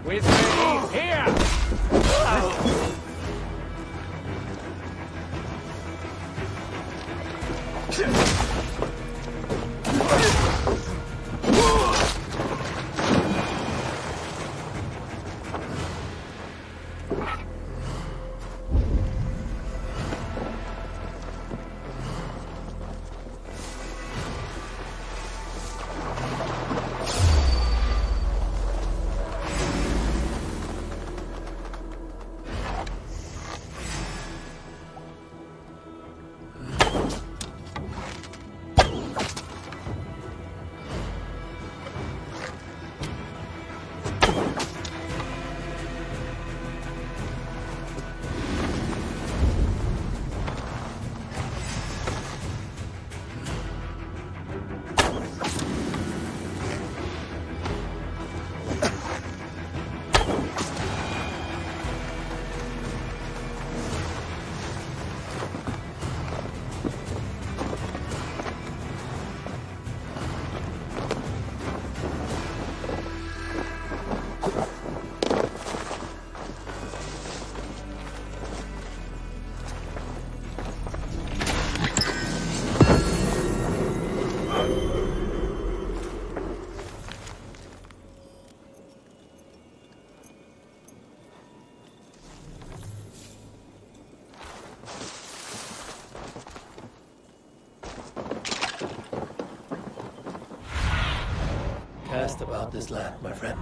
Speaker 8: With me, here!
Speaker 4: Cast about this land, my friend.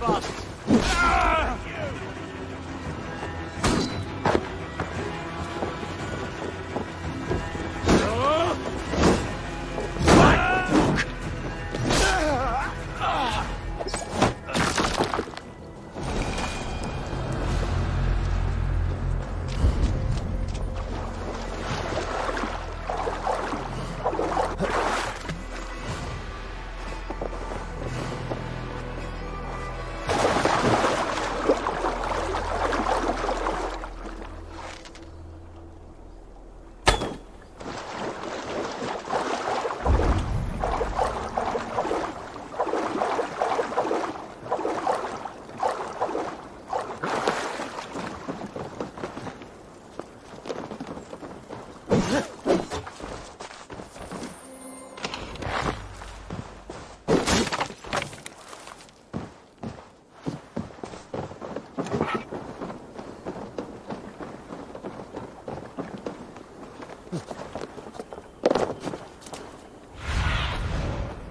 Speaker 22: fast.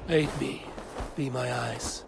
Speaker 13: Aid me. Be my eyes.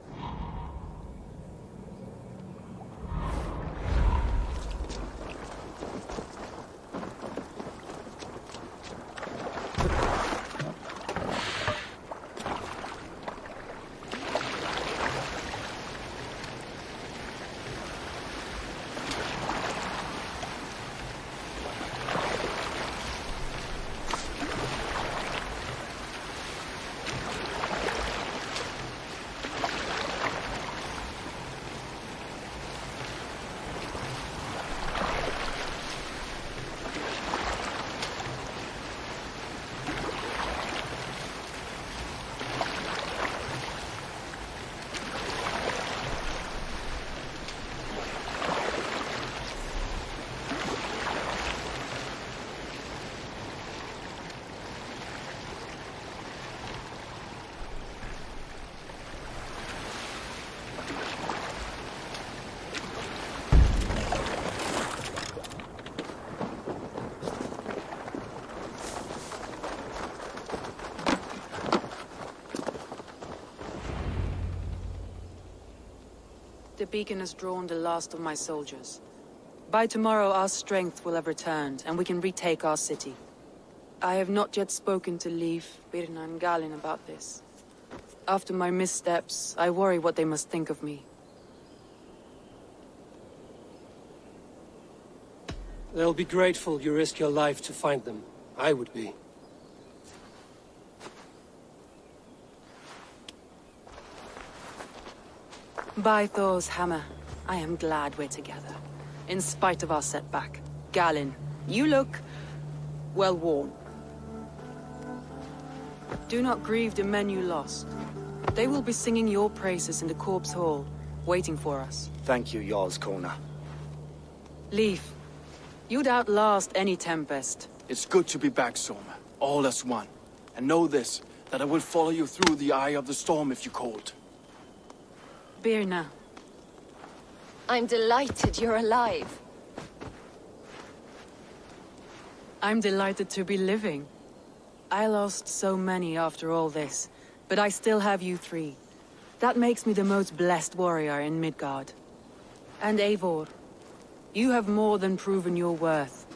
Speaker 12: The beacon has drawn the last of my soldiers. By tomorrow, our strength will have returned, and we can retake our city. I have not yet spoken to Leif, Birna, and Galin about this. After my missteps, I worry what they must think of me.
Speaker 13: They'll be grateful you risk your life to find them. I would be.
Speaker 12: By Thor's hammer, I am glad we're together. In spite of our setback. Galin, you look well worn. Do not grieve the men you lost. They will be singing your praises in the Corpse Hall, waiting for us.
Speaker 18: Thank you, Jarl's Kona.
Speaker 12: Leif, you'd outlast any tempest.
Speaker 9: It's good to be back, Soma. All as one. And know this, that I will follow you through the eye of the storm if you called.
Speaker 12: Birna.
Speaker 17: I'm delighted you're alive.
Speaker 12: I'm delighted to be living. I lost so many after all this, but I still have you three. That makes me the most blessed warrior in Midgard. And Eivor, you have more than proven your worth.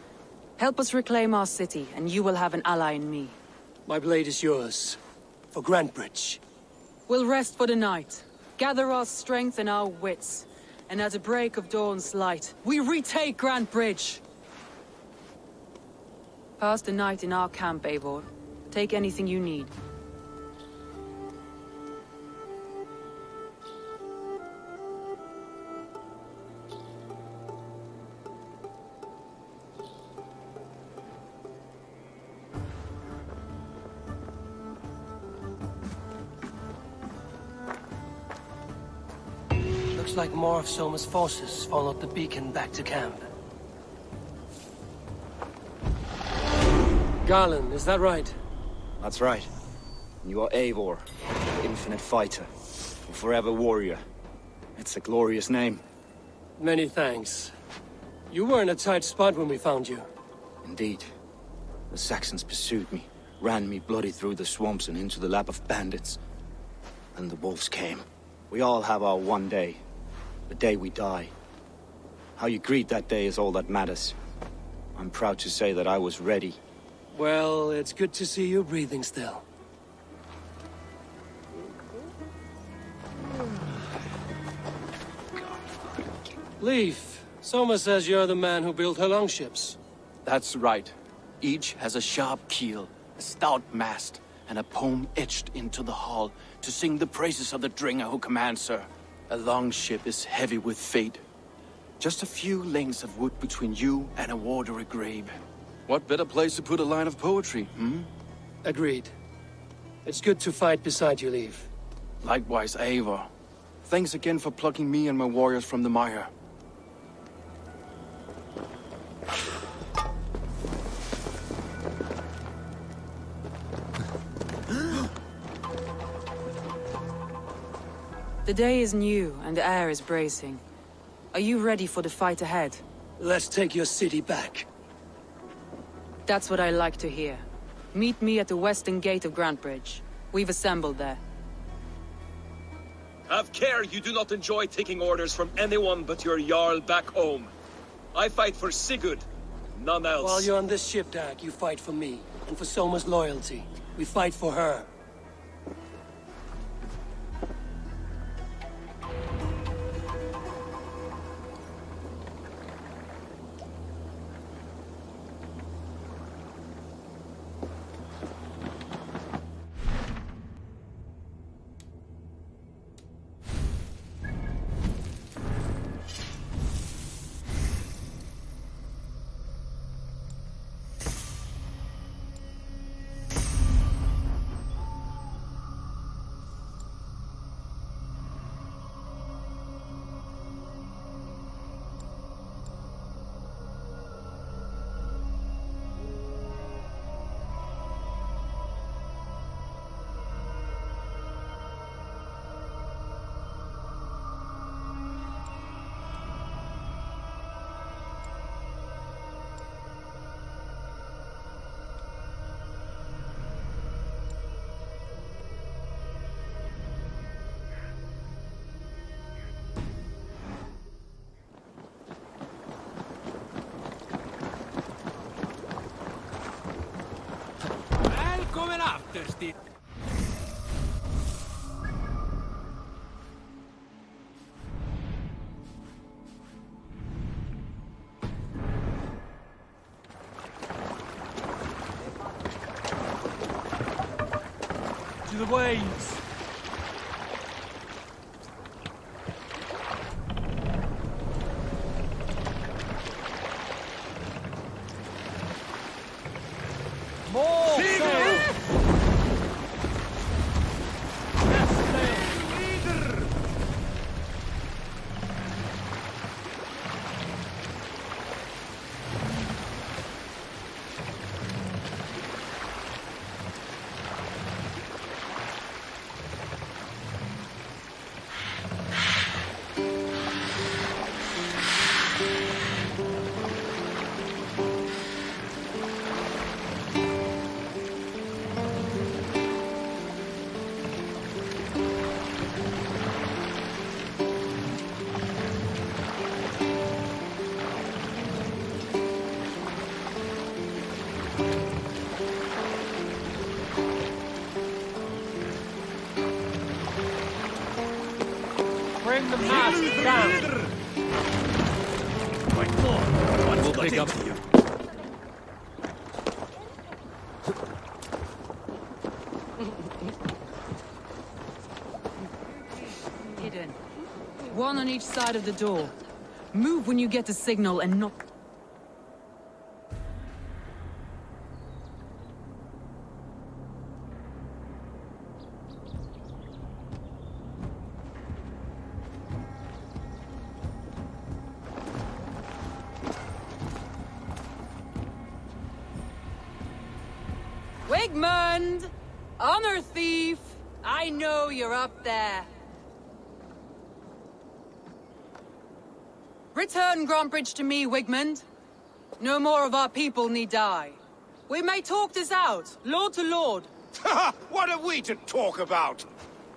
Speaker 12: Help us reclaim our city, and you will have an ally in me.
Speaker 13: My blade is yours. For Grantbridge.
Speaker 12: We'll rest for the night. Gather our strength and our wits. And at the break of dawn's light, we retake Grantbridge! Pass the night in our camp, Eivor. Take anything you need.
Speaker 13: Looks like more of Soma's forces followed the beacon back to camp. Garland, is that right?
Speaker 18: That's right. You are Eivor, the infinite fighter, a forever warrior. It's a glorious name.
Speaker 13: Many thanks. You were in a tight spot when we found you.
Speaker 18: Indeed. The Saxons pursued me, ran me bloody through the swamps and into the lap of bandits. And the wolves came. We all have our one day. The day we die. How you greet that day is all that matters. I'm proud to say that I was ready.
Speaker 13: Well, it's good to see you breathing still. Leaf, Soma says you're the man who built her longships.
Speaker 9: That's right. Each has a sharp keel, a stout mast, and a poem etched into the hull to sing the praises of the dringer who commands her. A longship is heavy with fate. Just a few lengths of wood between you and a watery grave. What better place to put a line of poetry, hmm?
Speaker 13: Agreed. It's good to fight beside you, Leaf.
Speaker 9: Likewise, Eivor. Thanks again for plucking me and my warriors from the mire.
Speaker 12: The day is new, and the air is bracing. Are you ready for the fight ahead?
Speaker 13: Let's take your city back.
Speaker 12: That's what I like to hear. Meet me at the western gate of Grantbridge. We've assembled there.
Speaker 20: Have care you do not enjoy taking orders from anyone but your Jarl back home. I fight for Sigurd, none else.
Speaker 13: While you're on this ship, Dag, you fight for me, and for Soma's loyalty. We fight for her.
Speaker 14: Välkommen afterstid! To the waves! More sail! Yes, sail! Leader! Bring the mast down! Quite more! We'll pick up to you.
Speaker 12: Hidden. One on each side of the door. Move when you get the signal and not... Wigmund! Honor thief! I know you're up there. Return Grantbridge to me, Wigmund. No more of our people need die. We may talk this out, lord to lord.
Speaker 1: What are we to talk about?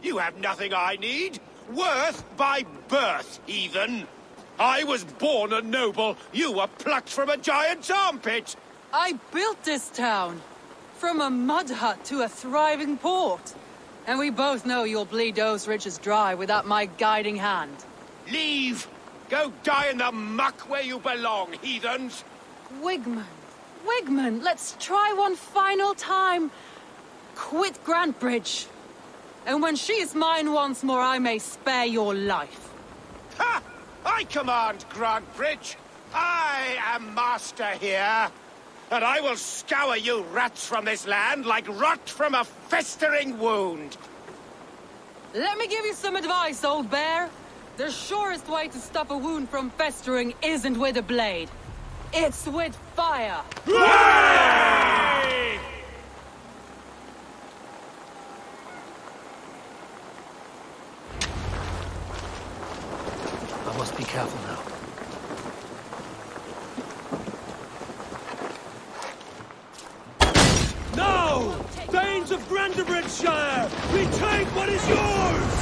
Speaker 1: You have nothing I need.
Speaker 5: Worth by birth, heathen. I was born a noble. You were plucked from a giant's armpit.
Speaker 12: I built this town. From a mud hut to a thriving port. And we both know you'll bleed those riches dry without my guiding hand.
Speaker 5: Leave! Go die in the muck where you belong, heathens!
Speaker 12: Wigman, Wigman, let's try one final time. Quit Grantbridge. And when she is mine once more, I may spare your life.
Speaker 5: Ha! I command Grantbridge. I am master here. And I will scour you rats from this land like rot from a festering wound.
Speaker 12: Let me give you some advice, old bear. The surest way to stop a wound from festering isn't with a blade. It's with fire.
Speaker 5: Hooray!
Speaker 4: I must be careful now.
Speaker 5: No! Thanes of Grantebridgeshire! Retake what is yours!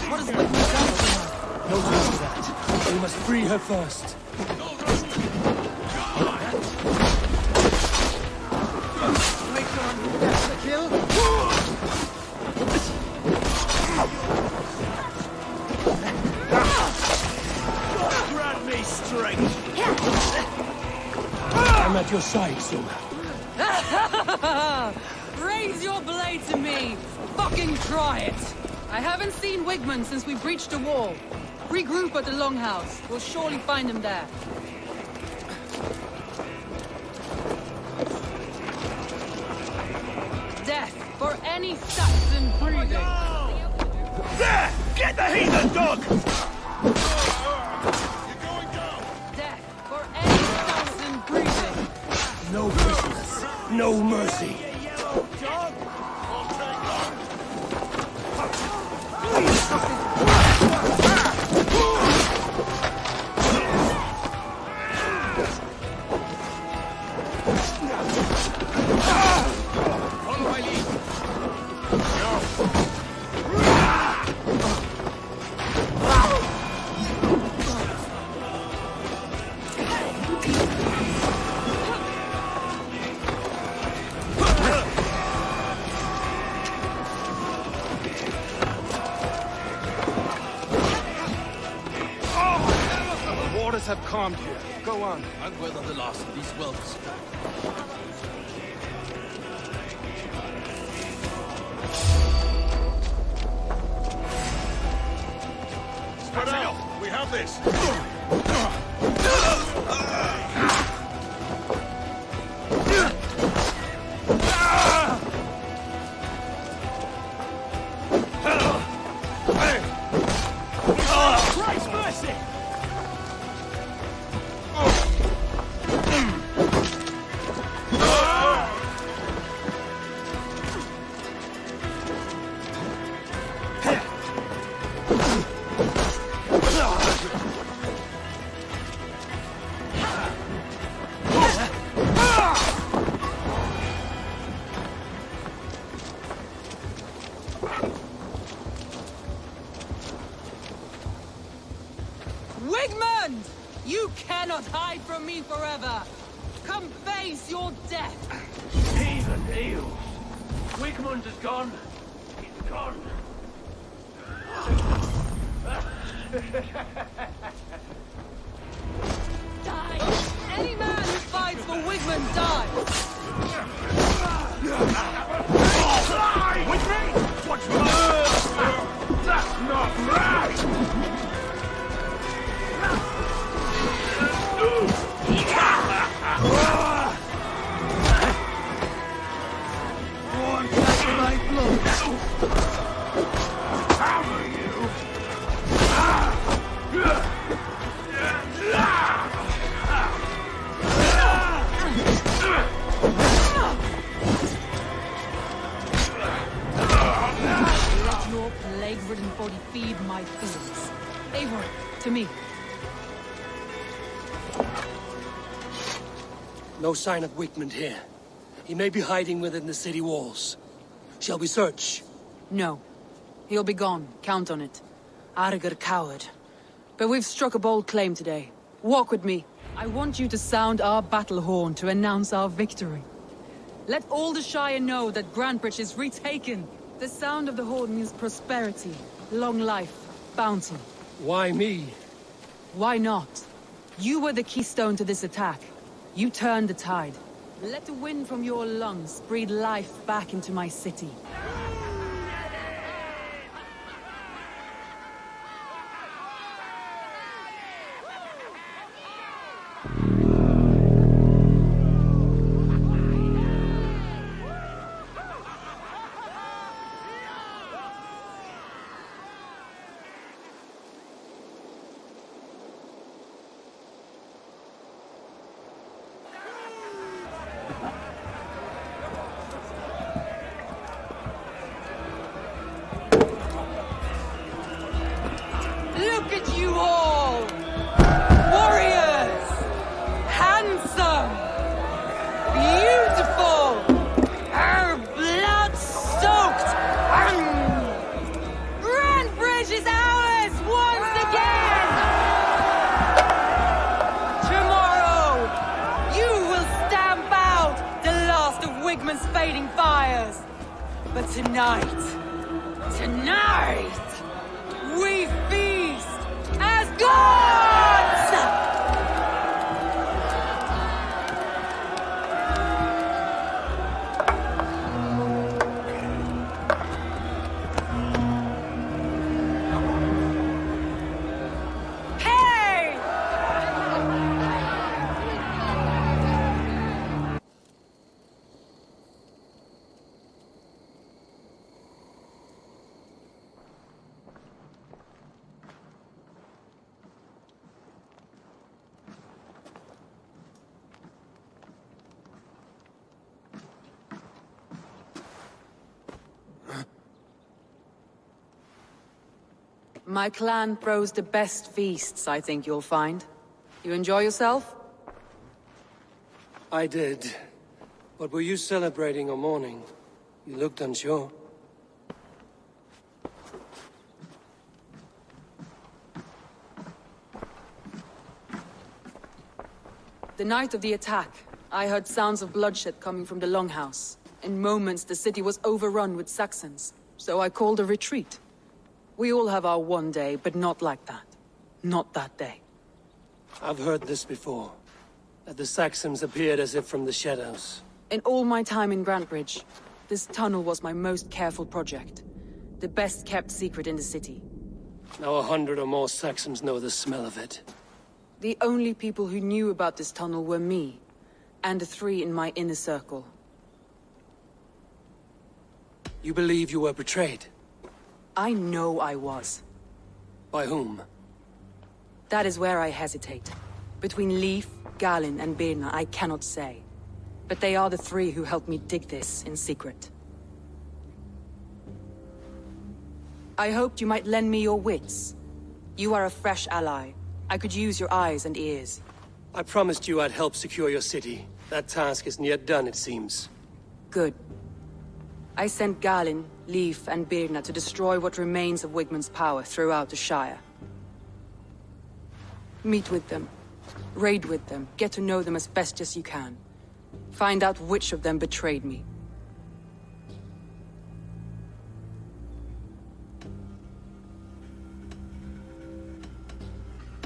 Speaker 4: What is Wigman done? No time for that. We must free her first.
Speaker 5: Grant me strength!
Speaker 4: I'm at your side, Soma.
Speaker 12: Raise your blade to me! Fucking try it! I haven't seen Wigman since we breached the wall. Regroup at the Longhouse. We'll surely find him there. Death for any Saxon breathing!
Speaker 5: There! Get the heathen dog!
Speaker 12: Death for any Saxon breathing!
Speaker 4: No prisoners, no mercy.
Speaker 5: Follow my lead.
Speaker 15: The waters have calmed here. Go on.
Speaker 4: I'll weather the last of these whelps.
Speaker 5: Spread out! We have this!
Speaker 15: Christ mercy!
Speaker 12: Wigman! You cannot hide from me forever! Come face your death!
Speaker 13: Heathen eel. Wigmund is gone. He's gone.
Speaker 12: Die! Any man who fights for Wigman dies!
Speaker 5: With me! What's wrong? That's not right!
Speaker 4: Born back in my blood.
Speaker 12: before he feed my feelings. Eivor, to me.
Speaker 13: No sign of Wigmund here. He may be hiding within the city walls. Shall we search?
Speaker 12: No. He'll be gone. Count on it. Arger coward. But we've struck a bold claim today. Walk with me. I want you to sound our battle horn to announce our victory. Let all the Shire know that Grantebridge is retaken. The sound of the horn means prosperity, long life, bounty.
Speaker 13: Why me?
Speaker 12: Why not? You were the keystone to this attack. You turned the tide. Let the wind from your lungs breathe life back into my city. Look at you all! Warriors! Handsome! Beautiful! Blood-soaked! Grantebridge is ours once again! Tomorrow, you will stamp out the last of Wigmund's fading fires. But tonight, we feast as gods! Hey! My clan throws the best feasts, I think you'll find. You enjoy yourself?
Speaker 13: I did. But were you celebrating or mourning? You looked unsure.
Speaker 12: The night of the attack, I heard sounds of bloodshed coming from the Longhouse. In moments, the city was overrun with Saxons, so I called a retreat. We all have our one day, but not like that. Not that day.
Speaker 13: I've heard this before. That the Saxons appeared as if from the shadows.
Speaker 12: In all my time in Grantebridge, this tunnel was my most careful project. The best kept secret in the city.
Speaker 13: Now 100 or more Saxons know the smell of it.
Speaker 12: The only people who knew about this tunnel were me, and the 3 in my inner circle.
Speaker 13: You believe you were betrayed?
Speaker 12: I know I was.
Speaker 13: By whom?
Speaker 12: That is where I hesitate. Between Leif, Galin, and Birna, I cannot say. But they are the 3 who helped me dig this in secret. I hoped you might lend me your wits. You are a fresh ally. I could use your eyes and ears.
Speaker 13: I promised you I'd help secure your city. That task isn't yet done, it seems.
Speaker 12: Good. I sent Galin, Leif, and Birna to destroy what remains of Wigmund's power throughout the Shire. Meet with them. Raid with them. Get to know them as best as you can. Find out which of them betrayed me.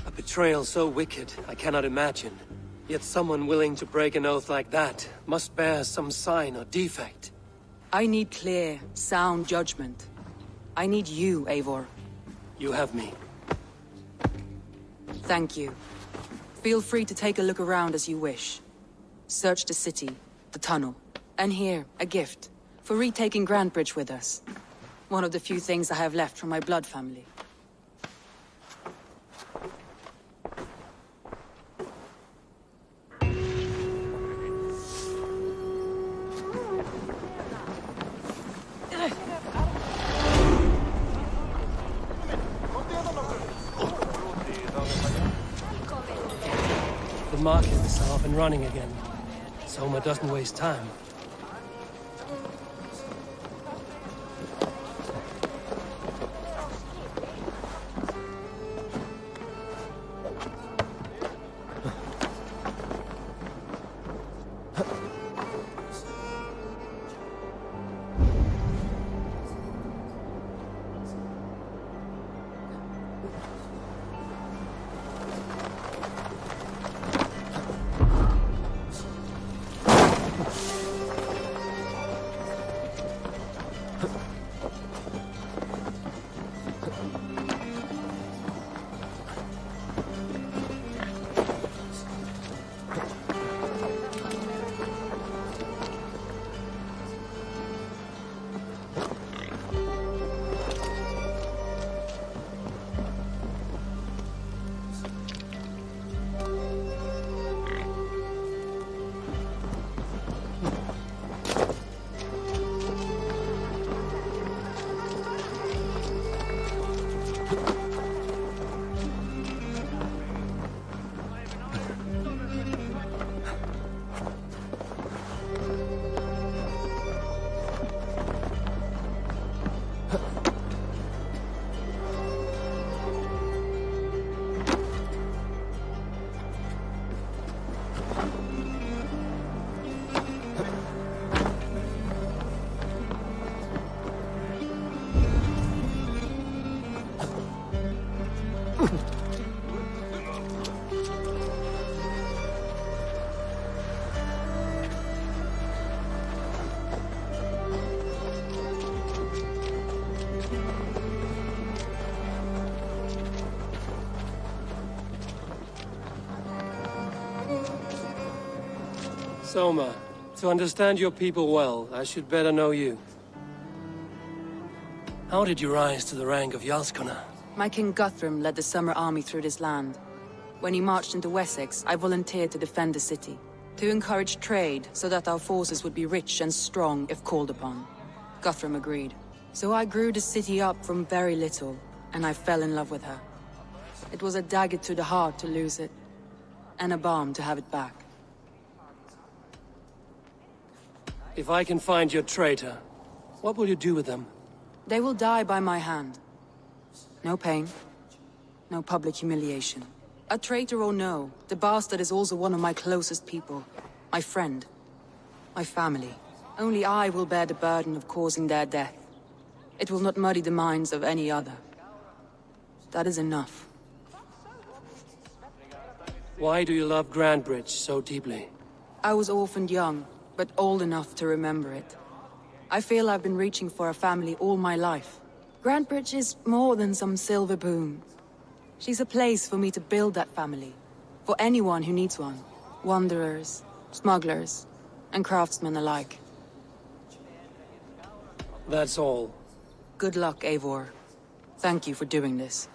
Speaker 13: A betrayal so wicked, I cannot imagine. Yet someone willing to break an oath like that must bear some sign or defect.
Speaker 12: I need clear, sound judgment. I need you, Eivor.
Speaker 13: You have me.
Speaker 12: Thank you. Feel free to take a look around as you wish. Search the city, the tunnel, and here, a gift, for retaking Grantebridge with us. One of the few things I have left from my blood family.
Speaker 13: markets are up and running again. Soma doesn't waste time. Soma, to understand your people well, I should better know you. How did you rise to the rank of Jarlskona?
Speaker 12: My king Guthrum led the summer army through this land. When he marched into Wessex, I volunteered to defend the city, to encourage trade so that our forces would be rich and strong if called upon. Guthrum agreed. So I grew the city up from very little, and I fell in love with her. It was a dagger to the heart to lose it, and a balm to have it back.
Speaker 13: If I can find your traitor, what will you do with them?
Speaker 12: They will die by my hand. No pain, no public humiliation. A traitor or no, the bastard is also one of my closest people. My friend. My family. Only I will bear the burden of causing their death. It will not muddy the minds of any other. That is enough.
Speaker 13: Why do you love Grandbridge so deeply?
Speaker 12: I was orphaned young, but old enough to remember it. I feel I've been reaching for a family all my life. Grandbridge is more than some silver boon. She's a place for me to build that family. For anyone who needs one. Wanderers, smugglers, and craftsmen alike.
Speaker 13: That's all.
Speaker 12: Good luck, Eivor. Thank you for doing this.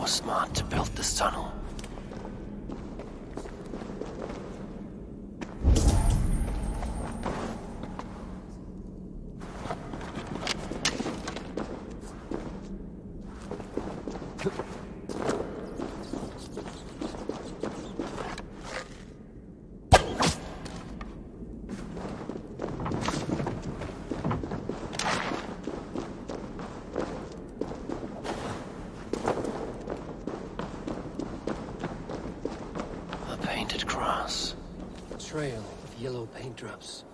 Speaker 13: Smart to build this tunnel. Painted grass. A trail of yellow paint drops.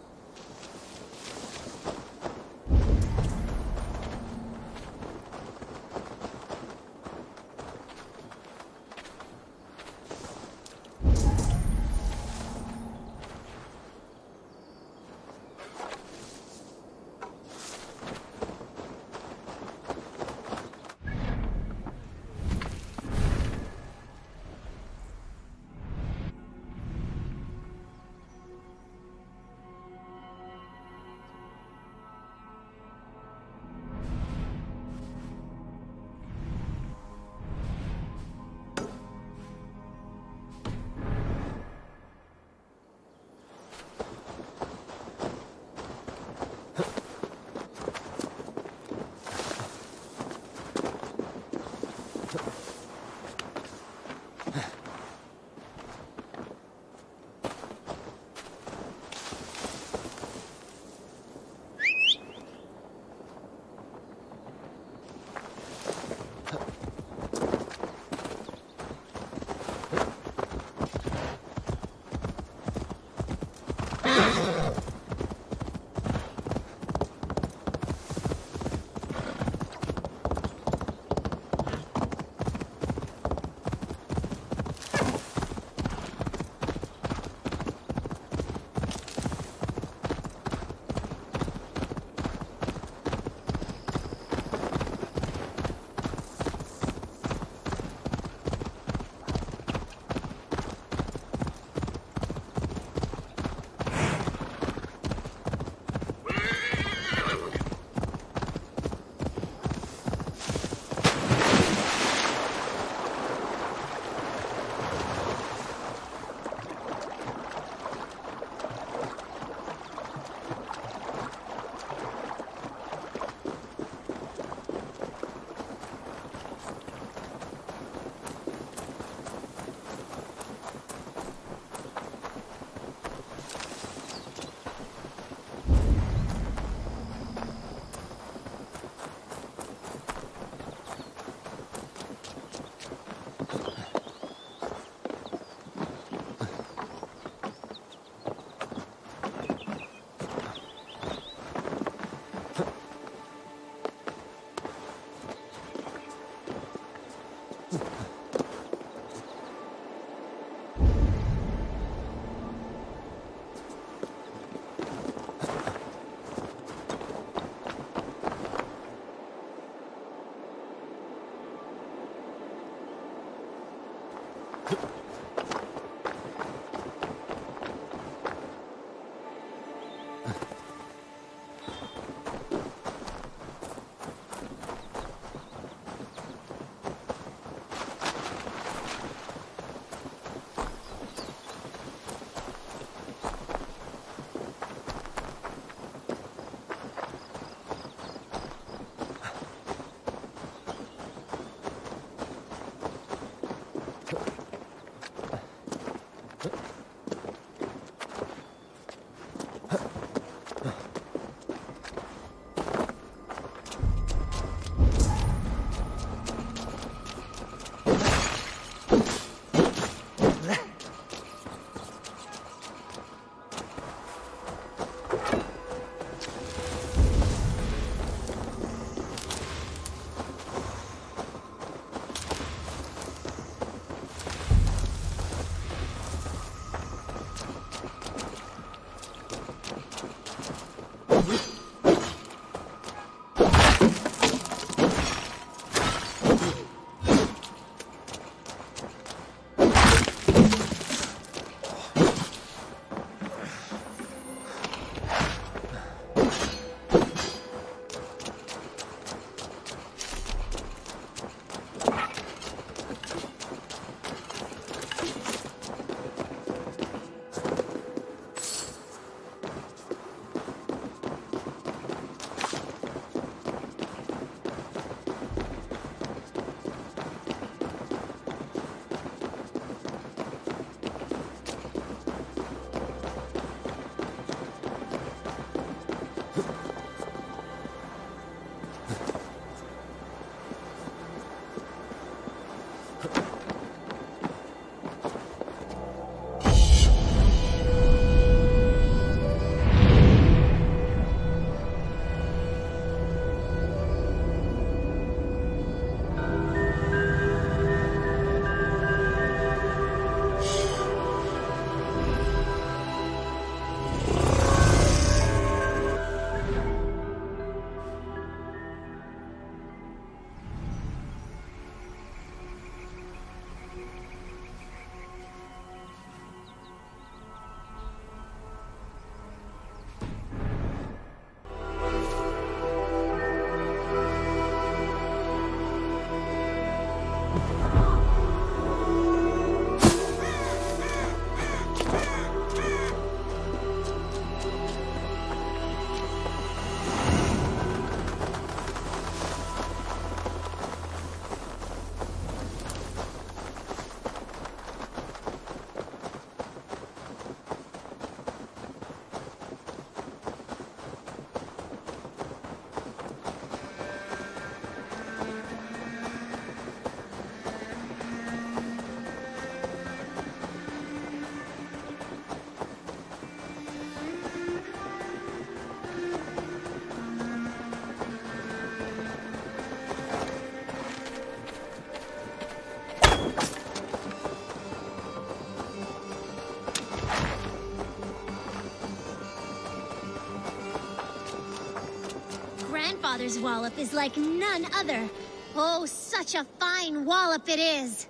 Speaker 19: Grandfather's wallop is like none other. Oh, such a fine wallop it is.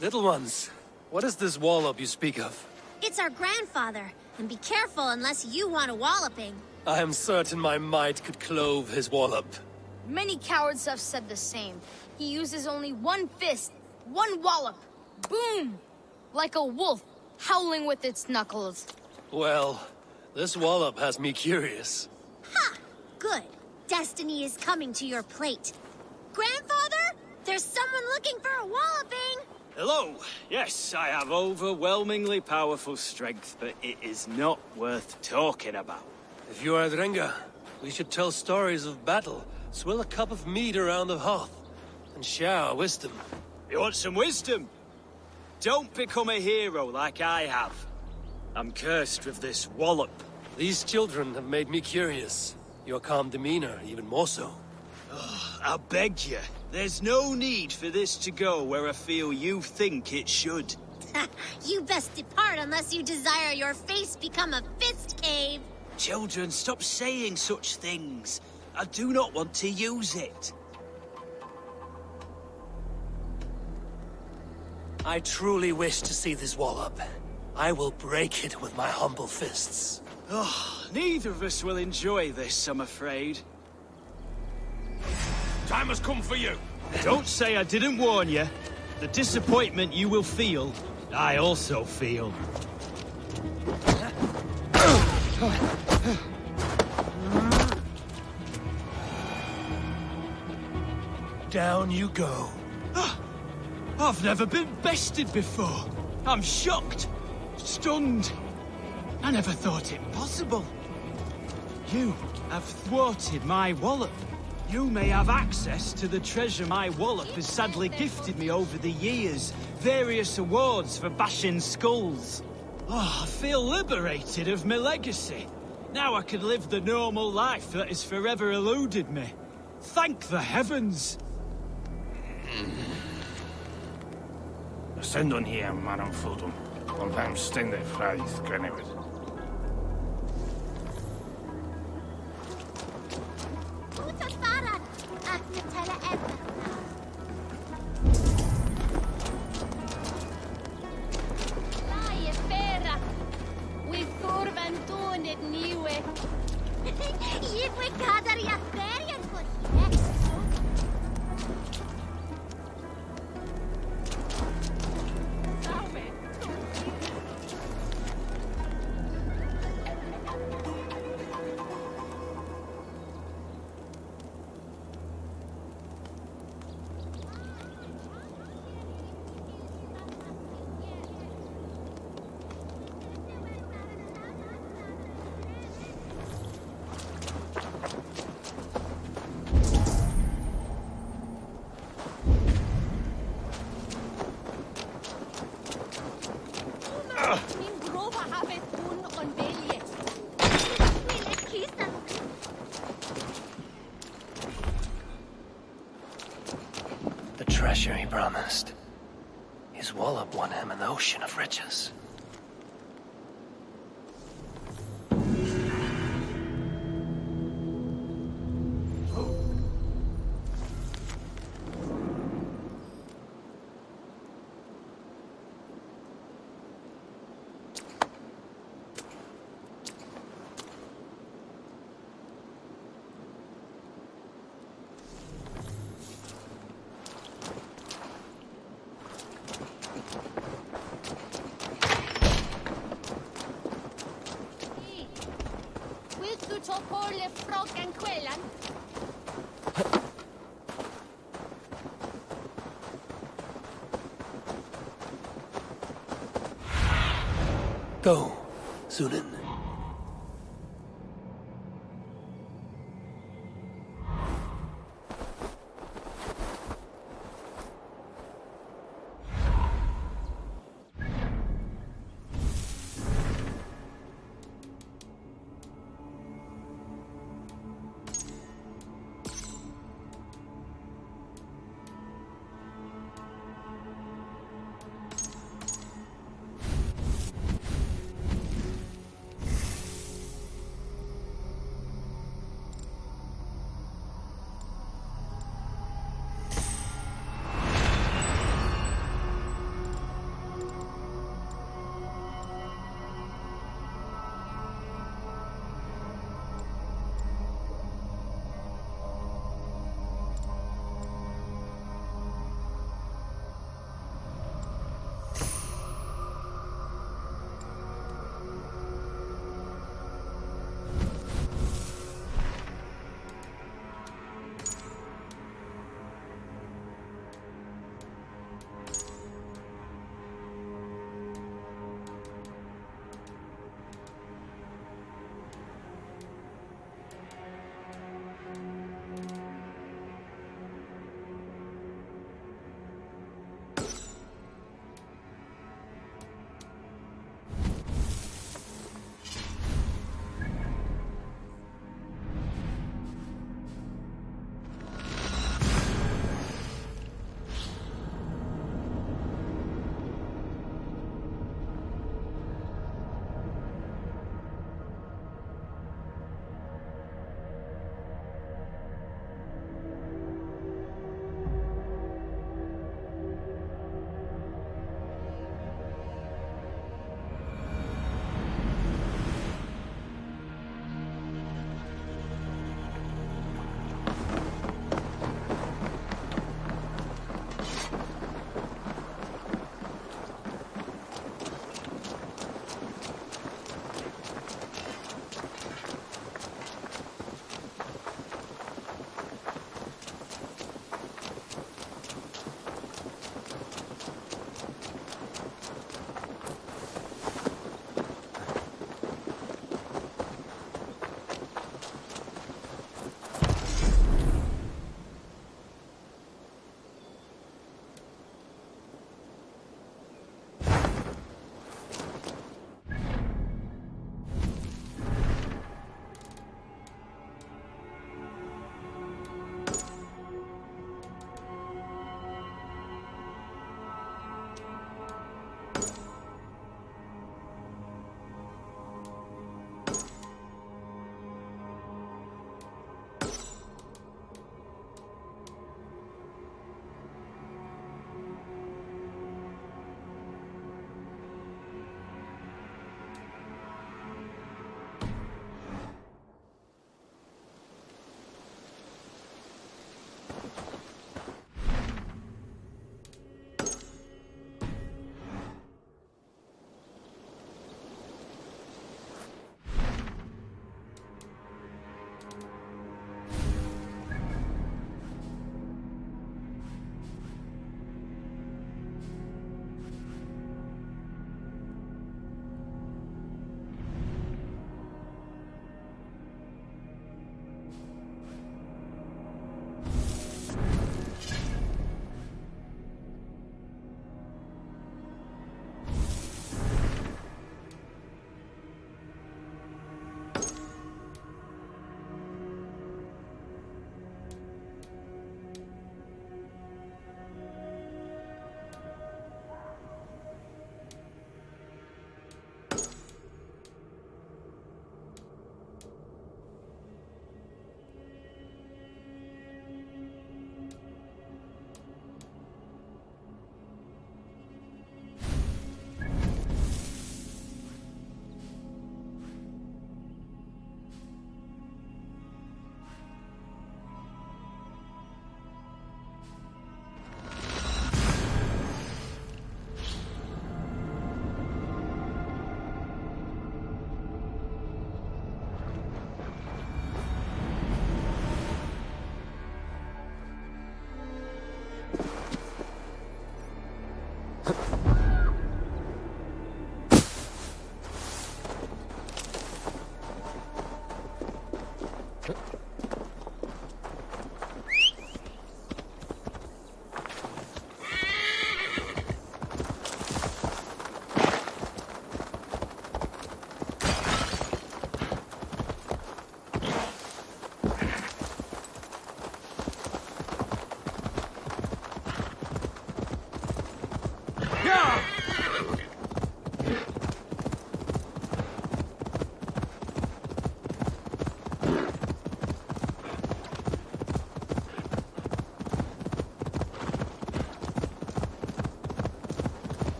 Speaker 13: Little ones, what is this wallop you speak of?
Speaker 19: It's our grandfather, and be careful unless you want a walloping.
Speaker 13: I am certain my might could clove his wallop.
Speaker 21: Many cowards have said the same. He uses only one fist, one wallop. Boom! Like a wolf, howling with its knuckles.
Speaker 13: Well, this wallop has me curious.
Speaker 19: Ha! Good. Destiny is coming to your plate. Grandfather, there's someone looking for a walloping.
Speaker 18: Hello. Yes, I have overwhelmingly powerful strength, but it is not worth talking about.
Speaker 13: If you are Drenga, we should tell stories of battle, swill a cup of mead around the hearth, and share our wisdom.
Speaker 18: You want some wisdom? Don't become a hero like I have. I'm cursed with this wallop.
Speaker 13: These children have made me curious. Your calm demeanor, even more so.
Speaker 18: Oh, I beg you. There's no need for this to go where I feel you think it should.
Speaker 19: You best depart unless you desire your face become a fist cave.
Speaker 18: Children, stop saying such things. I do not want to use it.
Speaker 13: I truly wish to see this wallop. I will break it with my humble fists.
Speaker 18: Oh, neither of us will enjoy this, I'm afraid.
Speaker 2: Time has come for you.
Speaker 18: Don't say I didn't warn you. The disappointment you will feel, I also feel.
Speaker 13: Down you go.
Speaker 18: I've never been bested before. I'm shocked. Stunned. I never thought it possible. You have thwarted my wallop. You may have access to the treasure my wallop has sadly gifted me over the years. Various awards for bashing skulls. Oh, I feel liberated of my legacy. Now I can live the normal life that has forever eluded me. Thank the heavens.
Speaker 2: Send on here, Madam Fulton. Sometimes ständig fries grenades.
Speaker 13: The treasure he promised. His wallop won him an ocean of riches.
Speaker 19: folk and Quellan.
Speaker 13: Go, Sunan.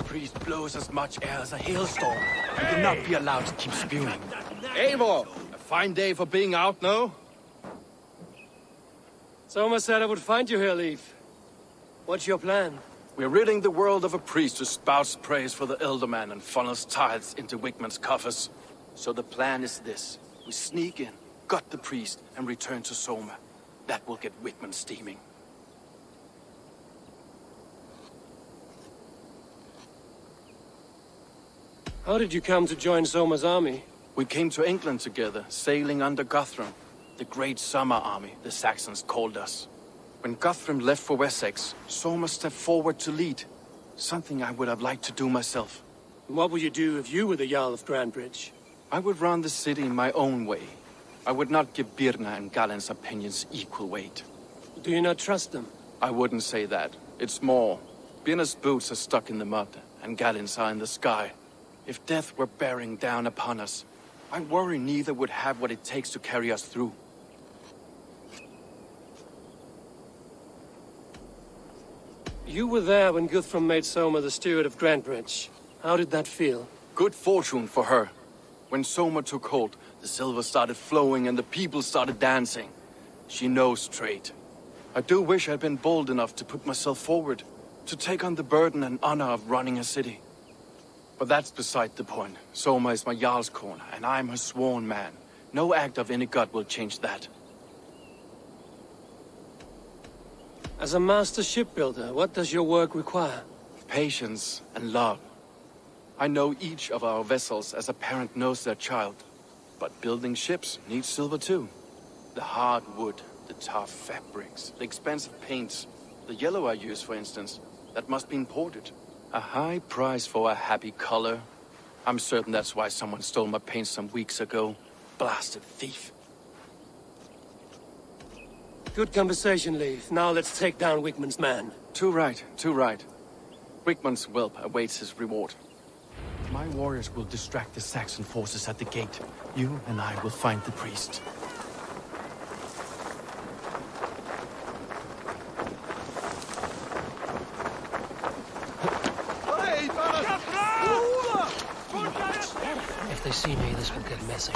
Speaker 9: Priest blows as much air as a hailstorm. He cannot be allowed to keep spewing.
Speaker 20: Eivor! A fine day for being out, no?
Speaker 13: Soma said I would find you here, Leaf. What's your plan?
Speaker 9: We're ridding the world of a priest who spouts praise for the Elderman and funnels tithes into Wickman's coffers. So the plan is this. We sneak in, gut the priest, and return to Soma. That will get Wickman steaming.
Speaker 13: How did you come to join Soma's army?
Speaker 9: We came to England together, sailing under Guthrum. The Great Summer Army, the Saxons called us. When Guthrum left for Wessex, Soma stepped forward to lead. Something I would have liked to do myself.
Speaker 13: What would you do if you were the Jarl of Grandbridge?
Speaker 9: I would run the city in my own way. I would not give Birna and Galen's opinions equal weight.
Speaker 13: Do you not trust them?
Speaker 9: I wouldn't say that. It's more. Birna's boots are stuck in the mud, and Galen's are in the sky. If death were bearing down upon us, I worry neither would have what it takes to carry us through.
Speaker 13: You were there when Guthrum made Soma the steward of Grandbridge. How did that feel?
Speaker 9: Good fortune for her. When Soma took hold, the silver started flowing and the people started dancing. She knows trade. I do wish I'd been bold enough to put myself forward, to take on the burden and honor of running a city. But that's beside the point. Soma is my Jarl's corner, and I'm her sworn man. No act of any god will change that.
Speaker 13: As a master shipbuilder, what does your work require?
Speaker 9: Patience and love. I know each of our vessels as a parent knows their child. But building ships needs silver too. The hard wood, the tough fabrics, the expensive paints. The yellow I use, for instance, that must be imported. A high price for a happy color. I'm certain that's why someone stole my paint some weeks ago. Blasted thief.
Speaker 13: Good conversation, Leif. Now let's take down Wickman's man.
Speaker 9: Too right, too right. Wickman's whelp awaits his reward. My warriors will distract the Saxon forces at the gate. You and I will find the priest.
Speaker 11: If they see me, this will get messy.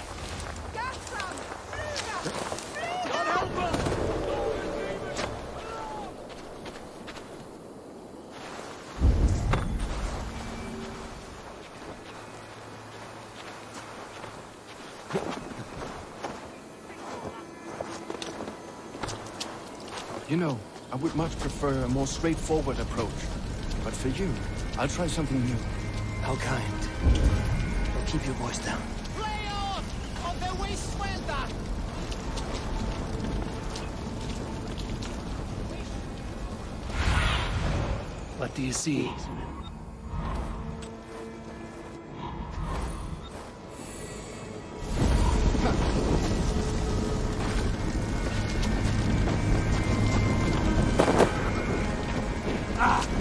Speaker 9: You know, I would much prefer a more straightforward approach. But for you, I'll try something new.
Speaker 11: How kind. But keep your voice down. What do you see?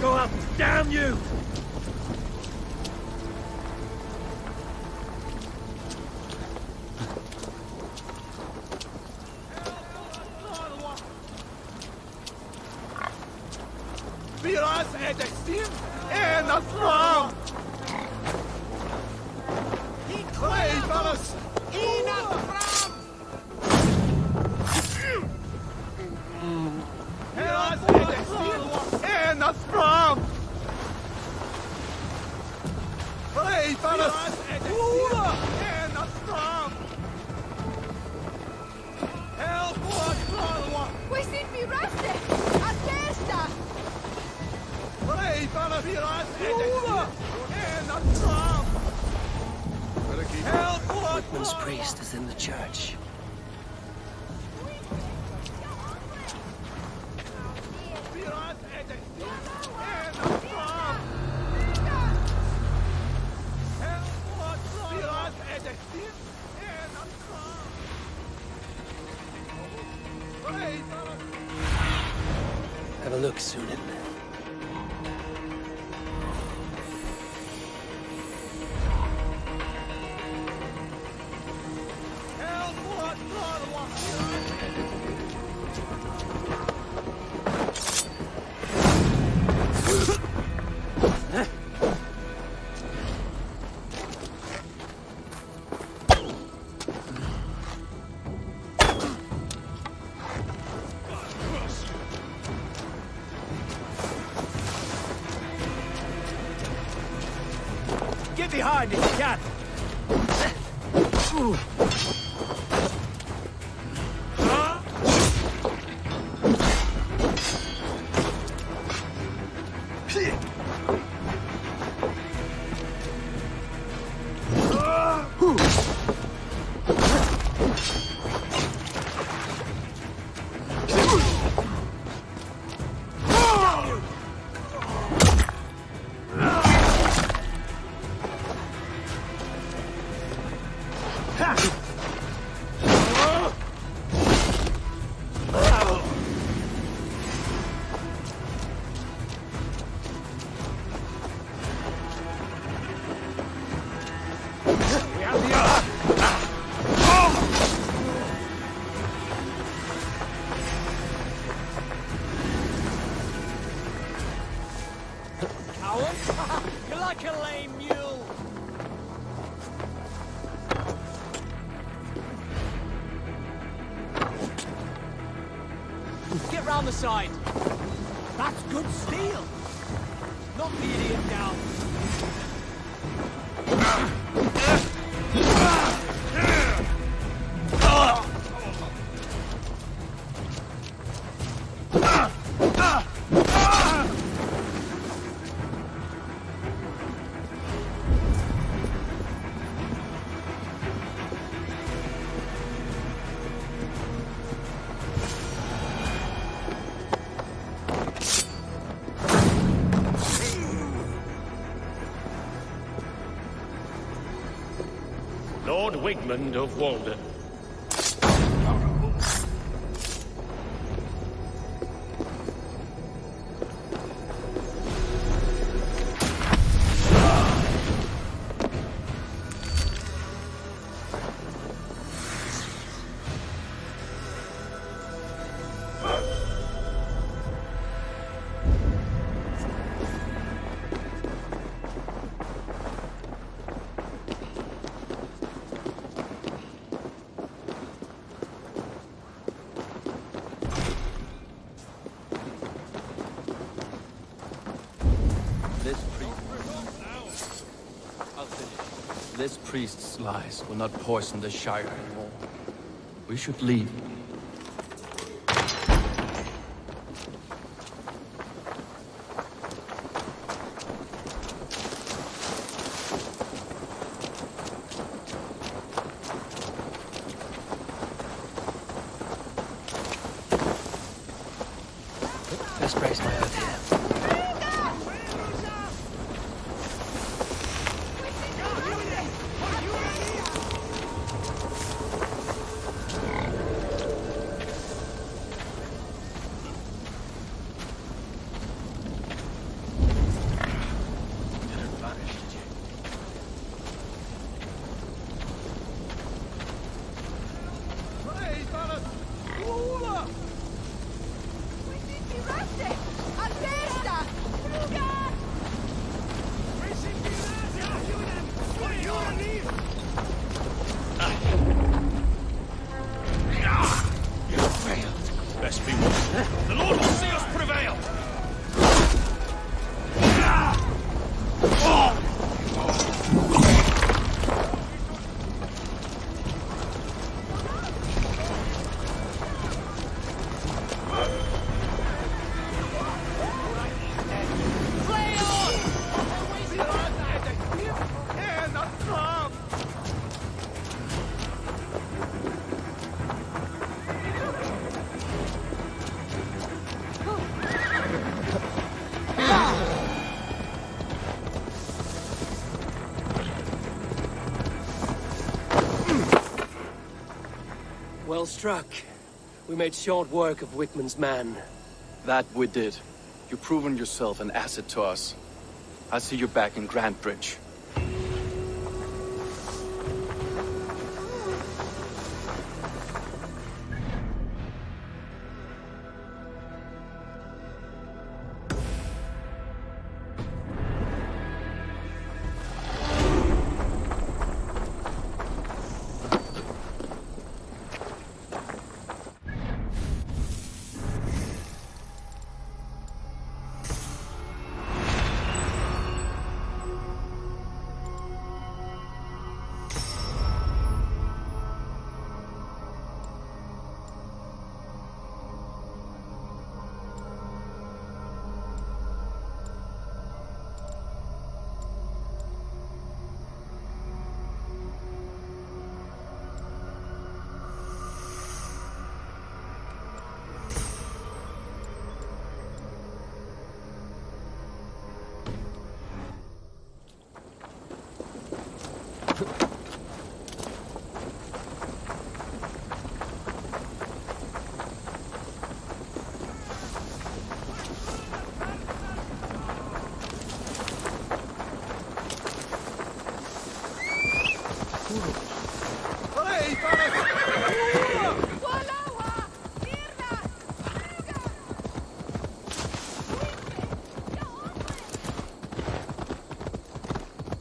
Speaker 8: Go up! Damn you!
Speaker 5: Viras edexim en a from!
Speaker 21: We seem to be resting! At testa!
Speaker 11: Whitman's priest is in the church. Have a look, Sunan.
Speaker 8: Get behind if you can! You're like a lame mule! Get round the side! That's good steel! Knock the idiot down!
Speaker 20: Lord Wigmund of Walden.
Speaker 9: This priest's lies will not poison the Shire anymore. We should leave.
Speaker 11: Let's brace my idea.
Speaker 13: Well struck. We made short work of Wickman's man.
Speaker 9: That we did. You've proven yourself an asset to us. I see you're back in Grantbridge.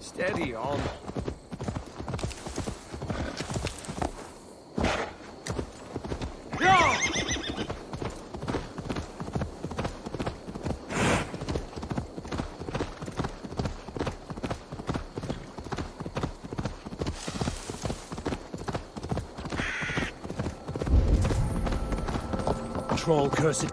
Speaker 14: Steady on.
Speaker 4: Troll cursed.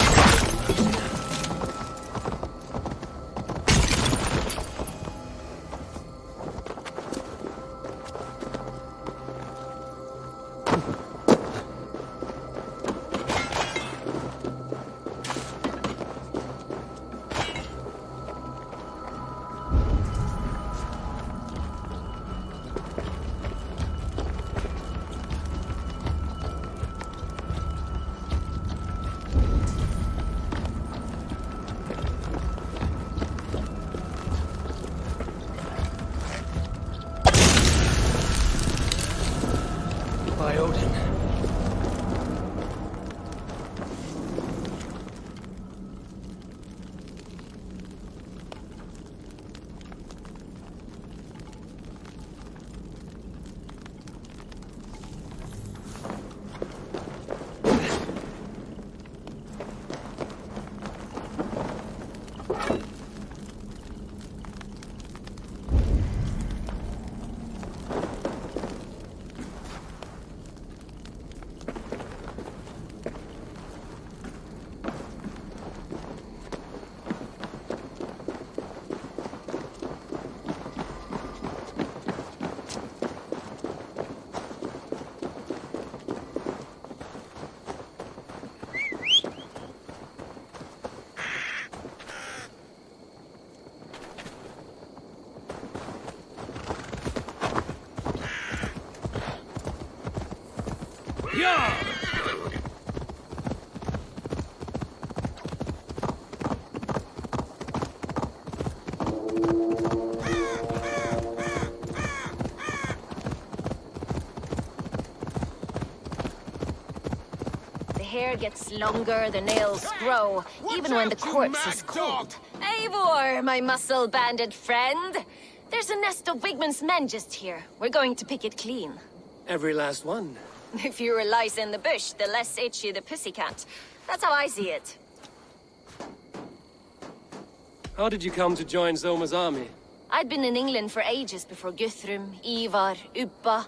Speaker 4: By Odin.
Speaker 17: The hair gets longer, the nails grow, even when the corpse is cold. Eivor, my muscle-banded friend! There's a nest of Wigman's men just here. We're going to pick it clean.
Speaker 13: Every last one.
Speaker 17: The fewer lice in the bush, the less itchy the pussycat. That's how I see it.
Speaker 13: How did you come to join Zoma's army?
Speaker 17: I'd been in England for ages before Guthrum, Ivar, Ubba,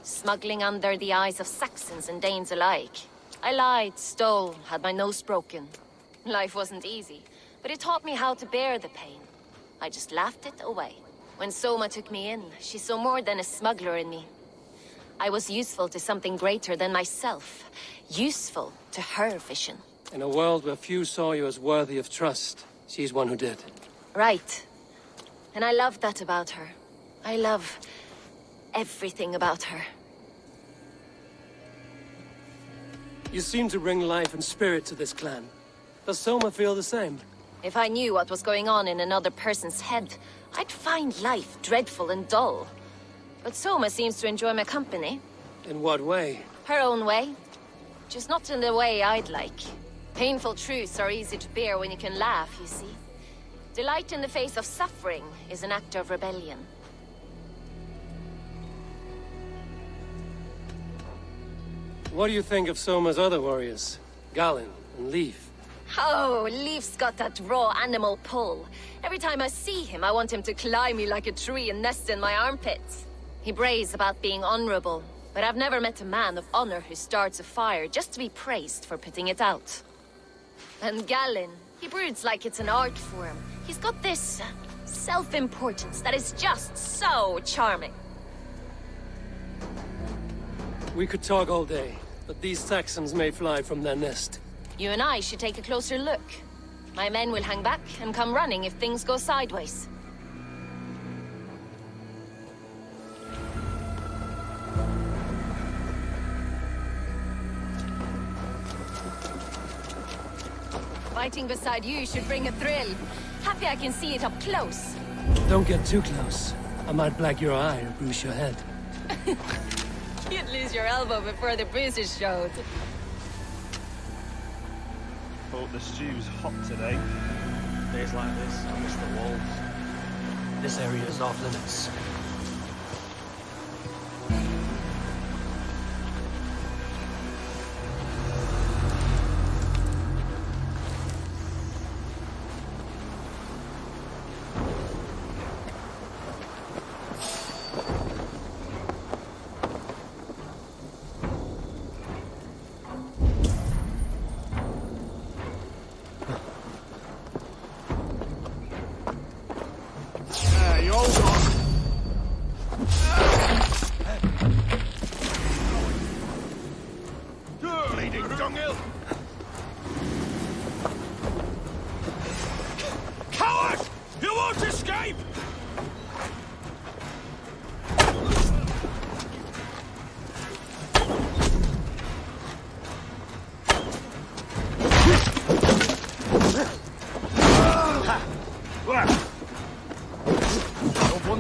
Speaker 17: smuggling under the eyes of Saxons and Danes alike. I lied, stole, had my nose broken. Life wasn't easy, but it taught me how to bear the pain. I just laughed it away. When Soma took me in, she saw more than a smuggler in me. I was useful to something greater than myself. Useful to her vision.
Speaker 13: In a world where few saw you as worthy of trust, she's one who did.
Speaker 17: Right. And I love that about her. I love everything about her.
Speaker 13: You seem to bring life and spirit to this clan. Does Soma feel the same?
Speaker 17: If I knew what was going on in another person's head, I'd find life dreadful and dull. But Soma seems to enjoy my company.
Speaker 13: In what way?
Speaker 17: Her own way. Just not in the way I'd like. Painful truths are easy to bear when you can laugh, you see. Delight in the face of suffering is an act of rebellion.
Speaker 13: What do you think of Soma's other warriors? Galen and Leaf?
Speaker 17: Oh, Leaf's got that raw animal pull. Every time I see him, I want him to climb me like a tree and nest in my armpits. He brays about being honorable, but I've never met a man of honor who starts a fire just to be praised for putting it out. And Galen, he broods like it's an art form. He's got this self-importance that is just so charming.
Speaker 13: We could talk all day, but these Saxons may fly from their nest.
Speaker 17: You and I should take a closer look. My men will hang back and come running if things go sideways. Fighting beside you should bring a thrill. Happy I can see it up close.
Speaker 13: Don't get too close. I might black your eye or bruise your head.
Speaker 17: You'd lose your elbow before the bruises showed.
Speaker 7: Thought the stew's hot today. Days like this, I miss the walls.
Speaker 11: This area is off limits.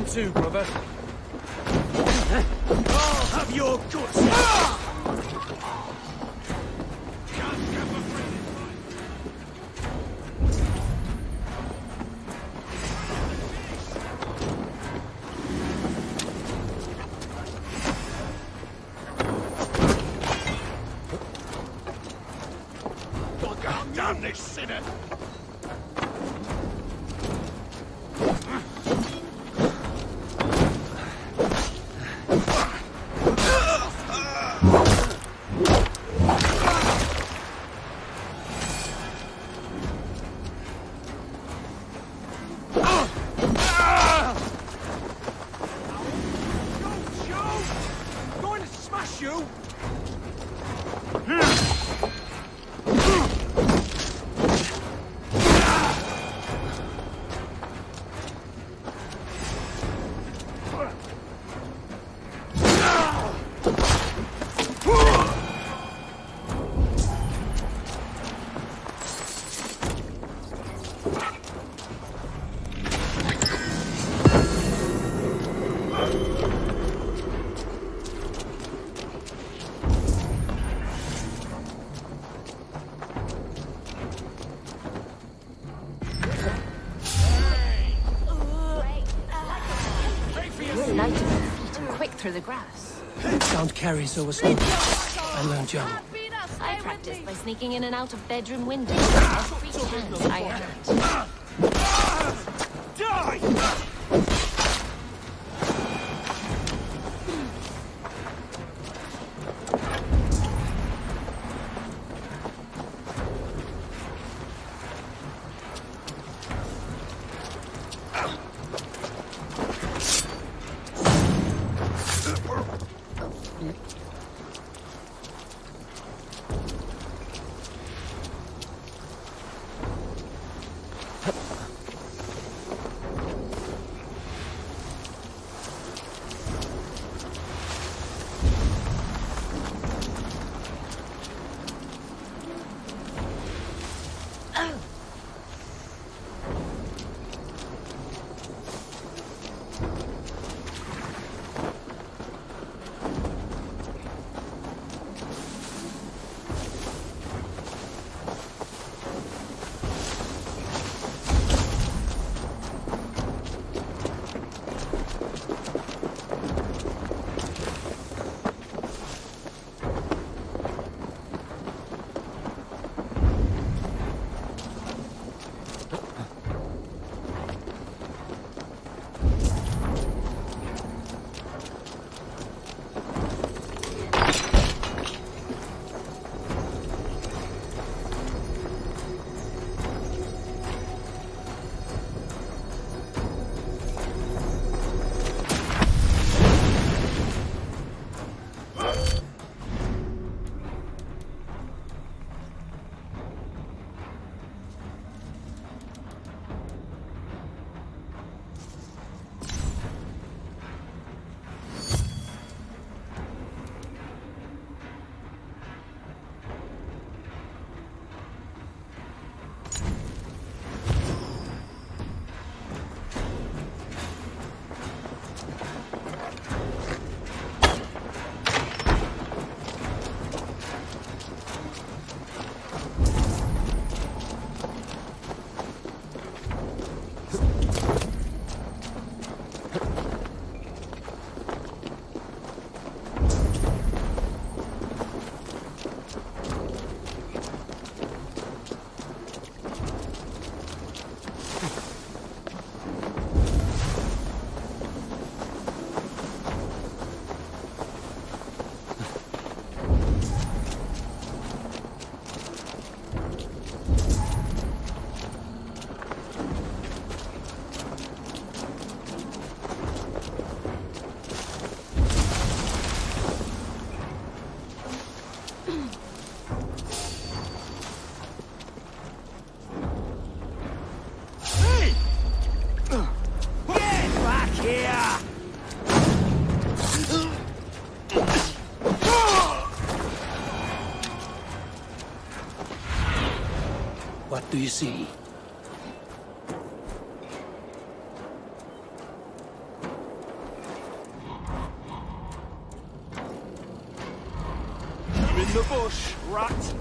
Speaker 18: Too, brother. I'll have your guts.
Speaker 5: Damn this sinner!
Speaker 17: Through the grass.
Speaker 11: Don't carry so asleep. I learned young.
Speaker 17: I practiced by sneaking in and out of bedroom windows. Every chance I had.
Speaker 18: Die!
Speaker 11: do you see?
Speaker 8: You're in the bush, rat.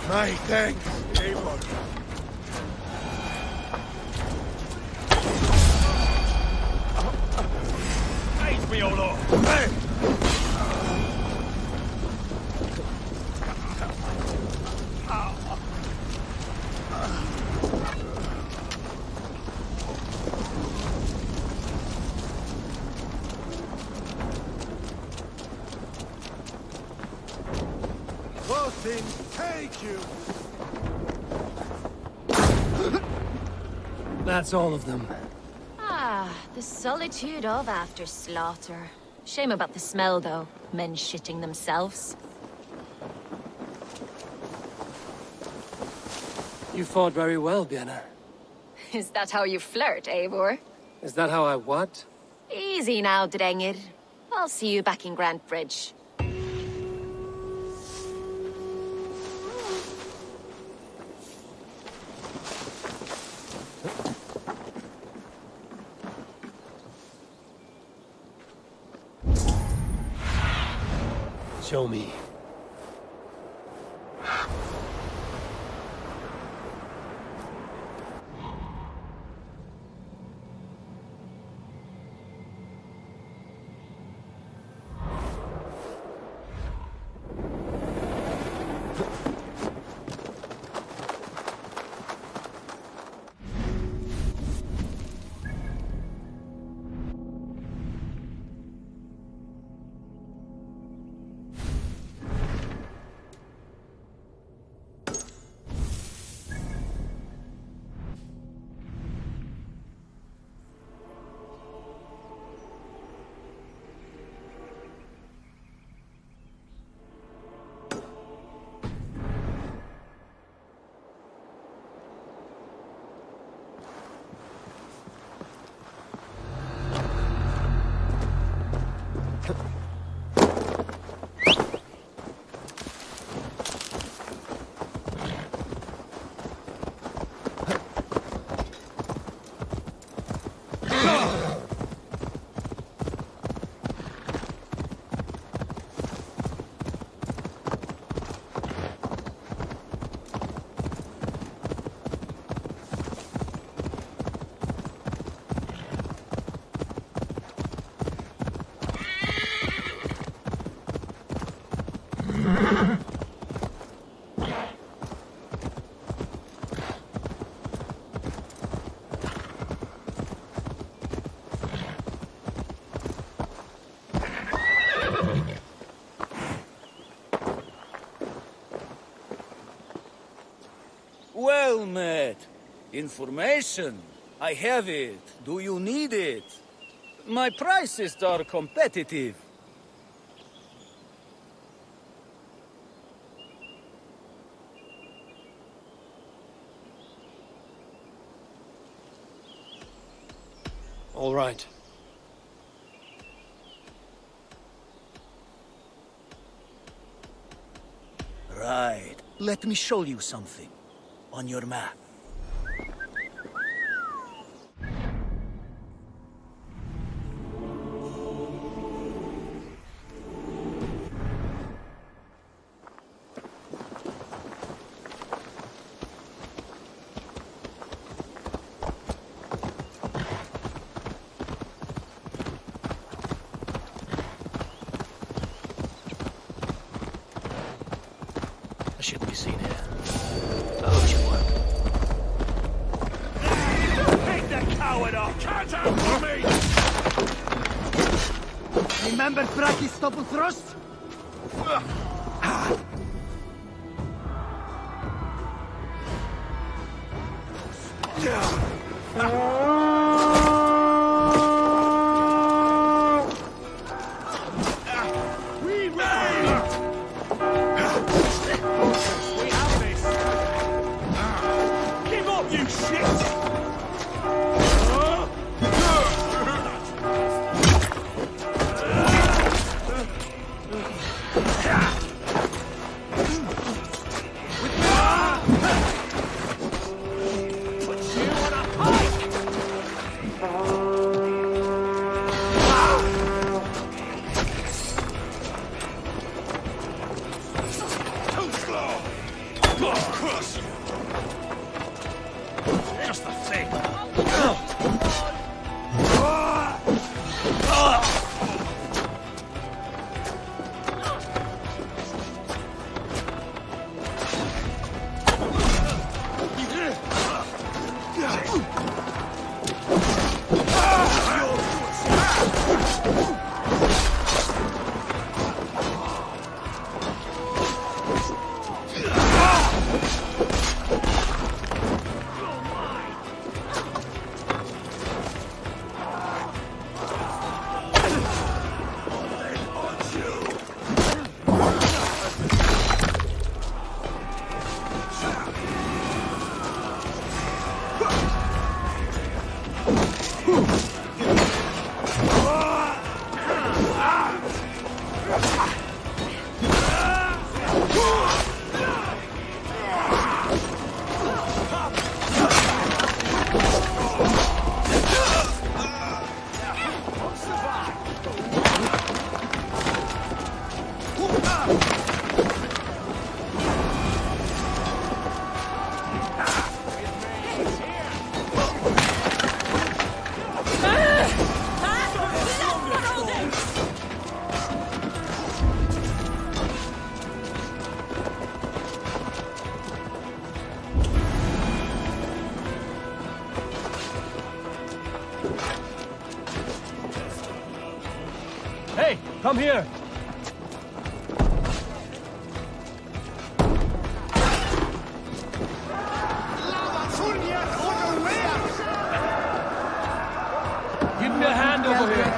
Speaker 5: My thanks, Eivor.
Speaker 8: Face me, O Lord.
Speaker 5: Hey! Voting, take you!
Speaker 11: That's all of them.
Speaker 17: Ah, the solitude of after slaughter. Shame about the smell, though. Men shitting themselves.
Speaker 13: You fought very well, Bianna.
Speaker 17: Is that how you flirt, Eivor?
Speaker 13: Is that how I what?
Speaker 17: Easy now, Drengir. I'll see you back in Grand Bridge.
Speaker 11: Show me.
Speaker 10: Well met. Information. I have it. Do you need it? My prices are competitive.
Speaker 13: All right.
Speaker 10: Right. Let me show you something. On your map.
Speaker 11: I shouldn't be seen here. I hope you work.
Speaker 8: Take the coward off! Cut out for me!
Speaker 18: Remember Bracky's stubble thrust?
Speaker 8: Give up, you shit!
Speaker 18: Just the thing. Hey, come here. Give me a hand over here.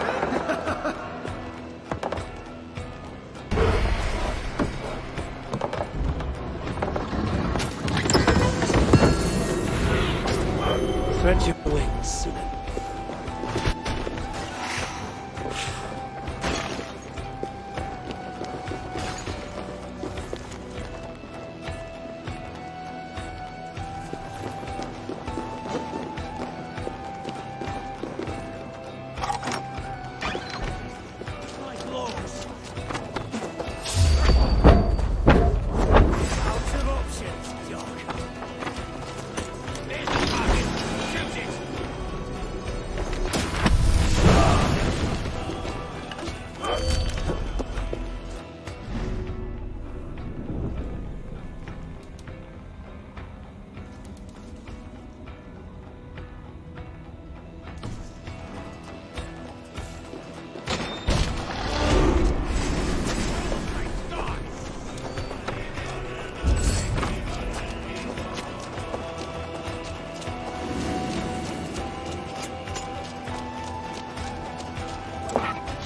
Speaker 18: Stretch your wings.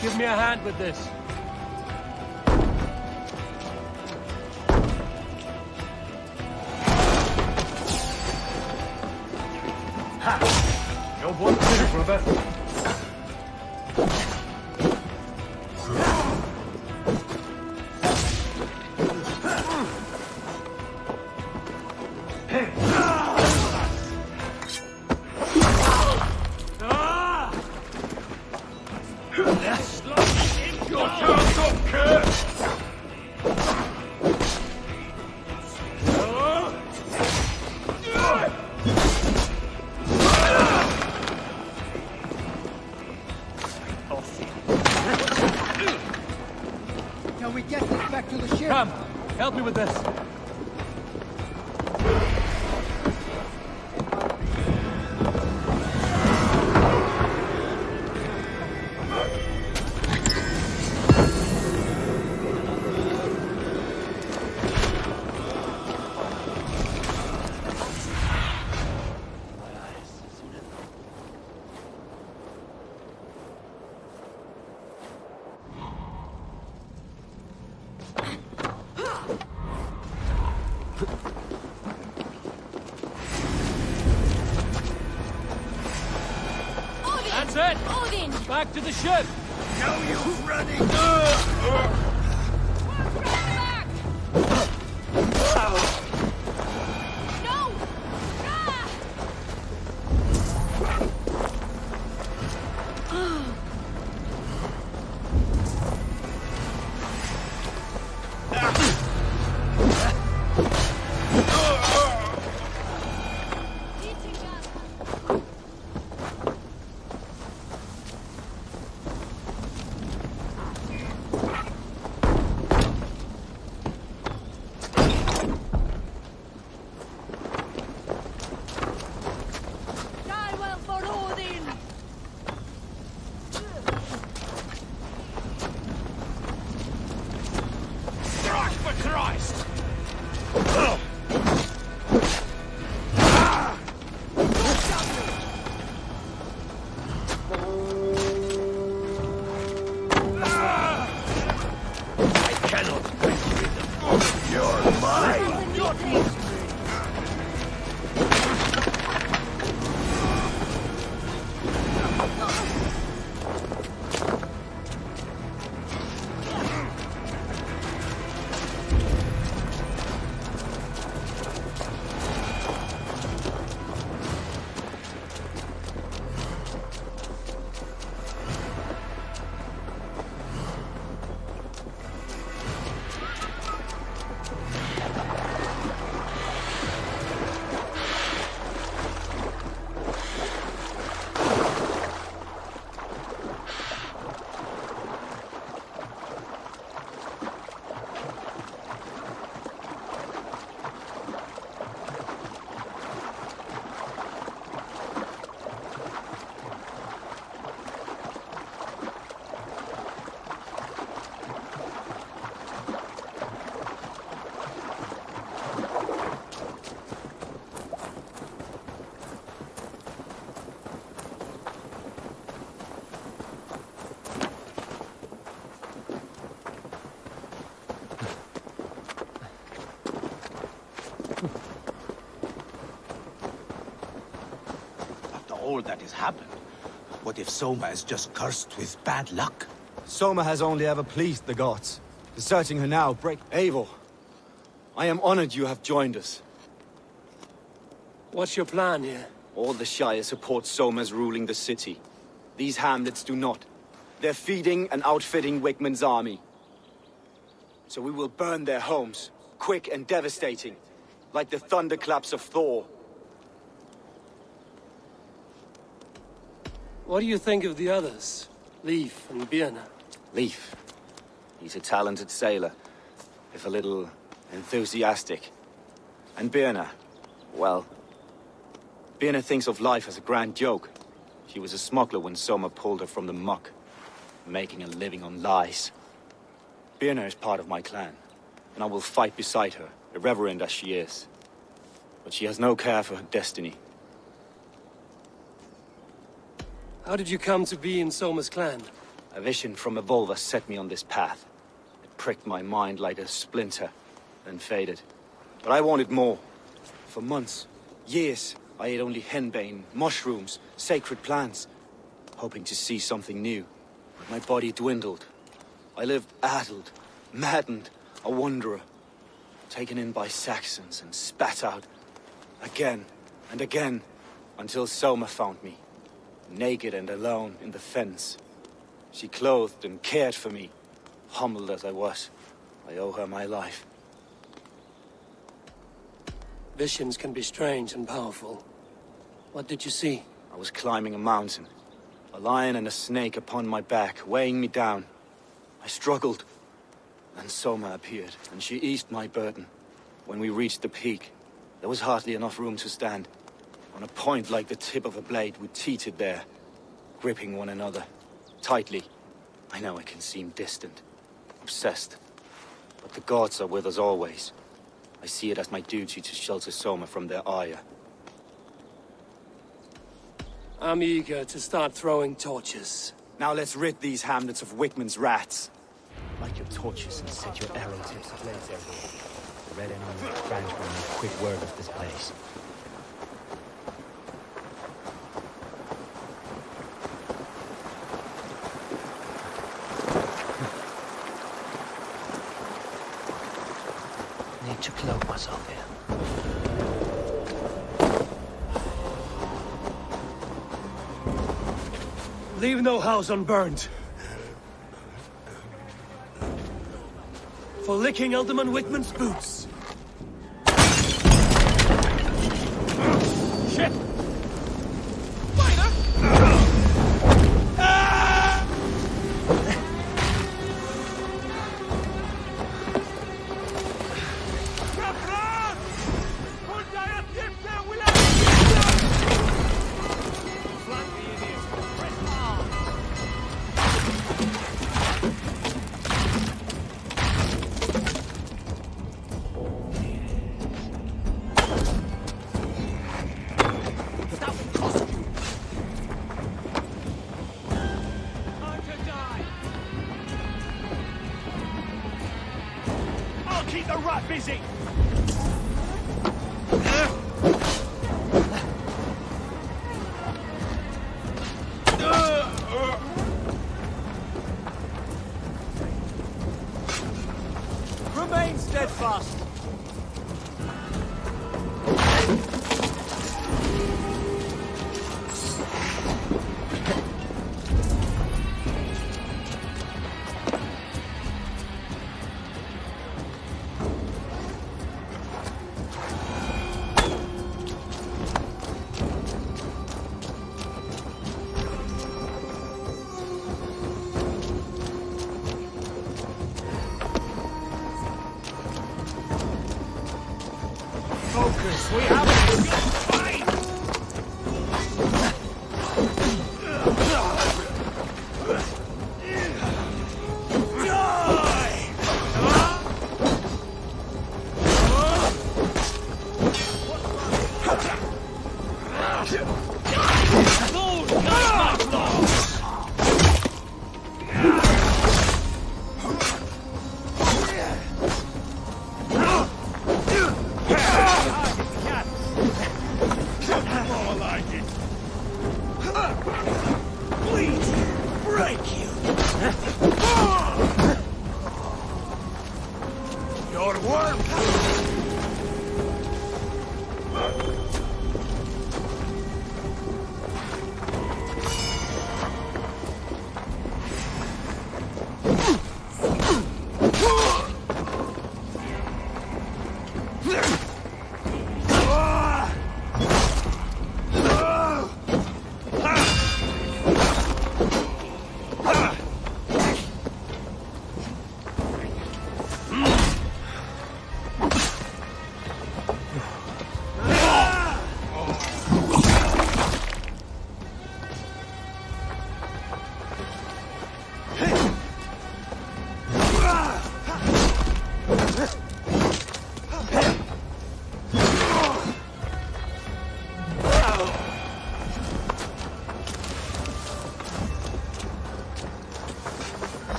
Speaker 18: Give me a hand with this. Ha! You're one thing, brother. Can we get this back to the ship? Come, help me with this. That's it!
Speaker 21: Odin!
Speaker 18: Back to the ship!
Speaker 8: No use running!
Speaker 21: No! Die well for Odin!
Speaker 8: Strike for Christ! I cannot quench it. You're mine!
Speaker 3: All that has happened. What if Soma is just cursed with bad luck?
Speaker 6: Soma has only ever pleased the gods. Deserting her now break... Eivor, I am honored you have joined us.
Speaker 13: What's your plan here?
Speaker 6: All the Shire support Soma's ruling the city. These hamlets do not. They're feeding and outfitting Wigmund's army. So we will burn their homes, quick and devastating, like the thunderclaps of Thor.
Speaker 13: What do you think of the others? Leif and Birna?
Speaker 6: Leif. He's a talented sailor, if a little enthusiastic. And Birna, well... Birna thinks of life as a grand joke. She was a smuggler when Soma pulled her from the muck, making a living on lies. Birna is part of my clan, and I will fight beside her, irreverent as she is. But she has no care for her destiny.
Speaker 13: How did you come to be in Soma's clan?
Speaker 6: A vision from Evolva set me on this path. It pricked my mind like a splinter, then faded. But I wanted more. For months, years, I ate only henbane, mushrooms, sacred plants, hoping to see something new. But my body dwindled. I lived addled, maddened, a wanderer, taken in by Saxons and spat out again and again, until Soma found me. Naked and alone in the fens. She clothed and cared for me. Humbled as I was, I owe her my life.
Speaker 13: Visions can be strange and powerful. What did you see?
Speaker 6: I was climbing a mountain. A lion and a snake upon my back, weighing me down. I struggled. Then Soma appeared, and she eased my burden. When we reached the peak, there was hardly enough room to stand. On a point like the tip of a blade, we teetered there, gripping one another, tightly. I know it can seem distant, obsessed, but the gods are with us always. I see it as my duty to shelter Soma from their ire.
Speaker 13: I'm eager to start throwing torches.
Speaker 6: Now let's rid these hamlets of Wigmund's rats. Light your torches and set your arrow tips ablaze everywhere. The
Speaker 4: Red Enemy and the French will make quick work of this place.
Speaker 11: Need to cloak myself here.
Speaker 18: Leave no house unburned. For licking Alderman Whitman's boots. Shit!
Speaker 8: Keep the rat busy!
Speaker 18: Remain steadfast! Focus, we have it! Fight!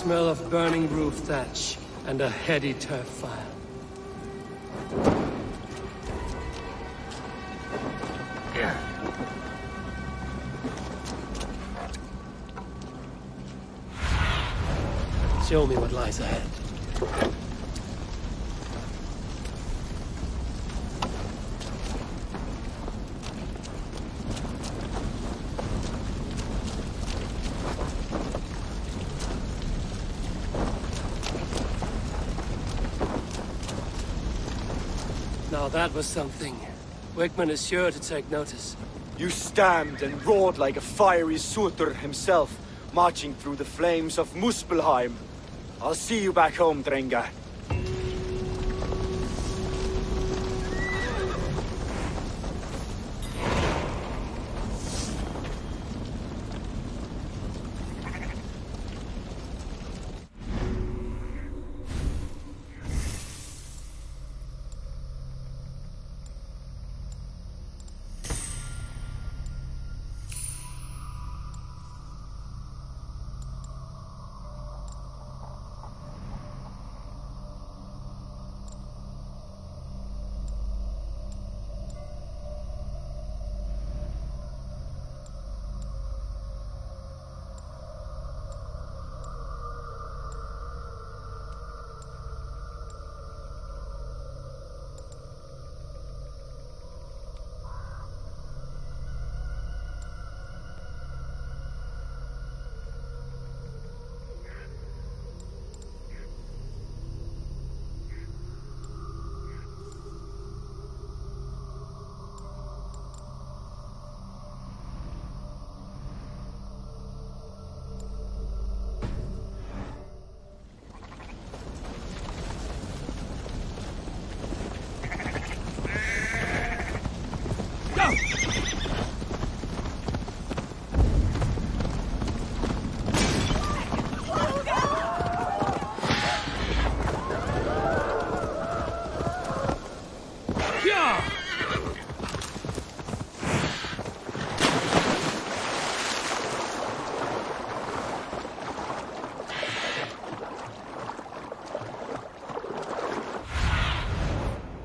Speaker 13: smell of burning roof thatch and a heady turf fire.
Speaker 11: Here.
Speaker 13: Show me what lies ahead. Now that was something. Wickman is sure to take notice.
Speaker 4: You stamped and roared like a fiery Surtur himself, marching through the flames of Muspelheim. I'll see you back home, Drenga.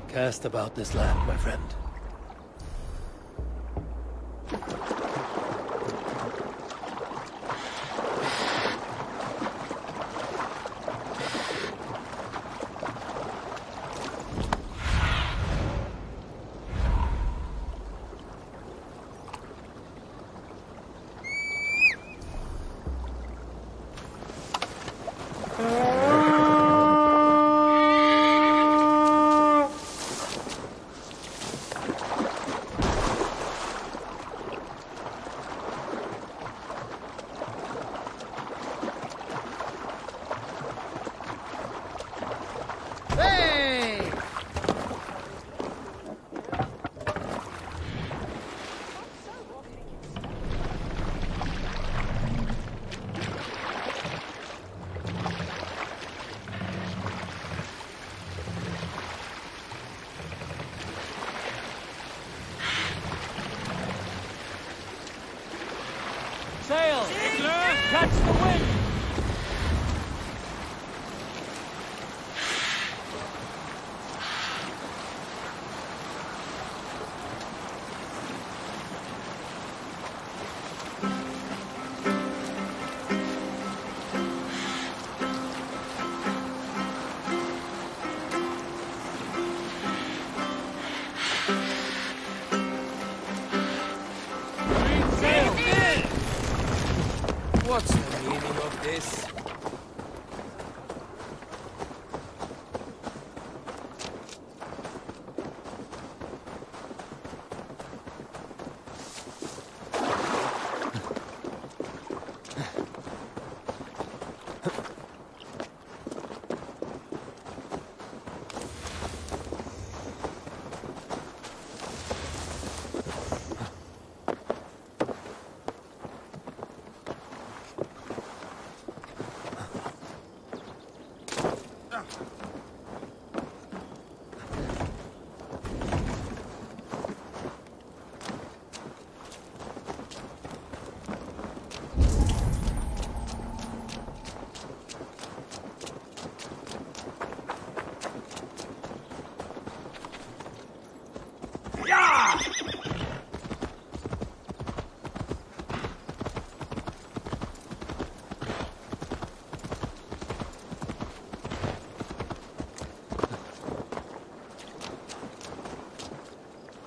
Speaker 13: Cast about this land, my friend.
Speaker 10: Sail! Catch the wind!
Speaker 13: What's the meaning of this?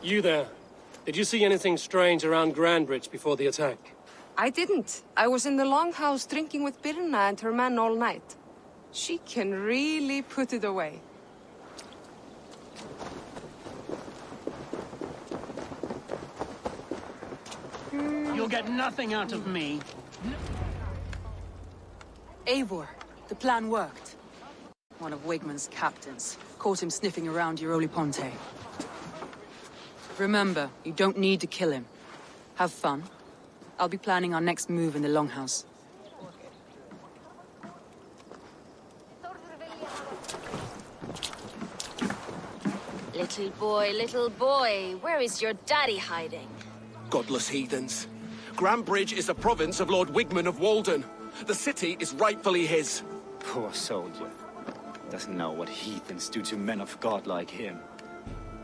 Speaker 13: You there. Did you see anything strange around Grandbridge before the attack?
Speaker 16: I didn't. I was in the longhouse drinking with Birna and her men all night. She can really put it away.
Speaker 18: You'll get nothing out of me.
Speaker 12: Eivor, the plan worked. One of Wigmund's captains caught him sniffing around Euroli Ponte. Remember, you don't need to kill him. Have fun. I'll be planning our next move in the Longhouse.
Speaker 17: Little boy, where is your daddy hiding?
Speaker 22: Godless heathens. Grandbridge is a province of Lord Wigmund of Walden. The city is rightfully his.
Speaker 4: Poor soldier. Doesn't know what heathens do to men of God like him.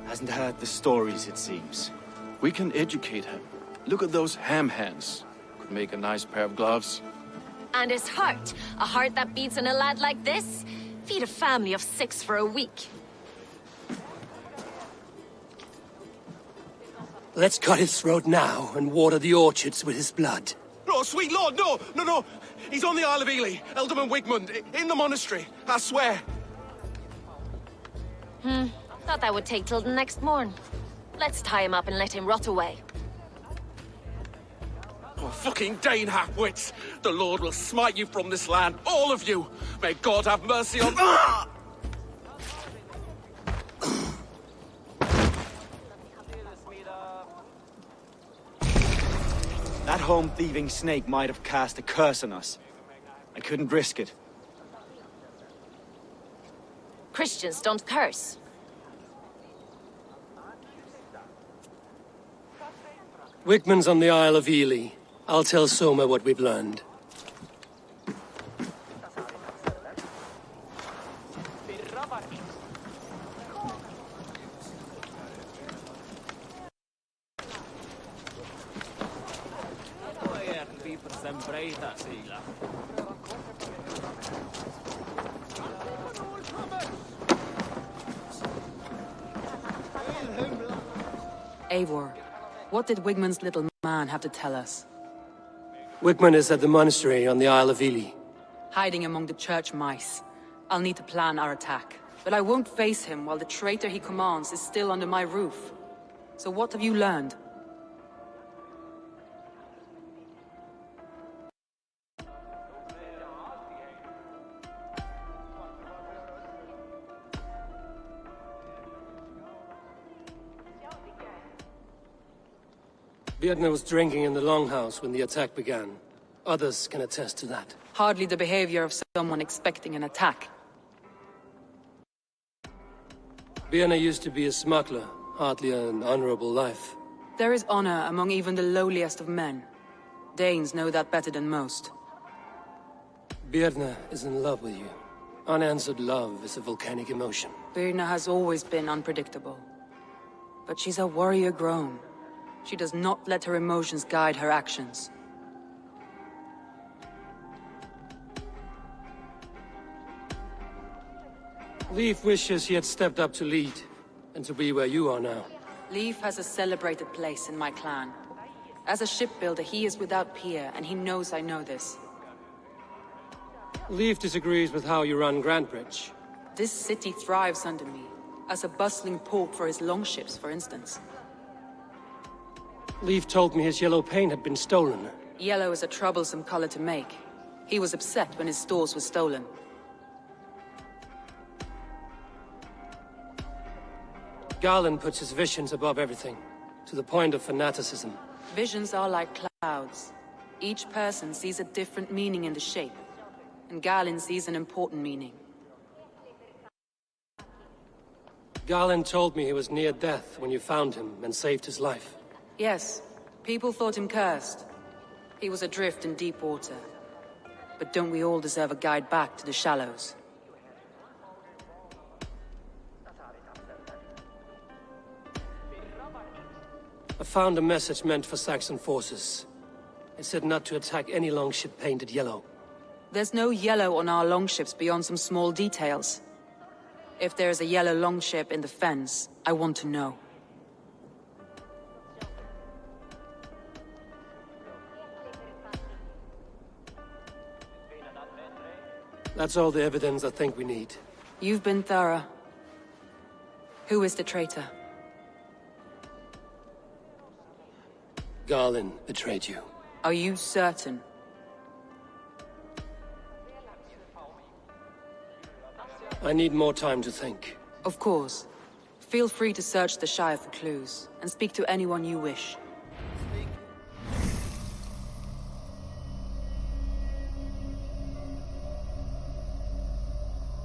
Speaker 4: Hasn't heard the stories, it seems.
Speaker 9: We can educate him. Look at those ham hands. Could make a nice pair of gloves.
Speaker 17: And his heart. A heart that beats in a lad like this? Feed a family of 6 for a week.
Speaker 13: Let's cut his throat now and water the orchards with his blood.
Speaker 22: Oh, sweet lord, no! He's on the Isle of Ely, Ealdorman Wigmund, in the monastery, I swear.
Speaker 17: Thought that would take till the next morn. Let's tie him up and let him rot away.
Speaker 22: Oh, fucking Dane half-wits! The Lord will smite you from this land, all of you! May God have mercy on...
Speaker 4: That home-thieving snake might have cast a curse on us. I couldn't risk it.
Speaker 17: Christians don't curse.
Speaker 13: Wigmund's on the Isle of Ely. I'll tell Soma what we've learned.
Speaker 12: Eivor, what did Wigmund's little man have to tell us?
Speaker 13: Wigmund is at the monastery on the Isle of Ely.
Speaker 12: Hiding among the church mice. I'll need to plan our attack. But I won't face him while the traitor he commands is still under my roof. So what have you learned?
Speaker 13: Birna was drinking in the Longhouse when the attack began. Others can attest to that.
Speaker 12: Hardly the behavior of someone expecting an attack.
Speaker 13: Birna used to be a smuggler, hardly an honorable life.
Speaker 12: There is honor among even the lowliest of men. Danes know that better than most.
Speaker 13: Birna is in love with you. Unanswered love is a volcanic emotion.
Speaker 12: Birna has always been unpredictable. But she's a warrior grown. She does not let her emotions guide her actions.
Speaker 13: Leif wishes he had stepped up to lead, and to be where you are now.
Speaker 12: Leif has a celebrated place in my clan. As a shipbuilder, he is without peer, and he knows I know this.
Speaker 13: Leif disagrees with how you run Grandbridge.
Speaker 12: This city thrives under me, as a bustling port for his longships, for instance.
Speaker 13: Leif told me his yellow paint had been stolen.
Speaker 12: Yellow is a troublesome color to make. He was upset when his stores were stolen.
Speaker 13: Garland puts his visions above everything, to the point of fanaticism.
Speaker 12: Visions are like clouds. Each person sees a different meaning in the shape, and Garland sees an important meaning.
Speaker 13: Garland told me he was near death when you found him and saved his life.
Speaker 12: Yes, people thought him cursed. He was adrift in deep water. But don't we all deserve a guide back to the shallows?
Speaker 13: I found a message meant for Saxon forces. It said not to attack any longship painted yellow.
Speaker 12: There's no yellow on our longships beyond some small details. If there's a yellow longship in the fens, I want to know.
Speaker 13: That's all the evidence I think we need.
Speaker 12: You've been thorough. Who is the traitor?
Speaker 13: Garlin betrayed you.
Speaker 12: Are you certain?
Speaker 13: I need more time to think.
Speaker 12: Of course. Feel free to search the Shire for clues, and speak to anyone you wish.